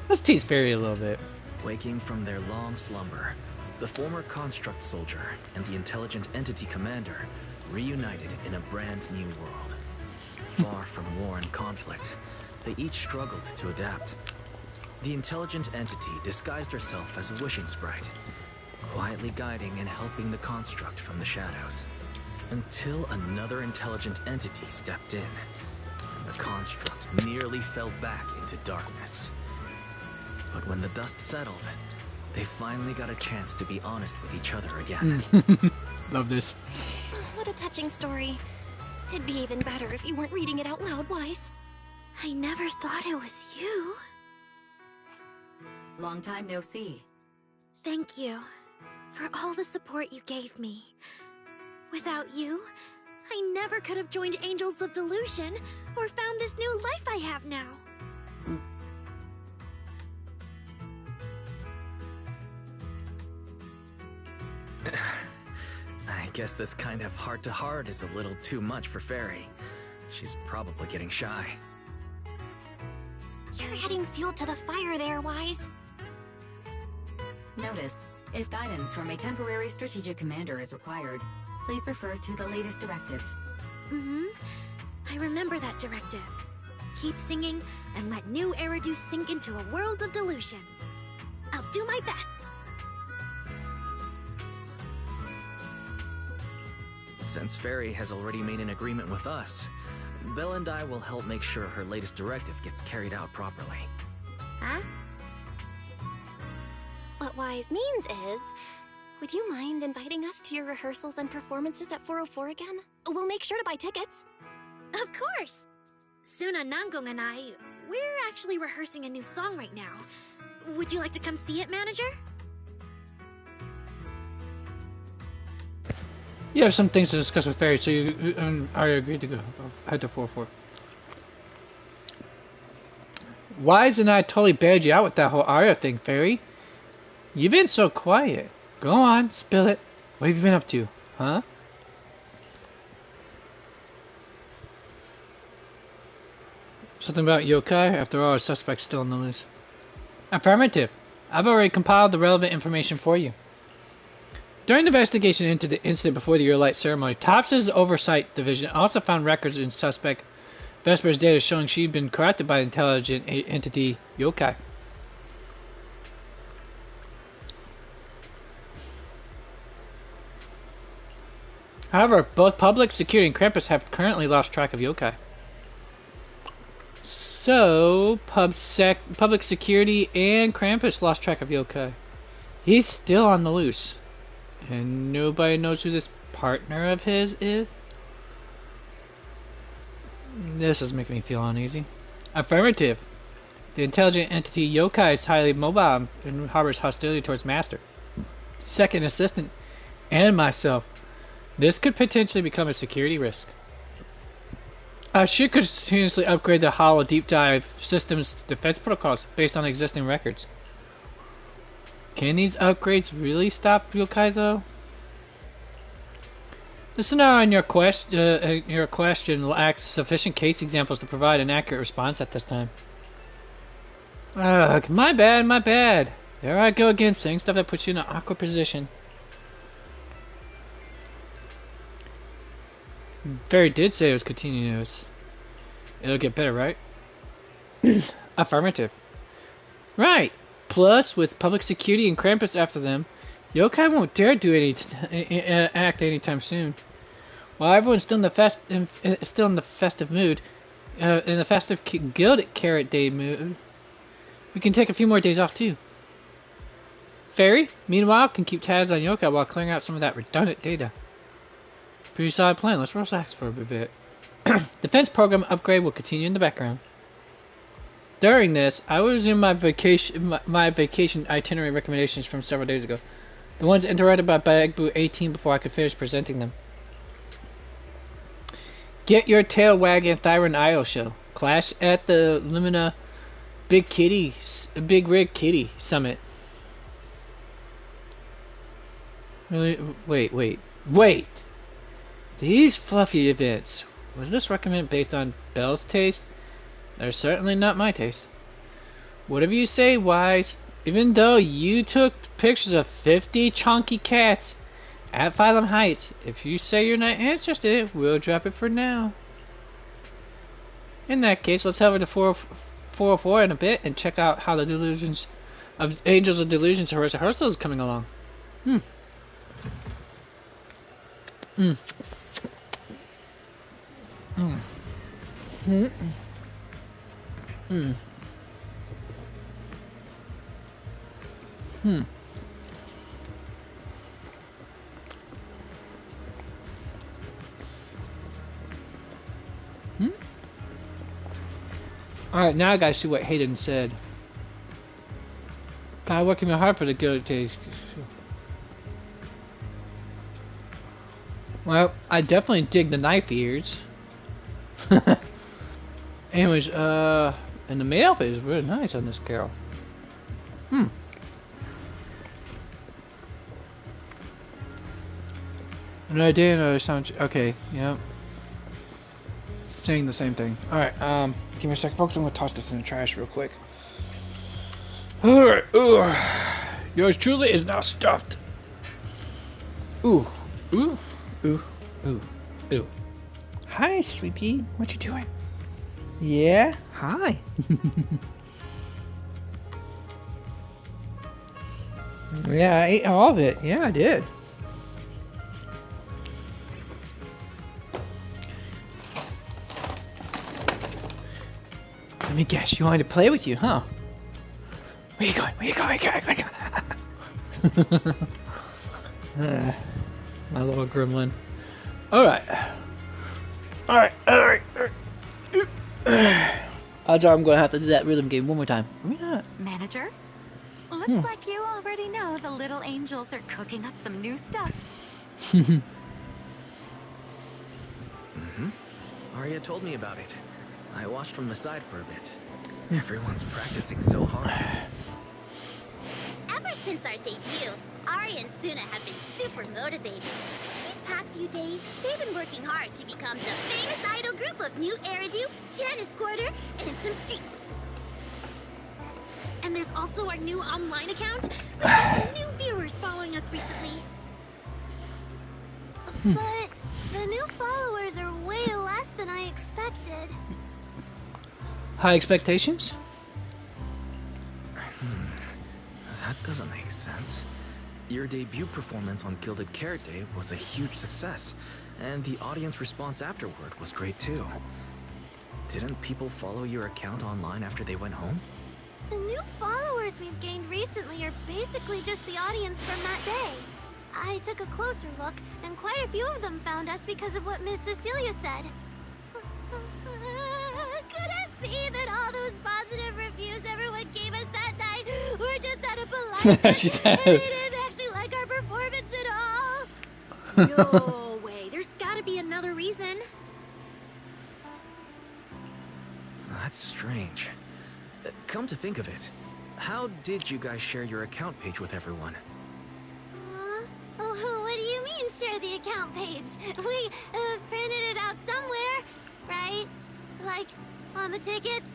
Let's tease Fairy a little bit. Waking from their long slumber, the former construct soldier and the intelligent entity commander reunited in a brand new world. Far from war and conflict, they each struggled to adapt. The intelligent entity disguised herself as a wishing sprite, quietly guiding and helping the construct from the shadows. Until another intelligent entity stepped in, and the construct nearly fell back into darkness. But when the dust settled, they finally got a chance to be honest with each other again. Love this. What a touching story. It'd be even better if you weren't reading it out loud, Wise. I never thought it was you. Long time no see. Thank you for all the support you gave me. Without you, I never could have joined Angels of Delusion or found this new life I have now. I guess this kind of heart-to-heart is a little too much for Fairy. She's probably getting shy. You're adding fuel to the fire there, Wise. Notice, if guidance from a temporary strategic commander is required, please refer to the latest directive. I remember that directive. Keep singing and let new Eridu sink into a world of delusions. I'll do my best. Since Fairy has already made an agreement with us, Belle and I will help make sure her latest directive gets carried out properly. Huh? What Wise means is, would you mind inviting us to your rehearsals and performances at 404 again? We'll make sure to buy tickets. Of course! Suna, Nangong, and I, we're actually rehearsing a new song right now. Would you like to come see it, manager? You have some things to discuss with Fairy, so you and Arya agreed to go head to 4-4. Wise and I totally bailed you out with that whole Arya thing, Fairy. You've been so quiet. Go on, spill it. What have you been up to, huh? Something about yokai? After all, a suspect's still on the loose. Affirmative. I've already compiled the relevant information for you. During the investigation into the incident before the Year Light ceremony, TOPS' Oversight Division also found records in suspect Vesper's data showing she'd been corrupted by intelligent entity yokai. However, both Public Security and Krampus have currently lost track of yokai. So, Public Security and Krampus lost track of yokai. He's still on the loose. And nobody knows who this partner of his is? This is making me feel uneasy. Affirmative. The intelligent entity yokai is highly mobile and harbors hostility towards Master, Second Assistant, and myself. This could potentially become a security risk. I should continuously upgrade the Hollow Deep Dive system's defense protocols based on existing records. Can these upgrades really stop yokai, though? The scenario in your question lacks sufficient case examples to provide an accurate response at this time. Ugh, my bad. There I go again, saying stuff that puts you in an awkward position. Fairy did say it was continuous. It'll get better, right? Affirmative. Right. Plus, with Public Security and Krampus after them, yokai won't dare do act anytime soon. While everyone's still in the festive mood, in the festive Gilded Carrot Day mood, we can take a few more days off too. Fairy, meanwhile, can keep tabs on yokai while clearing out some of that redundant data. Pretty solid plan. Let's relax for a bit. Defense program upgrade will continue in the background. During this, I will resume my vacation itinerary recommendations from several days ago. The ones interrupted by Bagbu 18 before I could finish presenting them. Get your tail wagging Thyron Isle show. Clash at the Lumina Big Rig Kitty Summit. Really? Wait. These fluffy events. Was this recommended based on Belle's taste? They're certainly not my taste. Whatever you say, Wise. Even though you took pictures of 50 chunky cats at Phylum Heights, if you say you're not interested, we'll drop it for now. In that case, let's head over to 404 in a bit and check out how the Delusions of Angels of Delusions rehearsal is coming along. Alright, now I gotta see what Hayden said. I'm working hard for the Gilded Days. Well, I definitely dig the knife ears. Anyways, and the maid outfit is really nice on this girl. No idea, no sound. Okay, yep. Saying the same thing. Alright, give me a second, folks. I'm gonna toss this in the trash real quick. Alright, yours truly is now stuffed. Hi, Sweepy. What you doing? Yeah? Hi. Yeah, I ate all of it. Yeah, I did. Let me guess, you wanted to play with you, huh? Where you going? Where you going? Where you going? My little gremlin. Alright. Alright. Odds are I'm gonna have to do that rhythm game one more time. Maybe not. Manager? Looks like you already know the little angels are cooking up some new stuff. Arya told me about it. I watched from the side for a bit. Everyone's practicing so hard. Ever since our debut, Ari and Suna have been super motivated. These past few days, they've been working hard to become the famous idol group of New Eridu, Janice Quarter, and some streets. And there's also our new online account. We've got some new viewers following us recently. But the new followers are way less than I expected. High expectations? That doesn't make sense. Your debut performance on Gilded Carrot Day was a huge success, and the audience response afterward was great too. Didn't people follow your account online after they went home? The new followers we've gained recently are basically just the audience from that day. I took a closer look, and quite a few of them found us because of what Miss Cecilia said. Could it be that all those positive reviews everyone gave us that night were just out of politeness She said. and they didn't actually like our performance at all? No way. There's gotta be another reason. That's strange. Come to think of it, how did you guys share your account page with everyone? Oh, what do you mean, share the account page? We printed it out somewhere, right? Like, on the tickets,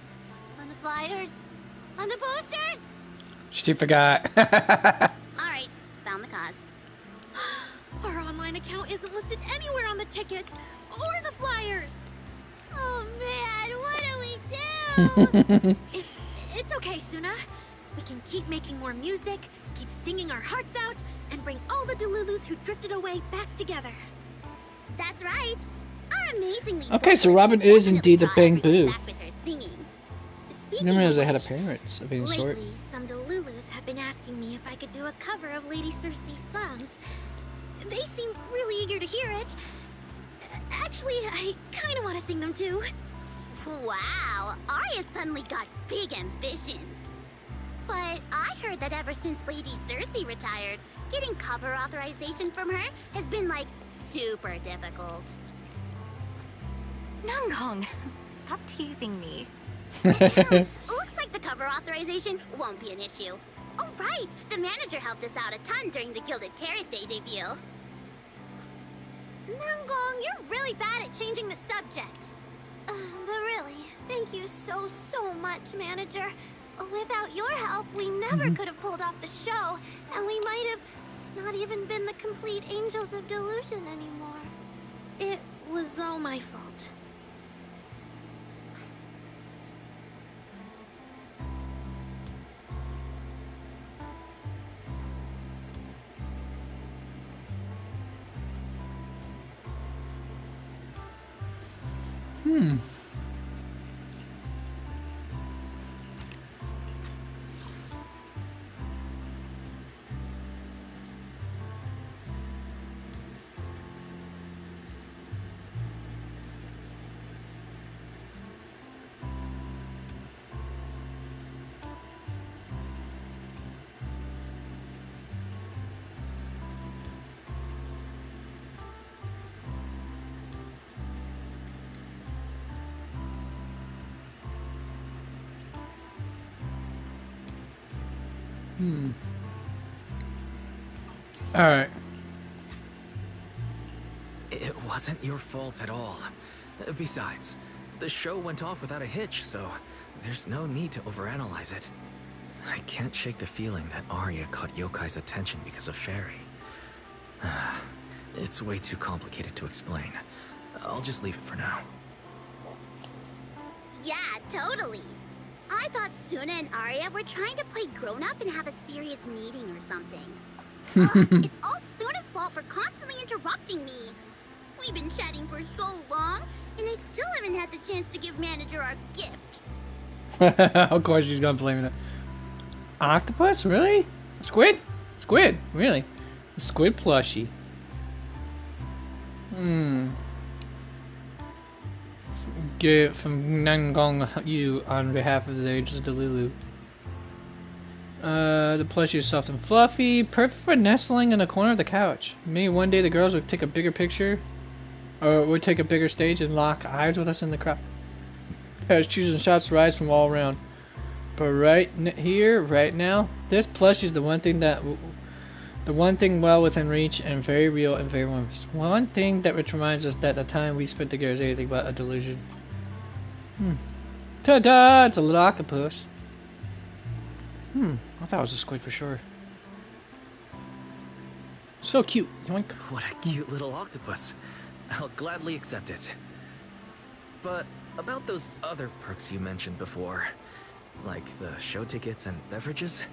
on the flyers, on the posters? She forgot. Alright, found the cause. Our online account isn't listed anywhere on the tickets or the flyers. Oh man, what do we do? It's okay, Suna. We can keep making more music, keep singing our hearts out, and bring all the Delulus who drifted away back together. That's right. Our amazingly Okay, so Robin is indeed the Bang Boo. back with her singing. I didn't realize they had a parents of any sort. Lately, some Delulus have been asking me if I could do a cover of Lady Circe's songs. They seem really eager to hear it. Actually, I kind of want to sing them too. Wow, Arya suddenly got big ambitions. But I heard that ever since Lady Circe retired, getting cover authorization from her has been, like, super difficult. Nangong, stop teasing me. Looks like the cover authorization won't be an issue. Oh, right, the manager helped us out a ton during the Gilded Carrot Day debut. Nangong, you're really bad at changing the subject. But really, thank you so much, Manager. Without your help, we never could have pulled off the show, and we might have not even been the complete Angels of Delusion anymore. It was all my fault. Alright. It wasn't your fault at all. Besides, the show went off without a hitch, so there's no need to overanalyze it. I can't shake the feeling that Arya caught Yokai's attention because of Fairy. It's way too complicated to explain. I'll just leave it for now. Yeah, totally. I thought Suna and Arya were trying to play grown-up and have a serious meeting or something. It's all Suna's fault for constantly interrupting me. We've been chatting for so long, and I still haven't had the chance to give manager our gift. Of course she's gonna blame it. Octopus? Really? Squid? Squid? Really? A squid plushie. Get from Nangong Yu on behalf of the Ages of Delulu. The plushie is soft and fluffy, perfect for nestling in the corner of the couch. Maybe one day the girls would take a bigger picture, or would take a bigger stage and lock eyes with us in the crowd. As choosing shots rise from all around. But right here, right now, this plushie is the one thing well within reach and very real and very warm. It's one thing that which reminds us that the time we spent together is anything but a delusion. Ta-da! It's a little octopus. I thought it was a squid for sure. So cute. Yoink. What a cute little octopus. I'll gladly accept it. But about those other perks you mentioned before, like the show tickets and beverages?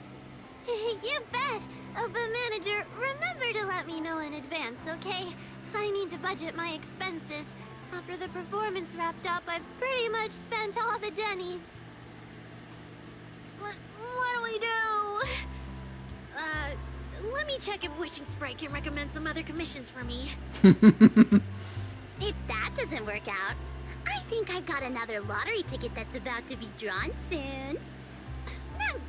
You bet. But manager, remember to let me know in advance, okay? I need to budget my expenses. After the performance wrapped up, I've pretty much spent all the Denny's. What do we do? Let me check if Wishing Sprite can recommend some other commissions for me. If that doesn't work out, I think I've got another lottery ticket that's about to be drawn soon.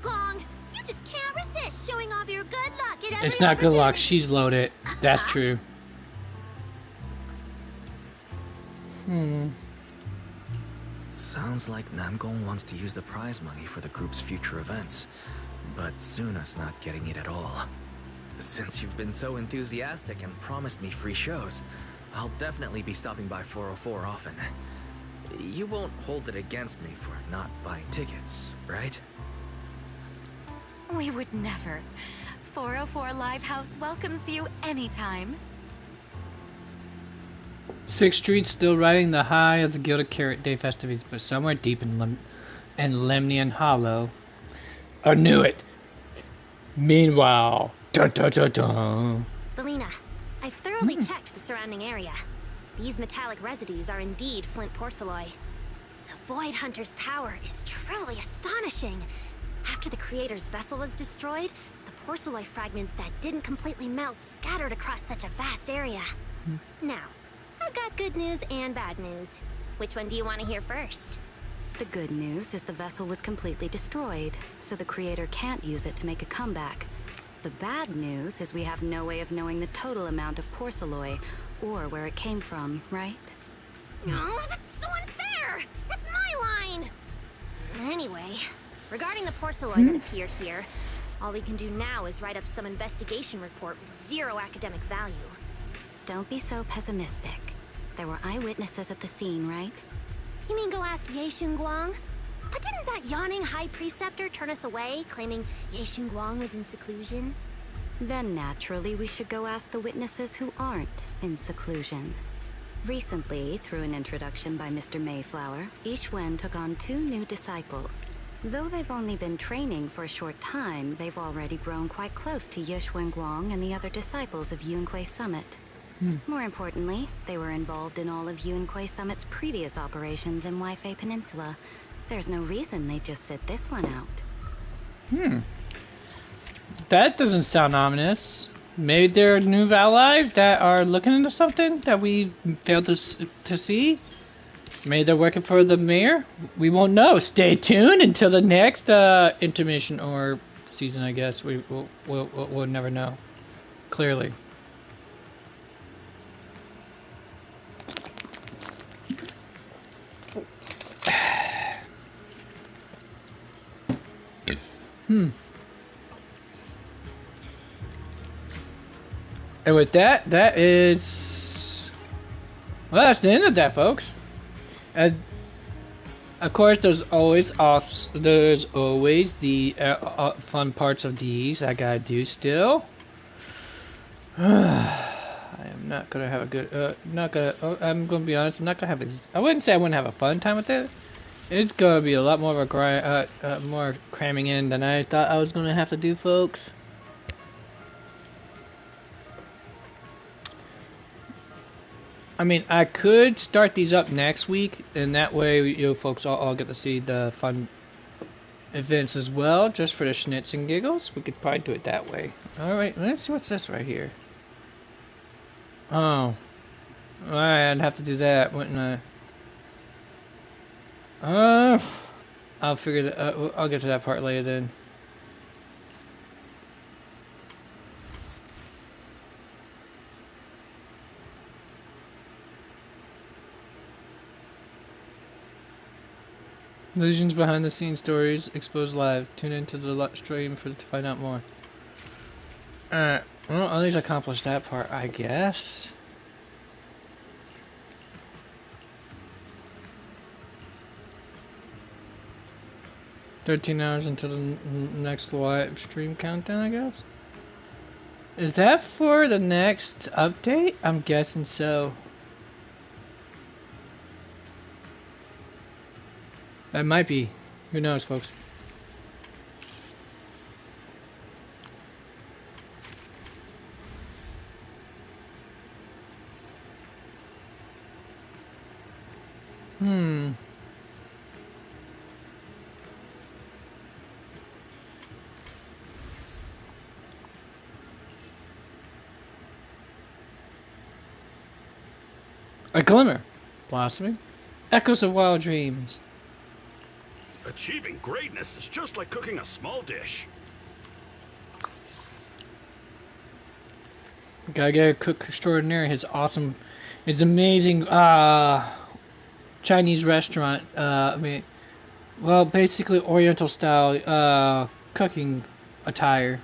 Gong, you just can't resist showing off your good luck at every It's not good luck, she's loaded. That's true. Sounds like Namgong wants to use the prize money for the group's future events, but Suna's not getting it at all. Since you've been so enthusiastic and promised me free shows, I'll definitely be stopping by 404 often. You won't hold it against me for not buying tickets, right? We would never. 404 Live House welcomes you anytime. 6th Street still riding the high of the Gilded Carrot Day festivities, but somewhere deep in Lemnian Hollow. I knew it! Meanwhile, dun dun dun dun. Felina, I've thoroughly checked the surrounding area. These metallic residues are indeed flint porcelloi. The Void Hunter's power is truly astonishing. After the creator's vessel was destroyed, the porcelloi fragments that didn't completely melt scattered across such a vast area. Now, I've got good news and bad news. Which one do you want to hear first? The good news is the vessel was completely destroyed, so the creator can't use it to make a comeback. The bad news is we have no way of knowing the total amount of porcelloi, or where it came from, right? Oh, that's so unfair! That's my line! Anyway, regarding the porcelloi that appeared here, all we can do now is write up some investigation report with zero academic value. Don't be so pessimistic. There were eyewitnesses at the scene, right? You mean go ask Ye Xinguang? But didn't that yawning high preceptor turn us away, claiming Ye Xinguang was in seclusion? Then naturally we should go ask the witnesses who aren't in seclusion. Recently, through an introduction by Mr. Mayflower, Yixuan took on 2 new disciples. Though they've only been training for a short time, they've already grown quite close to Ye Xuanguang and the other disciples of Yunque Summit. More importantly, they were involved in all of Yunque Summit's previous operations in Waifei Peninsula. There's no reason they'd just sit this one out. That doesn't sound ominous. Maybe there are new allies that are looking into something that we failed to see. Maybe they're working for the mayor. We won't know. Stay tuned until the next intermission or season, I guess. We'll never know. Clearly. And with that, that is... Well, that's the end of that, folks. And of course, there's always the fun parts of these I gotta do still. I am not gonna have a good. Not gonna. I'm gonna be honest. I'm not gonna have. I wouldn't say I wouldn't have a fun time with it. It's gonna be a lot more of a grind, more cramming in than I thought I was gonna have to do, folks. I mean, I could start these up next week, and that way you folks all get to see the fun events as well, just for the schnitz and giggles. We could probably do it that way. Alright, let's see what's this right here. Oh. Alright, I'd have to do that, wouldn't I? I'll figure that. I'll get to that part later then. Illusions behind the scenes stories exposed live. Tune into the stream to find out more. Alright, well, at least I accomplished that part, I guess. $13 hours until the next live stream countdown, I guess? Is that for the next update? I'm guessing so. That might be. Who knows, folks? A glimmer. Blossoming. Echoes of wild dreams. Achieving greatness is just like cooking a small dish. Gotta get a cook extraordinaire. His amazing Chinese restaurant. I mean, well, basically Oriental style cooking attire.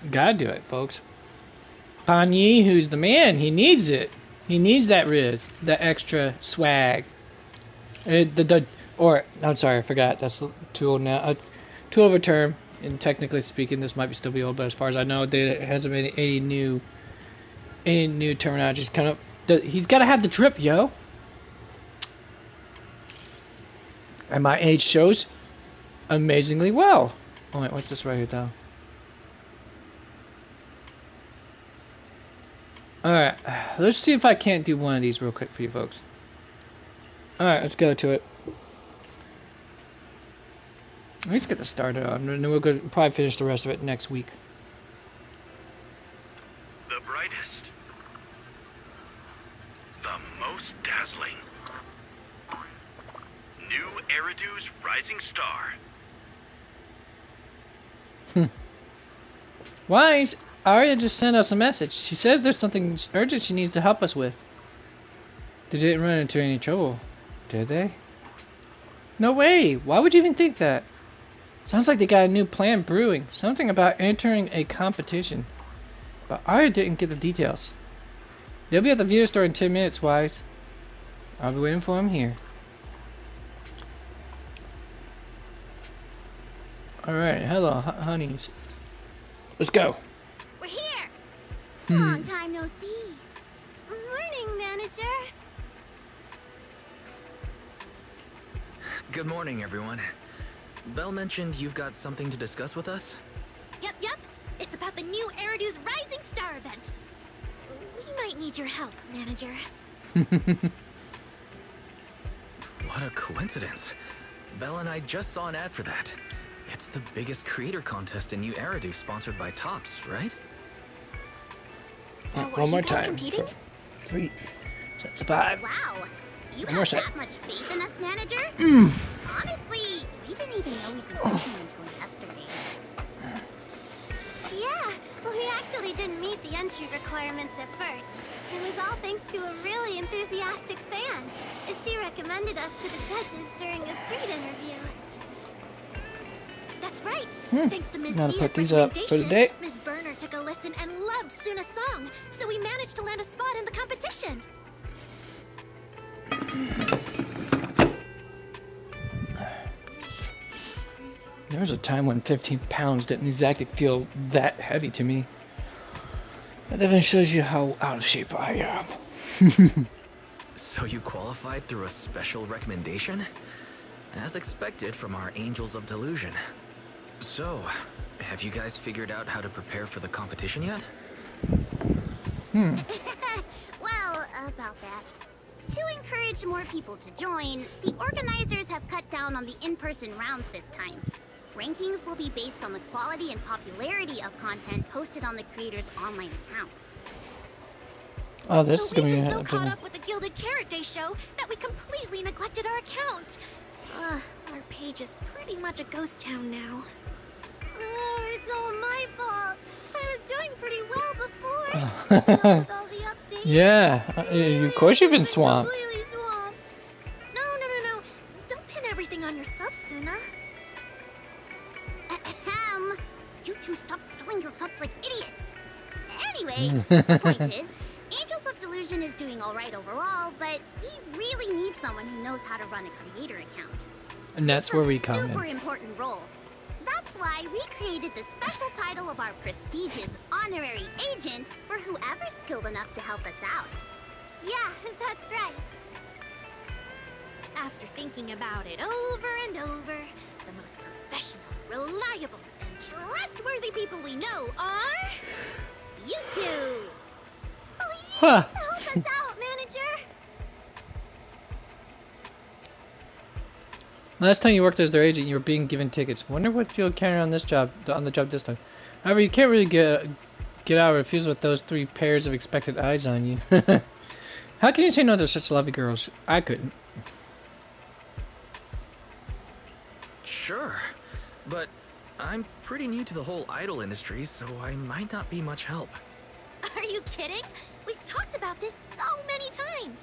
Gotta do it, folks. Pan Yi, who's the man, he needs it. He needs that riz, that extra swag. I'm sorry, I forgot. That's too old now. Too old of a term. And technically speaking, this might still be old, but as far as I know, there hasn't been any new terminologies coming up. He's got to have the drip, yo. And my age shows amazingly well. Oh wait, what's this right here, though? Alright, let's see if I can't do one of these real quick for you folks. Alright, let's go to it. Let's get this started on, and then we'll probably finish the rest of it next week. The brightest. The most dazzling. New Eridu's rising star. Wise, Arya just sent us a message. She says there's something urgent she needs to help us with. They didn't run into any trouble, did they? No way! Why would you even think that? Sounds like they got a new plan brewing. Something about entering a competition. But Arya didn't get the details. They'll be at the viewer store in 10 minutes, Wise. I'll be waiting for him here. Alright, hello, honeys. Let's go. We're here! Long time no see. Morning, manager. Good morning, everyone. Belle mentioned you've got something to discuss with us? Yep. It's about the new Eridu's Rising Star event. We might need your help, manager. What a coincidence. Belle and I just saw an ad for that. It's the biggest creator contest in New Eridu, sponsored by Topps, right? So one more time. Competing? 3 sets of 5. Wow. You One more have set. that much faith in us, manager? Honestly, we didn't even know we'd be working until yesterday. Yeah, well, we actually didn't meet the entry requirements at first. It was all thanks to a really enthusiastic fan. She recommended us to the judges during a street interview. That's right. Thanks to Miss Gotta Zia's put these up for the day. Miss Berner took a listen and loved Suna's song, so we managed to land a spot in the competition. There was a time when 15 pounds didn't exactly feel that heavy to me. That definitely shows you how out of shape I am. So you qualified through a special recommendation? As expected from our Angels of Delusion. So, have you guys figured out how to prepare for the competition yet? Well, about that. To encourage more people to join, the organizers have cut down on the in-person rounds this time. Rankings will be based on the quality and popularity of content posted on the creators' online accounts. Oh, this is gonna be We've been so caught up with the Gilded Carrot Day show that we completely neglected our account. Our page is pretty much a ghost town now. It's all my fault. I was doing pretty well before. With all the updates. Yeah, of course you've been swamped. Completely swamped. No. Don't pin everything on yourself, Suna. Ahem. You two stop spilling your guts like idiots. Anyway, the point is, Angels of Delusion is doing alright overall, but we really need someone who knows how to run a creator account. And that's where we come Super in. important role. That's why we created the special title of our prestigious honorary agent for whoever's skilled enough to help us out. Yeah, that's right. After thinking about it over and over, the most professional, reliable, and trustworthy people we know are... you two! Please Huh. help us out, manager! Last time you worked as their agent, you were being given tickets. Wonder what you'll carry on this job, this time. However, you can't really get out of refusal with those 3 pairs of expected eyes on you. How can you say no to such lovely girls? I couldn't. Sure, but I'm pretty new to the whole idol industry, so I might not be much help. Are you kidding? We've talked about this so many times.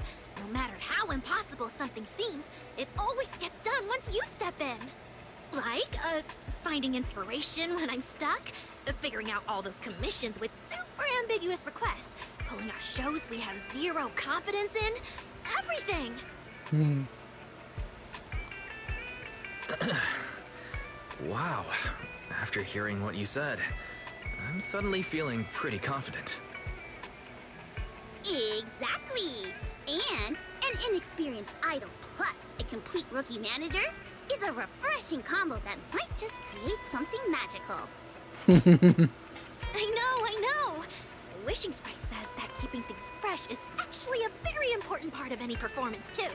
No matter how impossible something seems, it always gets done once you step in. Like, finding inspiration when I'm stuck, figuring out all those commissions with super ambiguous requests, pulling off shows we have zero confidence in, everything. Wow, after hearing what you said, I'm suddenly feeling pretty confident. Exactly! And an inexperienced idol plus a complete rookie manager is a refreshing combo that might just create something magical. I know! Wishing Sprite says that keeping things fresh is actually a very important part of any performance, too.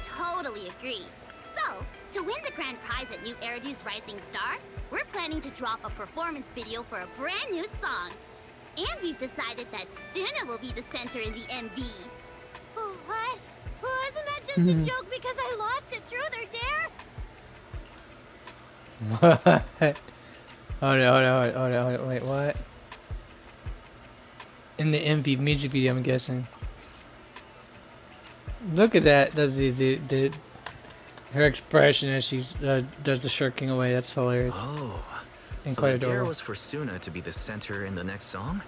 Totally agree. So, to win the grand prize at New Eridu's Rising Star, we're planning to drop a performance video for a brand new song. And we've decided that Suna will be the center in the MV. Oh, what? Wasn't that just a joke because I lost at Truth or Dare? What? Hold on, wait, what? In the MV music video, I'm guessing. Look at that, her expression as she does the shirking away, that's hilarious. Oh, And so quite the dare adorable. was for Suna to be the center in the next song?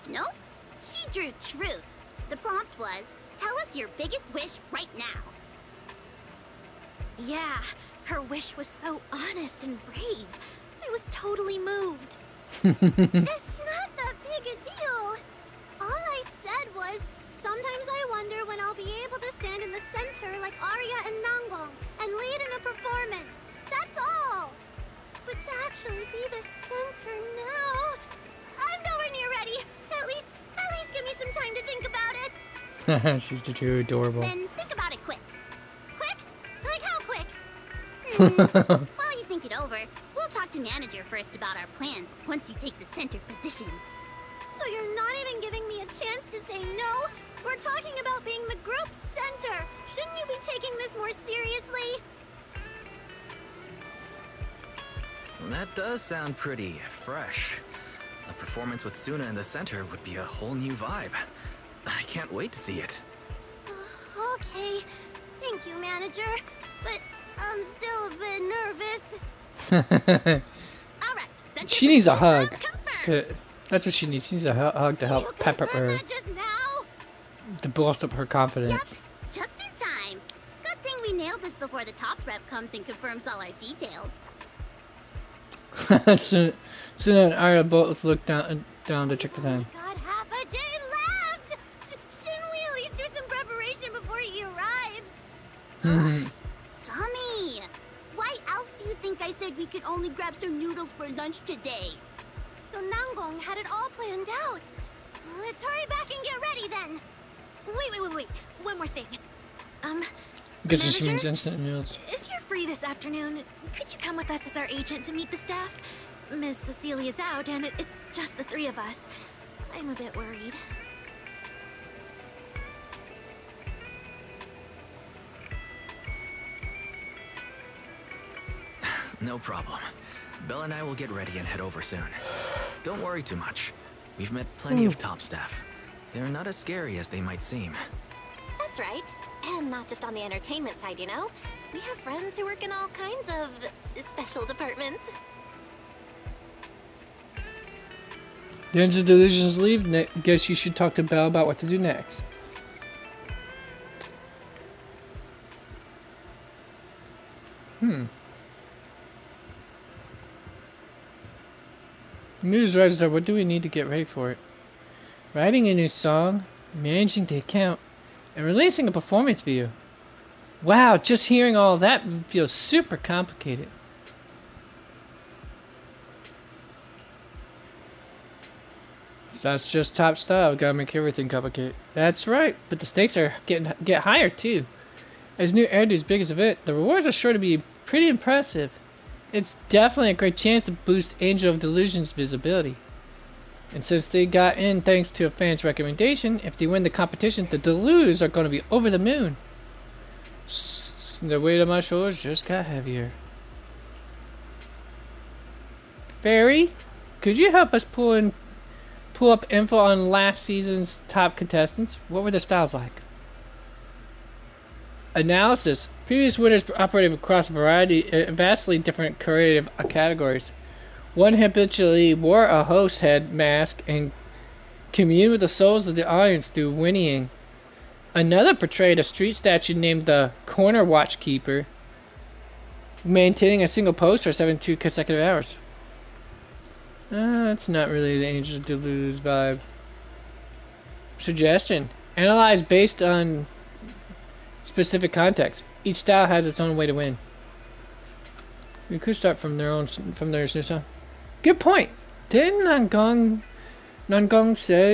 Nope. She drew Truth. The prompt was, tell us your biggest wish right now. Yeah, her wish was so honest and brave. I was totally moved. It's not that big a deal. All I said was, sometimes I wonder when I'll be able to stand in the center like Arya and Nangbong and lead in a performance. That's all. But to actually be the center now, I'm nowhere near ready. At least give me some time to think about it. She's too adorable. Then think about it quick. Quick? Like how quick? While you think it over, we'll talk to manager first about our plans once you take the center position. So you're not even giving me a chance to say no? We're talking about being the group center. Shouldn't you be taking this more seriously? That does sound pretty fresh. A performance with Suna in the center would be a whole new vibe. I can't wait to see it. Okay. Thank you, manager. But I'm still a bit nervous. Alright, She needs a hug. That's what she needs. She needs a hug to help pep up her, to boost up her confidence. Just in time. Good thing we nailed this before the Tops rep comes and confirms all our details. So then Arya both look down to check the time. God, half a day left! Shouldn't we at least do some preparation before he arrives? Tommy! Why else do you think I said we could only grab some noodles for lunch today? So Nanggong had it all planned out. Let's hurry back and get ready then. Wait. One more thing. Because she Manager, means instant noodles. if you're free this afternoon, could you come with us as our agent to meet the staff? Miss Cecilia's out, and it's just the three of us. I'm a bit worried. No problem. Belle and I will get ready and head over soon. Don't worry too much. We've met plenty of top staff. They're not as scary as they might seem. That's right. And not just on the entertainment side, you know? We have friends who work in all kinds of special departments. The Angel Delusions leave. Guess you should talk to Belle about what to do next. News writers are, what do we need to get ready for it? Writing a new song, managing the account, and releasing a performance video. Wow, just hearing all that feels super complicated. That's just top style, gotta make everything complicated. That's right, but the stakes are get higher too. As new Erdu's biggest event, the rewards are sure to be pretty impressive. It's definitely a great chance to boost Angel of Delusion's visibility. And since they got in thanks to a fan's recommendation, if they win the competition, the Delus are going to be over the moon. The weight of my shoulders just got heavier. Fairy, could you help us pull up info on last season's top contestants? What were their styles like? Analysis. Previous winners operated across vastly different creative categories. One habitually wore a host head mask and communed with the souls of the audience through whinnying. Another portrayed a street statue named the Corner Watchkeeper, maintaining a single pose for 72 consecutive hours. That's not really the Angel Deluge vibe. Suggestion. Analyze based on specific context. Each style has its own way to win. We could start from their new song. Good point. Didn't Nanggong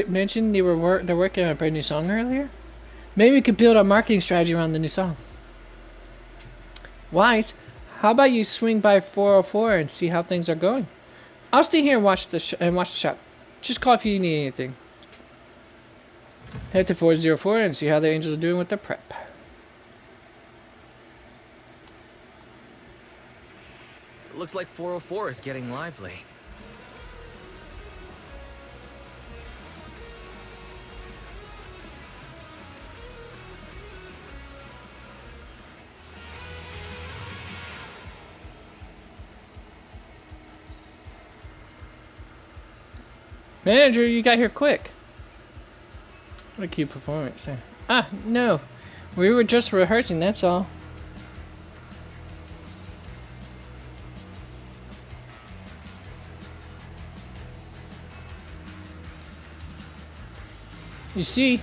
mention they're working on a brand new song earlier? Maybe we could build our marketing strategy around the new song. Wise, how about you swing by 404 and see how things are going? I'll stay here and watch the shop. Just call if you need anything. Head to 404 and see how the Angels are doing with their prep. Looks like 404 is getting lively. Manager, you got here quick. What a cute performance. Ah, no. We were just rehearsing, that's all. You see,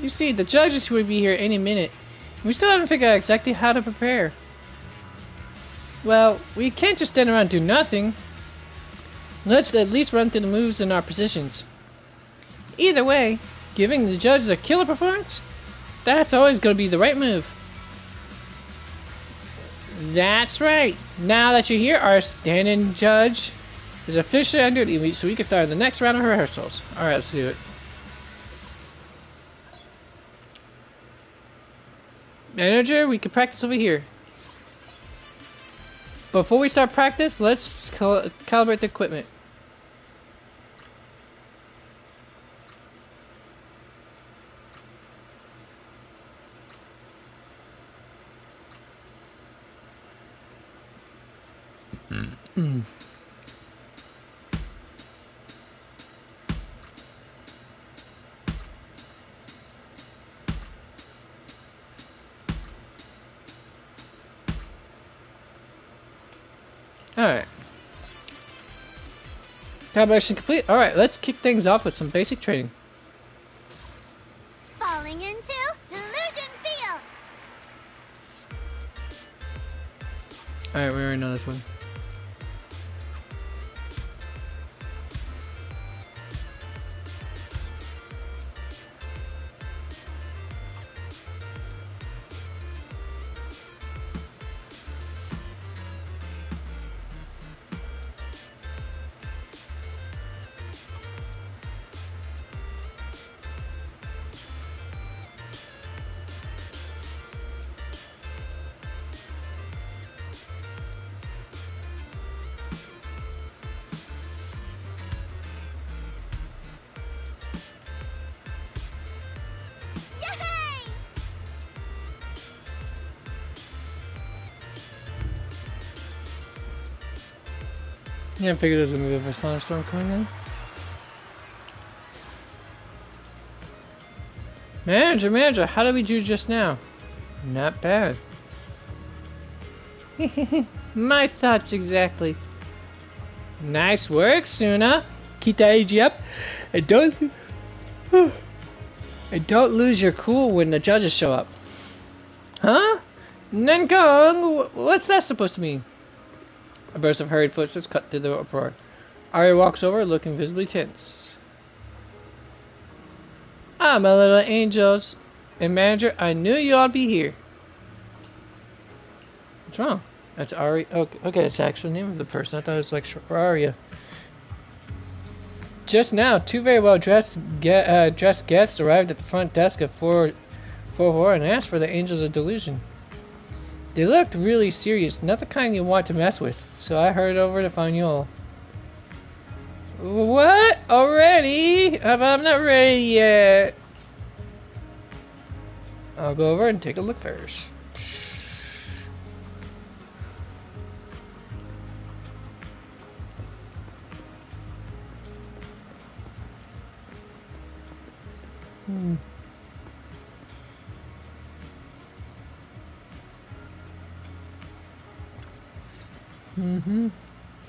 the judges will be here any minute. We still haven't figured out exactly how to prepare. Well, we can't just stand around and do nothing. Let's at least run through the moves and our positions. Either way, giving the judges a killer performance, that's always going to be the right move. That's right. Now that you're here, our stand-in judge is officially under duty, so we can start the next round of rehearsals. Alright, let's do it. Manager, we can practice over here. Before we start practice, let's calibrate the equipment. Alright. Calibration complete. Alright, let's kick things off with some basic training. Falling into Delusion Field. Alright, we already know this one. Yeah, I figured there's gonna be a bit of a thunderstorm coming in. Manager, how did we do just now? Not bad. My thoughts exactly. Nice work, Suna. Keep that AG up. And don't lose your cool when the judges show up. Huh? Nankong? What's that supposed to mean? A burst of hurried footsteps cut through the uproar. Arya walks over, looking visibly tense. Ah, my little angels. And manager, I knew you ought to be here. What's wrong? That's Arya. Okay, it's the actual name of the person. I thought it was like short for Arya. Just now, two very well dressed guests arrived at the front desk of 444 and asked for the Angels of Delusion. They looked really serious, not the kind you want to mess with, so I hurried over to find you all. What? Already? I'm not ready yet. I'll go over and take a look first.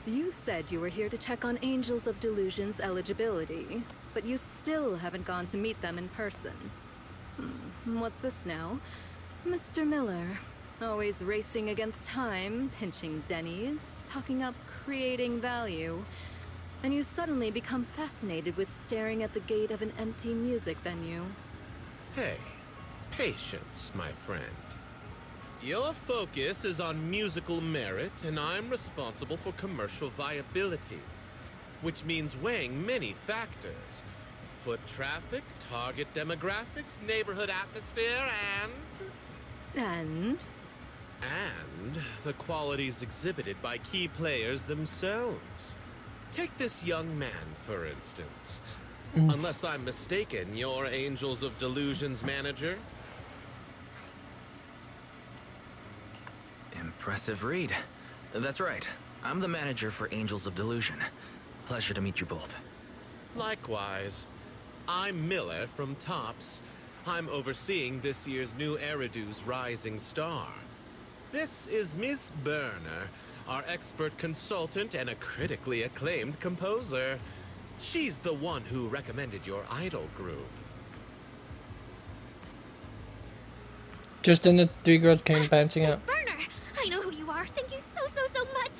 You said you were here to check on Angels of Delusion's eligibility, but you still haven't gone to meet them in person. What's this now? Mr. Miller, always racing against time, pinching Denny's, talking up creating value, and you suddenly become fascinated with staring at the gate of an empty music venue. Hey, patience, my friend. Your focus is on musical merit, and I'm responsible for commercial viability, which means weighing many factors. Foot traffic, target demographics, neighborhood atmosphere, and the qualities exhibited by key players themselves. Take this young man, for instance. Unless I'm mistaken, you're Angels of Delusion's manager? Impressive read. That's right. I'm the manager for Angels of Delusion. Pleasure to meet you both. Likewise. I'm Miller from TOPS. I'm overseeing this year's new Eridu's Rising Star. This is Miss Berner, our expert consultant and a critically acclaimed composer. She's the one who recommended your idol group. Just then the three girls came bouncing out. Miss Berner! I know who you are. Thank you so much.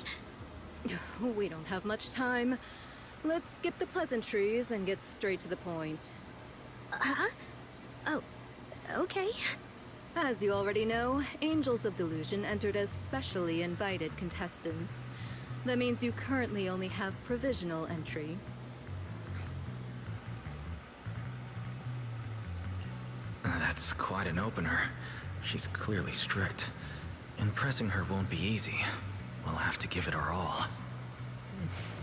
We don't have much time. Let's skip the pleasantries and get straight to the point. Huh? Oh, okay. As you already know, Angels of Delusion entered as specially invited contestants. That means you currently only have provisional entry. That's quite an opener. She's clearly strict. Impressing her won't be easy. We'll have to give it our all.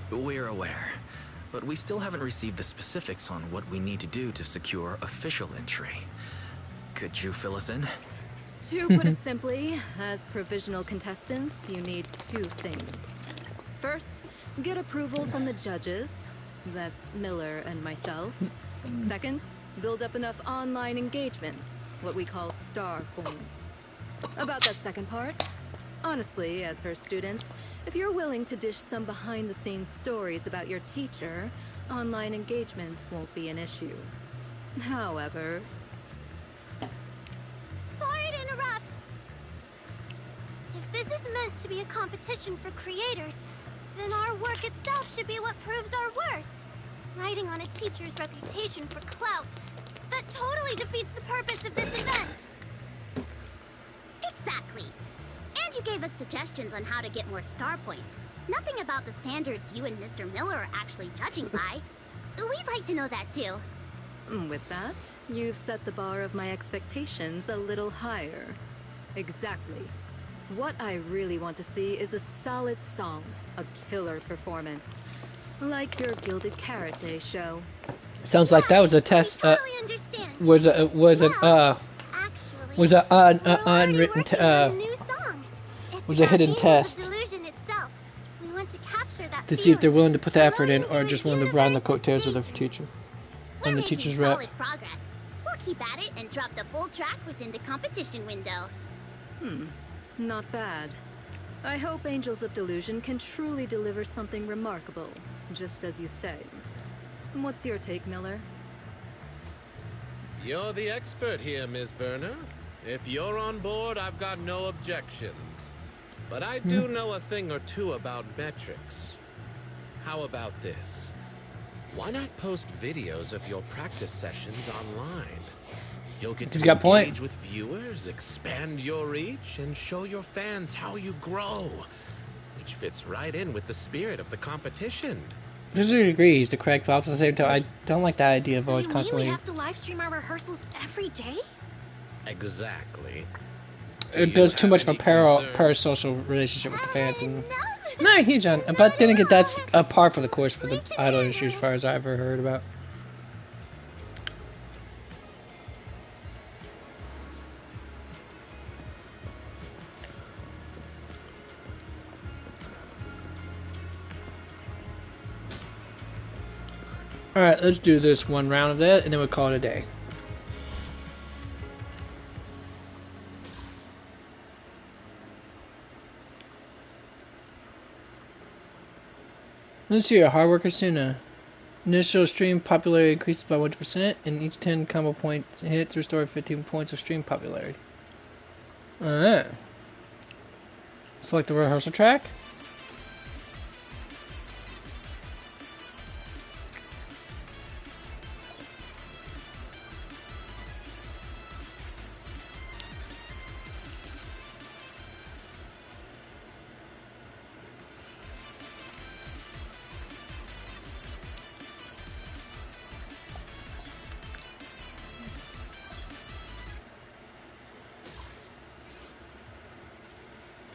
We're aware, but we still haven't received the specifics on what we need to do to secure official entry. Could you fill us in? To put it simply, as provisional contestants, you need two things. First, get approval from the judges. That's Miller and myself. Second, build up enough online engagement, what we call star points. About that second part, Honestly, as her students, if you're willing to dish some behind-the-scenes stories about your teacher, online engagement won't be an issue. However... Sorry to interrupt. If this is meant to be a competition for creators, then our work itself should be what proves our worth. Riding on a teacher's reputation for clout, that totally defeats the purpose of this event. Exactly. And you gave us suggestions on how to get more star points. Nothing about the standards you and Mr. Miller are actually judging by. We'd like to know that too. With that, you've set the bar of my expectations a little higher. Exactly. What I really want to see is a solid song, a killer performance. Like your Gilded Carrot Day show. Sounds like that was a test. Was an unwritten. Was a hidden test to see if they're willing to put the effort in, or just willing to ride on the coattails of the teacher and the teacher's rep. Progress. We'll keep at it and drop the full track within the competition window. Not bad. I hope Angels of Delusion can truly deliver something remarkable, just as you say. What's your take, Miller? You're the expert here, Ms. Burner. If you're on board, I've got no objections. But I do know a thing or two about metrics. How about this? Why not post videos of your practice sessions online? You'll get to engage with viewers, expand your reach, and show your fans how you grow. Which fits right in with the spirit of the competition. To a degree, he's the correct, but at the same time, I don't like that idea of always constantly... we have to live stream our rehearsals every day? Exactly. It builds too much of a parasocial relationship with the fans, and not huge on. But then again, that's a par for the course for the idol industry, as far as I've ever heard about. All right, let's do this one round of that, and then we'll call it a day. Let's see, a hard worker Suna. Initial stream popularity increases by 1%, and each 10 combo point hits restore 15 points of stream popularity. Alright. Select the rehearsal track.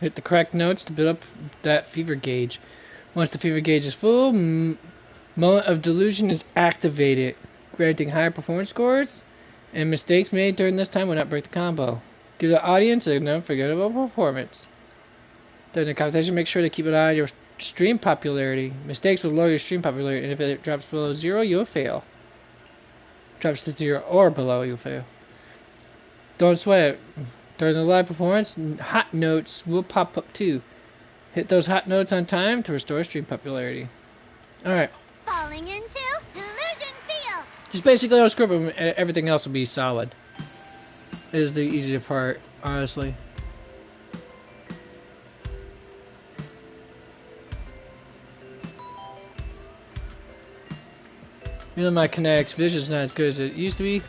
Hit the correct notes to build up that fever gauge. Once the fever gauge is full, Moment of Delusion is activated, granting higher performance scores, and mistakes made during this time will not break the combo. Give the audience an unforgettable performance. During the competition, make sure to keep an eye on your stream popularity. Mistakes will lower your stream popularity, and if it drops below 0, you'll fail. Drops to 0 or below, you'll fail. Don't sweat it. During the live performance, hot notes will pop up too. Hit those hot notes on time to restore stream popularity. Alright. Falling into Delusion Field. Just basically no script, everything else will be solid. It is the easier part, honestly. You know, my Kinect's vision's not as good as it used to be.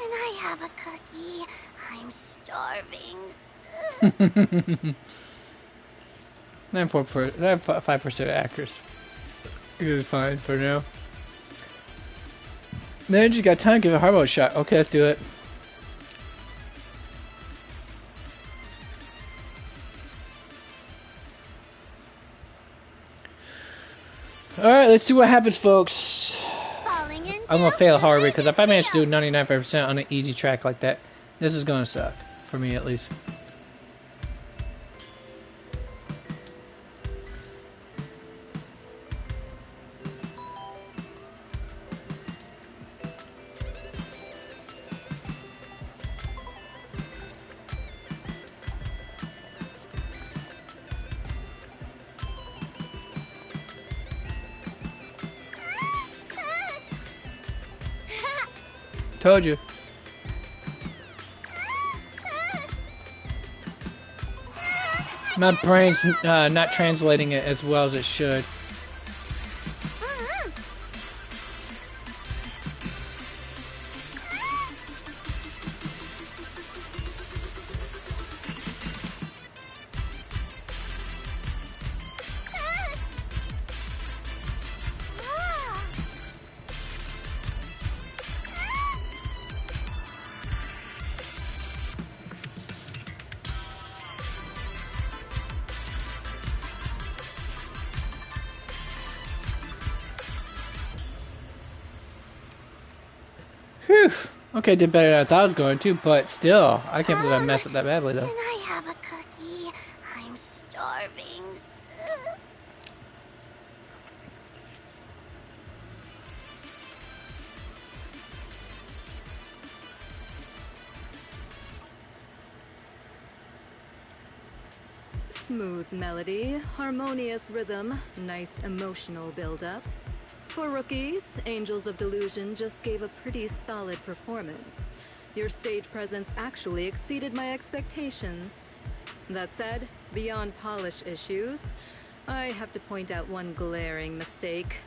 Can I have a cookie? I'm starving. 5% accuracy. You're fine for now. Then you got time to give a hard mode shot. Okay, let's do it. Alright, let's see what happens, folks. I'm gonna fail hard because if I manage to do 99% on an easy track like that, this is gonna suck. For me, at least. Told you. My brain's not translating it as well as it should. Whew. Okay, did better than I thought I was going to, but still, I can't believe I messed up that badly, though. Can I have a cookie? I'm starving. Smooth melody, harmonious rhythm, nice emotional build-up. For rookies, Angels of Delusion just gave a pretty solid performance. Your stage presence actually exceeded my expectations. That said, beyond polish issues, I have to point out one glaring mistake.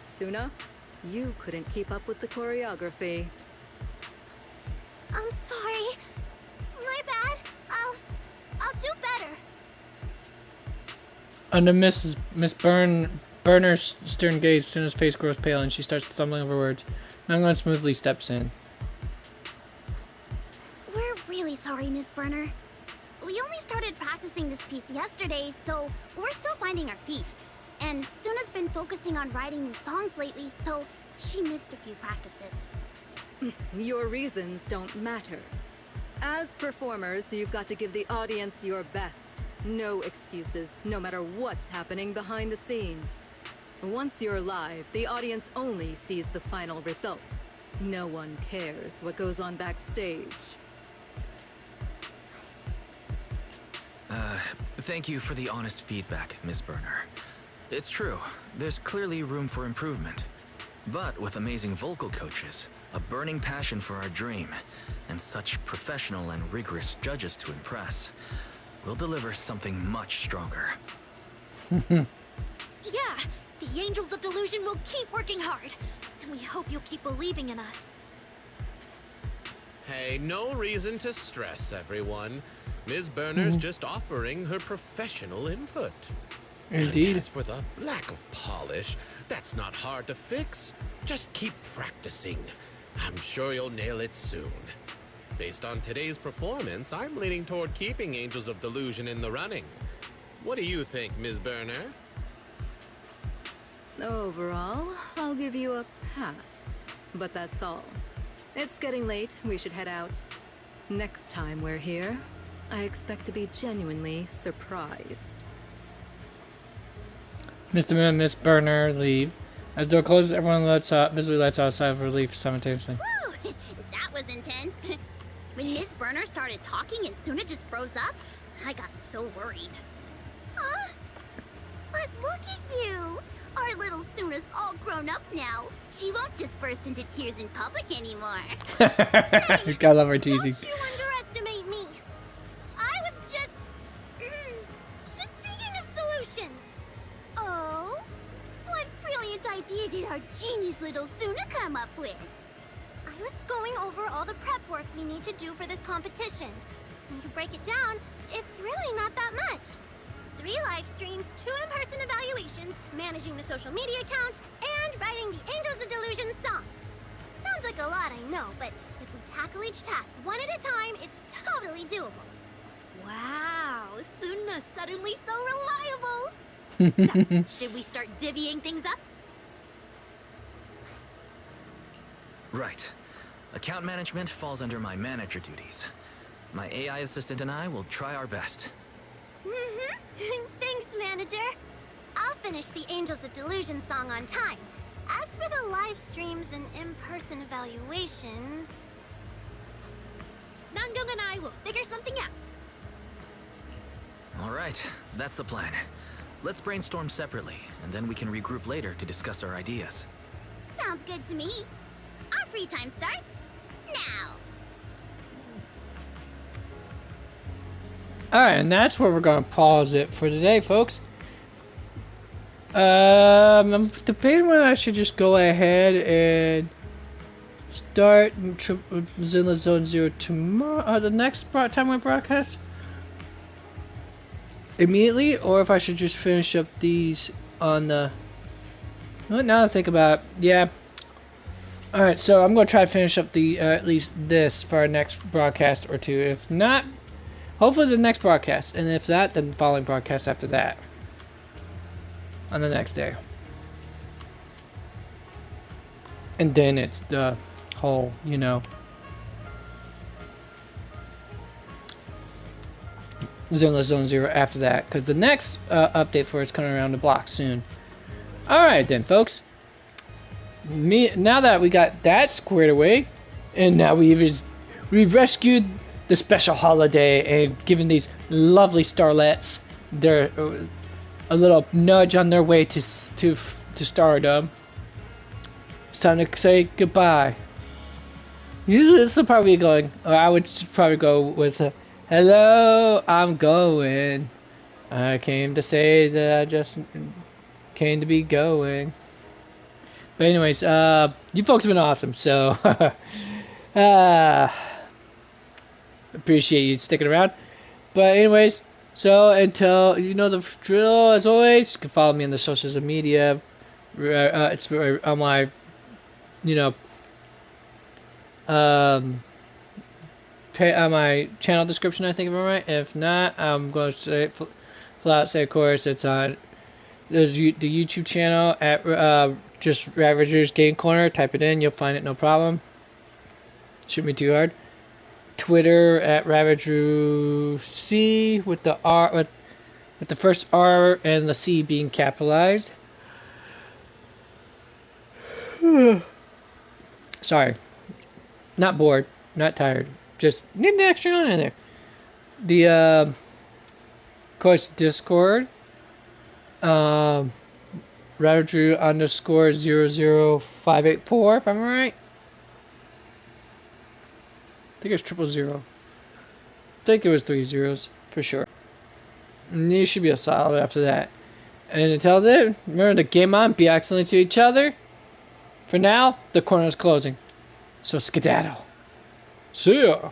Suna, you couldn't keep up with the choreography. I'm sorry. My bad. I'll do better. Under Miss Burner's stern gaze, Suna's face grows pale and she starts stumbling over words. Nanglan smoothly steps in. We're really sorry, Miss Burner. We only started practicing this piece yesterday, so we're still finding our feet. And Suna's been focusing on writing new songs lately, so she missed a few practices. Your reasons don't matter. As performers, you've got to give the audience your best. No excuses, no matter what's happening behind the scenes. Once you're live, the audience only sees the final result. No one cares what goes on backstage. Thank you for the honest feedback, Miss Burner. It's true, there's clearly room for improvement. But with amazing vocal coaches, a burning passion for our dream, and such professional and rigorous judges to impress, we'll deliver something much stronger. Yeah, the Angels of Delusion will keep working hard, and we hope you'll keep believing in us. Hey, no reason to stress, everyone. Ms. Burner's just offering her professional input. Indeed. And as for the lack of polish, that's not hard to fix. Just keep practicing. I'm sure you'll nail it soon. Based on today's performance, I'm leaning toward keeping Angels of Delusion in the running. What do you think, Ms. Burner? Overall, I'll give you a pass. But that's all. It's getting late, we should head out. Next time we're here, I expect to be genuinely surprised. Mr. and Miss Burner leave. As the door closes, everyone visibly lets out a sigh of relief simultaneously. Woo! That was intense. When Miss Burner started talking and Suna just froze up, I got so worried. Huh? But look at you! Our little Suna's all grown up now. She won't just burst into tears in public anymore. Gotta love her teasing. Don't you underestimate me. I was just thinking of solutions. Oh? What brilliant idea did our genius little Suna come up with? I was going over all the prep work we need to do for this competition. When you break it down, it's really not that much. 3 live streams, 2 in-person evaluations, managing the social media account, and writing the Angels of Delusion song. Sounds like a lot, I know, but if we tackle each task one at a time, it's totally doable. Wow, Suna's suddenly so reliable. So, should we start divvying things up? Right. Account management falls under my manager duties. My AI assistant and I will try our best. Thanks, manager. I'll finish the Angels of Delusion song on time. As for the live streams and in-person evaluations... Nanggong and I will figure something out. Alright, that's the plan. Let's brainstorm separately, and then we can regroup later to discuss our ideas. Sounds good to me. Our free time starts now. Alright, and that's where we're going to pause it for today, folks. I'm debating whether I should just go ahead and start Zilla Zone Zero tomorrow, the next time we broadcast immediately, or if I should just finish up these on the... Well, now that I think about it, yeah. Alright, so I'm going to try to finish up the at least this for our next broadcast or two. If not, hopefully the next broadcast, and if not, then the following broadcast after that. On the next day. And then it's the whole, you know, Zone Zero after that, because the next update for it's coming around the block soon. Alright then, folks. Now that we got that squared away, and now we've rescued the special holiday and given these lovely starlets their a little nudge on their way to stardom. It's time to say goodbye. This will probably be going. Or I would probably go with "Hello, I'm going. I came to say that I just came to be going." But anyways, you folks have been awesome. So appreciate you sticking around. But anyways. So, until you know the drill, as always, you can follow me on the social media. It's on my, you know, on my channel description, I think, if I'm right. If not, I'm going to say, flat out say, of course, it's on the YouTube channel at just Ravager's Game Corner. Type it in, you'll find it, no problem. Shouldn't be too hard. Twitter at RavagerC with the R with the first R and the C being capitalized. Sorry, not bored, not tired. Just need the extra on in there. The of course Discord. Ravager _00584 if I'm right. I think it was 000. I think it was 3 zeros for sure. And you should be a solid after that. And until then, remember to game on, be excellent to each other. For now, the corner is closing. So skedaddle. See ya.